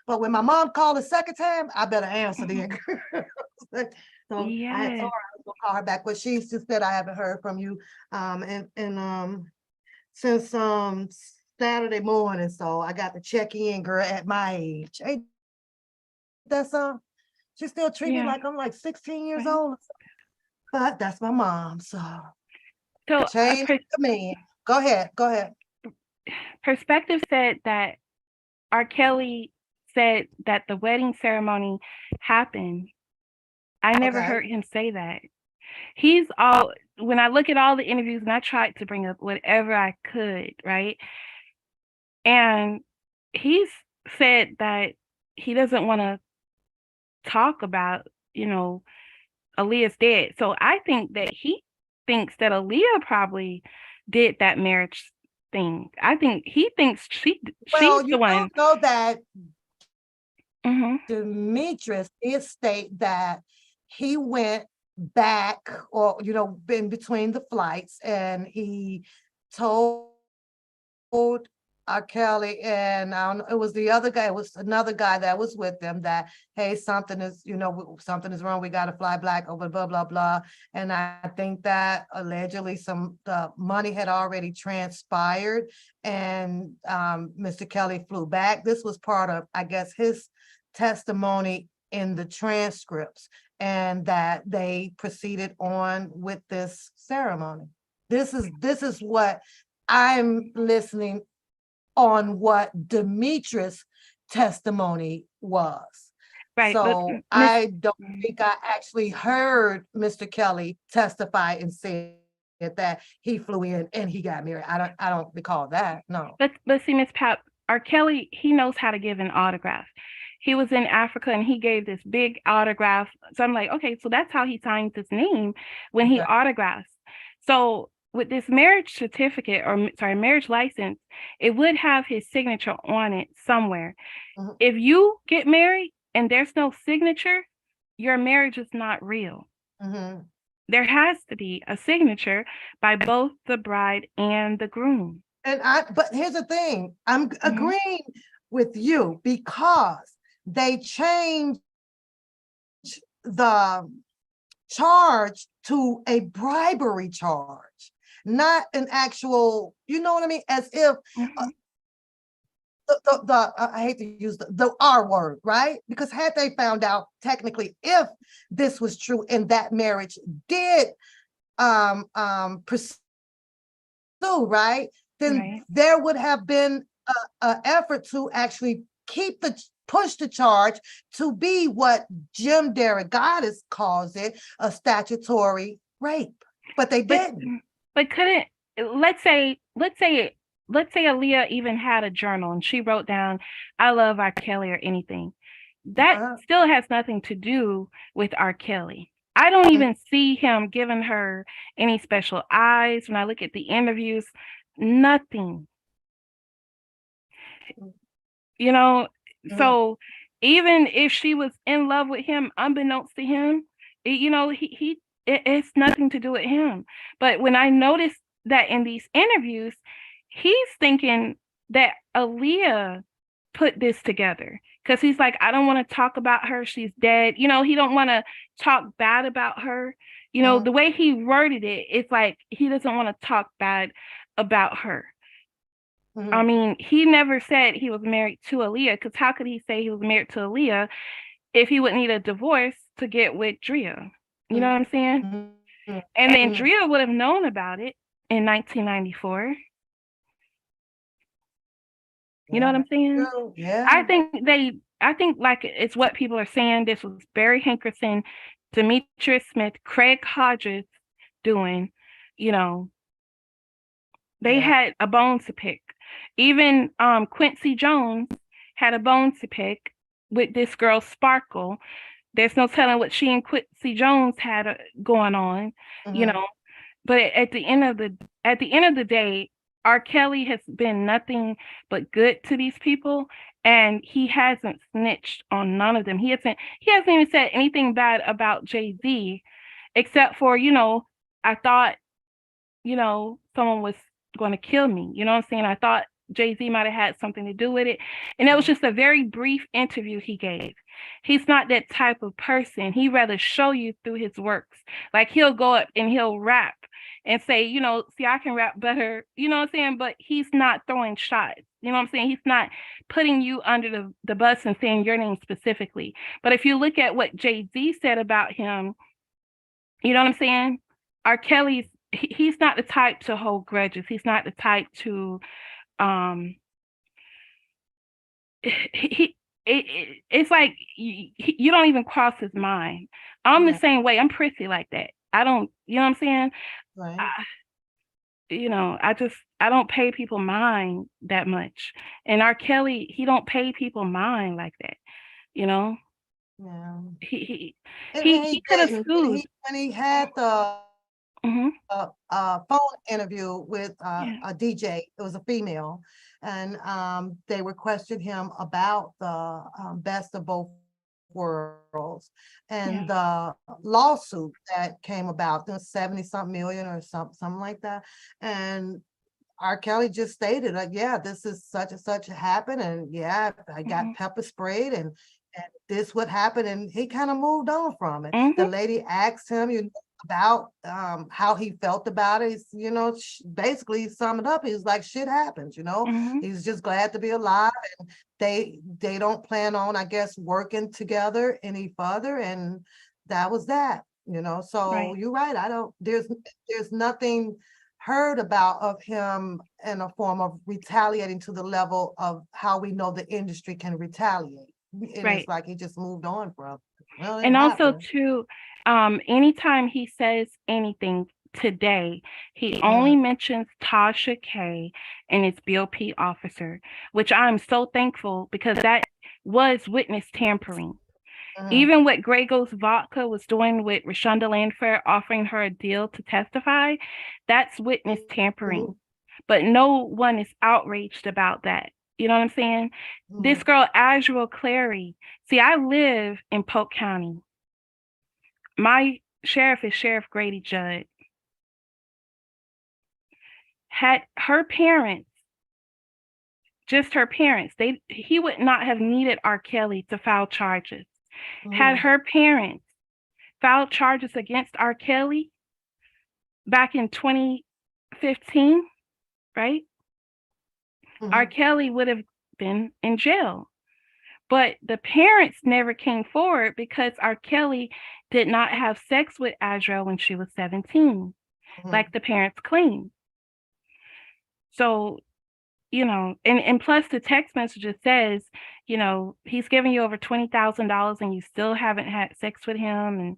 But when my mom called the second time, I better answer then. So I had told yes. her I was gonna call her back, but she just said I haven't heard from you. Since Saturday morning. So I got to check in, girl, at my age. Ain't that something? She still treat me Yeah. like I'm like 16 years Right. old. But that's my mom. So So change the man. Go ahead. Go ahead. Perspective said that R. Kelly said that the wedding ceremony happened. I never Okay. heard him say that. He's all, when I look at all the interviews, and I tried to bring up whatever I could, right? And he's said that he doesn't want to talk about, Aaliyah's dead. So I think that he thinks that Aaliyah probably did that marriage thing. I think he thinks she's Well, the you one. don't know that Mhm. Demetrius did state that he went back or, in between the flights and he told R. Kelly and it was the other guy, it was another guy that was with them that, hey, something is wrong. We got to fly black over blah, blah, blah. And I think that allegedly the money had already transpired and Mr. Kelly flew back. This was part of, I guess, his testimony in the transcripts and that they proceeded on with this ceremony. This is what I'm listening on what Demetrius' testimony was. Right. So I don't think I actually heard Mr. Kelly testify and say that he flew in and he got married. I don't recall that. No. But see, Miss Pat, R. Kelly, he knows how to give an autograph. He was in Africa and he gave this big autograph. So I'm like, okay, so that's how he signs his name when he autographs. So with this marriage certificate marriage license, it would have his signature on it somewhere. Mhm. If you get married and there's no signature, your marriage is not real. Mhm. There has to be a signature by both the bride and the groom. But here's the thing, I'm agreeing with you because they changed the charge to a bribery charge, not an actual, you know what I mean? As if I hate to use the R word, right? Because had they found out technically if this was true and that marriage did pursue, right? Then there would have been an effort to actually push the charge to be what Jim Derrick Goddess calls it, a statutory rape. But they didn't. But couldn't, let's say Aaliyah even had a journal and she wrote down, I love R. Kelly or anything. That still has nothing to do with R. Kelly. I don't even see him giving her any special eyes. When I look at the interviews, nothing. So even if she was in love with him, unbeknownst to him, it's nothing to do with him. But when I noticed that in these interviews, he's thinking that Aaliyah put this together because he's like, I don't want to talk about her. She's dead. He don't want to talk bad about her. The way he worded it, it's like he doesn't want to talk bad about her. I mean, he never said he was married to Aaliyah because how could he say he was married to Aaliyah if he would need a divorce to get with Drea? You know what I'm saying? And then Drea would have known about it in 1994. You know what I'm saying? Yeah. I think like it's what people are saying. This was Barry Hankerson, Demetrius Smith, Craig Hodges doing, they had a bone to pick. Even Quincy Jones had a bone to pick with this girl Sparkle. There's no telling what she and Quincy Jones had going on, But at the end of the day, R. Kelly has been nothing but good to these people, and he hasn't snitched on none of them. He hasn't even said anything bad about Jay-Z, except for, I thought, someone was going to kill me. You know what I'm saying? I thought Jay-Z might have had something to do with it. And it was just a very brief interview he gave. He's not that type of person. He'd rather show you through his works. Like, he'll go up and he'll rap and say, see, I can rap better. You know what I'm saying? But he's not throwing shots. You know what I'm saying? He's not putting you under the bus and saying your name specifically. But if you look at what Jay-Z said about him, you know what I'm saying? R. Kelly's, he's not the type to hold grudges. He's not the type to, it's like you don't even cross his mind. I'm the same way. I'm prissy like that. I don't, you know what I'm saying? Right. I don't pay people mind that much. And R. Kelly, he don't pay people mind like that. Yeah. He could have sued. When he had the phone interview with a DJ, it was a female, and they were questioning him about the best of both worlds and the lawsuit that came about, the 70-something million or something like that. And R. Kelly just stated, like, yeah, this is such and such happened, and yeah, I got pepper sprayed, and this would happen, and he kind of moved on from it. The lady asked him, about how he felt about it. Basically sum it up. He's like, shit happens, He's just glad to be alive, and they don't plan on, I guess, working together any further, and that was that, So you're right. There's nothing heard about of him in a form of retaliating to the level of how we know the industry can retaliate. And it's like he just moved on from. Well, and also too, anytime he says anything today, he only mentions Tasha K and his BOP officer, which I'm so thankful, because that was witness tampering. Even what Grey Ghost Vodka was doing with Rashonda Landfair, offering her a deal to testify, that's witness tampering. But no one is outraged about that. You know what I'm saying? This girl, Azriel Clary. See, I live in Polk County. My sheriff is Sheriff Grady Judd. Had her parents, just her parents, he would not have needed R. Kelly to file charges. Had her parents filed charges against R. Kelly back in 2015, right? R. Kelly would have been in jail. But the parents never came forward because R. Kelly did not have sex with Azriel when she was 17, like the parents claimed. So, and plus the text message says, he's giving you over $20,000 and you still haven't had sex with him. And,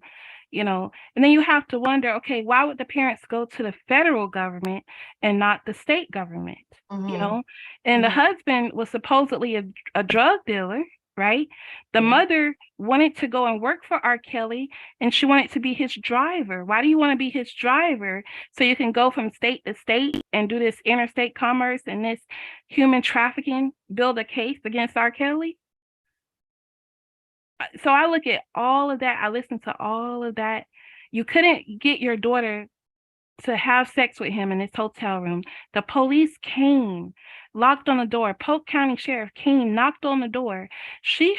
and then you have to wonder, okay, why would the parents go to the federal government and not the state government? And the husband was supposedly a drug dealer, right? The mother wanted to go and work for R. Kelly, and she wanted to be his driver. Why do you want to be his driver? So you can go from state to state and do this interstate commerce and this human trafficking, build a case against R. Kelly? So I look at all of that. I listen to all of that. You couldn't get your daughter to have sex with him in this hotel room. The police came, locked on the door. Polk County Sheriff came, knocked on the door. Sorry,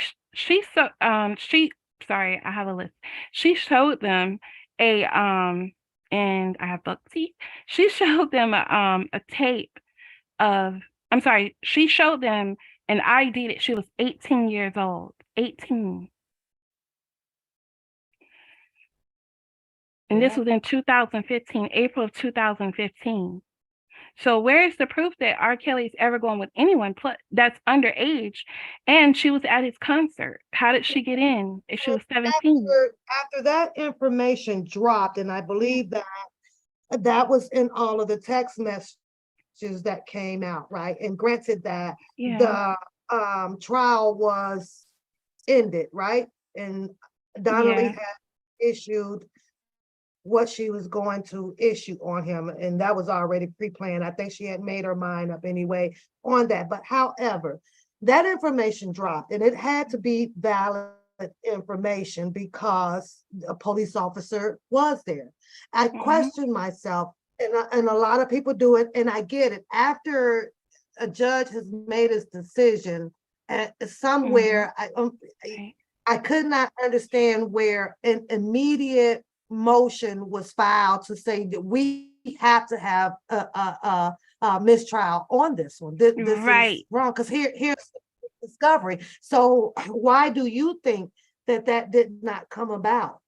I have a list. She showed them and I have Bugsy. She showed them a tape of, she showed them an ID that she was 18 years old. 18. And this was in 2015, April of 2015. So where's the proof that R. Kelly's ever going with anyone that's underage? And she was at his concert. How did she get in if she was 17? After that information dropped, and I believe that was in all of the text messages that came out, right? And granted that the trial was ended, right? And Donnelly had issued what she was going to issue on him, and that was already pre-planned. I think she had made her mind up anyway on that. But however, that information dropped, and it had to be valid information because a police officer was there. I questioned myself, and a lot of people do it, and I get it. After a judge has made his decision, somewhere I could not understand where an immediate motion was filed to say that we have to have a mistrial on this one. This is wrong, because here's discovery. So why do you think that did not come about?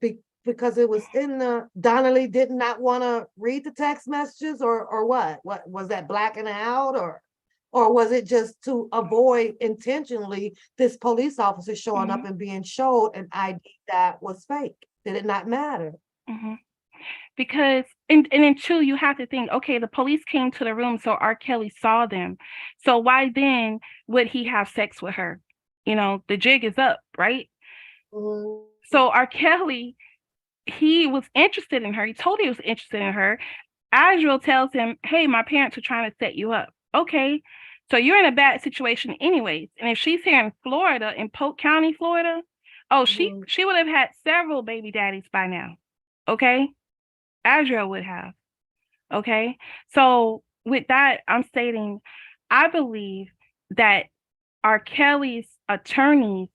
Because it was in the Donnelly did not want to read the text messages, or what? What was that, blacking out, or was it just to avoid intentionally this police officer showing up and being showed an ID that was fake? Did it not matter? Because, and then two, you have to think, okay, the police came to the room, so R. Kelly saw them. So why then would he have sex with her? You know, the jig is up, right? So R. Kelly, he was interested in her. He told he was interested in her. Azriel tells him, hey, my parents are trying to set you up. Okay, so you're in a bad situation anyways. And if she's here in Florida, in Polk County, Florida, she would have had several baby daddies by now. Okay, Azriel would have. Okay, so with that, I'm stating, I believe that R. Kelly's attorneys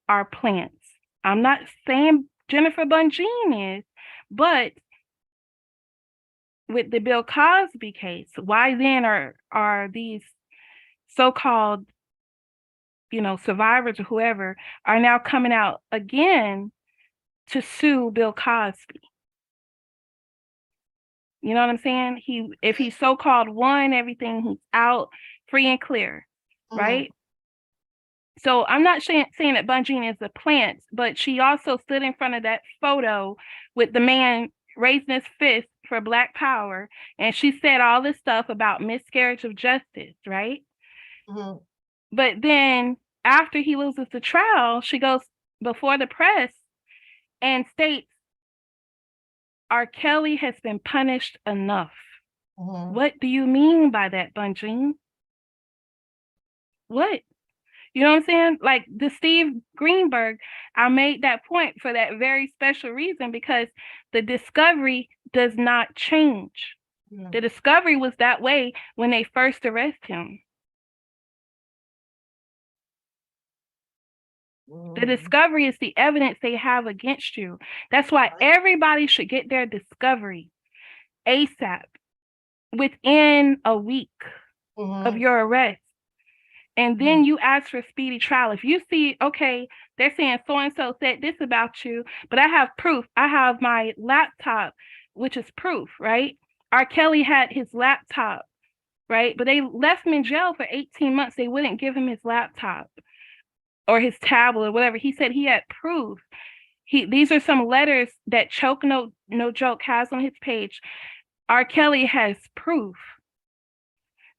are plants. I'm not saying Jennifer Bunjean is, but with the Bill Cosby case, why then are these so-called, you know, survivors or whoever are now coming out again to sue Bill Cosby? You know what I'm saying? If he so-called won everything, he's out free and clear, right? So I'm not saying that Bunjean is a plant, but she also stood in front of that photo with the man raising his fist for Black Power, and she said all this stuff about miscarriage of justice, right? But then after he loses the trial, she goes before the press and states, R. Kelly has been punished enough. What do you mean by that, Bunjean? What? You know what I'm saying? Like the Steve Greenberg, I made that point for that very special reason, because the discovery does not change. The discovery was that way when they first arrest him. The discovery is the evidence they have against you. That's why everybody should get their discovery ASAP, within a week of your arrest. And then you ask for speedy trial. If you see, okay, they're saying so-and-so said this about you, but I have proof. I have my laptop, which is proof, right? R. Kelly had his laptop, right? But they left him in jail for 18 months. They wouldn't give him his laptop or his tablet or whatever. He said he had proof. These are some letters that Choke No Joke has on his page. R. Kelly has proof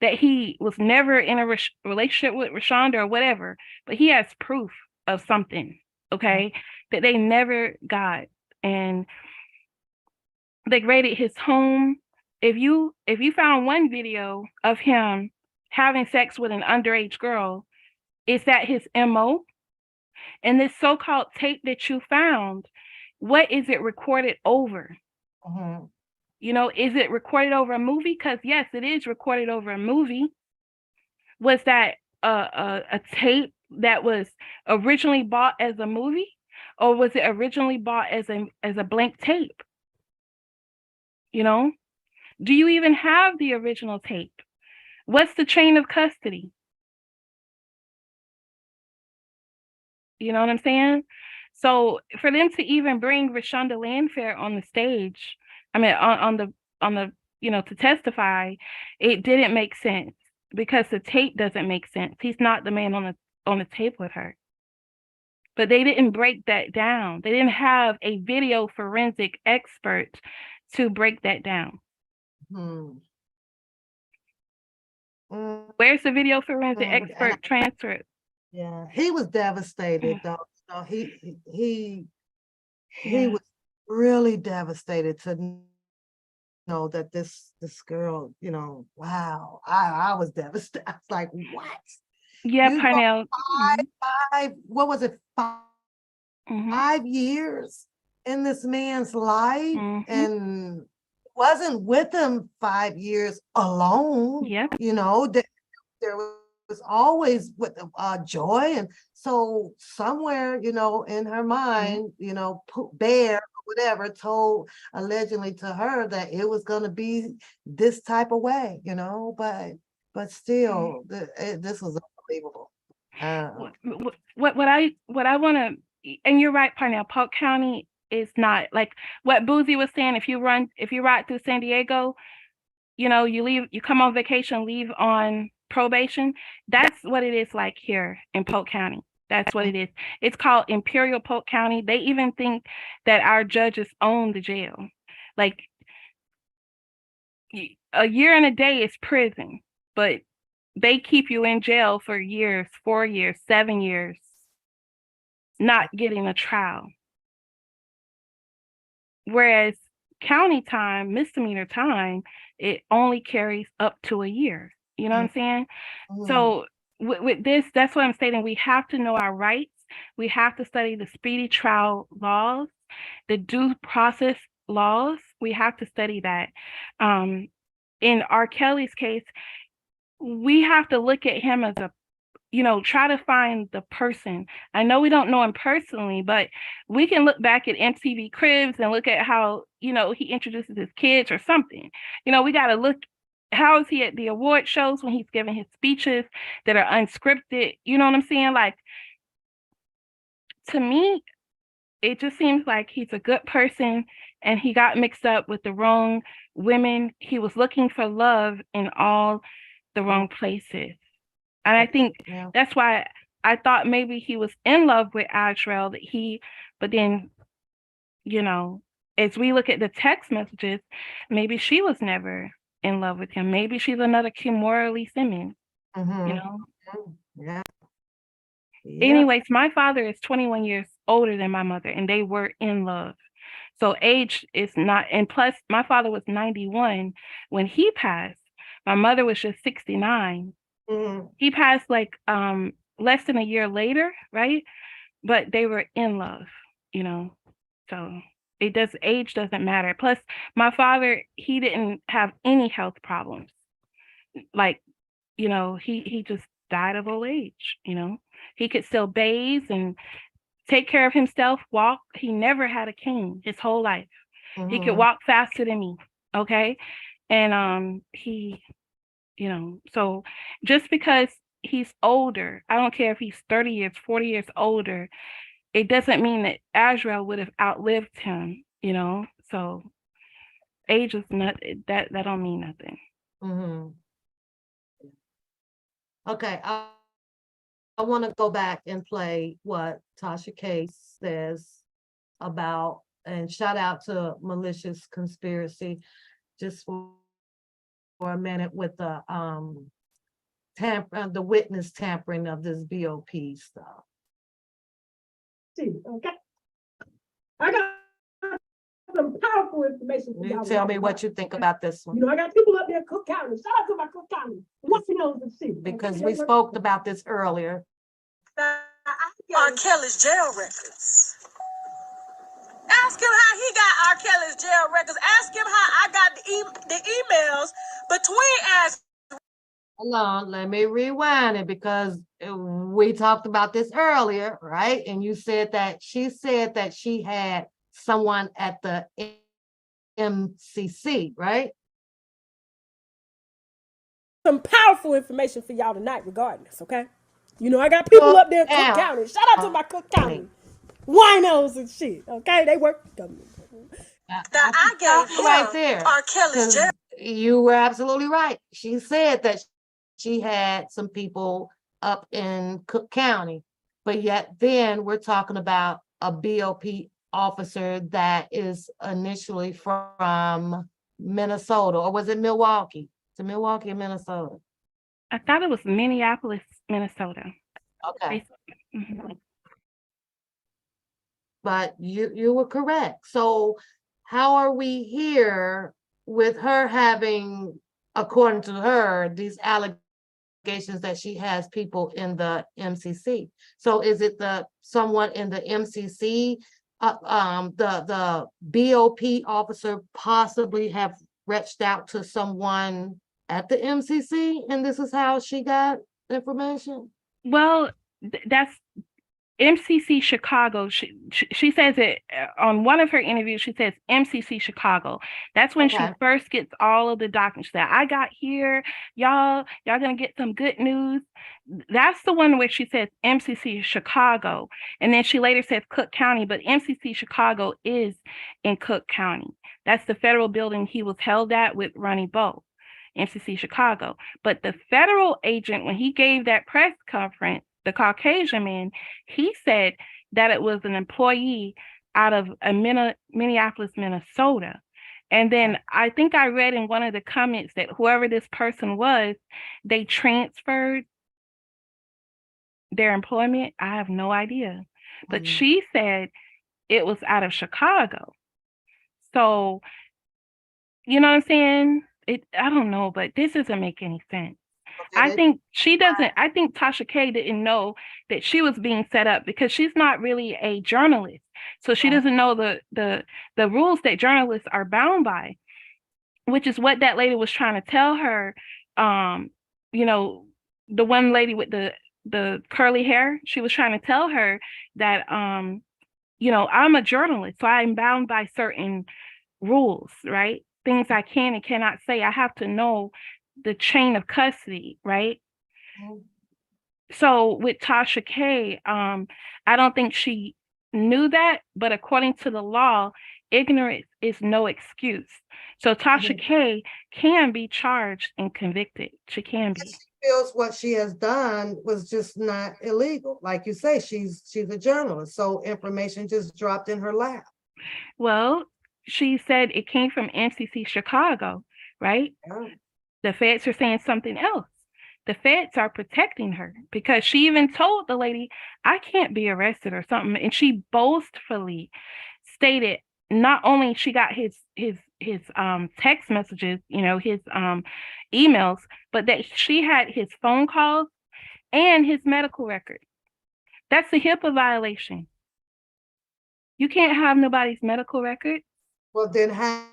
that he was never in a relationship with Rashonda or whatever, but he has proof of something, okay, that they never got. And they raided his home. If you found one video of him having sex with an underage girl, is that his MO? And this so-called tape that you found, what is it recorded over? You know, is it recorded over a movie? Because yes, it is recorded over a movie. Was that a tape that was originally bought as a movie, or was it originally bought as a blank tape? You know, do you even have the original tape? What's the chain of custody? You know what I'm saying? So for them to even bring Rashonda Landfair on the stage, I mean, on the you know, to testify, it didn't make sense because the tape doesn't make sense. He's not the man on the tape with her. But they didn't break that down. They didn't have a video forensic expert to break that down. Where's the video forensic expert transcript? Yeah, he was devastated though. So he was really devastated to know that this girl, wow, I was devastated. I was like, what? Yeah, You go Parnell. what was it, Mhm. 5 years in this man's life, Mhm. and wasn't with him 5 years alone. Yep. There was always with joy, and so somewhere, in her mind, Bear or whatever told allegedly to her that it was going to be this type of way, but still, this was unbelievable. What I want to, and you're right, Parnell. Polk County is not like what Boosie was saying. If you ride through San Diego, you come on vacation, leave on probation. That's what it is like here in Polk County. That's what it is. It's called Imperial Polk County. They even think that our judges own the jail. Like a year and a day is prison, but they keep you in jail for years, 4 years, 7 years, not getting a trial. Whereas county time, misdemeanor time, it only carries up to a year. You know what I'm saying? So with this, that's what I'm stating. We have to know our rights. We have to study the speedy trial laws, the due process laws. We have to study that. In R. Kelly's case, we have to look at him as try to find the person. I know we don't know him personally, but we can look back at MTV Cribs and look at how, he introduces his kids or something. We got to look, how is he at the award shows when he's giving his speeches that are unscripted? You know what I'm saying? Like, to me, it just seems like he's a good person and he got mixed up with the wrong women. He was looking for love in all the wrong places. And I think that's why I thought maybe he was in love with Azrael, but then, as we look at the text messages, maybe she was never in love with him. Maybe she's another Kimora Lee Simmons, Yeah. Anyways, my father is 21 years older than my mother, and they were in love. So age is not, and plus my father was 91 when he passed. My mother was just 69. He passed like less than a year later, right? But they were in love, so age doesn't matter. Plus my father, he didn't have any health problems. Like, he just died of old age. He could still bathe and take care of himself, walk. He never had a cane his whole life. He could walk faster than me. Okay. And so just because he's older, I don't care if he's 30 years, 40 years older, it doesn't mean that Azrael would have outlived him, so age is not, that don't mean nothing. Okay, I want to go back and play what Tasha Case says about, and shout out to Malicious Conspiracy, just for a minute, with the the witness tampering of this BOP stuff. Okay. I got some powerful information for y'all. Tell me what you think about this one. I got people up there in Cook County. Shout out to my Cook County. What you know the shit. Because we spoke about this earlier. R. Kelly's jail records. Ask him how he got R. Kelly's jail records. Ask him how I got the emails between Hold on, let me rewind it, because we talked about this earlier, right? And you said that she had someone at the MCC, right? Some powerful information for y'all tonight regarding this, okay? I got people up there in Cook County. Shout out to my Cook County winos and shit, okay? They work for government. that I gave him right there. R. Kelly's jail. You were absolutely right. She said that she had some people up in Cook County, but yet then we're talking about a BOP officer that is initially from Minnesota, or was it Milwaukee? It's Milwaukee or Minnesota? I thought it was Minneapolis, Minnesota. Okay. but you were correct. So how are we here with her having, according to her, these allegations that she has people in the MCC? So is it someone in the MCC, the BOP officer possibly have reached out to someone at the MCC, and this is how she got information? Well, that's MCC Chicago. She says it on one of her interviews. She says MCC Chicago. That's when she first gets all of the documents. She said, I got here, y'all gonna get some good news. That's the one where she says MCC Chicago, and then she later says Cook County, but MCC Chicago is in Cook County. That's the federal building he was held at with Ronnie Bowe, MCC Chicago. But the federal agent, when he gave that press conference, the Caucasian man, he said that it was an employee out of Minneapolis, Minnesota. And then I think I read in one of the comments that whoever this person was, they transferred their employment. I have no idea. But she said it was out of Chicago. So, you know what I'm saying? I don't know, but this doesn't make any sense. I think Tasha K didn't know that she was being set up because she's not really a journalist. So she doesn't know the rules that journalists are bound by, which is what that lady was trying to tell her. You know, the one lady with the curly hair, she was trying to tell her that, you know, I'm a journalist, so I'm bound by certain rules, right? Things I can and cannot say. I have to know the chain of custody, right? So with Tasha K, I don't think she knew that, but according to the law, ignorance is no excuse. So Tasha K can be charged and convicted. She can be. She feels what she has done was just not illegal. Like you say, she's a journalist, so information just dropped in her lap. Well, she said it came from MCC Chicago, right? Yeah. The feds are saying something else. The feds are protecting her because she even told the lady, I can't be arrested or something. And she boastfully stated not only she got his text messages, you know, his emails, but that she had his phone calls and his medical record. That's a HIPAA violation. You can't have nobody's medical record. Well, then how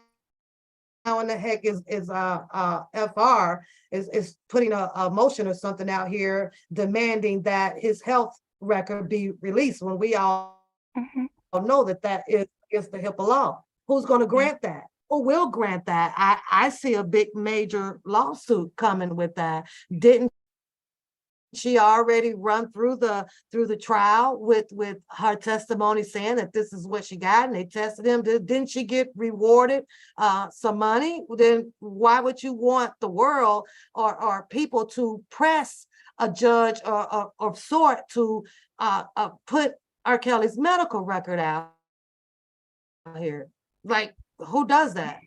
in the heck is FR is putting a motion or something out here demanding that his health record be released when we all know that is against the HIPAA law? Who's going to grant that? Who will grant that? I see a big major lawsuit coming with that. Didn't she already run through the trial with her testimony saying that this is what she got and they tested him? Didn't she get rewarded some money? Then why would you want the world or people to press a judge or sort to put R. Kelly's medical record out here? Like, who does that?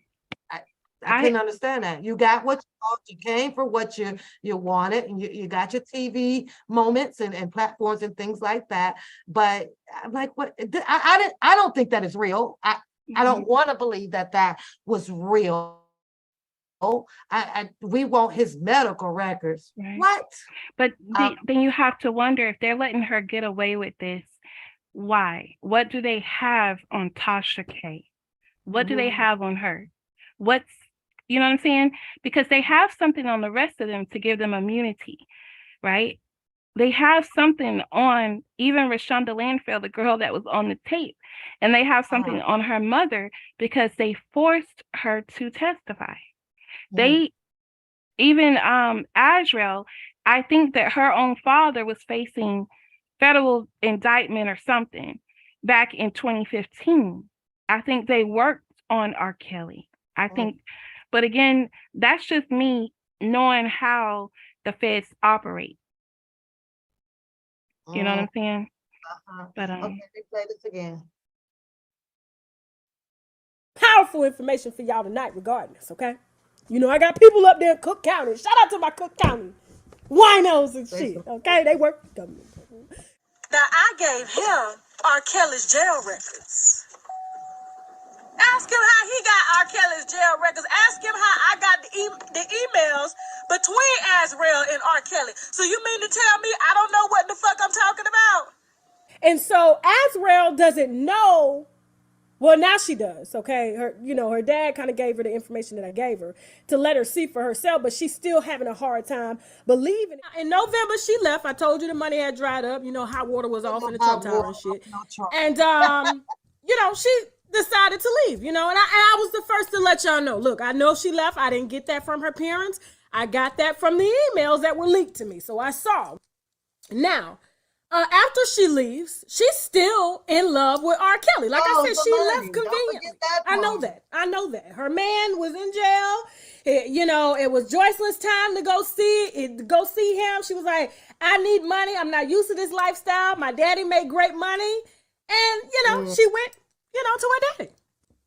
I couldn't understand that. You got what you want, you came for what you wanted, and you got your TV moments and platforms and things like that. But I'm like, what? I don't think that is real. I don't want to believe that was real. We want his medical records. Right. What? But then you have to wonder if they're letting her get away with this. Why? What do they have on Tasha K? What do they have on her? You know what I'm saying? Because they have something on the rest of them to give them immunity, right? They have something on even Rashonda Landfield, the girl that was on the tape, and they have something on her mother because they forced her to testify. They, even Azrael, I think that her own father was facing federal indictment or something back in 2015. I think they worked on R. Kelly. I think, but again, that's just me knowing how the feds operate. You know what I'm saying? But okay, play this again. Powerful information for y'all tonight regarding this, okay? You know, I got people up there in Cook County. Shout out to my Cook County winos and shit, okay? They work for government. Now, I gave him R. Kelly's jail records. Ask him how he got R. Kelly's jail records. Ask him how I got the emails between Azrael and R. Kelly. So you mean to tell me I don't know what the fuck I'm talking about? And so Azrael doesn't know. Well, now she does. Okay, her dad kind of gave her the information that I gave her to let her see for herself, but she's still having a hard time believing. In November, she left. I told you the money had dried up. Hot water was off in the Trump Tower and shit. And she decided to leave. And I was the first to let y'all know. Look, I know she left. I didn't get that from her parents. I got that from the emails that were leaked to me. So I saw. Now. After she leaves, she's still in love with R. Kelly. Like I said, she left conveniently. I know that. Her man was in jail. It was Joycelyn's time to go see him. She was like, I need money. I'm not used to this lifestyle. My daddy made great money. And, she went, to her daddy.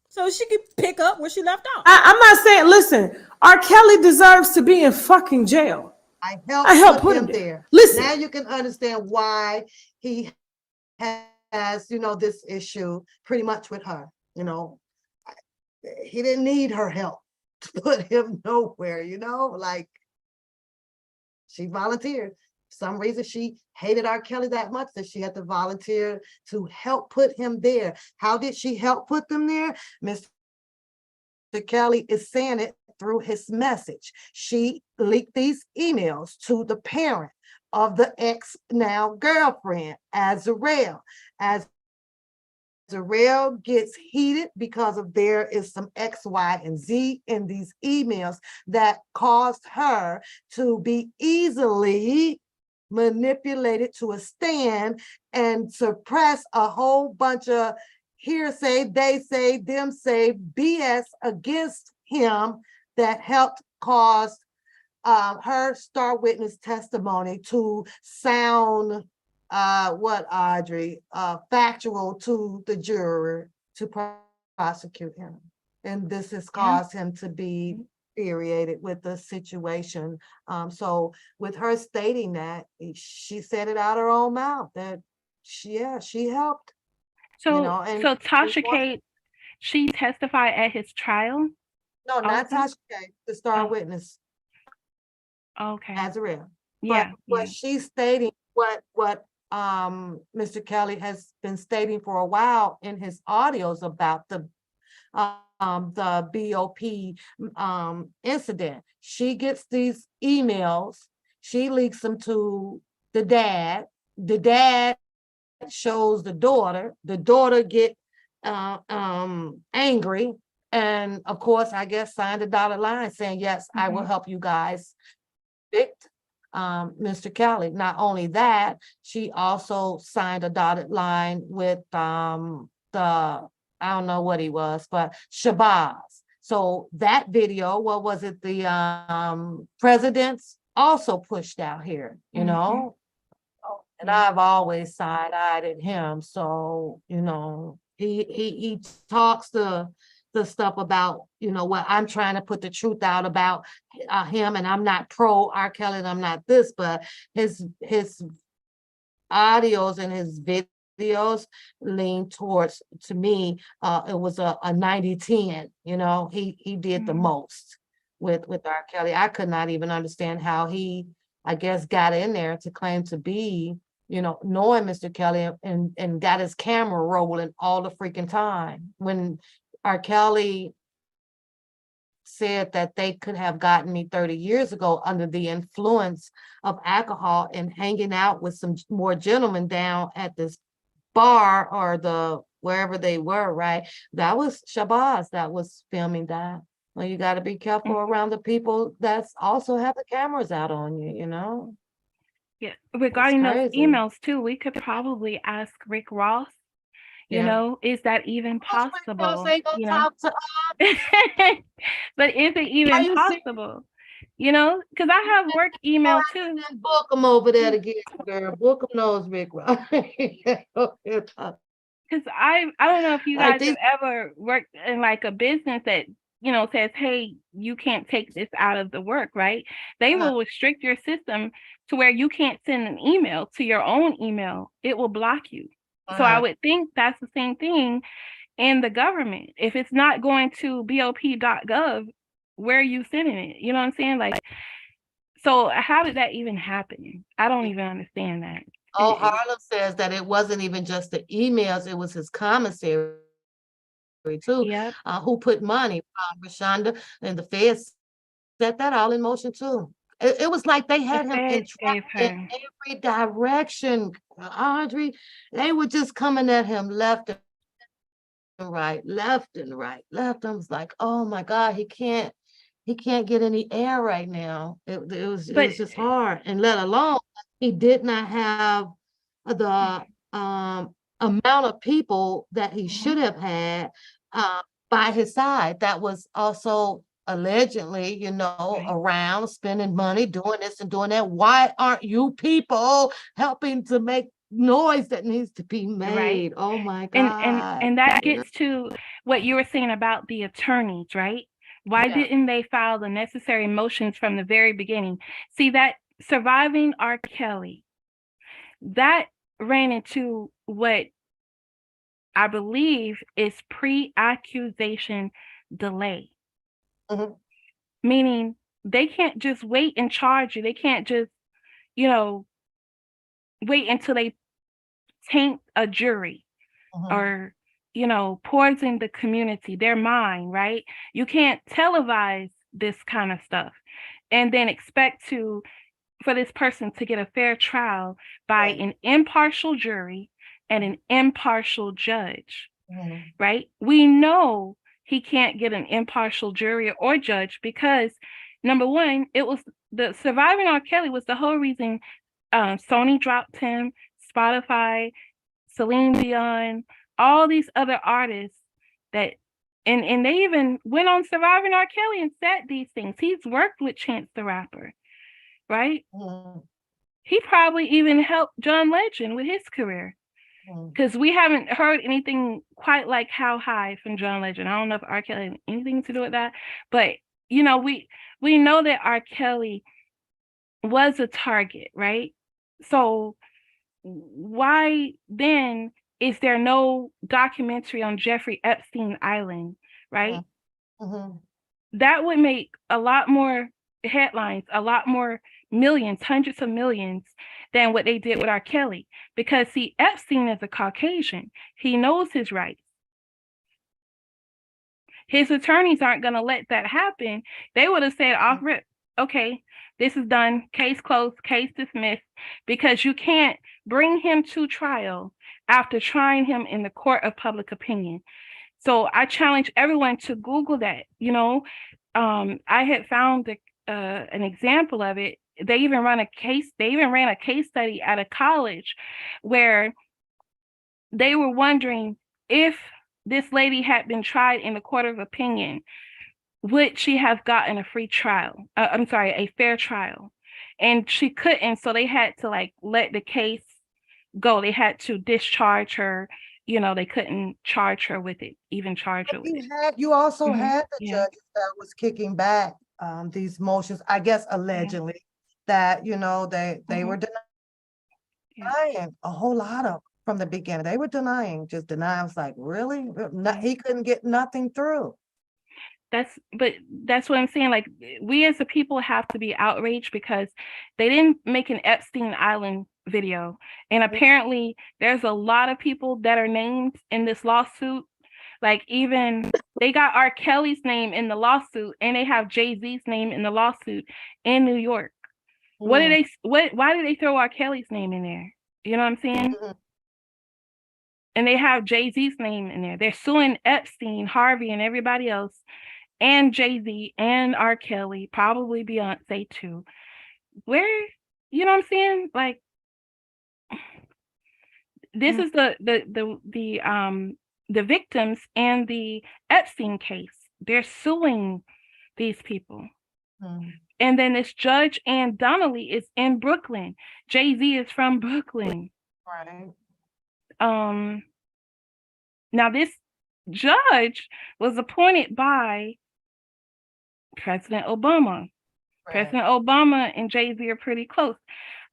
So she could pick up where she left off. I'm not saying, listen, R. Kelly deserves to be in fucking jail. I helped put him there. Listen. Now you can understand why he has, this issue pretty much with her. He didn't need her help to put him nowhere, like she volunteered. For some reason she hated R. Kelly that much that she had to volunteer to help put him there. How did she help put them there? Mr. Kelly is saying it through his message. She leaked these emails to the parent of the ex now girlfriend, Azrael. Azrael gets heated because there is some X, Y, and Z in these emails that caused her to be easily manipulated to a stand and suppress a whole bunch of hearsay, they say, them say, BS against him that helped cause her star witness testimony to sound factual to the juror to prosecute him. And this has caused him to be infuriated with the situation. So with her stating that, she said it out her own mouth that she helped. So Tasha K, she testified at his trial? No, not Tasha K, the star witness. Okay. Azrael. Yeah. But she's stating what Mr. Kelly has been stating for a while in his audios about the BOP incident. She gets these emails, she leaks them to the dad. The dad shows the daughter get angry, and of course I guess signed a dotted line saying yes, I will help you guys convict Mr. Kelly. Not only that, she also signed a dotted line with the, I don't know what he was, but Shabazz. So that video, what was it, the presidents also pushed out here, you know. And I've always side-eyed him. So, he talks the stuff about, what I'm trying to put the truth out about him, and I'm not pro R. Kelly, and I'm not this, but his audios and his videos lean towards, to me, it was a 90-10, he did the most with R. Kelly. I could not even understand how he, I guess, got in there to claim to be, knowing Mr. Kelly and got his camera rolling all the freaking time. When R. Kelly said that they could have gotten me 30 years ago under the influence of alcohol and hanging out with some more gentlemen down at this bar or wherever they were, right? That was Shabazz that was filming that. Well, you got to be careful around the people that's also have the cameras out on you, Yeah, regarding those emails too, we could probably ask Rick Ross, is that even possible? But is it even possible? Because I have work email too. Book them over there to get girl. Book them those Rick Ross. Because I don't know if you guys have ever worked in like a business that says, hey, you can't take this out of the work, right? They will restrict your system to where you can't send an email to your own email. It will block you. So I would think that's the same thing in the government. If it's not going to bop.gov, where are you sending it? You know what I'm saying? Like, so how did that even happen? I don't even understand that. Oh, Harlem says that it wasn't even just the emails, it was his commissary too, Yep. who put money, Rashonda, and the feds set that all in motion too. It was like they had him Feds gave entrapped in her. every direction, Audrey. They were just coming at him left and right, left and right, left. I was like, oh my God, he can't get any air right now. It was But just hard. And let alone he did not have the amount of people that he should have had by his side that was also allegedly, you know, Right. around spending money, doing this and doing that. Why aren't you people helping to make noise that needs to be Right. made? Oh my And God. and that gets to what you were saying about the attorneys, right? Why Yeah. didn't they file the necessary motions from the very beginning? See, that surviving R. Kelly, that ran into what I believe is pre-accusation delay. Mhm. Meaning they can't just wait and charge you. They can't just, you know, wait until they taint a jury or, you know, poison the community, their mind, right? You can't televise this kind of stuff and then expect for this person to get a fair trial by an impartial jury and an impartial judge, right? We know he can't get an impartial jury or judge because, number one, it was the surviving R. Kelly was the whole reason Sony dropped him, Spotify, Celine Dion, all these other artists that, and they even went on Surviving R. Kelly and said these things. He's worked with Chance the Rapper, right? He probably even helped John Legend with his career because we haven't heard anything quite like How High from John Legend. I don't know if R. Kelly had anything to do with that, but you know, we know that R. Kelly was a target, right? So why then is there no documentary on Jeffrey Epstein Island, right? That would make a lot more headlines, a lot more millions, hundreds of millions than what they did with R. Kelly. Because see, Epstein is a Caucasian. He knows his rights. His attorneys aren't going to let that happen. They would have said off rip, okay, this is done, case closed, case dismissed, because you can't bring him to trial after trying him in the court of public opinion. So I challenge everyone to Google that. You know, I had found an example of it. They even ran a case study at a college where they were wondering if this lady had been tried in the court of opinion, would she have gotten a free trial? A fair trial. And she couldn't, so they had to like let the case go. They had to discharge her. You know, they couldn't charge her with it, even charge her with it. You also had the judges that was kicking back these motions, I guess allegedly, that, you know, they were denying a whole lot of from the beginning. They were denying. I was like, really? He couldn't get nothing through. That's what I'm saying. Like, we as a people have to be outraged because they didn't make an Epstein Island video. And apparently there's a lot of people that are named in this lawsuit. Like, even they got R. Kelly's name in the lawsuit and they have Jay-Z's name in the lawsuit in New York. Why did they throw R. Kelly's name in there? You know what I'm saying? And they have Jay-Z's name in there. They're suing Epstein, Harvey, and everybody else, and Jay-Z and R. Kelly, probably Beyonce too. Where, you know what I'm saying? Like, this is the victims in the Epstein case. They're suing these people. And then this judge, Ann Donnelly, is in Brooklyn. Jay-Z is from Brooklyn. Right. Now this judge was appointed by President Obama. Right. President Obama and Jay-Z are pretty close.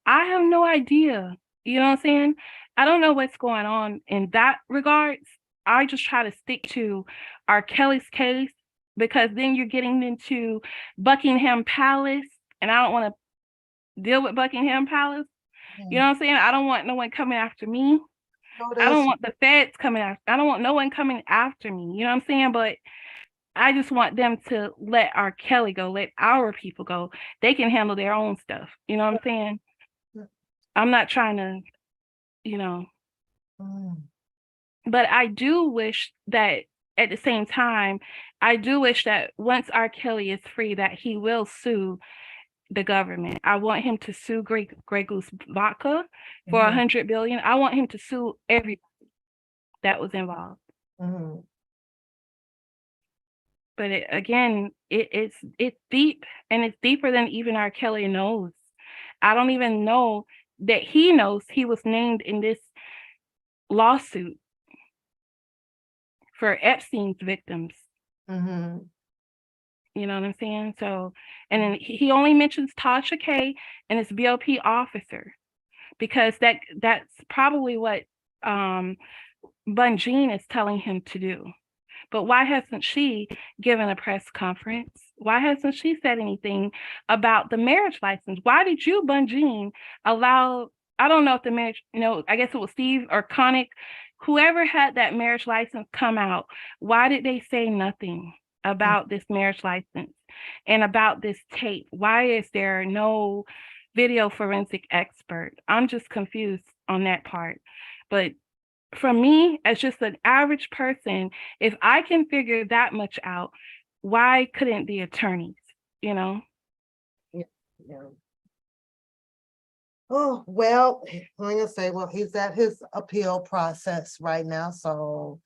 I have no idea. You know what I'm saying? I don't know what's going on in that regards. I just try to stick to R. Kelly's case, because then you're getting into Buckingham Palace, and I don't want to deal with Buckingham Palace. You know what I'm saying? I don't want no one coming after me. I don't want the feds coming after. I don't want no one coming after me. You know what I'm saying? But I just want them to let R. Kelly go, let our people go. They can handle their own stuff. You know what I'm saying? I'm not trying to, you know. But I do wish that at the same time, I do wish that once R. Kelly is free, that he will sue the government. I want him to sue Grey Goose Vodka for $100 billion. I want him to sue everybody that was involved. But it's deep, and it's deeper than even R. Kelly knows. I don't even know that he knows he was named in this lawsuit for Epstein's victims. You know what I'm saying? So, and then he only mentions Tasha K and his BOP officer, because that's probably what Bunjean is telling him to do. But why hasn't she given a press conference? Why hasn't she said anything about the marriage license? Why did you, Bunjean, allow, I don't know if the marriage, I guess it was Steve or Connick, whoever had that marriage license come out, why did they say nothing about this marriage license and about this tape? Why is there no video forensic expert? I'm just confused on that part. But for me, as just an average person, if I can figure that much out, why couldn't the attorneys, Yeah. Oh, well, I'm gonna say, well, he's at his appeal process right now. So,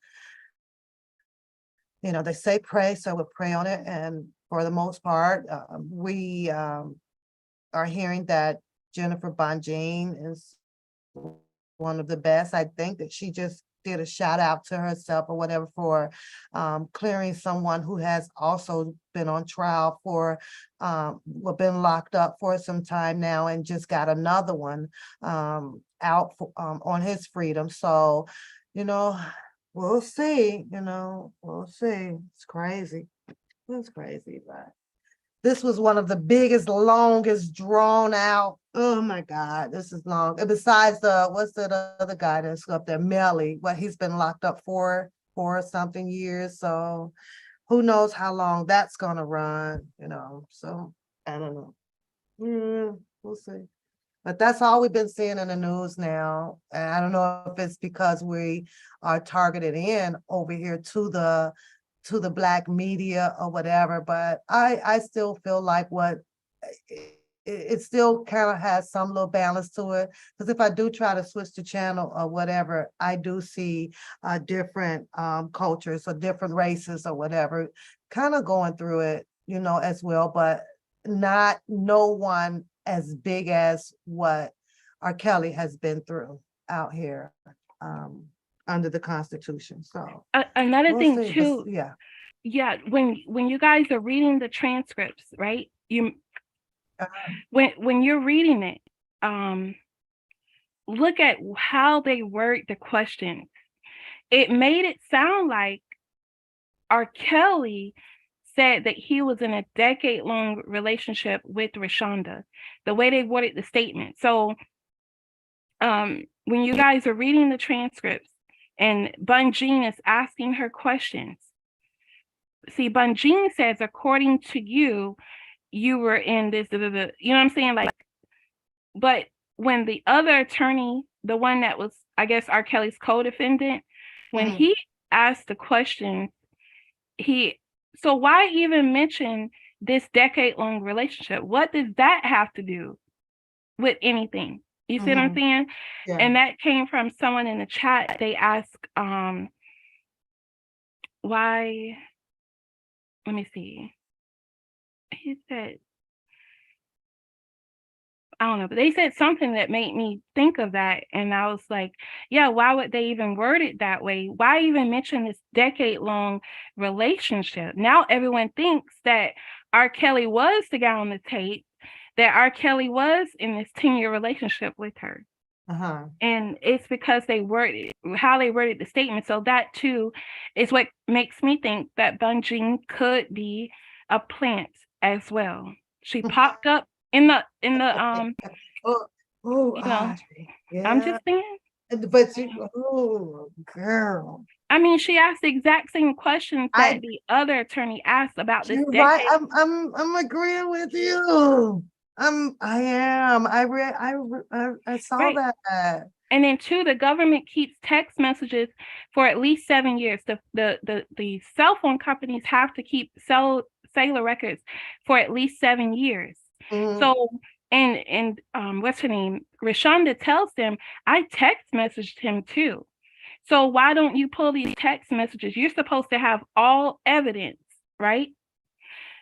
they say pray, so we'll pray on it. And for the most part, we are hearing that Jennifer Bunjean is one of the best. I think that she just did a shout out to herself or whatever for clearing someone who has also been on trial for, been locked up for some time now, and just got another one out for, on his freedom. So, we'll see, we'll see. It's crazy. It's crazy, but this was one of the biggest, longest, drawn out. Oh my God, this is long. And besides what's the other guy that's up there, Melly, what he's been locked up for something years. So who knows how long that's gonna run, so I don't know. We'll see. But that's all we've been seeing in the news now. And I don't know if it's because we are targeted in over here to the Black media or whatever, but I still feel like it still kind of has some little balance to it. Because if I do try to switch the channel or whatever, I do see different cultures or different races or whatever kind of going through it, as well, but no one as big as what R. Kelly has been through out here. Under the Constitution. So another thing see, too, when you guys are reading the transcripts, right? When you're reading it, look at how they word the questions. It made it sound like R. Kelly said that he was in a decade-long relationship with Rashonda, the way they worded the statement. So when you guys are reading the transcripts, and Bunjean is asking her questions. See, Bunjean says, according to you, you were in this, you know what I'm saying? Like, but when the other attorney, the one that was, I guess, R. Kelly's co-defendant, when he asked the question, so why even mention this decade-long relationship? What does that have to do with anything? You see what I'm saying? Yeah. And that came from someone in the chat. They asked, why, let me see. He said, I don't know, but they said something that made me think of that. And I was like, yeah, why would they even word it that way? Why even mention this decade-long relationship? Now everyone thinks that R. Kelly was the guy on the tape, that R. Kelly was in this 10-year relationship with her. And it's because how they worded the statement. So that too is what makes me think that Bunjin could be a plant as well. She popped up in the Oh, you know, yeah. I'm just saying. But you, oh, girl. I mean, she asked the exact same questions that the other attorney asked about this You're right. decade. I'm agreeing with you. I am. I saw Right. that. And then two, the government keeps text messages for at least 7 years. The cell phone companies have to keep cellular records for at least 7 years. So and what's her name? Rashonda tells them, I text messaged him too. So why don't you pull these text messages? You're supposed to have all evidence, right?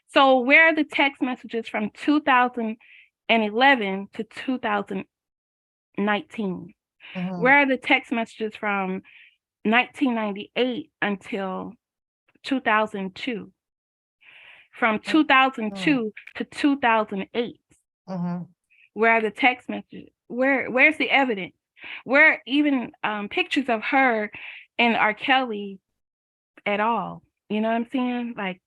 So where are the text messages from 2011 to 2019? Where are the text messages from 1998 until 2002? From 2002 to 2008. Where are the text messages? Where's the evidence? Where even pictures of her and R. Kelly at all? You know what I'm saying? Like,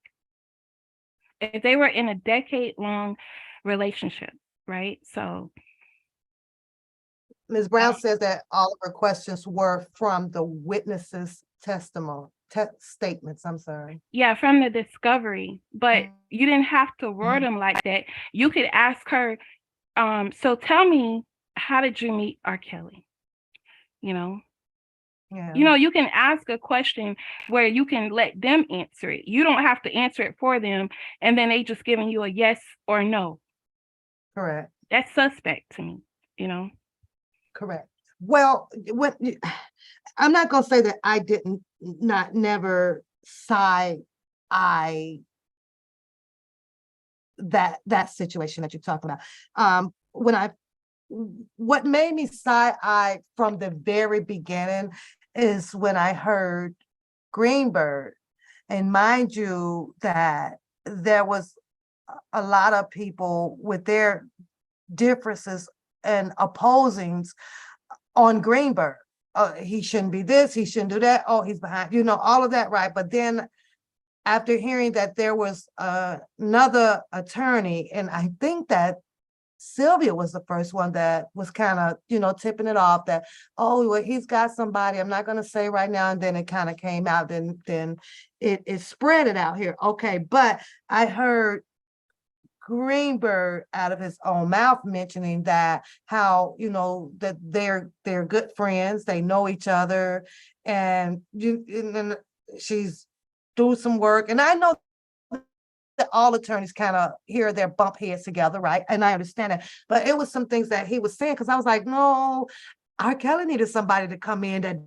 if they were in a decade-long relationship, right? So Ms. Brown says that all of her questions were from the witnesses' testimony, statements. I'm sorry. yeah, from the discovery, but you didn't have to word them like that. You could ask her, so tell me, how did you meet R. Kelly? You know, you can ask a question where you can let them answer it. You don't have to answer it for them, and then they just giving you a yes or no. Correct. That's suspect to me, you know. Correct. Well, I'm not gonna say that I never side eye that situation that you're talking about. What made me side eye from the very beginning is when I heard Greenberg, and mind you that there was a lot of people with their differences and opposings on Greenberg. He shouldn't be this, he shouldn't do that. Oh, he's behind, all of that, right? But then after hearing that there was another attorney, and I think that Sylvia was the first one that was kind of, tipping it off that, oh, well, he's got somebody, I'm not going to say right now. And then it kind of came out, then it spread it out here. Okay. But I heard Greenberg out of his own mouth mentioning that how, that they're good friends, they know each other, and then she's doing some work. And I know that all attorneys kind of hear their bump heads together, right? And I understand that, but it was some things that he was saying, because I was like, no, R. Kelly needed somebody to come in that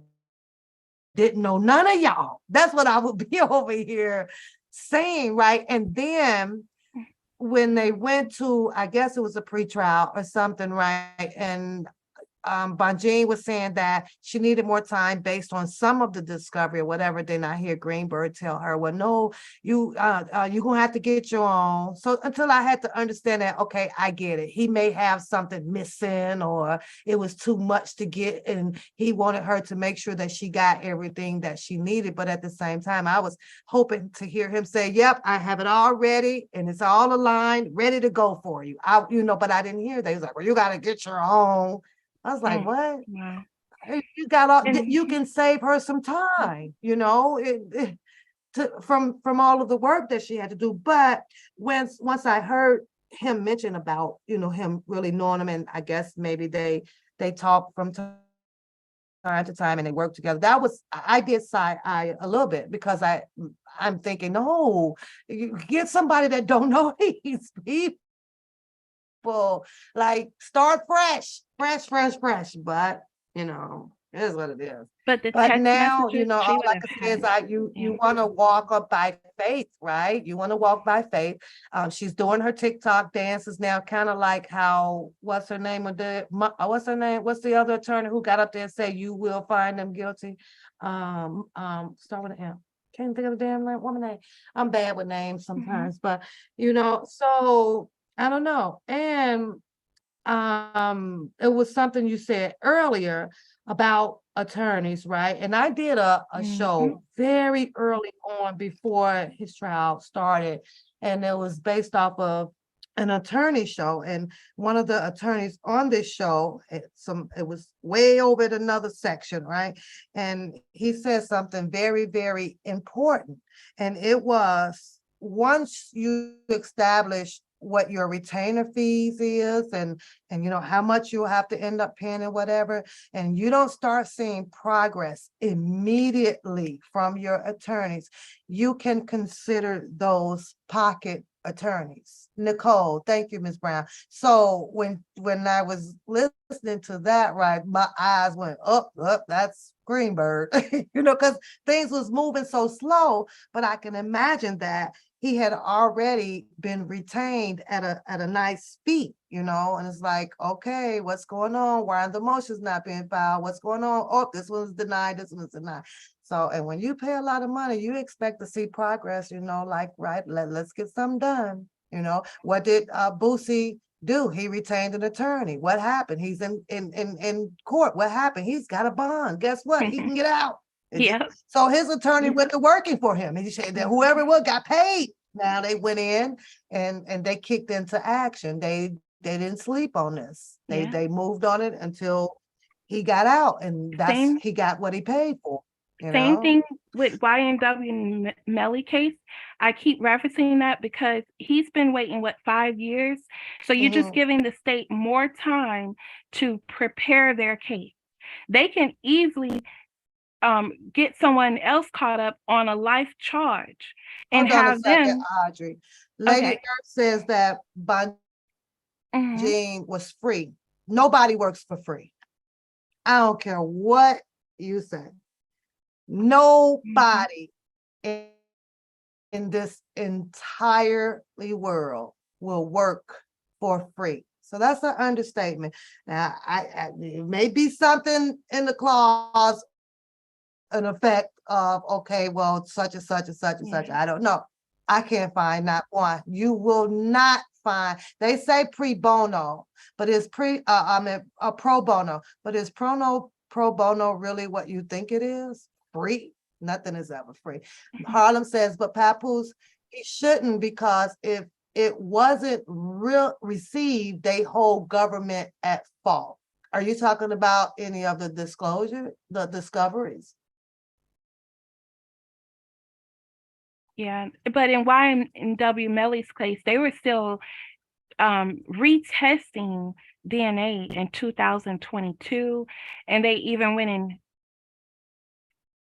didn't know none of y'all. That's what I would be over here saying, right? And then when they went to, I guess it was a pretrial or something, right? And Bonjean was saying that she needed more time based on some of the discovery or whatever. Then I hear Greenberg tell her, well, no, you're gonna have to get your own. So until I had to understand that, okay, I get it. He may have something missing, or it was too much to get, and he wanted her to make sure that she got everything that she needed. But at the same time, I was hoping to hear him say, yep, I have it all ready and it's all aligned, ready to go for you. But I didn't hear that. He was like, well, you got to get your own. I was like, what? Wow. You got all, you can save her some time, from all of the work that she had to do. But once I heard him mention about, him really knowing him, and I guess maybe they talk from time to time and they work together. I did side eye a little bit, because I'm thinking, no, you get somebody that don't know these people. Like, start fresh. But it is what it is. But now, all I can say is you want to walk up by faith, right? You want to walk by faith. She's doing her TikTok dances now, kind of like how, what's her name? What's her name? What's the other attorney who got up there and said, you will find them guilty? Start with an M. Can't think of the damn woman name. I'm bad with names sometimes, but so I don't know. And it was something you said earlier about attorneys, right? And I did a show very early on before his trial started, and it was based off of an attorney show. And one of the attorneys on this show, it was way over in another section, right? And he said something very, very important. And it was, once you establish what your retainer fees is and you know how much you'll have to end up paying and whatever, and you don't start seeing progress immediately from your attorneys, you can consider those pocket attorneys. Nicole, thank you, Ms. Brown. So when I was listening to that, right, my eyes went up, that's Greenberg, you know, because things was moving so slow, but I can imagine that he had already been retained at a nice speed, you know, and it's like, okay, what's going on? Why are the motions not being filed? What's going on? Oh, this one's denied, this one's denied. So, and when you pay a lot of money, you expect to see progress, you know, like, right, let's get something done. You know, what did Boosie do? He retained an attorney. What happened? He's in court. What happened? He's got a bond. Guess what? He can get out. Yeah. So his attorney went to working for him. He said that whoever it was got paid. Now they went in and they kicked into action. They didn't sleep on this. They moved on it until he got out, and he got what he paid for. Same thing with YNW Melly case. I keep referencing that because he's been waiting, 5 years? So you're just giving the state more time to prepare their case. They can easily get someone else caught up on a life charge and Hold on have a second, them. Audrey. Lady Okay. Earth says that Bonjean was free. Nobody works for free. I don't care what you say. Nobody in this entirely world will work for free. So that's an understatement. Now, it may be something in the clause, an effect of, okay, well, such and such and such and such. I don't know. I can't find not one. You will not find. They say pro bono, but it's pro bono, but is pro bono really what you think it is? Free? Nothing is ever free. Harlem says, but Papoose, he shouldn't, because if it wasn't received, they hold government at fault. Are you talking about any of the discoveries? Yeah, but in YNW Melly's case, they were still retesting DNA in 2022, and they even went and,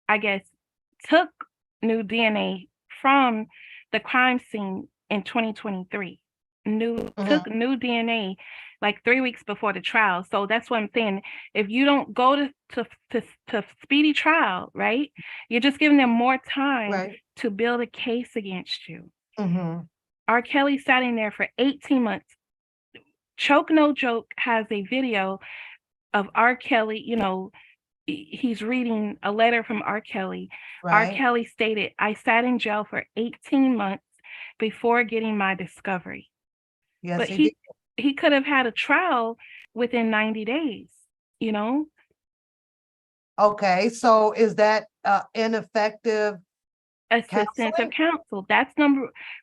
I guess, took new DNA from the crime scene in 2023. Took new DNA like 3 weeks before the trial. So that's what I'm saying. If you don't go to speedy trial, right, you're just giving them more time to build a case against you. R. Kelly sat in there for 18 months. Choke No Joke has a video of R. Kelly, you know, he's reading a letter from R. Kelly. R. Kelly stated, I sat in jail for 18 months before getting my discovery. Yes, but he could have had a trial within 90 days, you know? Okay, so is that ineffective assistance of counsel? That's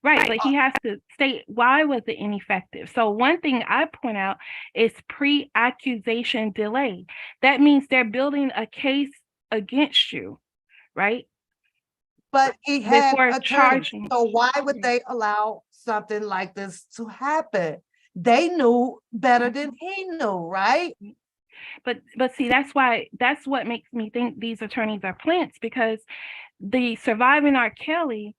right, but he has to state why was it ineffective. So one thing I point out is pre-accusation delay. That means they're building a case against you, right? But he had charging. So why would they allow something like this to happen? They knew better than he knew, right? But see, that's what makes me think these attorneys are plants, because the surviving R. Kelly,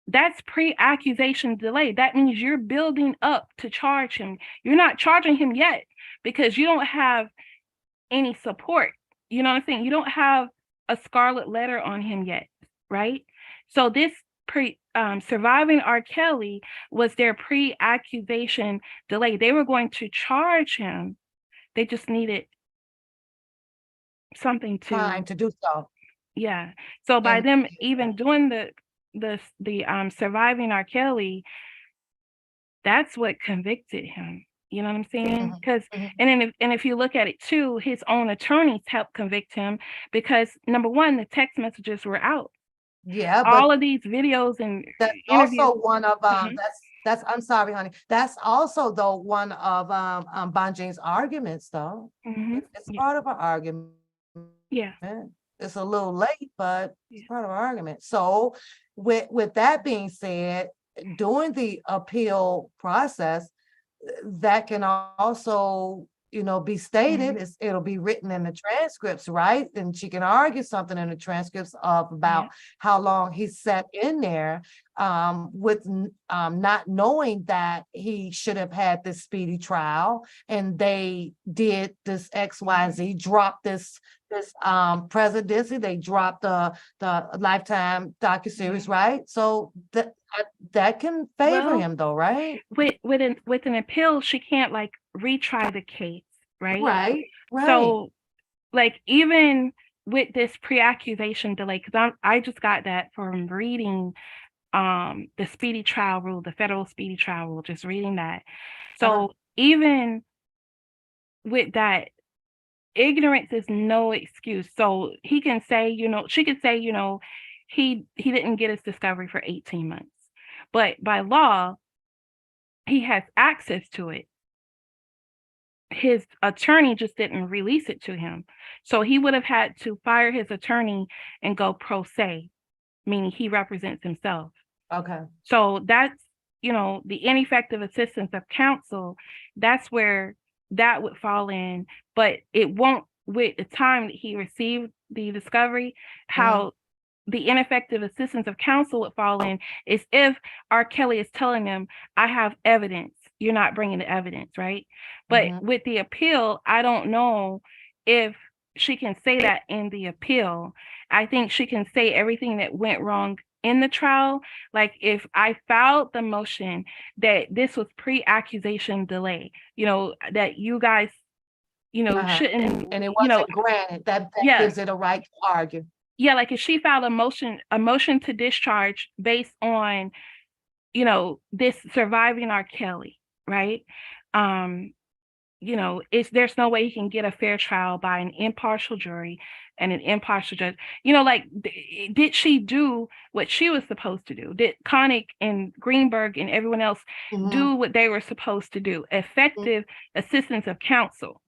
that's pre-accusation delay. That means you're building up to charge him. You're not charging him yet because you don't have any support. You know what I'm saying? You don't have a scarlet letter on him yet, right? So this surviving R. Kelly was their pre-accusation delay. They were going to charge him. They just needed something time to do so. Yeah. So by them even doing the surviving R. Kelly, that's what convicted him. You know what I'm saying? Mhm, Because mhm. and if you look at it too, his own attorneys helped convict him because number one, the text messages were out. Yeah, but All of these videos and that's interviews. also one of Mhm. that's I'm sorry, honey. That's also though one of Bonjean's arguments though. Mhm. It's Yeah. part of our argument. Yeah. It's a little late, but it's Yeah. part of our argument. So with that being said, during the appeal process, that can also, be stated, Mhm. it'll be written in the transcripts, right? And she can argue something in the transcripts of Yeah. about how long he sat in there, with not knowing that he should have had this speedy trial, and they did this XYZ, dropped this presidency, they dropped the Lifetime docuseries, right? So that can favor Well, him though, right? with an appeal, she can't like retry the case, right? Right, right. So like even with this pre-accusation delay, because I just got that from reading the speedy trial rule, the federal speedy trial rule, just reading that. Uh-huh. So even with that, ignorance is no excuse. So he can say, she could say, he didn't get his discovery for 18 months. But by law, he has access to it. His attorney just didn't release it to him. So he would have had to fire his attorney and go pro se, meaning he represents himself. Okay. So that's, the ineffective assistance of counsel, that's where that would fall in, but it won't with the time that he received the discovery, how the ineffective assistance of counsel would fall in is if R. Kelly is telling them, I have evidence, you're not bringing the evidence, right? But with the appeal, I don't know if she can say that in the appeal. I think she can say everything that went wrong in the trial. Like if I filed the motion that this was pre-accusation delay, that you guys, shouldn't, And it wasn't granted, that yeah, gives it a right to argue. yeah, like if she filed a motion to discharge based on, this surviving R. Kelly, right? There's no way he can get a fair trial by an impartial jury and an impartial judge. Like, did she do what she was supposed to do? Did Connick and Greenberg and everyone else do what they were supposed to do? Effective assistance of counsel.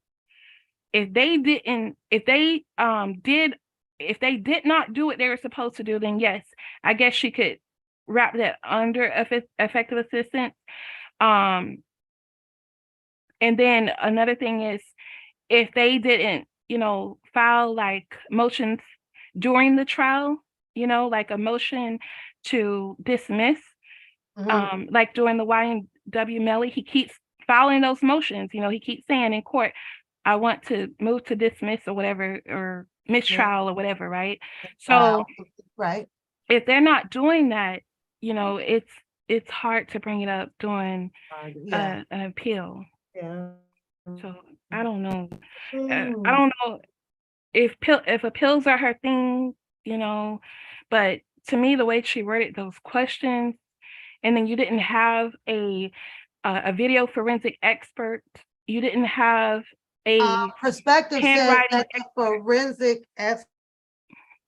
If they didn't, if they did not do what they were supposed to do, then yes, I guess she could wrap that under effective assistance. And then another thing is if they didn't, file like motions during the trial, like a motion to dismiss, like during the YNW Melly, he keeps filing those motions. He keeps saying in court, I want to move to dismiss or whatever, or mistrial or whatever, right? So right. if they're not doing that, it's hard to bring it up during an appeal. Yeah. So I don't know. I don't know if appeals are her thing, but to me, the way she worded those questions, and then you didn't have a video forensic expert, you didn't have a Perspective says handwriting that the forensic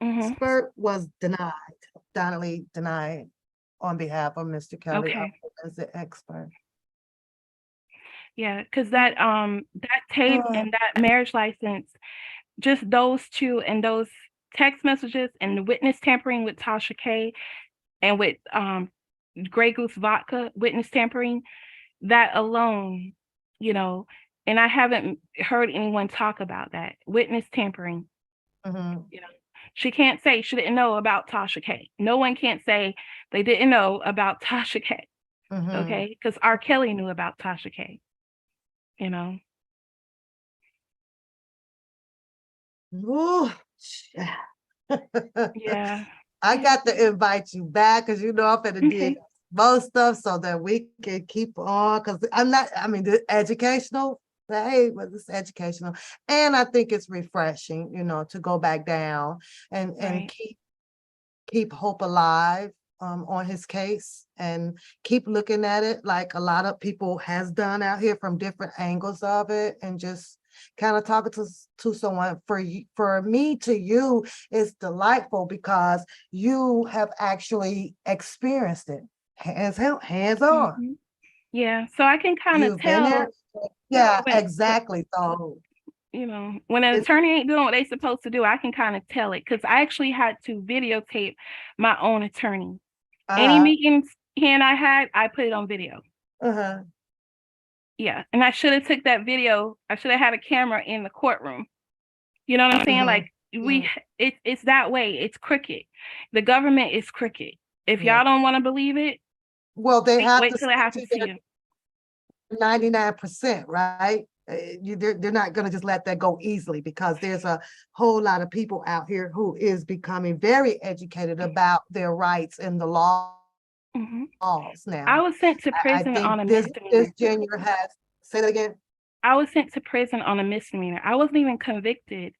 Mhm. expert was Donnelly denied on behalf of Mr. Kelly, a Okay. forensic expert. Yeah, because that tape and that marriage license, just those two and those text messages and the witness tampering with Tasha K and with Grey Goose Vodka witness tampering, that alone, and I haven't heard anyone talk about that witness tampering. She can't say she didn't know about Tasha K. No one can't say they didn't know about Tasha K. Okay, because R. Kelly knew about Tasha K. Ooh. Yeah. I got to invite you back because I'm gonna do most stuff so that we can keep on, because the educational, hey, but it's educational. And I think it's refreshing, to go back down and Right. keep hope alive on his case and keep looking at it like a lot of people has done out here from different angles of it, and just kind of talking to someone. For me to you is delightful because you have actually experienced it hands on. Mhm. Yeah, so I can kind of You've been tell there. Yeah, when, exactly. So you know, when an it's attorney ain't doing what they supposed to do, I can kind of tell it because I actually had to videotape my own attorney. Any meetings he and I had, I put it on video. Yeah, and I should have took that video. I should have had a camera in the courtroom. You know what I'm saying? Like it's that way. It's crooked. The government is crooked. If y'all don't want to believe it, well, they have wait to till it happens to you. 99%, right? They're not going to just let that go easily because there's a whole lot of people out here who is becoming very educated about their rights and the laws now. I was sent to I prison think on a this misdemeanor. junior has, say that again. I was sent to prison on a misdemeanor. I wasn't even convicted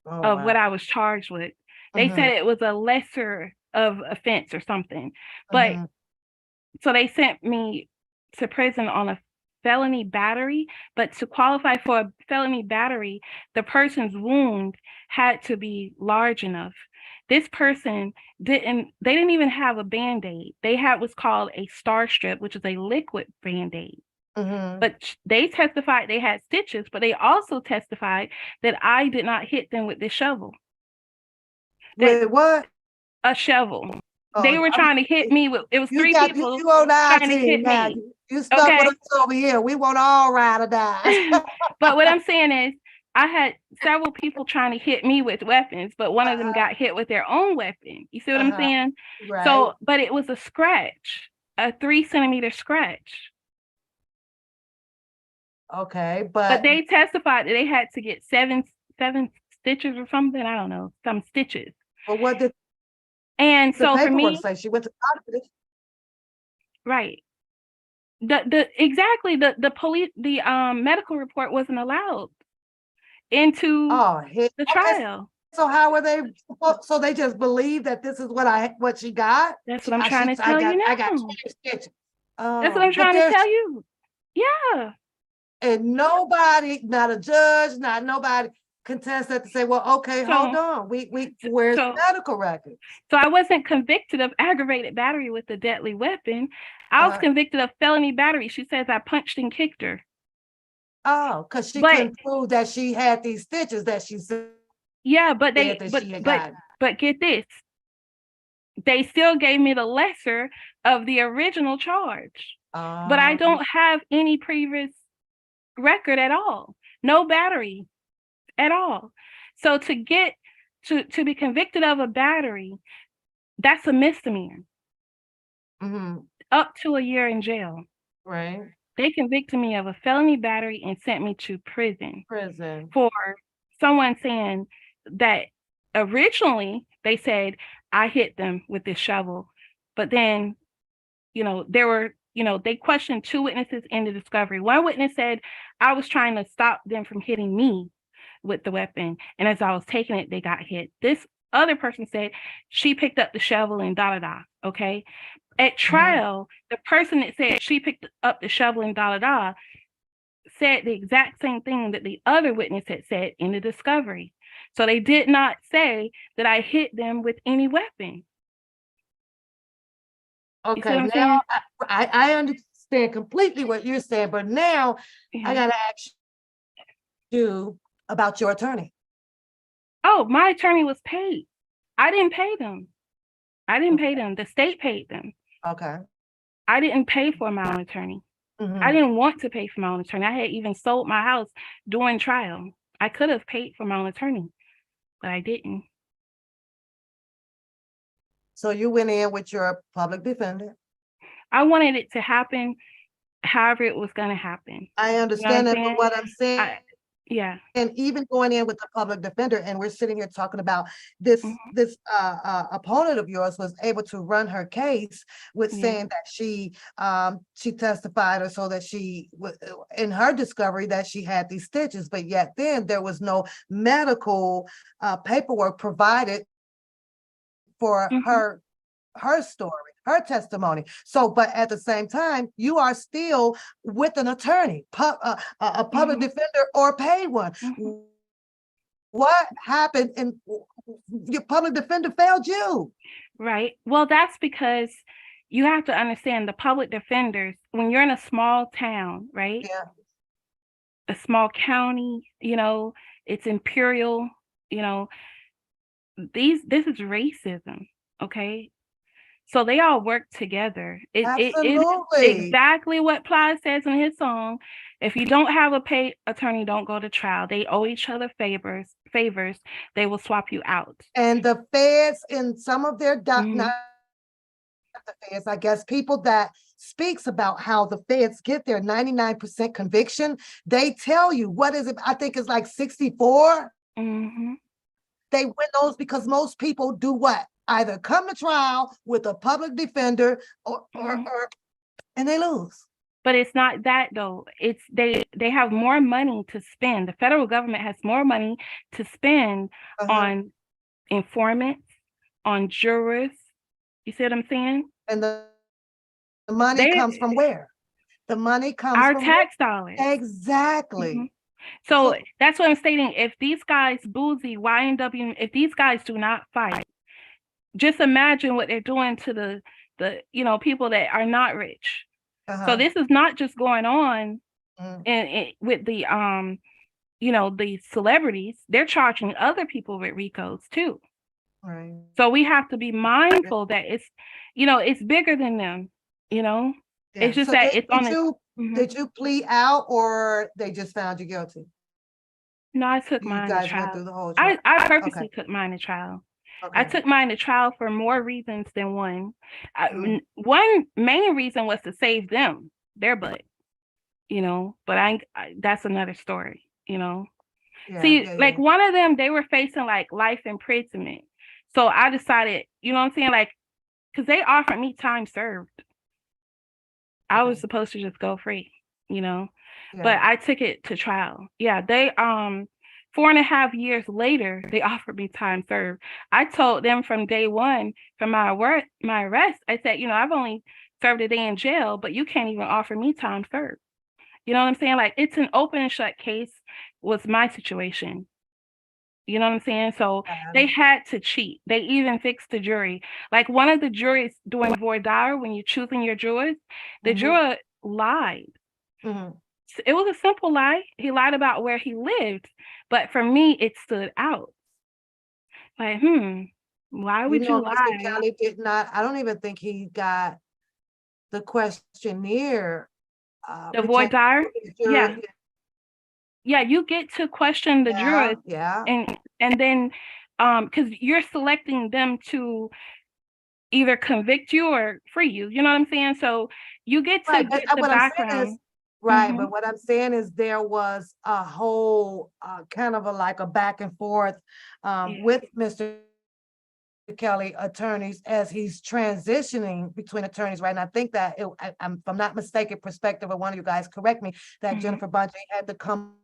of what I was charged with. They said it was a lesser of offense or something. But so they sent me to prison on a felony battery, but to qualify for a felony battery, the person's wound had to be large enough. This person they didn't even have a Band-Aid. They had what's called a star strip, which is a liquid Band-Aid. But they testified they had stitches, but they also testified that I did not hit them with this shovel. With what? A shovel. They were trying to hit me with, it was three people you on our trying to team hit now. me. You stuck with us over here. We want all ride or die. But what I'm saying is, I had several people trying to hit me with weapons, but one of them got hit with their own weapon. You see what I'm saying? Right. So, but it was a scratch, a 3-centimeter scratch. Okay, but they testified that they had to get seven stitches or something. I don't know, some stitches. But what did and so for me say? She went to college. Right. The police medical report wasn't allowed into the trial. So how were they? So they just believe that this is what she got. That's what I'm trying to tell you now. I got stitches. That's what I'm trying to tell you. Yeah. And nobody, not a judge, not nobody, contest that to say, well, okay, hold on. Where's the medical record? So I wasn't convicted of aggravated battery with a deadly weapon. I was convicted of felony battery. She says I punched and kicked her. Oh, because she couldn't prove that she had these stitches that she said. Yeah, but get this. They still gave me the lesser of the original charge. But I don't have any previous record at all. No battery at all. So to get to be convicted of a battery, that's a misdemeanor. Up to a year in jail. Right. They convicted me of a felony battery and sent me to prison. Prison. For someone saying that originally they said I hit them with this shovel, but then, there were, they questioned 2 witnesses in the discovery. One witness said I was trying to stop them from hitting me with the weapon, and as I was taking it, they got hit. This other person said she picked up the shovel and da-da-da, okay? At trial, the person that said she picked up the shovel and da-da-da said the exact same thing that the other witness had said in the discovery. So they did not say that I hit them with any weapon. Okay, now I understand completely what you're saying, but now I gotta ask you about your attorney. Oh, my attorney was paid. I didn't pay them. The state paid them. Okay. I didn't pay for my own attorney. I didn't want to pay for my own attorney. I had even sold my house during trial. I could have paid for my own attorney, but I didn't. So you went in with your public defender. I wanted it to happen however it was going to happen. I understand that, but what I'm saying, yeah. And even going in with the public defender, and we're sitting here talking about this, this opponent of yours was able to run her case with saying that she testified, or so that she in her discovery that she had these stitches, but yet then there was no medical paperwork provided for her story. her testimony. So, but at the same time, you are still with an attorney, a public defender or paid one. What happened in your public defender failed you? Right. Well, that's because you have to understand the public defenders, when you're in a small town, right? Yeah. A small county, it's imperial, this is racism, okay? So they all work together. It is Absolutely. exactly what Ply says in his song. If you don't have a paid attorney, don't go to trial. They owe each other favors. They will swap you out. And the feds in some of their not the feds, I guess people that speaks about how the feds get their 99% conviction, they tell you, what is it? I think it's like 64. They win those because most people do what? Either come to trial with a public defender or and they lose. But it's not that though. It's they have more money to spend. The federal government has more money to spend on informants, on jurors. You see what I'm saying? And the money comes from where? The money comes our from tax dollars. Exactly. So that's what I'm stating. If these guys, Boosie, YNW, if these guys do not fight, just imagine what they're doing to the people that are not rich. So this is not just going on with the the celebrities. They're charging other people with RICOs too. Right. So we have to be mindful that it's bigger than them. Yeah. It's just So that it's on. Did you plead out or they just found you guilty? No, I took mine to went trial. through the whole trial. I purposely took mine to trial. I took mine to trial for more reasons than one. One main reason was to save them, their butt, but that's another story, like one of them, they were facing like life imprisonment. So I decided, you know what I'm saying? Like, cause they offered me time served. I was supposed to just go free, but I took it to trial. Yeah. They, 4.5 years later, they offered me time served. I told them from day one, from my arrest, I said, I've only served a day in jail, but you can't even offer me time served. You know what I'm saying? Like, it's an open and shut case was my situation. You know what I'm saying? So they had to cheat. They even fixed the jury. Like one of the juries doing voir dire, when you're choosing your jurors, the juror lied. It was a simple lie. He lied about where he lived. But for me, it stood out. Like, why would you lie? Mr. Kelly did not, I don't even think he got the questionnaire. The voir dire? Yeah. Yeah, you get to question the jurors. Yeah. And then, because you're selecting them to either convict you or free you. You know what I'm saying? So you get to get the background. Right, but what I'm saying is there was a whole kind of like a back and forth with Mr. Kelly attorneys as he's transitioning between attorneys, right? And I think that if I'm not mistaken, perspective of one of you guys, correct me, that Jennifer Bunche had to come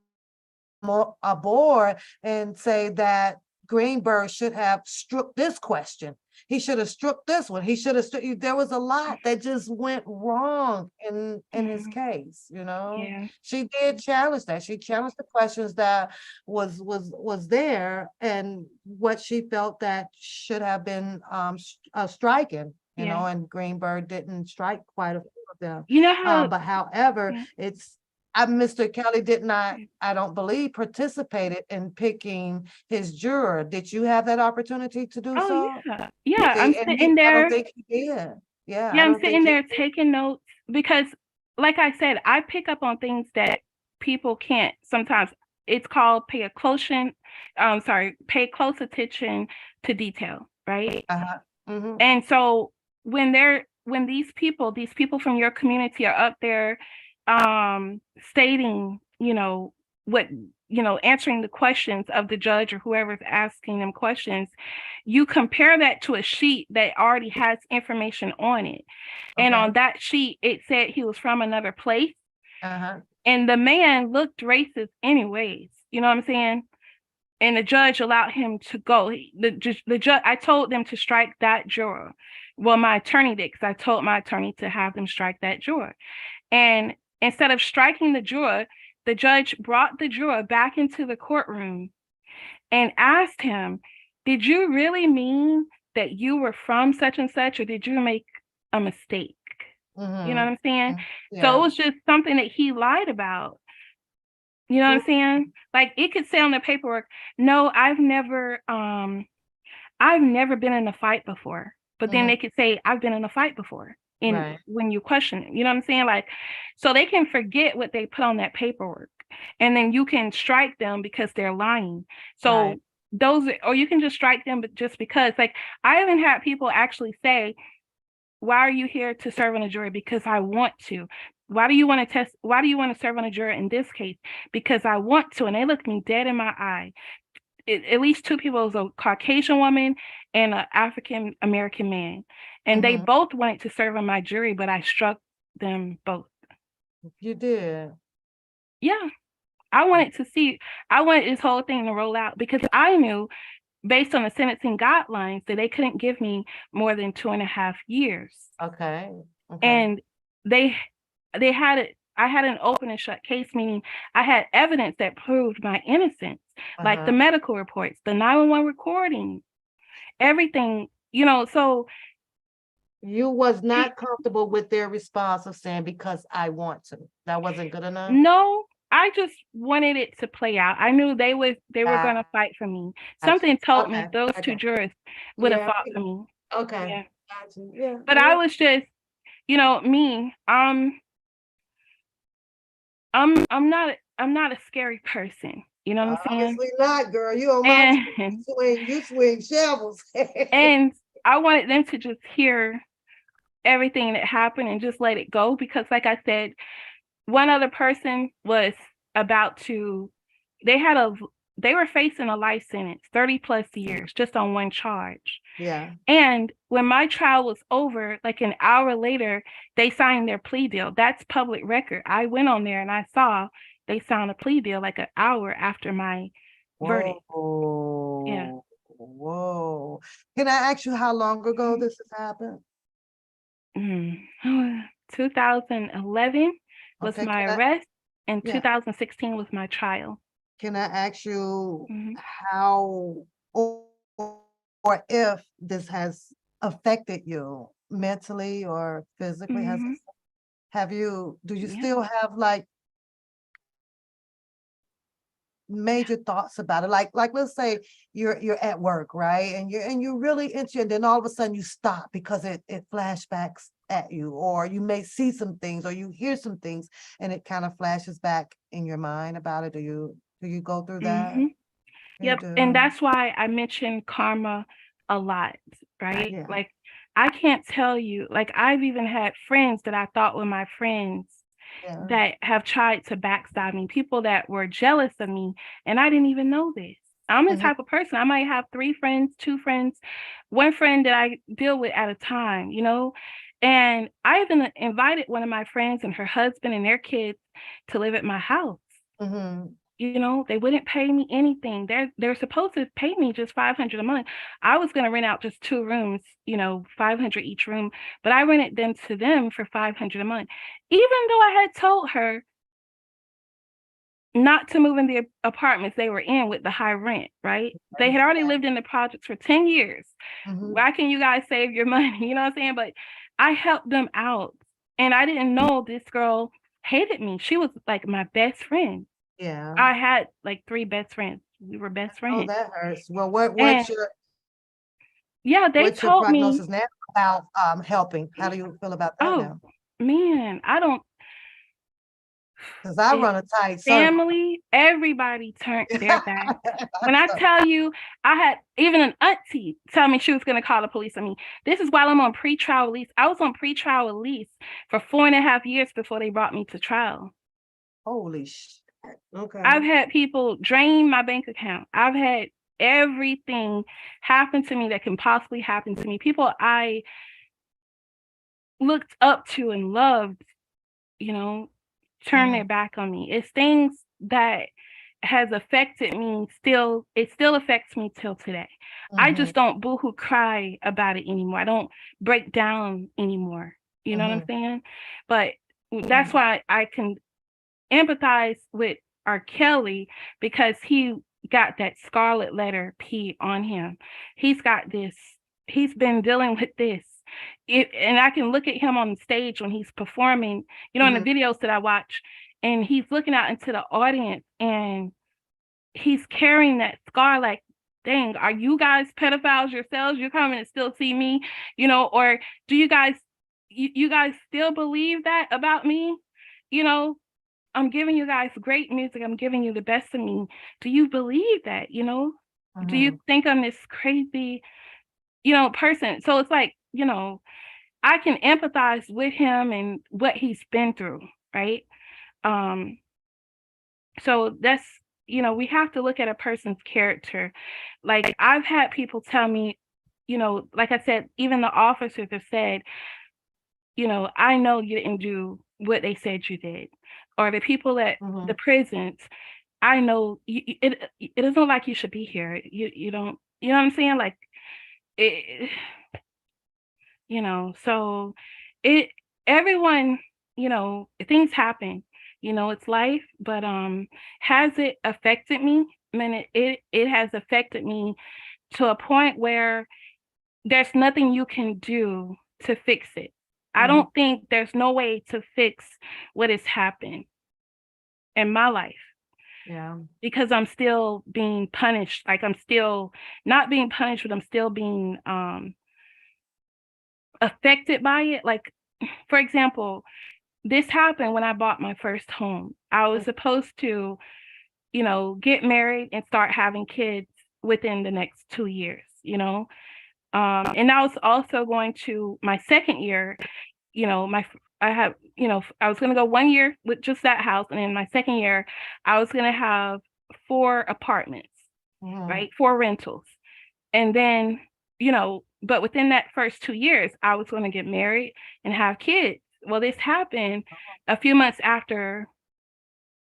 aboard and say that Greenberg should have struck this question. He should have struck this one. He should have there was a lot that just went wrong in his case, Yeah. She did challenge that. She challenged the questions that was there and what she felt that should have been striking, and Greenberg didn't strike quite a few of them. But however, Mr. Kelly did not, I don't believe, participated in picking his juror. Did you have that opportunity to do so? Yeah. I'm sitting there. I don't think he did. Yeah, I'm sitting there taking notes because, like I said, I pick up on things that people can't sometimes. It's called pay close attention to detail, right? And so when these people from your community are up there stating, answering the questions of the judge or whoever's asking them questions, you compare that to a sheet that already has information on it. And on that sheet, it said he was from another place. And the man looked racist anyways. You know what I'm saying? And the judge allowed him to go. The judge, I told them to strike that juror Well, my attorney did, because I told my attorney to have them strike that juror. And instead of striking the juror, the judge brought the juror back into the courtroom and asked him, did you really mean that you were from such and such, or did you make a mistake? You know what I'm saying? So it was just something that he lied about. You know what I'm saying? Like, it could say on the paperwork, no, I've never been in a fight before. But then they could say, I've been in a fight before. And when you question it, you know what I'm saying? Like, so they can forget what they put on that paperwork. And then you can strike them because they're lying. So or you can just strike them just because, like, I even had people actually say, why are you here to serve on a jury? Because I want to. Why do you want to serve on a jury in this case? Because I want to. And they looked me dead in my eye. At least two people, it was a Caucasian woman and an African American man. And they both wanted to serve on my jury, but I struck them both. You did? Yeah. I wanted this whole thing to roll out, because I knew, based on the sentencing guidelines, that they couldn't give me more than 2.5 years. Okay. And I had an open and shut case, meaning I had evidence that proved my innocence, like the medical reports, the 911 recording, everything, so. You was not comfortable with their response of saying, because I want to. That wasn't good enough? No, I just wanted it to play out. I knew they were going to fight for me. Something told me those two jurors would have fought for me. Okay. Yeah. But I was just, me, I'm not a scary person. You know what I'm saying? Obviously not, girl. You on my team. You swing shovels. And I wanted them to just hear everything that happened and just let it go, because, like I said, one other person was they were facing a life sentence, 30 plus years, just on one charge. Yeah. And when my trial was over, like an hour later, they signed their plea deal. That's public record. I went on there and I saw they signed a plea deal like an hour after my verdict. Yeah. Whoa. Can I ask you how long ago this has happened? 2011 was my arrest, and 2016 was my trial. Can I ask you how or if this has affected you mentally or physically? Do you still have like major thoughts about it? Like let's say you're at work, right? And you're really into it, and then all of a sudden you stop because it flashbacks at you, or you may see some things or you hear some things and it kind of flashes back in your mind about it. Do you go through that? Yep. And that's why I mentioned karma a lot, right? Yeah. Like, I can't tell you, like, I've even had friends that I thought were my friends that have tried to backstab me, people that were jealous of me, and I didn't even know this. I'm the type of person, I might have 3 friends, 2 friends, 1 friend that I deal with at a time, and I even invited one of my friends and her husband and their kids to live at my house. They wouldn't pay me anything. They're supposed to pay me just $500 a month. I was going to rent out just 2 rooms, $500 each room, but I rented them to them for $500 a month, even though I had told her not to move in the apartments they were in with the high rent, right? They had already lived in the projects for 10 years. Why can you guys save your money? You know what I'm saying? But I helped them out, and I didn't know this girl hated me. She was like my best friend. Yeah. I had like 3 best friends. We were best friends. Oh, that hurts. Well, what's your told me prognosis now about helping? How do you feel about that now? Man, I don't. Because I run a tight family, everybody turned their back. When I tell you, I had even an auntie tell me she was going to call the police on me. This is while I'm on pretrial release. I was on pretrial release for 4.5 years before they brought me to trial. Holy shit. Okay. I've had people drain my bank account. I've had everything happen to me that can possibly happen to me. People I looked up to and loved, turn their back on me. It's things that has affected me it still affects me till today. I just don't boohoo cry about it anymore. I don't break down anymore. You know what I'm saying? But that's why I can empathize with R. Kelly, because he got that scarlet letter P on him. He's got this, he's been dealing with this. And I can look at him on stage when he's performing, you know, in the videos that I watch, and he's looking out into the audience and he's carrying that scar like, dang, are you guys pedophiles yourselves? You're coming to still see me, you know, or do you guys, you guys still believe that about me? You know, I'm giving you guys great music. I'm giving you the best of me. Do you believe that, you know? Do you think I'm this crazy, you know, person? So it's like, you know, I can empathize with him and what he's been through, right? So that's, you know, we have to look at a person's character. Like, I've had people tell me, you know, like I said, even the officers have said, you know, I know you didn't do what they said you did. Or the people at the prisons, I know it doesn't like you should be here. You don't, you know what I'm saying? Like, it, you know, so everyone, you know, things happen, you know, it's life, but has it affected me? I mean, it has affected me to a point where there's nothing you can do to fix it. I don't think there's no way to fix what has happened in my life. Yeah. Because I'm still being punished. Like, I'm still not being punished, but I'm still being affected by it. Like, for example, this happened when I bought my first home. I was supposed to, you know, get married and start having kids within the next 2 years, you know. And I was also going to my second year, you know, I was going to go 1 year with just that house. And in my second year, I was going to have 4 apartments, right? 4 rentals. And then, you know, but within that first 2 years, I was going to get married and have kids. Well, this happened a few months after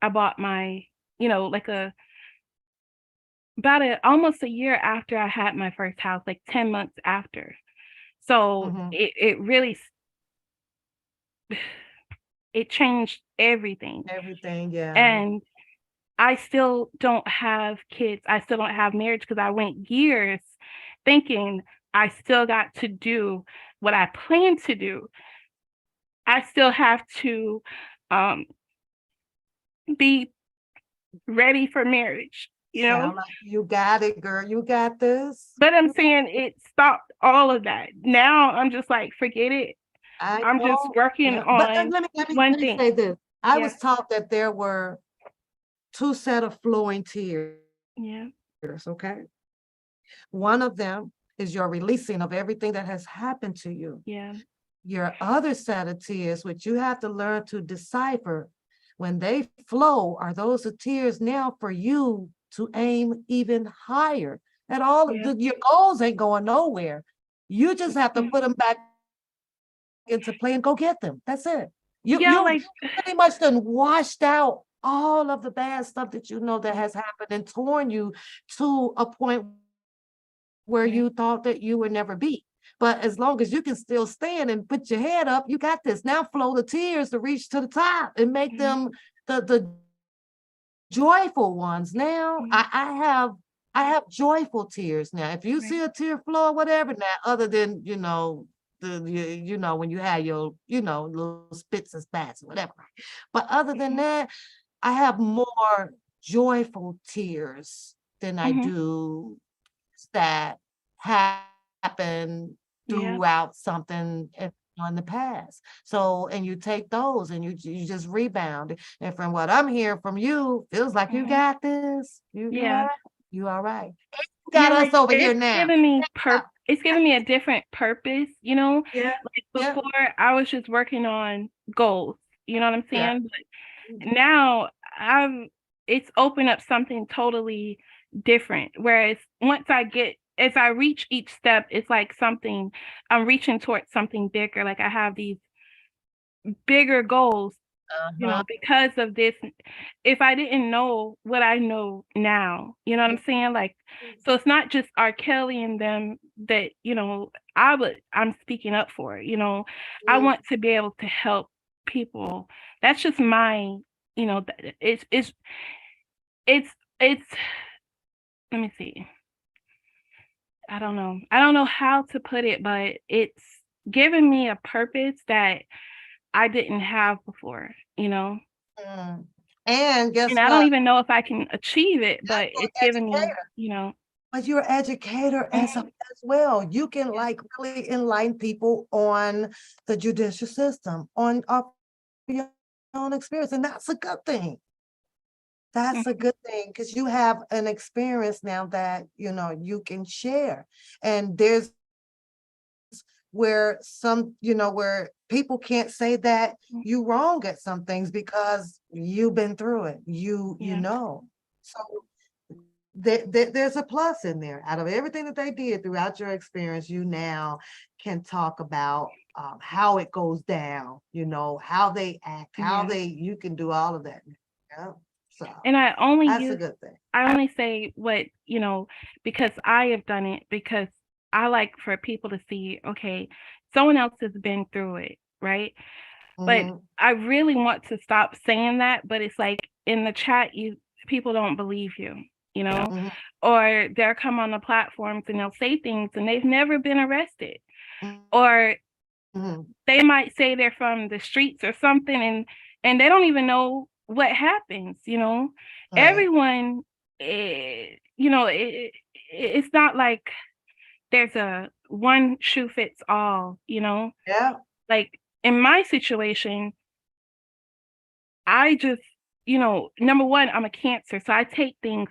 I bought my, you know, like almost a year after I had my first house, like 10 months after. So it really, it changed everything. Everything, yeah. And I still don't have kids. I still don't have marriage because I went years thinking I still got to do what I planned to do. I still have to be ready for marriage, you know? Sound like you got it, girl. You got this. But I'm saying it stopped all of that. Now I'm just like, forget it. I'm just working on But let me thing. say this. I was taught that there were 2 set of flowing tears. Yeah. Okay. One of them is your releasing of everything that has happened to you. Yeah. Your other set of tears, which you have to learn to decipher when they flow, are those the tears now for you to aim even higher? And all of your goals ain't going nowhere. You just have to put them back into play and go get them. That's it. You pretty much done washed out all of the bad stuff that you know that has happened and torn you to a point where you thought that you would never be. But as long as you can still stand and put your head up, you got this. Now flow the tears to reach to the top and make them the joyful ones. Now I have joyful tears now. If you see a tear flow or whatever now, other than, you know, when you had your, you know, little spits and spats or whatever. But other than that, I have more joyful tears than I do that happen throughout something in the past. So, and you take those and you just rebound. And from what I'm hearing from you, feels like you got this. You all right. You got us over here now. It's giving me a different purpose, you know? Like before, I was just working on goals, you know what I'm saying? But now it's opened up something totally different. Whereas as I reach each step, it's like I'm reaching towards something bigger. Like I have these bigger goals you know, because of this. If I didn't know what I know now, you know what I'm saying? Like, so it's not just R. Kelly and them that, you know, I'm speaking up for, you know, I want to be able to help people. That's just my, you know, it's, let me see. I don't know. I don't know how to put it, but it's given me a purpose that I didn't have before, you know? And guess And I what? don't even know if I can achieve it, but it's given me, you know. But you're an educator as well. You can like really enlighten people on the judicial system, on your own experience, and that's a good thing. That's a good thing because you have an experience now that you know you can share. And there's where some, you know, where people can't say that you wrong at some things because you've been through it. You know. So there's a plus in there. Out of everything that they did throughout your experience, you now can talk about how it goes down, you know, how they act, how you can do all of that. Yeah. So and I only that's a good thing. I only say what, you know, because I have done it, because I like for people to see, okay, someone else has been through it, right? But I really want to stop saying that, but it's like in the chat, people don't believe you know, or they'll come on the platforms and they'll say things and they've never been arrested, or they might say they're from the streets or something, and they don't even know what happens, you know. Everyone, you know, it's not like there's a one shoe fits all, you know. Like in my situation, I just, you know, number one, I'm a Cancer, so I take things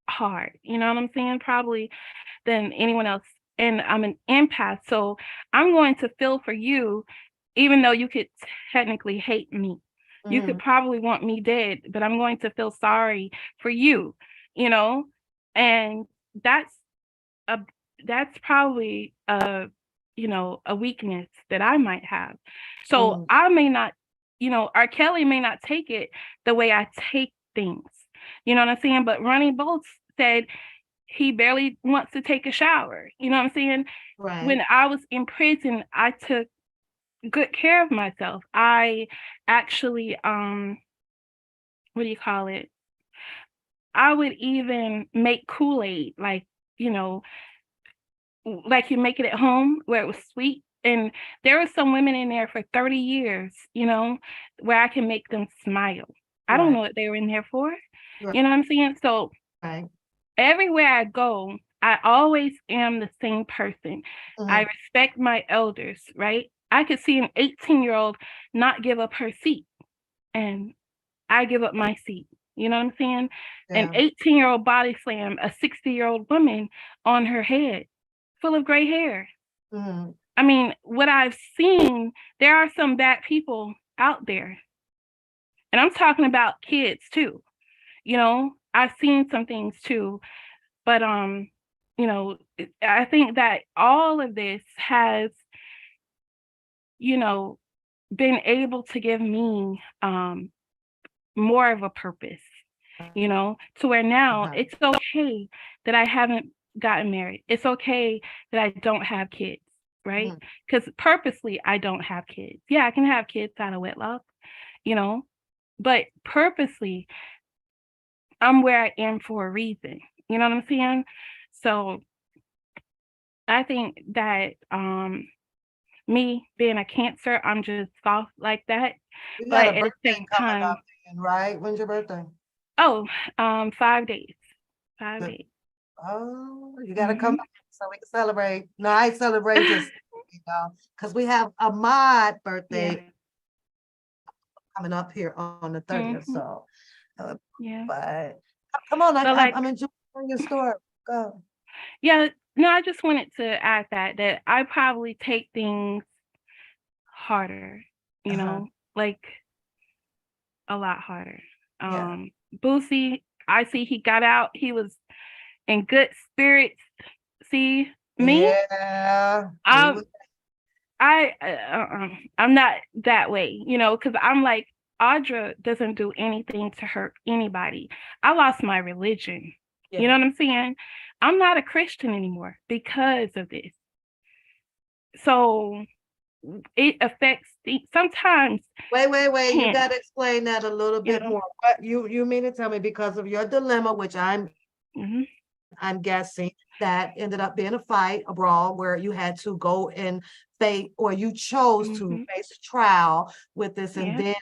hard, you know what I'm saying, probably than anyone else. And I'm an empath, so I'm going to feel for you, even though you could technically hate me. You could probably want me dead, but I'm going to feel sorry for you, you know? And that's probably you know, a weakness that I might have. So I may not, you know, R. Kelly may not take it the way I take things. You know what I'm saying? But Ronnie Bolts said he barely wants to take a shower. You know what I'm saying? When I was in prison, I took good care of myself. I actually, what do you call it? I would even make Kool-Aid, like, you know, like you make it at home where it was sweet. And there were some women in there for 30 years, you know, where I can make them smile. I don't know what they were in there for. You know what I'm saying? So everywhere I go, I always am the same person. I respect my elders, right? I could see an 18-year-old not give up her seat, and I give up my seat. You know what I'm saying? An 18-year-old body slam a 60-year-old woman on her head, full of gray hair. I mean, what I've seen, there are some bad people out there. And I'm talking about kids too. You know, I've seen some things too. But you know, I think that all of this has, you know, been able to give me more of a purpose, you know, to where now it's okay that I haven't gotten married. It's okay that I don't have kids, right? Because purposely I don't have kids. Yeah, I can have kids out of wedlock, you know, but purposely I'm where I am for a reason. You know what I'm saying? So I think that me being a Cancer, I'm just soft like that. You But got a at the birthday same coming time, up, right? When's your birthday? oh, 5 days. 5 days. Oh, you gotta come back so we can celebrate. No, I celebrate just, you know, because we have a mod birthday coming up here on the 30th. So, but come on, But like, I'm enjoying your story. Go. yeah, no, I just wanted to add that I probably take things harder, you know, like a lot harder. Boosie, I see he got out. He was in good spirits. See me? Yeah. I'm not that way, you know, because I'm like, Audra doesn't do anything to hurt anybody. I lost my religion. You know what I'm saying? I'm not a Christian anymore because of this. So it affects sometimes. Wait, you gotta explain that a little bit more. What you mean to tell me because of your dilemma, which I'm guessing that ended up being a fight, a brawl, where you had to go and face, or you chose to face a trial with this, and then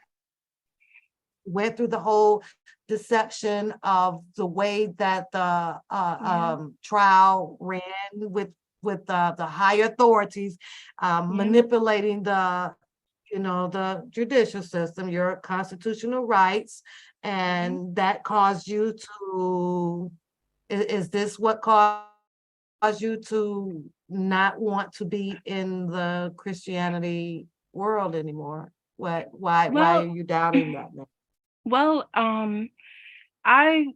went through the whole deception of the way that the trial ran with the higher authorities, manipulating the the judicial system, your constitutional rights, and that caused you to, is this what caused you to not want to be in the Christianity world anymore? Why are you doubting that now? Well, I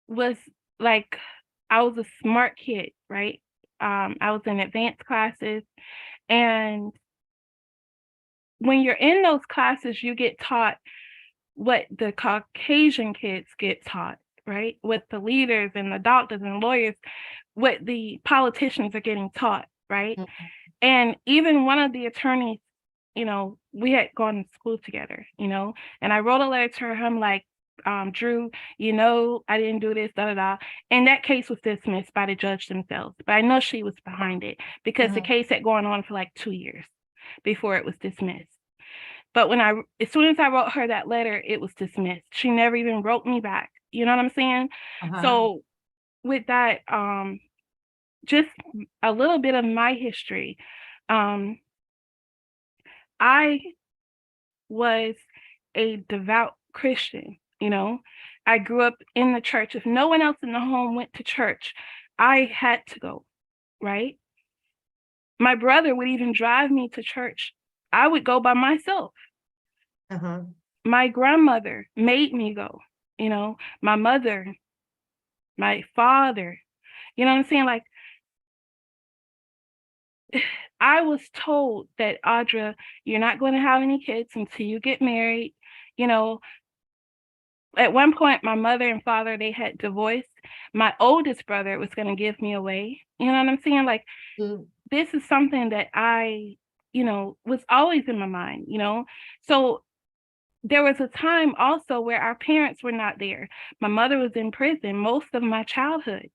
was like, I was a smart kid, right? I was in advanced classes, and when you're in those classes, you get taught what the Caucasian kids get taught, right? What the leaders and the doctors and lawyers, what the politicians are getting taught, right? And even one of the attorneys, we had gone to school together, and I wrote a letter to her. I'm like, Drew, I didn't do this, And that case was dismissed by the judge themselves. But I know she was behind it because the case had gone on for like 2 years before it was dismissed. But as soon as I wrote her that letter, it was dismissed. She never even wrote me back. You know what I'm saying? So with that, just a little bit of my history. I was a devout Christian, I grew up in the church. If no one else in the home went to church, I had to go, right? My brother would even drive me to church. I would go by myself. My grandmother made me go, my mother, my father, you know what I'm saying? Like, I was told that, Audra, you're not going to have any kids until you get married. At one point, my mother and father, they had divorced. My oldest brother was going to give me away. You know what I'm saying? Like, this is something that I, was always in my mind, So there was a time also where our parents were not there. My mother was in prison most of my childhood.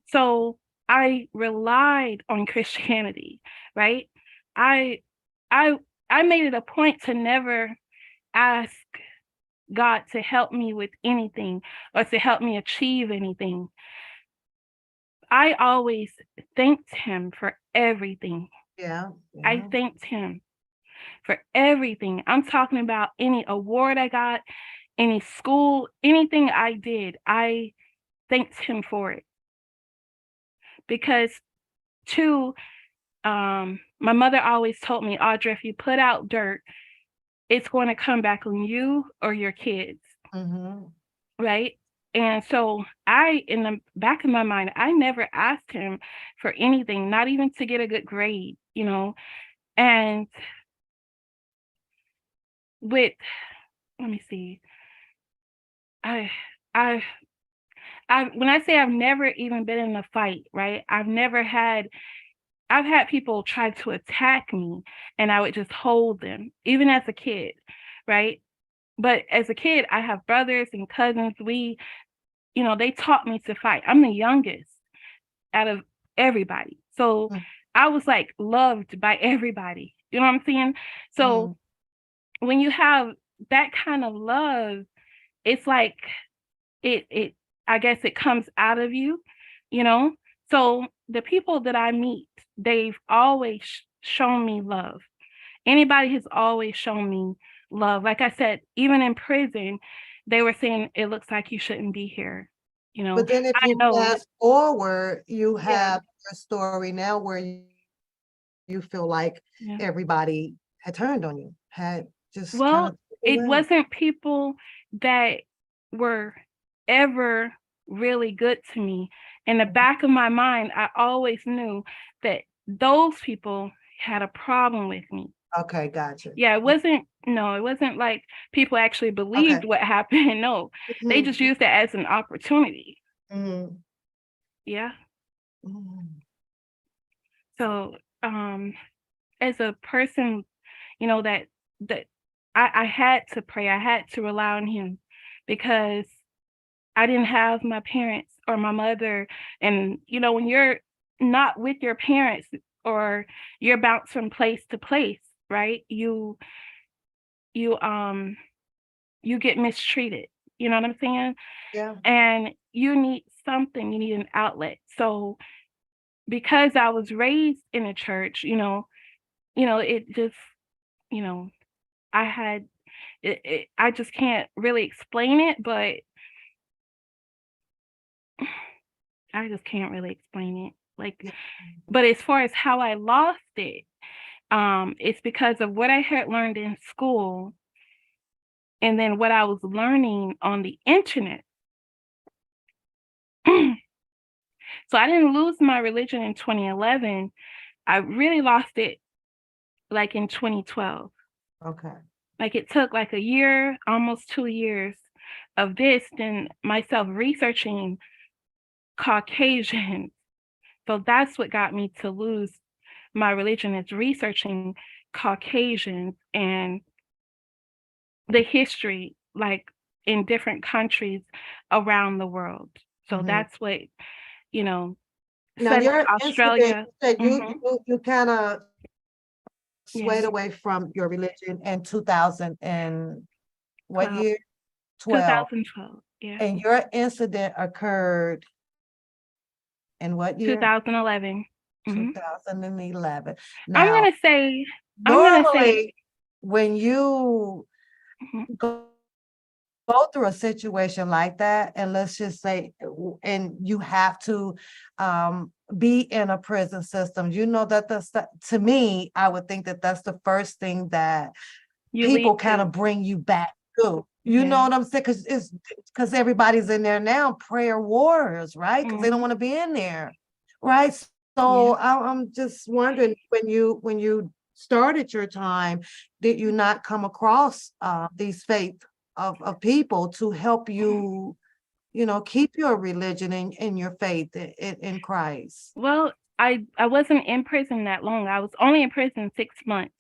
So I relied on Christianity, right? I made it a point to never ask God to help me with anything or to help me achieve anything. I always thanked him for everything. I thanked him for everything. I'm talking about any award I got, any school, anything I did, I thanked him for it. Because my mother always told me, Audra, if you put out dirt, it's going to come back on you or your kids. Right? And so in the back of my mind, I never asked him for anything, not even to get a good grade, and let me see, when I say I've never even been in a fight, right? I've had people try to attack me and I would just hold them, even as a kid, right? But as a kid, I have brothers and cousins. They taught me to fight. I'm the youngest out of everybody. So I was like loved by everybody. You know what I'm saying? So when you have that kind of love, it's like I guess it comes out of you, So the people that I meet, they've always shown me love. Anybody has always shown me love. Like I said, even in prison, they were saying, it looks like you shouldn't be here. But then if you fast forward, you have a story now where you feel like everybody had turned on you, it wasn't people that were ever really good to me. In the back of my mind, I always knew that those people had a problem with me. Okay, gotcha. Yeah, it wasn't like people actually believed what happened. No, they just used it as an opportunity. Yeah. So, as a person, that I had to pray, I had to rely on him because I didn't have my parents or my mother. And, when you're not with your parents or you're bounced from place to place, right? You get mistreated. You know what I'm saying? Yeah. And you need something, you need an outlet. So because I was raised in a church, it just, I had I just can't really explain it, but I just can't really explain it. Like, but as far as how I lost it, it's because of what I had learned in school and then what I was learning on the internet. So I didn't lose my religion in 2011. I really lost it like in 2012. Okay. Like it took like a year, almost 2 years of this, then myself researching Caucasians. So that's what got me to lose my religion, is researching Caucasians and the history, like in different countries around the world. So that's what, Now studying your Australia. incident, you said you kind of swayed away from your religion in 2000 and what 12. year? 12. 2012. Yeah. And your incident occurred in what year? 2011. 2011. I'm Now, gonna say normally when you go through a situation like that, and let's just say, and you have to be in a prison system, to me, I would think that that's the first thing that people kind of bring you back to. You know what I'm saying? Because everybody's in there now, prayer warriors, right? Because they don't want to be in there, right? So I'm just wondering, when you started your time, did you not come across these faith of people to help you, keep your religion and your faith in Christ? Well, I wasn't in prison that long. I was only in prison 6 months.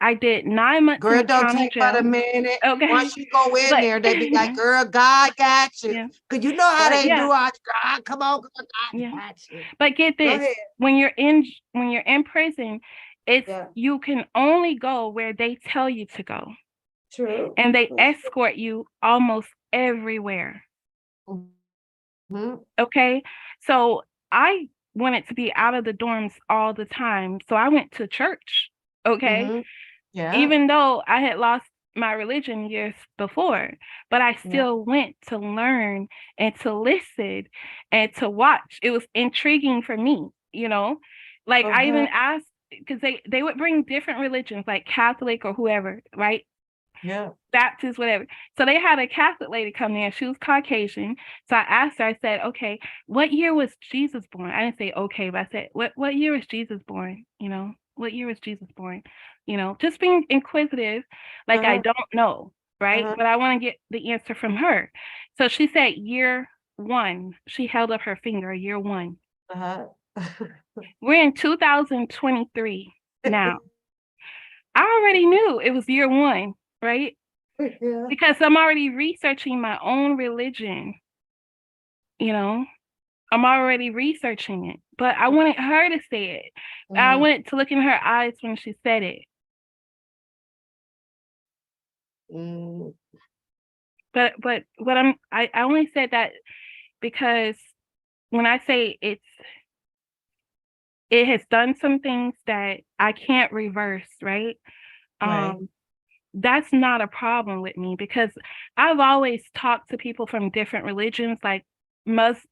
I did 9 months in Girl, the don't county take but jail. a minute. Okay. Once you go in there, they be like, girl, God got you. Because you know how they do. God, come on, God got you. But get Go this, ahead. when you're in prison, you can only go where they tell you to go. True. And they escort you almost everywhere. Okay. So I wanted to be out of the dorms all the time. So I went to church. Okay. Yeah. Even though I had lost my religion years before, but I still went to learn and to listen and to watch. It was intriguing for me, like I even asked, because they would bring different religions, like Catholic or whoever, right? Yeah. Baptist, whatever. So they had a Catholic lady come there. She was Caucasian. So I asked her, I said, okay, what year was Jesus born? I didn't say okay, but I said, what year was Jesus born? What year was Jesus born? Just being inquisitive, like I don't know, right? But I want to get the answer from her. So she said year 1. She held up her finger, year 1. We're in 2023 now. I already knew it was year 1, right? Because I'm already researching my own religion. I'm already researching it, but I wanted her to say it. I wanted to look in her eyes when she said it. But what I only said that because when I say it has done some things that I can't reverse, right? That's not a problem with me, because I've always talked to people from different religions, like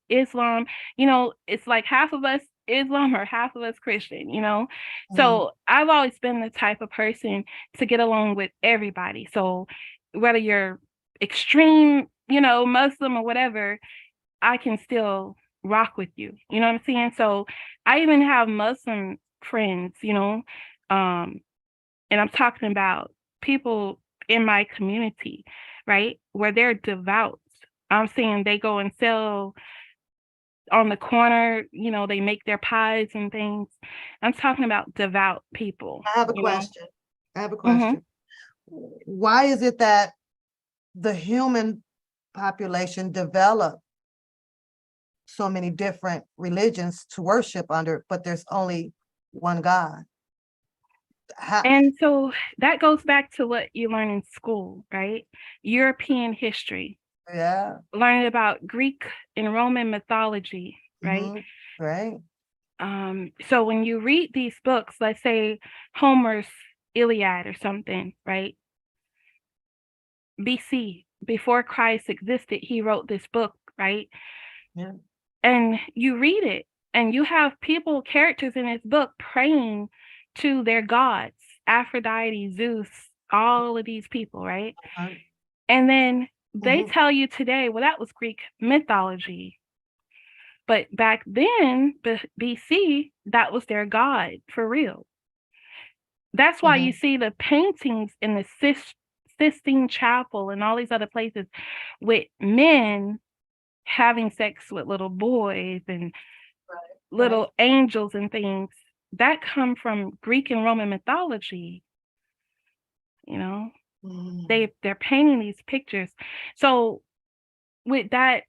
Islam. It's like half of us Islam or half of us Christian, So I've always been the type of person to get along with everybody. So whether you're extreme, Muslim or whatever, I can still rock with you. You know what I'm saying? So I even have Muslim friends, and I'm talking about people in my community, right, where they're devout. I'm saying they go and sell on the corner, they make their pies and things. I'm talking about devout people. I have a question. I have a question. Why is it that the human population developed so many different religions to worship under, but there's only one God? And so that goes back to what you learn in school, right? European history. Yeah. Learning about Greek and Roman mythology, right? Right. So when you read these books, let's say Homer's Iliad or something, right? BC, before Christ existed, he wrote this book, right? Yeah. And you read it, and you have characters in this book praying to their gods, Aphrodite, Zeus, all of these people, right? And then they tell you today, well, that was Greek mythology. But back then, BC, that was their god for real. That's why you see the paintings in the Sistine Chapel and all these other places with men having sex with little boys and little angels and things. That come from Greek and Roman mythology. They're painting these pictures. So with that,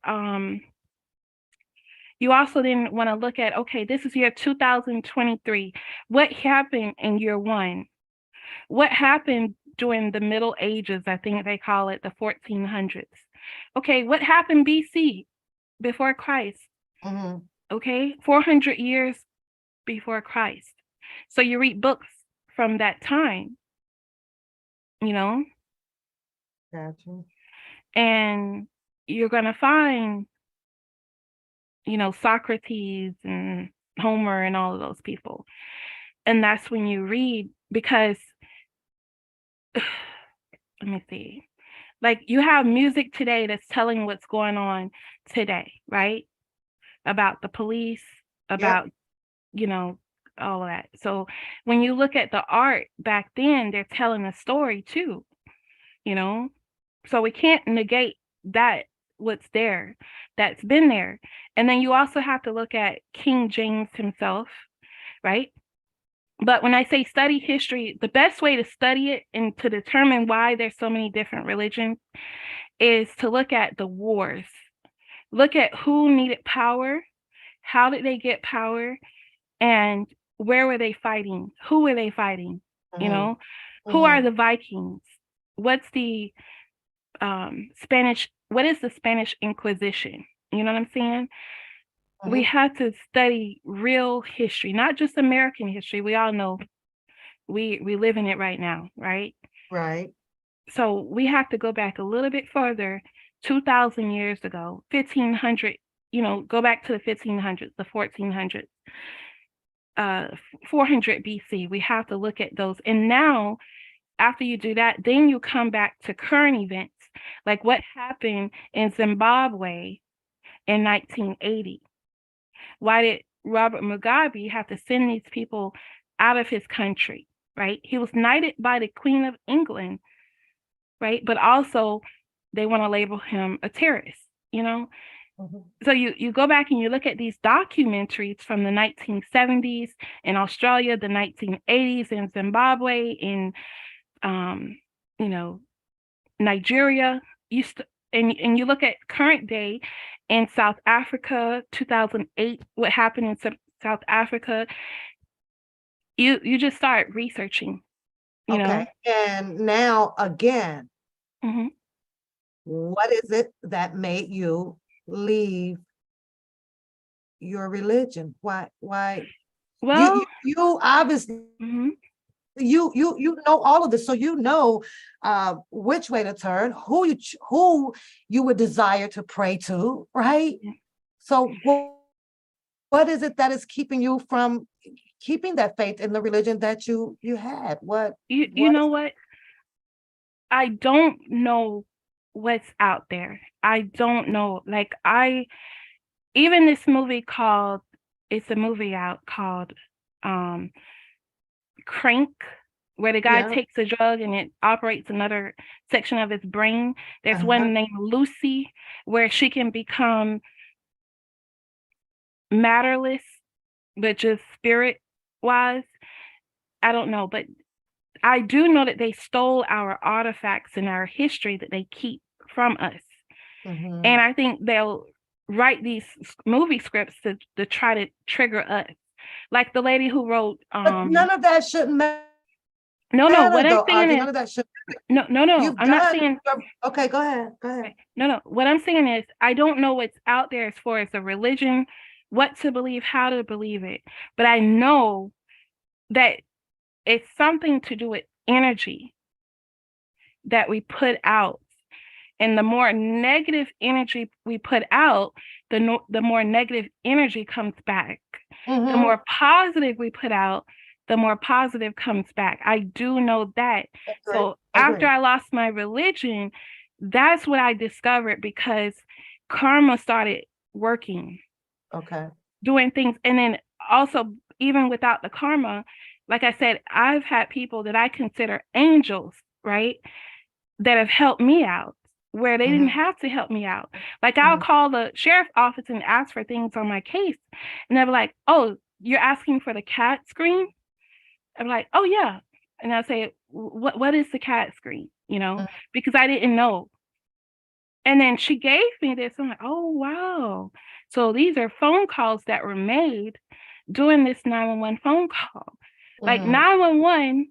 you also then want to look at, okay, this is year 2023. What happened in year 1? What happened during the Middle Ages? I think they call it the 1400s. Okay, what happened BC, before Christ? Okay, 400 years before Christ. So you read books from that time, Gotcha. And you're going to find, Socrates and Homer and all of those people. And that's when you read, because let me see, like you have music today that's telling what's going on today, right? About the police, about, all of that. So when you look at the art back then, they're telling a story too, so we can't negate that, what's there, that's been there. And then you also have to look at King James himself, right? But when I say study history, the best way to study it and to determine why there's so many different religions is to look at the wars. Look at who needed power, how did they get power, and where were they fighting? Who were they fighting? Who are the Vikings? What's the what is the Spanish Inquisition? You know what I'm saying? We have to study real history, not just American history. We all know we live in it right now, right? Right. So we have to go back a little bit further, 2,000 years ago, 1500, go back to the 1500s, the 1400s, 400 BC. We have to look at those. And now, after you do that, then you come back to current events, like what happened in Zimbabwe in 1980. Why did Robert Mugabe have to send these people out of his country, right? He was knighted by the Queen of England, right? But also they want to label him a terrorist, So you go back and you look at these documentaries from the 1970s in Australia, the 1980s in Zimbabwe, in Nigeria, and you look at current day in South Africa, 2008, what happened in South Africa, you just start researching, Okay. And now again, what is it that made you leave your religion? Why? Well, you obviously you know all of this, so which way to turn, who you would desire to pray to, right? So what is it that is keeping you from keeping that faith in the religion that you had? What you know what? I don't know what's out there. I don't know. Like even this movie it's a movie out called Crank where the guy Yeah. takes a drug and it operates another section of his brain. There's one named Lucy, where she can become matterless, but just spirit wise. I don't know, but I do know that they stole our artifacts and our history that they keep from us. Mhm. And I think they'll write these movie scripts to try to trigger us. Like the lady who wrote But none of that shouldn't matter. No, what I'm though, saying Audrey. is None of that should. no, You've I'm not done. saying Okay, go ahead. Go ahead. no. What I'm saying is I don't know what's out there as far as a religion, what to believe, how to believe it. But I know that it's something to do with energy that we put out. And the more negative energy we put out, the more negative energy comes back. The more positive we put out, the more positive comes back. I do know that. So after I lost my religion, that's what I discovered, because karma started working. Okay. Doing things. And then also, even without the karma, like I said, I've had people that I consider angels, right, that have helped me out where they didn't have to help me out. Like I'll call the sheriff's office and ask for things on my case, and they're like, "Oh, you're asking for the cat screen?" I'm like, "Oh yeah," and I'll say, "What is the cat screen?" You know, because I didn't know. And then she gave me this. I'm like, "Oh wow!" So these are phone calls that were made during this 911 phone call. Like 911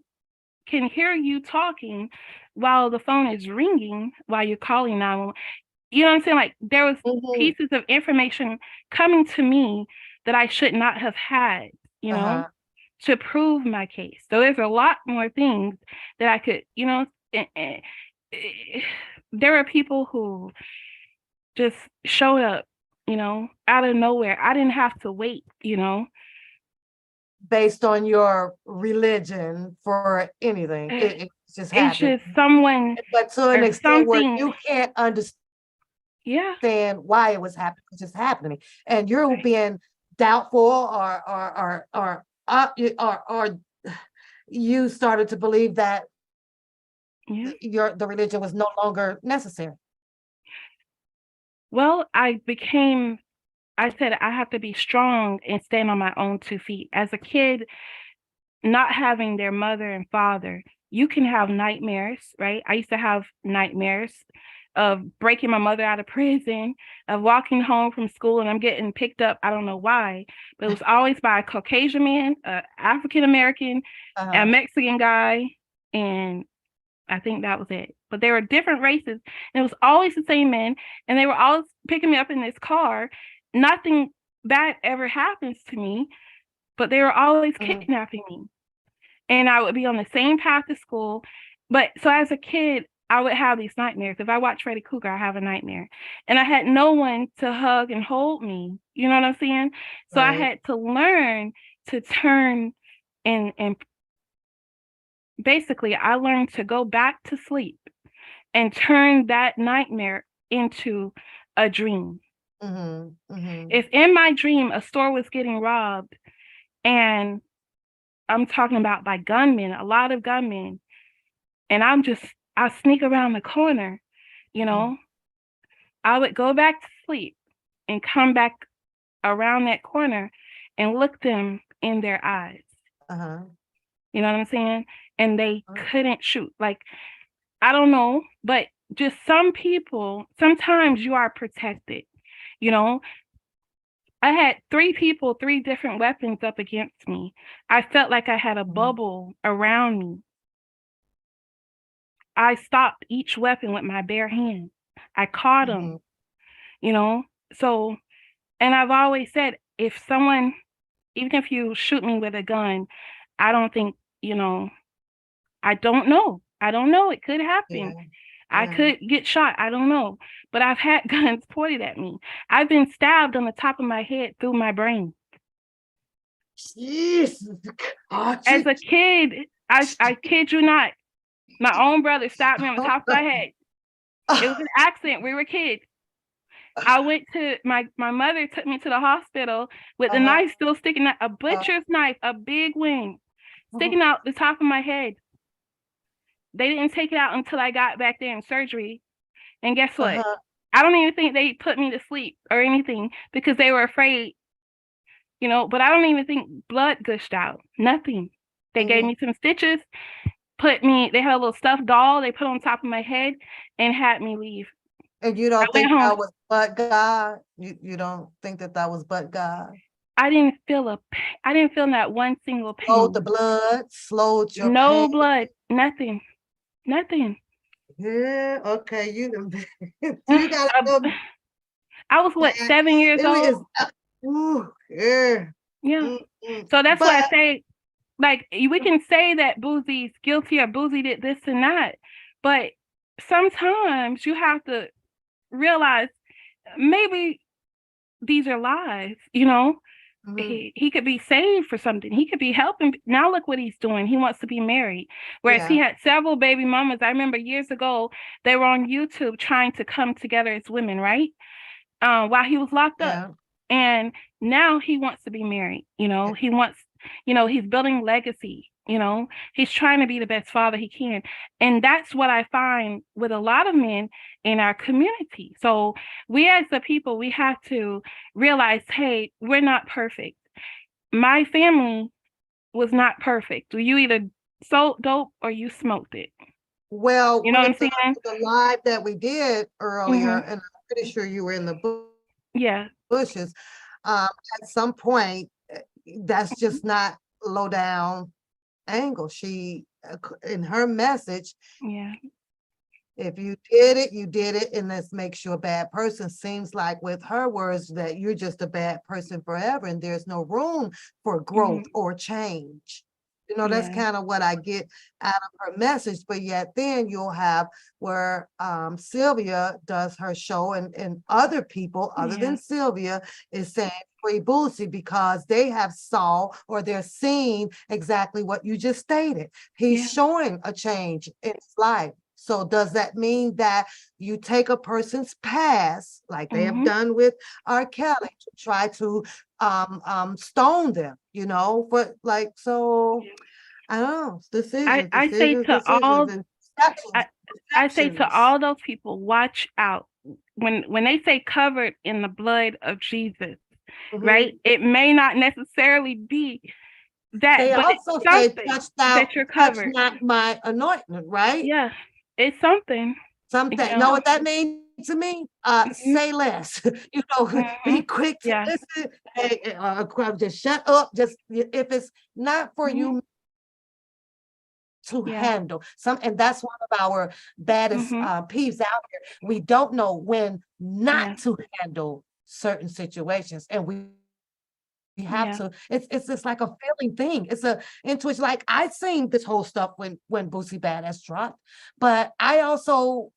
can hear you talking while the phone is ringing while you're calling 911. You know what I'm saying? Like there was pieces of information coming to me that I should not have had, you know, to prove my case. So there's a lot more things that I could, you know, there are people who just showed up, you know, out of nowhere. I didn't have to wait, you know. Based on your religion for anything. It just It's happened. just someone But to an or extent where something. you can't understand Yeah. why it was happening, it's just happening. And you're being doubtful or you started to believe that the religion was no longer necessary. Well, I said I have to be strong and stand on my own 2 feet. As a kid, not having their mother and father, you can have nightmares, right? I used to have nightmares of breaking my mother out of prison, of walking home from school and I'm getting picked up. I don't know why, but it was always by a Caucasian man, a African American, a Mexican guy, and I think that was it. But there were different races, and it was always the same men, and they were always picking me up in this car. Nothing bad ever happens to me, but they were always kidnapping me. And I would be on the same path to school. But so as a kid, I would have these nightmares. If I watch Freddy Krueger, I have a nightmare. And I had no one to hug and hold me. You know what I'm saying? So I had to learn to turn and basically I learned to go back to sleep and turn that nightmare into a dream. If in my dream a store was getting robbed, and I'm talking about by gunmen, a lot of gunmen, and I sneak around the corner, you know, I would go back to sleep and come back around that corner and look them in their eyes. You know what I'm saying? And they couldn't shoot. Like, I don't know, but just some people, sometimes you are protected, you know. I had 3 people, 3 different weapons up against me. I felt like I had a bubble around me. I stopped each weapon with my bare hand. I caught them, you know. So, and I've always said, if someone, even if you shoot me with a gun, I don't think, you know, I don't know. It could happen. I could get shot. I don't know. But I've had guns pointed at me. I've been stabbed on the top of my head through my brain. Jesus. As a kid, I kid you not, my own brother stabbed me on the top of my head. It was an accident. We were kids. I went to my mother took me to the hospital with the knife still sticking out, a butcher's knife, a big wing, sticking out the top of my head. they didn't take it out until I got back there in surgery. And guess what? Uh-huh. I don't even think they put me to sleep or anything because they were afraid, but I don't even think blood gushed out. Nothing. They gave me some stitches, they had a little stuffed doll they put on top of my head and had me leave. And you don't think that was but God? You don't think that was but God? I didn't feel not one single pain. Slowed the blood, slowed your No pain. blood, nothing. Yeah, okay, you got I was what, 7 years old? Yeah. Yeah. So that's why I say, like, we can say that Boosie's guilty or Boosie did this and that, but sometimes you have to realize maybe these are lies, He could be saved for something. He could be helping. Now look what he's doing. He wants to be married. Whereas he had several baby mamas. I remember years ago, they were on YouTube trying to come together as women, right? While he was locked up. And now he wants to be married. He wants, he's building legacy. He's trying to be the best father he can. And that's what I find with a lot of men in our community. So we as the people, we have to realize, hey, we're not perfect. My family was not perfect. You either sold dope or you smoked it. Well, you know what I'm saying? The live that we did earlier, and I'm pretty sure you were in the bushes. At some point, that's just not lowdown angle. She in her message, if you did it, you did it, and this makes you a bad person. Seems like with her words that you're just a bad person forever, and there's no room for growth or change. That's kind of what I get out of her message. But yet then you'll have where Sylvia does her show, and other people other than Sylvia is saying free Boosie because they have saw or they're seeing exactly what you just stated. He's showing a change in his life. So does that mean that you take a person's past, like they have done with R. Kelly, to try to stone them, but like, so I don't know, decisions. I say to all those people, watch out. When they say covered in the blood of Jesus, right? It may not necessarily be that, they but also it's something say, that you're covered. Not my anointment, right? Yeah, it's something. Something. Know what that means to me? Say less. Be quick to listen. Hey, just shut up. Just if it's not for you to handle and that's one of our baddest peeves out here. We don't know when not to handle certain situations, and we have to. It's just like a feeling thing. It's a intuition. Like I seen this whole stuff when Boosie Badass dropped, but I also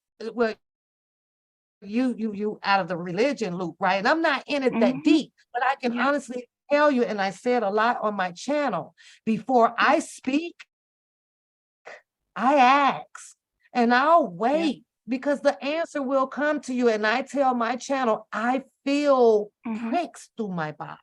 you out of the religion loop, right? And I'm not in it that deep, but I can honestly tell you, and I said a lot on my channel, before I speak, I ask, and I'll wait because the answer will come to you. And I tell my channel, I feel pricks through my body.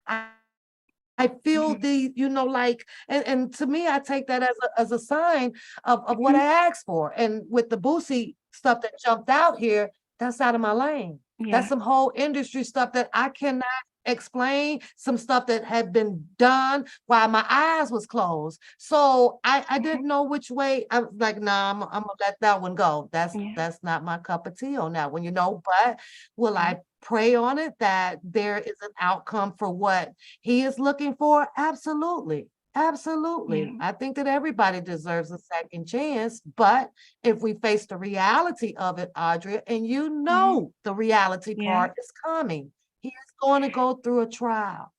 I feel the, like, and to me, I take that as a sign of what I asked for. And with the Boosie stuff that jumped out here, that's out of my lane. That's some whole industry stuff that I cannot explain, some stuff that had been done while my eyes was closed. So I didn't know which way. I was like, nah, I'm gonna let that one go. That's not my cup of tea on that one, but will I pray on it that there is an outcome for what he is looking for? Absolutely. Absolutely. I think that everybody deserves a second chance, but if we face the reality of it, Audrey, and the reality part is coming, he is going to go through a trial.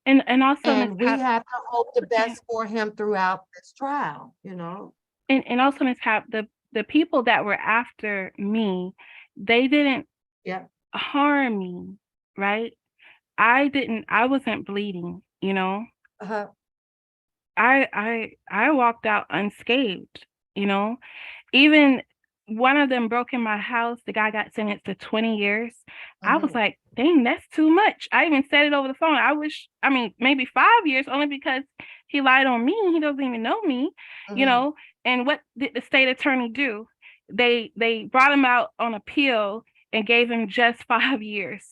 And also, and we have to hope the best for him throughout this trial, And also, Ms. Hap, the people that were after me, they didn't harm me, right? I wasn't bleeding, I walked out unscathed, even one of them broke in my house. The guy got sentenced to 20 years. I was like, dang, that's too much. I even said it over the phone. Maybe 5 years, only because he lied on me. He doesn't even know me, And what did the state attorney do? They brought him out on appeal and gave him just 5 years.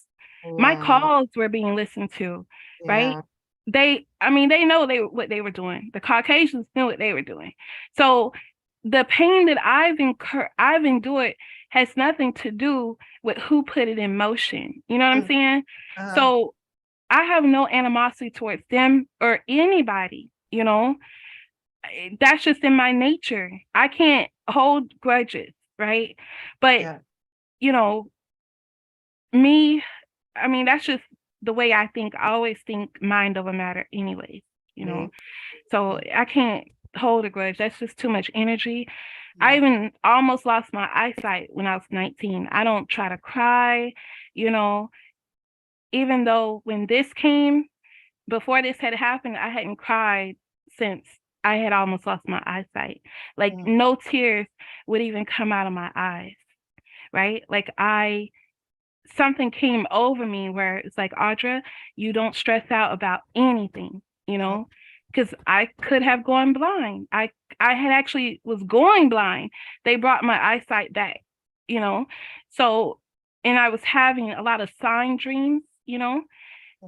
My Wow. calls were being listened to, right? Yeah. They know what they were doing. The Caucasians knew what they were doing. So the pain that I've endured has nothing to do with who put it in motion. You know what I'm saying? So I have no animosity towards them or anybody, you know. That's just in my nature. I can't hold grudges, right? But you know, me, I mean, that's just the way I think. I always think mind over matter anyways, you know. So I can't hold a grudge. That's just too much energy. I even almost lost my eyesight when I was 19. I don't try to cry, you know, even though when this came, before this had happened, I hadn't cried since I had almost lost my eyesight. Like no tears would even come out of my eyes, right? Like something came over me where it's like, Audra, you don't stress out about anything, you know, because I could have gone blind. I had actually was going blind. They brought my eyesight back, you know. So, and I was having a lot of sign dreams, you know,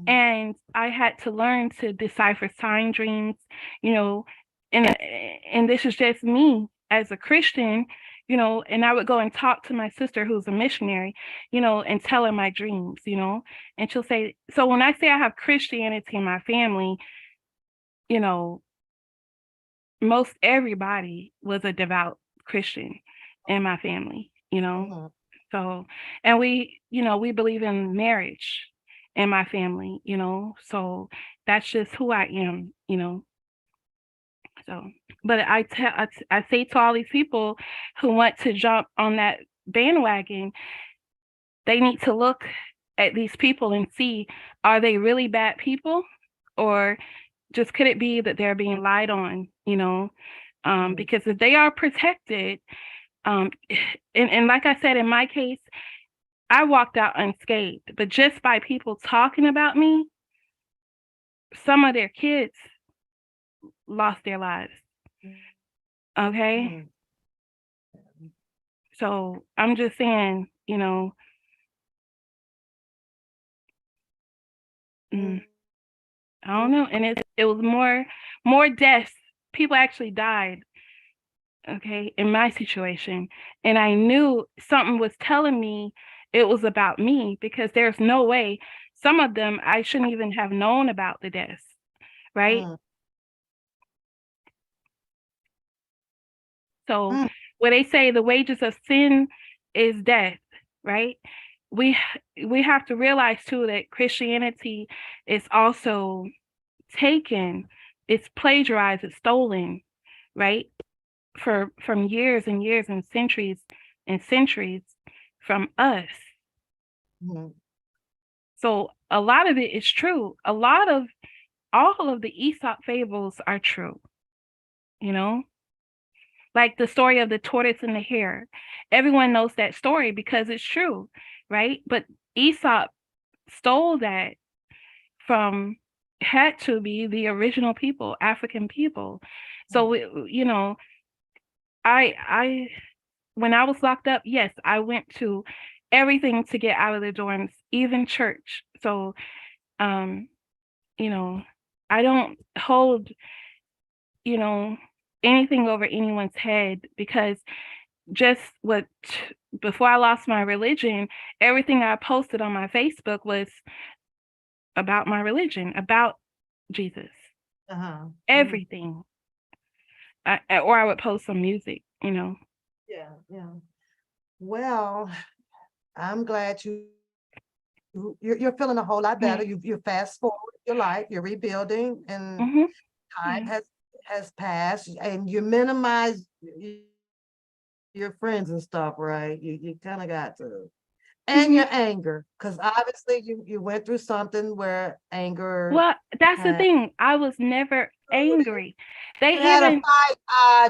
and I had to learn to decipher sign dreams, you know, and this is just me as a Christian, you know, and I would go and talk to my sister who's a missionary, you know, and tell her my dreams, you know, and she'll say, so when I say I have Christianity in my family, you know, most everybody was a devout Christian in my family, you know. So, and we, you know, we believe in marriage in my family, you know, so that's just who I am, you know. So, but I say to all these people who want to jump on that bandwagon, they need to look at these people and see, are they really bad people, or just could it be that they're being lied on, you know? Because if they are protected, and like I said, in my case, I walked out unscathed, but just by people talking about me, some of their kids lost their lives. Okay. So I'm just saying, you know, I don't know. And it was more deaths. People actually died, okay, in my situation. And I knew something was telling me it was about me, because there's no way, some of them I shouldn't even have known about the deaths, right? So where they say the wages of sin is death, right? We have to realize too that Christianity is also taken, it's plagiarized, it's stolen, right? From years and years and centuries from us. So a lot of it is true. All of the Aesop fables are true, you know? Like the story of the tortoise and the hare. Everyone knows that story because it's true, right? But Aesop stole that from, had to be the original people, African people. So, you know, I when I was locked up, yes, I went to everything to get out of the dorms, even church. So, you know, I don't hold, you know, anything over anyone's head, because just before I lost my religion, everything I posted on my Facebook was about my religion, about Jesus. Everything. Or I would post some music, you know. Yeah. Well, I'm glad you're feeling a whole lot better. You fast forward your life, you're rebuilding, and time has passed, and you minimize your friends and stuff, right? You kind of got to, and your anger, because obviously you went through something where anger. Well, that's the thing. I was never angry. They had a fight,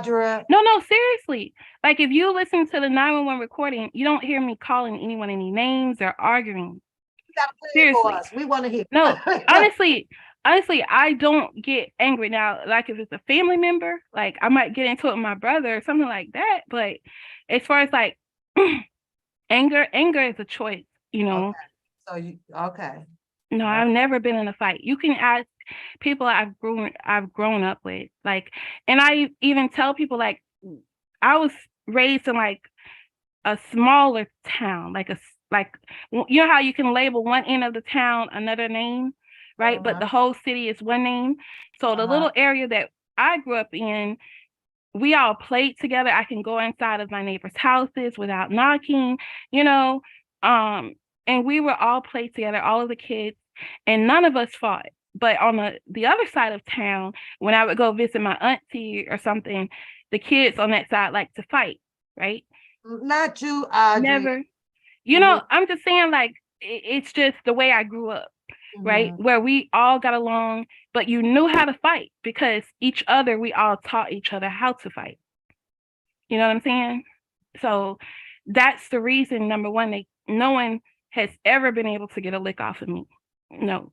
Audra. No, seriously. Like if you listen to the 911 recording, you don't hear me calling anyone any names or arguing. You gotta play it for us. We want to hear. No, honestly, honestly, I don't get angry now. Like if it's a family member, like I might get into it with my brother or something like that. But as far as like anger is a choice, you know. So okay. No, I've never been in a fight. You can ask people I've grown up with, like, and I even tell people like I was raised in like a smaller town, like you know how you can label one end of the town another name, right? But the whole city is one name. So the little area that I grew up in, we all played together. I can go inside of my neighbors' houses without knocking, you know. And we were all played together, all of the kids, and none of us fought. But on the other side of town, when I would go visit my auntie or something, the kids on that side like to fight, right? Not you, Audrey. Never. You know, I'm just saying, like, it's just the way I grew up, right? Where we all got along, but you knew how to fight because we all taught each other how to fight. You know what I'm saying? So that's the reason, number one, no one has ever been able to get a lick off of me. No.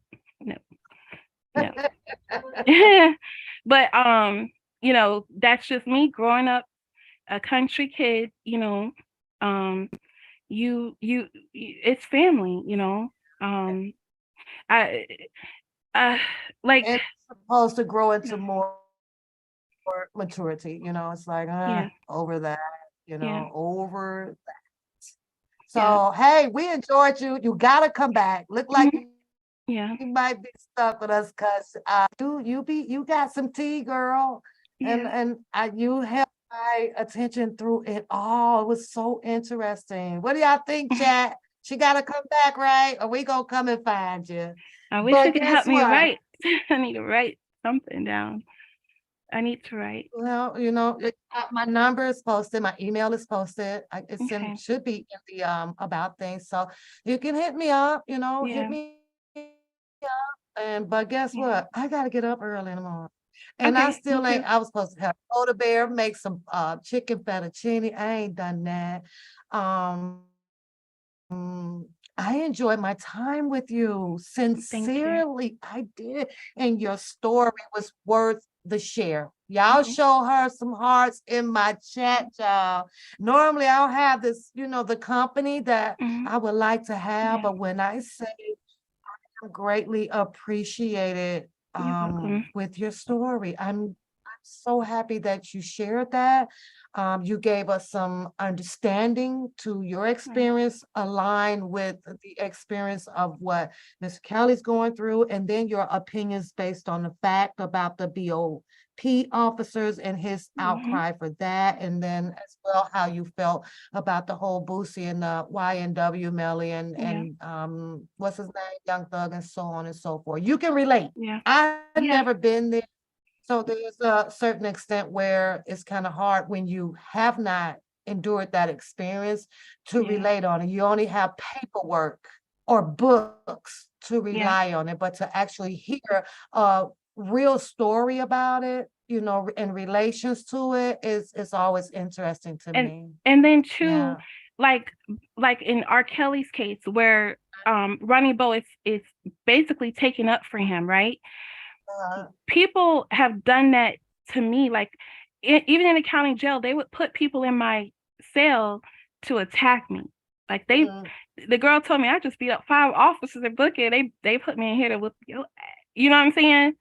But you know, that's just me growing up a country kid, you know. It's family, you know. I like it's supposed to grow into more maturity, you know. It's like over that, you know, over that. So hey, we enjoyed you. You gotta come back. Look like you might be stuck with us because you got some tea, girl. And you held my attention through it all. It was so interesting. What do y'all think, chat? She gotta come back, right? Or we gonna come and find you. I wish you could help me write. I need to write something down. I need to write. Well, you know, my number is posted, my email is posted. Should be in the about things. So you can hit me up, you know, hit me up. But guess what? I gotta get up early in the morning. And I still ain't, I was supposed to have Oda Bear, make some chicken fettuccine. I ain't done that. I enjoyed my time with you. Sincerely, I did. And your story was worth the share. Y'all show her some hearts in my chat, y'all. Normally I'll have this, you know, the company that I would like to have, but when I say I'm greatly appreciated with your story, I'm so happy that you shared that. You gave us some understanding to your experience, aligned with the experience of what Mr. Kelly's going through, and then your opinions based on the fact about the BOP officers and his outcry for that, and then as well how you felt about the whole Boosie and the YNW Melly and what's his name, Young Thug, and so on and so forth. You can relate. I've never been there. So there's a certain extent where it's kind of hard when you have not endured that experience to relate on it. You only have paperwork or books to rely on it, but to actually hear a real story about it, you know, in relations to it is always interesting to me. And then too, like in R. Kelly's case where Ronnie Bo is basically taking up for him, right? People have done that to me, like even in the county jail, they would put people in my cell to attack me. Like the girl told me I just beat up 5 officers in Booker. They put me in here to whip you. You know what I'm saying?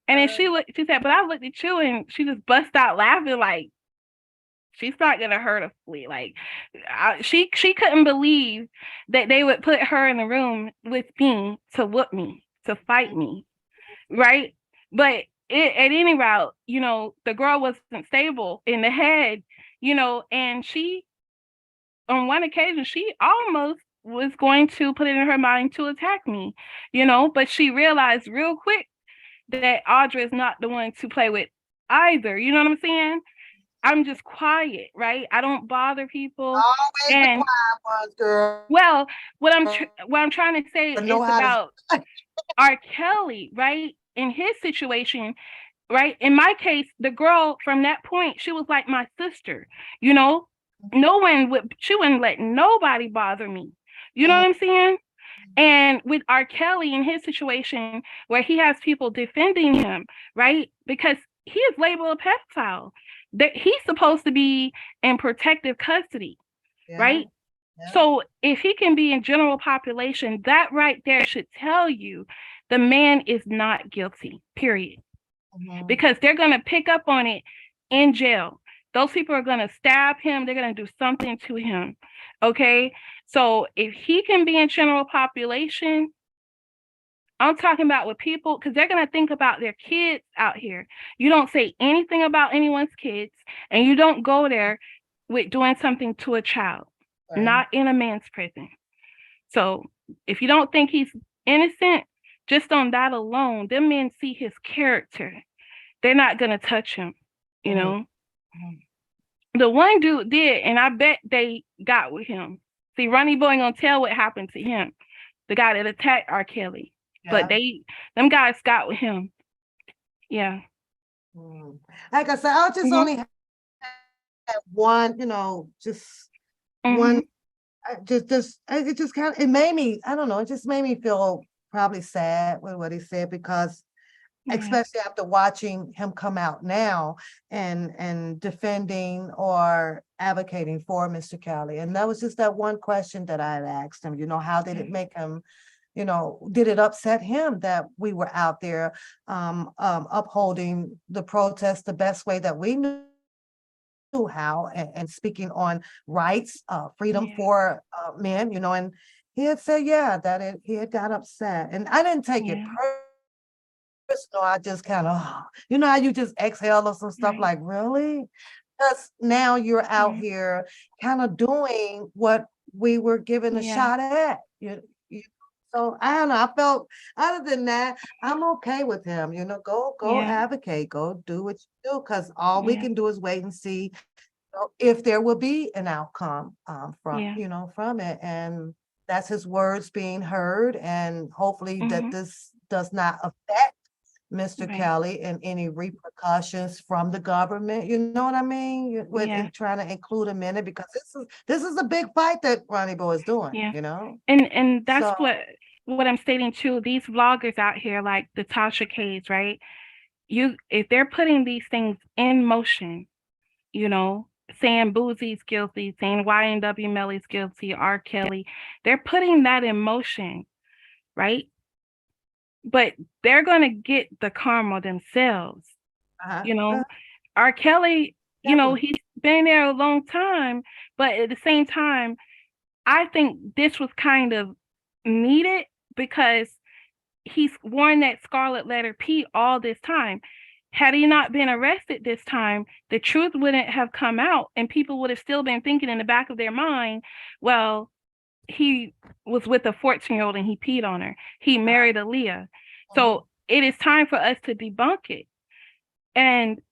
And then she said, but I looked at you, and she just bust out laughing like she's not gonna hurt a flea. Like she couldn't believe that they would put her in the room with me to whoop me, to fight me. Right. But at any route, you know, the girl wasn't stable in the head, you know, and she, on one occasion, she almost was going to put it in her mind to attack me, you know, but she realized real quick that Audra is not the one to play with either. You know what I'm saying? I'm just quiet, right? I don't bother people. Always and the quiet ones, girl. Well, what I'm trying to say is about R. Kelly, right? In his situation, right? In my case, the girl from that point, she was like my sister, you know? She wouldn't let nobody bother me. You know what I'm saying? And with R. Kelly in his situation, where he has people defending him, right? Because he is labeled a pedophile. That he's supposed to be in protective custody, right? Yeah. So if he can be in general population, that right there should tell you the man is not guilty, period. Because they're going to pick up on it in jail. Those people are going to stab him. They're going to do something to him. Okay. So if he can be in general population, I'm talking about with people, because they're going to think about their kids out here. You don't say anything about anyone's kids, and you don't go there with doing something to a child, not in a man's prison. So if you don't think he's innocent, just on that alone, them men see his character. They're not going to touch him, you know? The one dude did, and I bet they got with him. See, Ronnie Boy ain't gonna tell what happened to him, the guy that attacked R. Kelly. But them guys got with him. Yeah. Like I said, I just only had one, just one. It just kind of, it made me, I don't know, it just made me feel probably sad with what he said, because especially after watching him come out now and defending or advocating for Mr. Kelly. And that was just that one question that I had asked him, how did it make him, did it upset him that we were out there upholding the protest the best way that we knew how, and speaking on rights, freedom for men, and he had said, that he had got upset. And I didn't take it personal. I just kind of, how you just exhale or some stuff like, really? Because now you're out here kind of doing what we were given a shot at. So I don't know. I felt, other than that, I'm okay with him. Go advocate, go do what you do, because all we can do is wait and see if there will be an outcome from it. And that's his words being heard, and hopefully that this does not affect Mr. Kelly and any repercussions from the government. You know what I mean? With trying to include him in it, because this is a big fight that Ronnie Boy is doing. And that's what I'm stating too. These vloggers out here, like the Tasha K's, right? If they're putting these things in motion, saying Boosie's guilty, saying YNW Melly's guilty, R. Kelly, they're putting that in motion, right? But they're going to get the karma themselves. R. Kelly, he's been there a long time, but at the same time, I think this was kind of needed, because he's worn that scarlet letter P all this time. Had he not been arrested this time, the truth wouldn't have come out, and people would have still been thinking in the back of their mind, well, he was with a 14-year-old and he peed on her. He married Aaliyah. So it is time for us to debunk it. And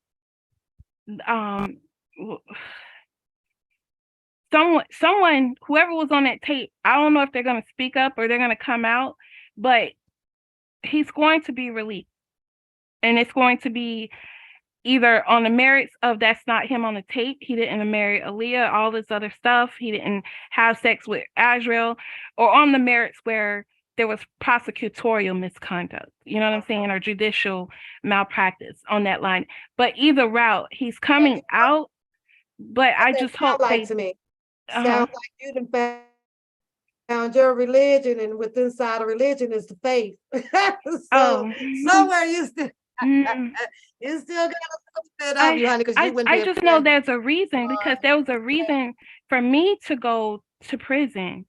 someone, whoever was on that tape, I don't know if they're going to speak up or they're going to come out, but he's going to be released. And it's going to be either on the merits of that's not him on the tape, he didn't marry Aaliyah, all this other stuff, he didn't have sex with Azrael, or on the merits where there was prosecutorial misconduct, you know what I'm saying, or judicial malpractice on that line. But either route, he's coming out, but I just hope to me. Sounds like you done found your religion, and with inside of religion is the faith. So somewhere you still you still got a little bit of you, honey, because you went I just know there's a reason, because there was a reason for me to go to prison.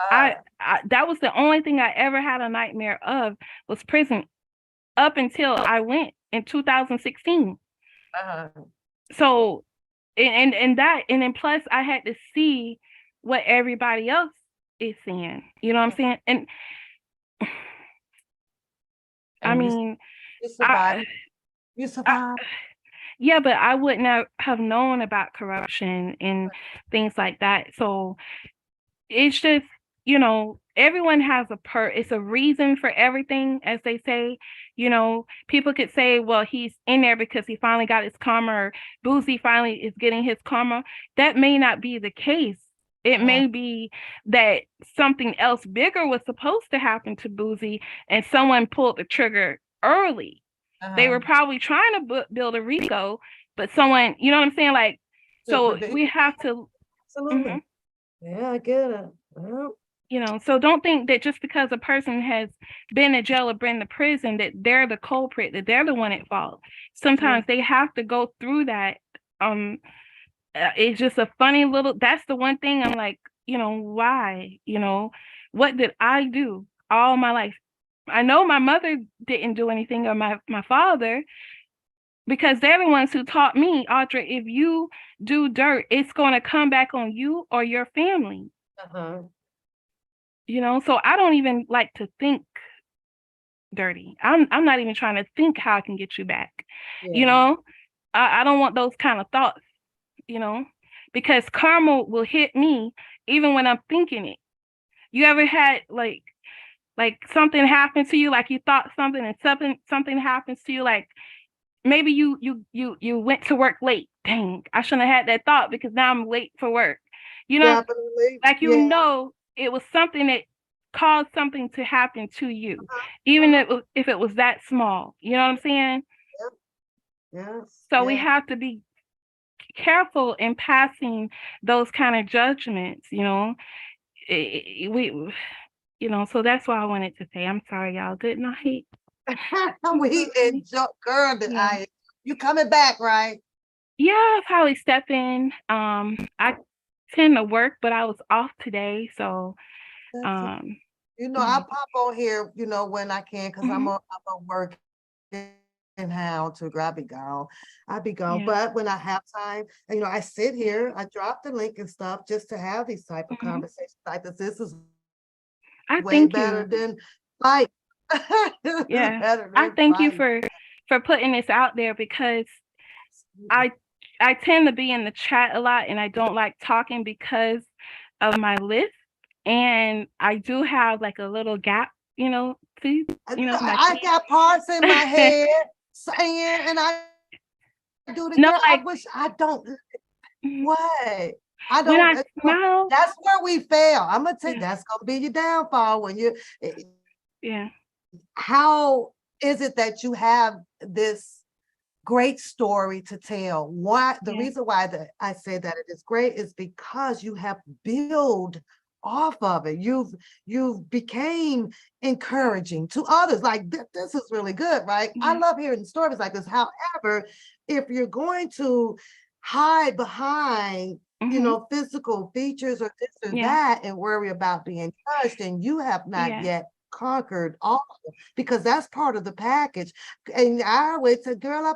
That was the only thing I ever had a nightmare of, was prison, up until I went in 2016. So and then plus I had to see what everybody else is seeing, you know what I'm saying? And I mean, you survived. Yeah, but I wouldn't have known about corruption and things like that. So it's just, everyone has it's a reason for everything, as they say. People could say, well, he's in there because he finally got his karma, or Boosie finally is getting his karma. That may not be the case. It may be that something else bigger was supposed to happen to Boosie and someone pulled the trigger early. They were probably trying to build a Rico, but someone, you know what I'm saying? Like, so we have to, Absolutely. Yeah, I get it. Well, you know, so don't think that just because a person has been in jail or been to prison that they're the culprit, that they're the one at fault. Sometimes they have to go through that. It's just a funny little, that's the one thing I'm like, you know, why? You know, what did I do all my life? I know my mother didn't do anything, or my father, because they're the ones who taught me, Audra, if you do dirt, it's going to come back on you or your family. You know, so I don't even like to think dirty. I'm not even trying to think how I can get you back. You know, I don't want those kind of thoughts, you know, because karma will hit me even when I'm thinking it. You ever had like something happened to you, like you thought something and something happens to you, like maybe you went to work late. Dang, I shouldn't have had that thought because now I'm late for work. You know, like you know, it was something that caused something to happen to you, even if it was that small. You know what I'm saying? So we have to be careful in passing those kind of judgments. You know, we. You know, so that's why I wanted to say, I'm sorry, y'all. Good night. We enjoy, girl. You coming back, right? Yeah, I'll probably step in. I tend to work, but I was off today, so you know, I pop on here, you know, when I can, because I'm a work and how to I be gone. But when I have time, you know, I sit here, I drop the link and stuff just to have these type of conversations like this. This is way better than fight. I thank you for putting this out there, because I tend to be in the chat a lot and I don't like talking because of my list, and I do have like a little gap, you know, see, you know, I got parts in my head saying, and I do the girl, I wish I don't. What? I don't. That's where we fail. I'm gonna tell you, that's gonna be your downfall when you. How is it that you have this great story to tell? Why the reason why that I say that it is great is because you have built off of it. You've became encouraging to others. Like this is really good, right? I love hearing stories like this. However, if you're going to hide behind you know, physical features or this or that and worry about being judged, and you have not yet conquered all of it, because that's part of the package. And I always say, girl, I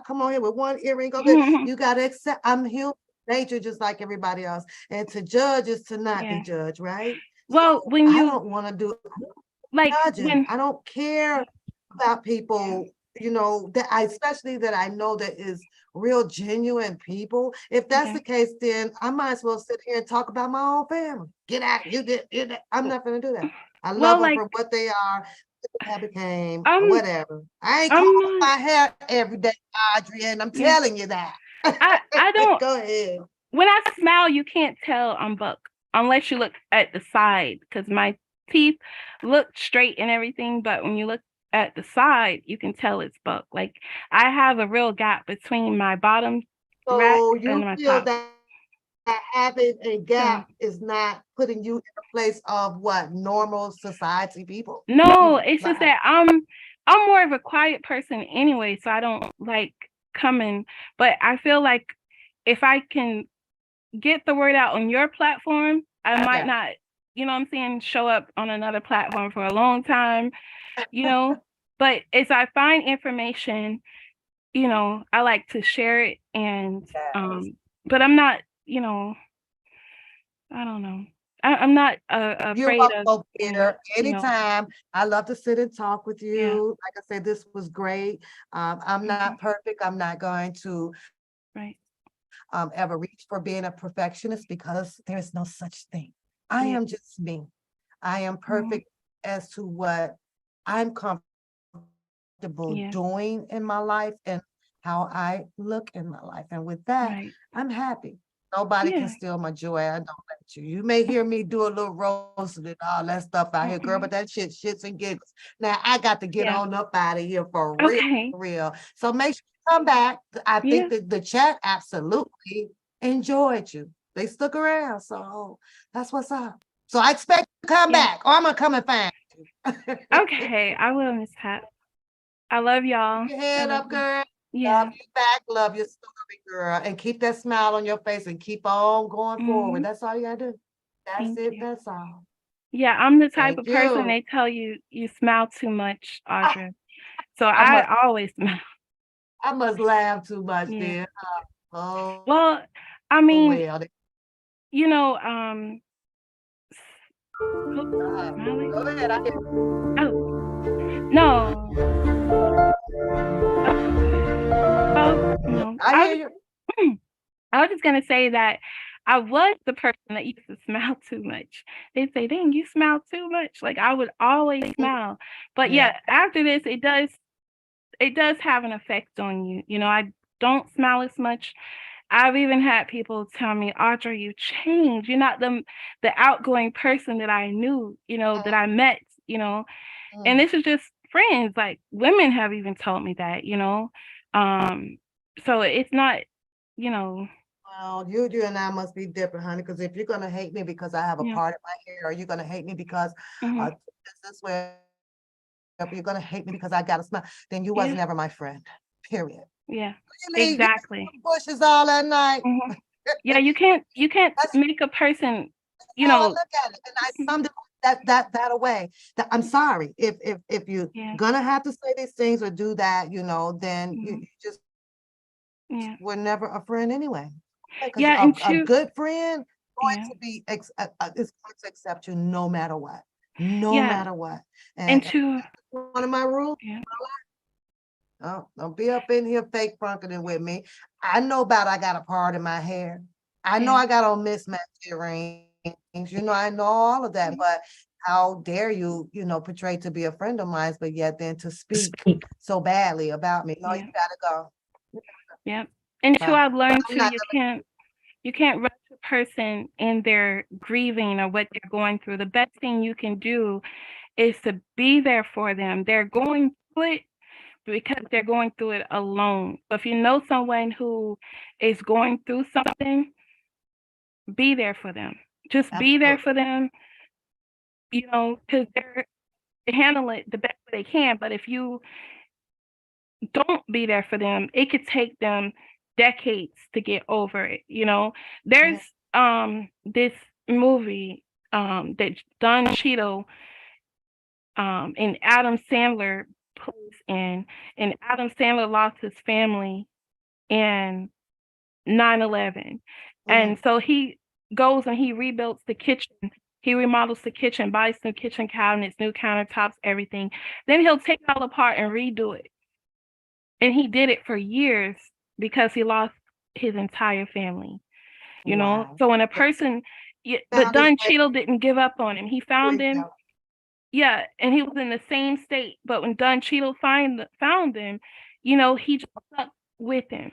come on here with one earring. Okay, you gotta accept I'm human nature just like everybody else. And to judge is to not be judged, right? Well, so I don't want to do like judging. I don't care about people, you know, that especially that I know that is real genuine people. If that's the case, then I might as well sit here and talk about my own family. Get out, you did. I'm not gonna do that. I love them for what they are, what I became, whatever. I ain't combing my hair every day, Audrey, and I'm telling you that. I don't go ahead. When I smile, you can't tell I'm buck unless you look at the side, because my teeth look straight and everything, but when you look at the side, you can tell it's buck. Like I have a real gap between my bottom rack and my top. That having a gap is not putting you in a place of what normal society people? No, it's just that I'm more of a quiet person anyway, so I don't like coming. But I feel like if I can get the word out on your platform, I might not, you know what I'm saying, show up on another platform for a long time, you know. But as I find information, you know, I like to share it, and but I'm not, you know, I don't know. I'm not afraid of here anytime. I love to sit and talk with you. Like I said, this was great. I'm not perfect. I'm not going to ever reach for being a perfectionist, because there is no such thing. I am just me. I am perfect as to what I'm comfortable doing in my life and how I look in my life. And with that, I'm happy. Nobody can Yeah. steal my joy. I don't let you. You may hear me do a little roasting and all that stuff out here, girl, but that shits and giggles. Now I got to get Yeah. on up out of here for real, Okay. for real. So make sure you come back. I Yeah. think that the chat absolutely enjoyed you. They stuck around, so that's what's up. So I expect you to come Yeah. back, or I'm gonna come and find you. Okay. I will, Miss Pat. I love y'all. Your I head love up, you. girl. Yeah. Love you back. Love your story, girl. And keep that smile on your face and keep on going forward. Mhm. That's all you gotta do. That's Thank it. you. That's all. Yeah, I'm the type Thank of person you. they tell you you smile too much, I, Audra. So I I must always smile. I must laugh too much Yeah. then. Oh, Well, I oh mean, well. you know, who smiling? Go ahead. I hear Oh, no. Well, no. I hear you. I was just gonna say that I was the person that used to smile too much. They'd say, "Dang, you smile too much." Like I would always smile. But Yeah. yeah, after this, it does have an effect on you. You know, I don't smile as much. I've even had people tell me, "Audra, you changed. You're not the outgoing person that I knew, that I met, you know." And Mm. this is just friends. Like women have even told me that. Um, so it's not, you know, Well, you and I must be different, honey, because if you're gonna hate me because I have a yeah. part in my hair, or you're gonna hate me because Hmm. this way, if you're gonna hate me because I got a smile, then you Yeah. wasn't ever my friend. Period. Yeah. Really, you Exactly. bushes all that night. Hmm. Yeah, you can't That's make a person, you how I know, look at it, and I summed it that away. That I'm sorry if you're yeah. gonna have to say these things or do that, then Hmm. you just Yeah. were never a friend anyway. Because Yeah, and a two, good friend going yeah. to be is going to accept you no matter what, no Yeah, matter what. and And two, one of my rules. yeah. Oh, don't be up in here fake funking with me. I know about I got a part in my hair. I know Yeah. I got on mismatched earrings. I know all of that, but how dare you, portray to be a friend of mine, but yet then to speak so badly about me. No, you Yeah. gotta go. Yeah. And two, Bye. I've But learned I'm too, not you can't rush a person in their grieving or what they're going through. The best thing you can do is to be there for them. They're going through it because they're going through it alone. But if you know someone who is going through something, be there for them. Just be there absolutely. for them, because they handle it the best they can. But if you don't be there for them, it could take them decades to get over it. There's this movie that Don Cheadle and Adam Sandler plays in, and Adam Sandler lost his family in 9/11. And so he goes and he rebuilds the kitchen. He remodels the kitchen, buys new kitchen cabinets, new countertops, everything. Then he'll take it all apart and redo it. And he did it for years because he lost his entire family. Wow. So when a person, but Found his Don way. Cheadle didn't give up on him. He found him. Yeah, and he was in the same state. But when Don Cheadle found him, he just stuck with him.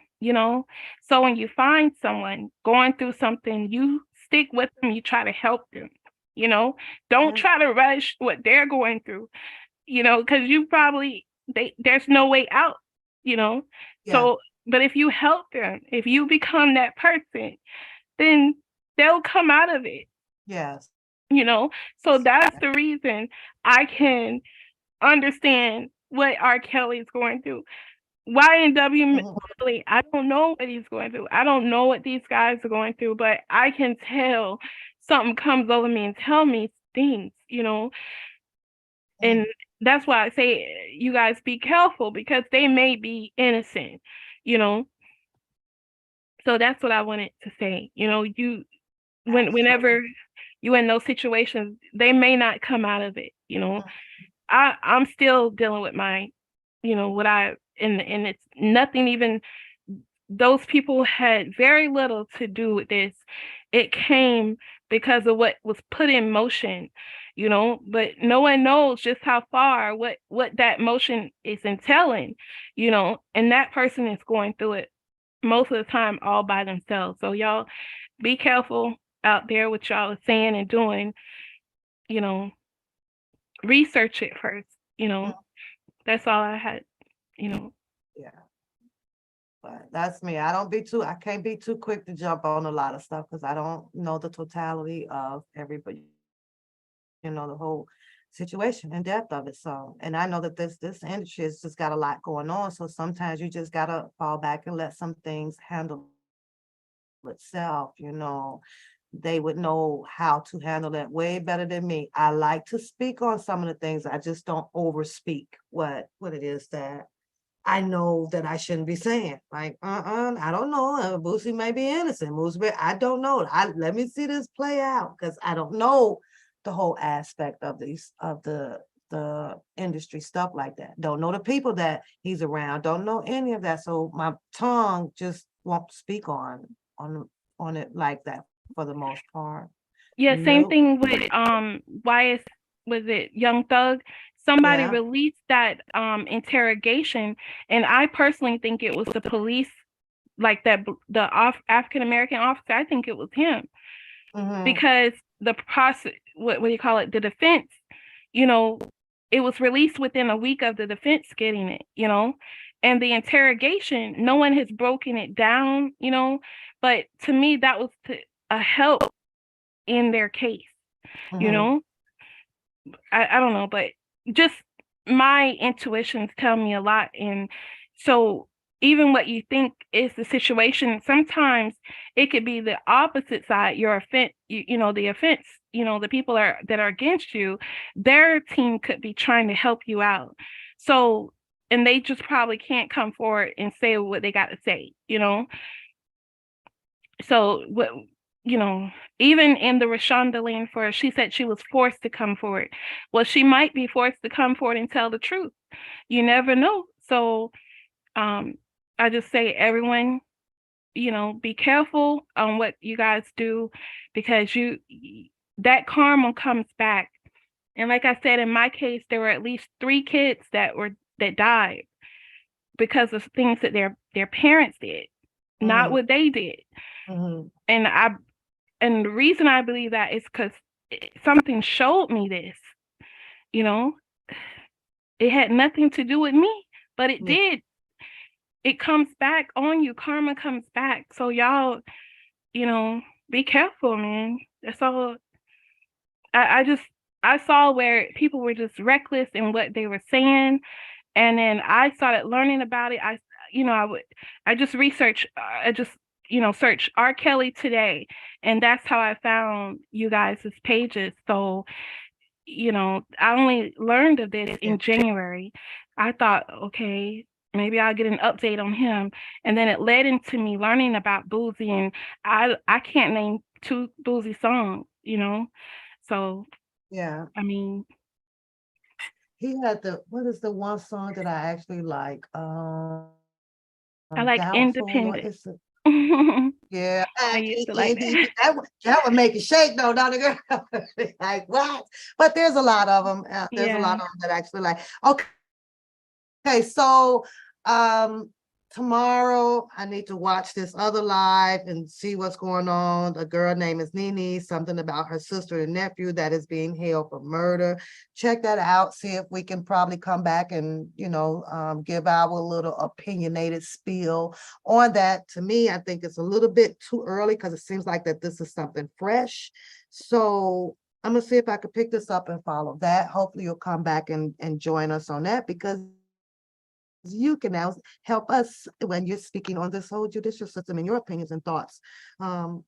So when you find someone going through something, you stick with them, you try to help them. Don't try to rush what they're going through, because you probably there's no way out. Yeah. So, but if you help them, if you become that person, then they'll come out of it. Yes. So that's the reason I can understand what R. Kelly is going through. YNW, Melly, I don't know what he's going through. I don't know what these guys are going through, but I can tell something comes over me and tell me things. And that's why I say you guys be careful because they may be innocent. So that's what I wanted to say. Whenever you in those situations, they may not come out of it. I'm still dealing with what and it's nothing even those people had very little to do with this. It came because of what was put in motion, but no one knows just how far what that motion is entailing, and that person is going through it most of the time all by themselves. So y'all be careful out there what y'all are saying and doing. You know, research it first. You know, that's all I had. You know. Yeah. But that's me. I can't be too quick to jump on a lot of stuff because I don't know the totality of everybody, the whole situation and depth of it. So, and I know that this industry has just got a lot going on. So sometimes you just gotta fall back and let some things handle itself, They would know how to handle that way better than me. I like to speak on some of the things. I just don't overspeak what it is that I know that I shouldn't be saying. Like, I don't know. Boosie may be innocent. I don't know. Let me see this play out because I don't know the whole aspect of the industry stuff like that. Don't know the people that he's around. Don't know any of that. So my tongue just won't speak on it like that for the most part. Yeah, same Nope. thing with was it Young Thug? Somebody Yeah. released that interrogation, and I personally think it was the police, like the African American officer. I think it was him because the what do you call it? The defense, it was released within a week of the defense getting it, and the interrogation, no one has broken it down, but to me that was a help in their case, I don't know, but just my intuitions tell me a lot. And so even what you think is the situation, sometimes it could be the opposite side, your offense, the offense, the people that are against you, their team could be trying to help you out. So, and they just probably can't come forward and say what they got to say, So what, even in the Rashonda Lane for, she said she was forced to come forward. Well, she might be forced to come forward and tell the truth. You never know. So I just say, everyone, be careful on what you guys do, because that karma comes back. And like I said, in my case, there were at least 3 kids that died because of things that their parents did, not what they did. And the reason I believe that is because something showed me this, it had nothing to do with me, but it did. It comes back on you. Karma comes back. So y'all, be careful, man. That's all. I saw where people were just reckless in what they were saying. And then I started learning about it. I just researched, search R. Kelly today. And that's how I found you guys' pages. So, I only learned of this in January. I thought, okay, maybe I'll get an update on him. And then it led into me learning about Boosie. And I can't name 2 Boosie songs, So, yeah. I mean, he had what is the one song that I actually like? I like Doubtful. Independent. Yeah, I used to like that. That would make it shake though, not a girl. Like what? But there's a lot of them. There's a lot of them that I actually like. Okay, so tomorrow I need to watch this other live and see what's going on. A girl name is Nene, something about her sister and nephew that is being held for murder. Check that out, see if we can probably come back and, give our little opinionated spiel on that. To me, I think it's a little bit too early because it seems like that this is something fresh. So I'm gonna see if I can pick this up and follow that. Hopefully you'll come back and join us on that, because you can now help us when you're speaking on this whole judicial system and your opinions and thoughts on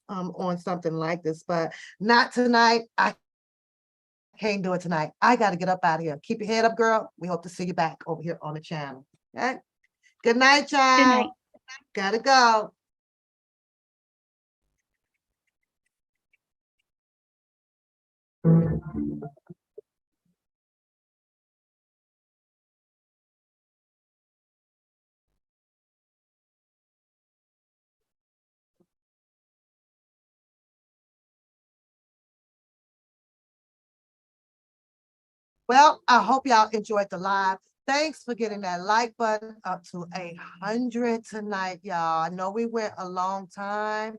something like this. But not tonight. I can't do it tonight. I got to get up out of here. Keep your head up, girl. We hope to see you back over here on the channel. Okay. Good night, y'all. Good night. Gotta go. Well, I hope y'all enjoyed the live. Thanks for getting that like button up to 100 tonight, y'all. I know we went a long time,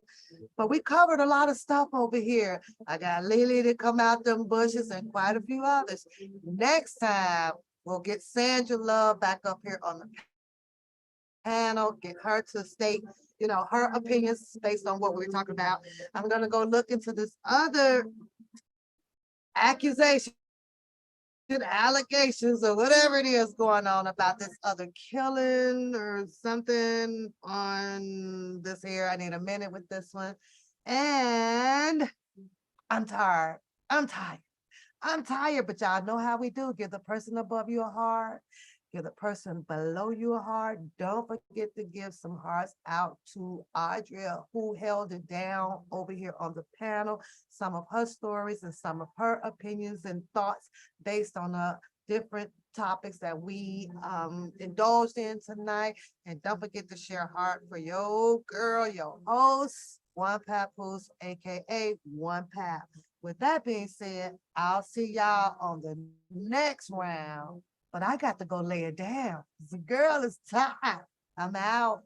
but we covered a lot of stuff over here. I got Lily to come out them bushes and quite a few others. Next time, we'll get Sandra Love back up here on the panel, get her to state, her opinions based on what we're talking about. I'm gonna go look into this other accusation, allegations, or whatever it is going on about this other killing or something on this here. I need a minute with this one. And I'm tired. I'm tired. I'm tired, but y'all know how we do. Give the person above you a heart. Give the person below you a heart. Don't forget to give some hearts out to Audria, who held it down over here on the panel. Some of her stories and some of her opinions and thoughts based on different topics that we indulged in tonight. And don't forget to share heart for your girl, your host, One Papoose, aka One Pap. With that being said, I'll see y'all on the next round. But I got to go lay it down. The girl is tired. I'm out.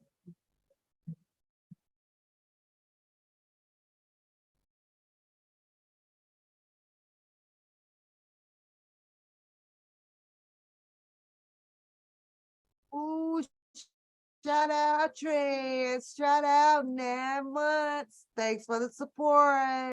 Ooh, shout out Trent. Shout out 9 months. Thanks for the support.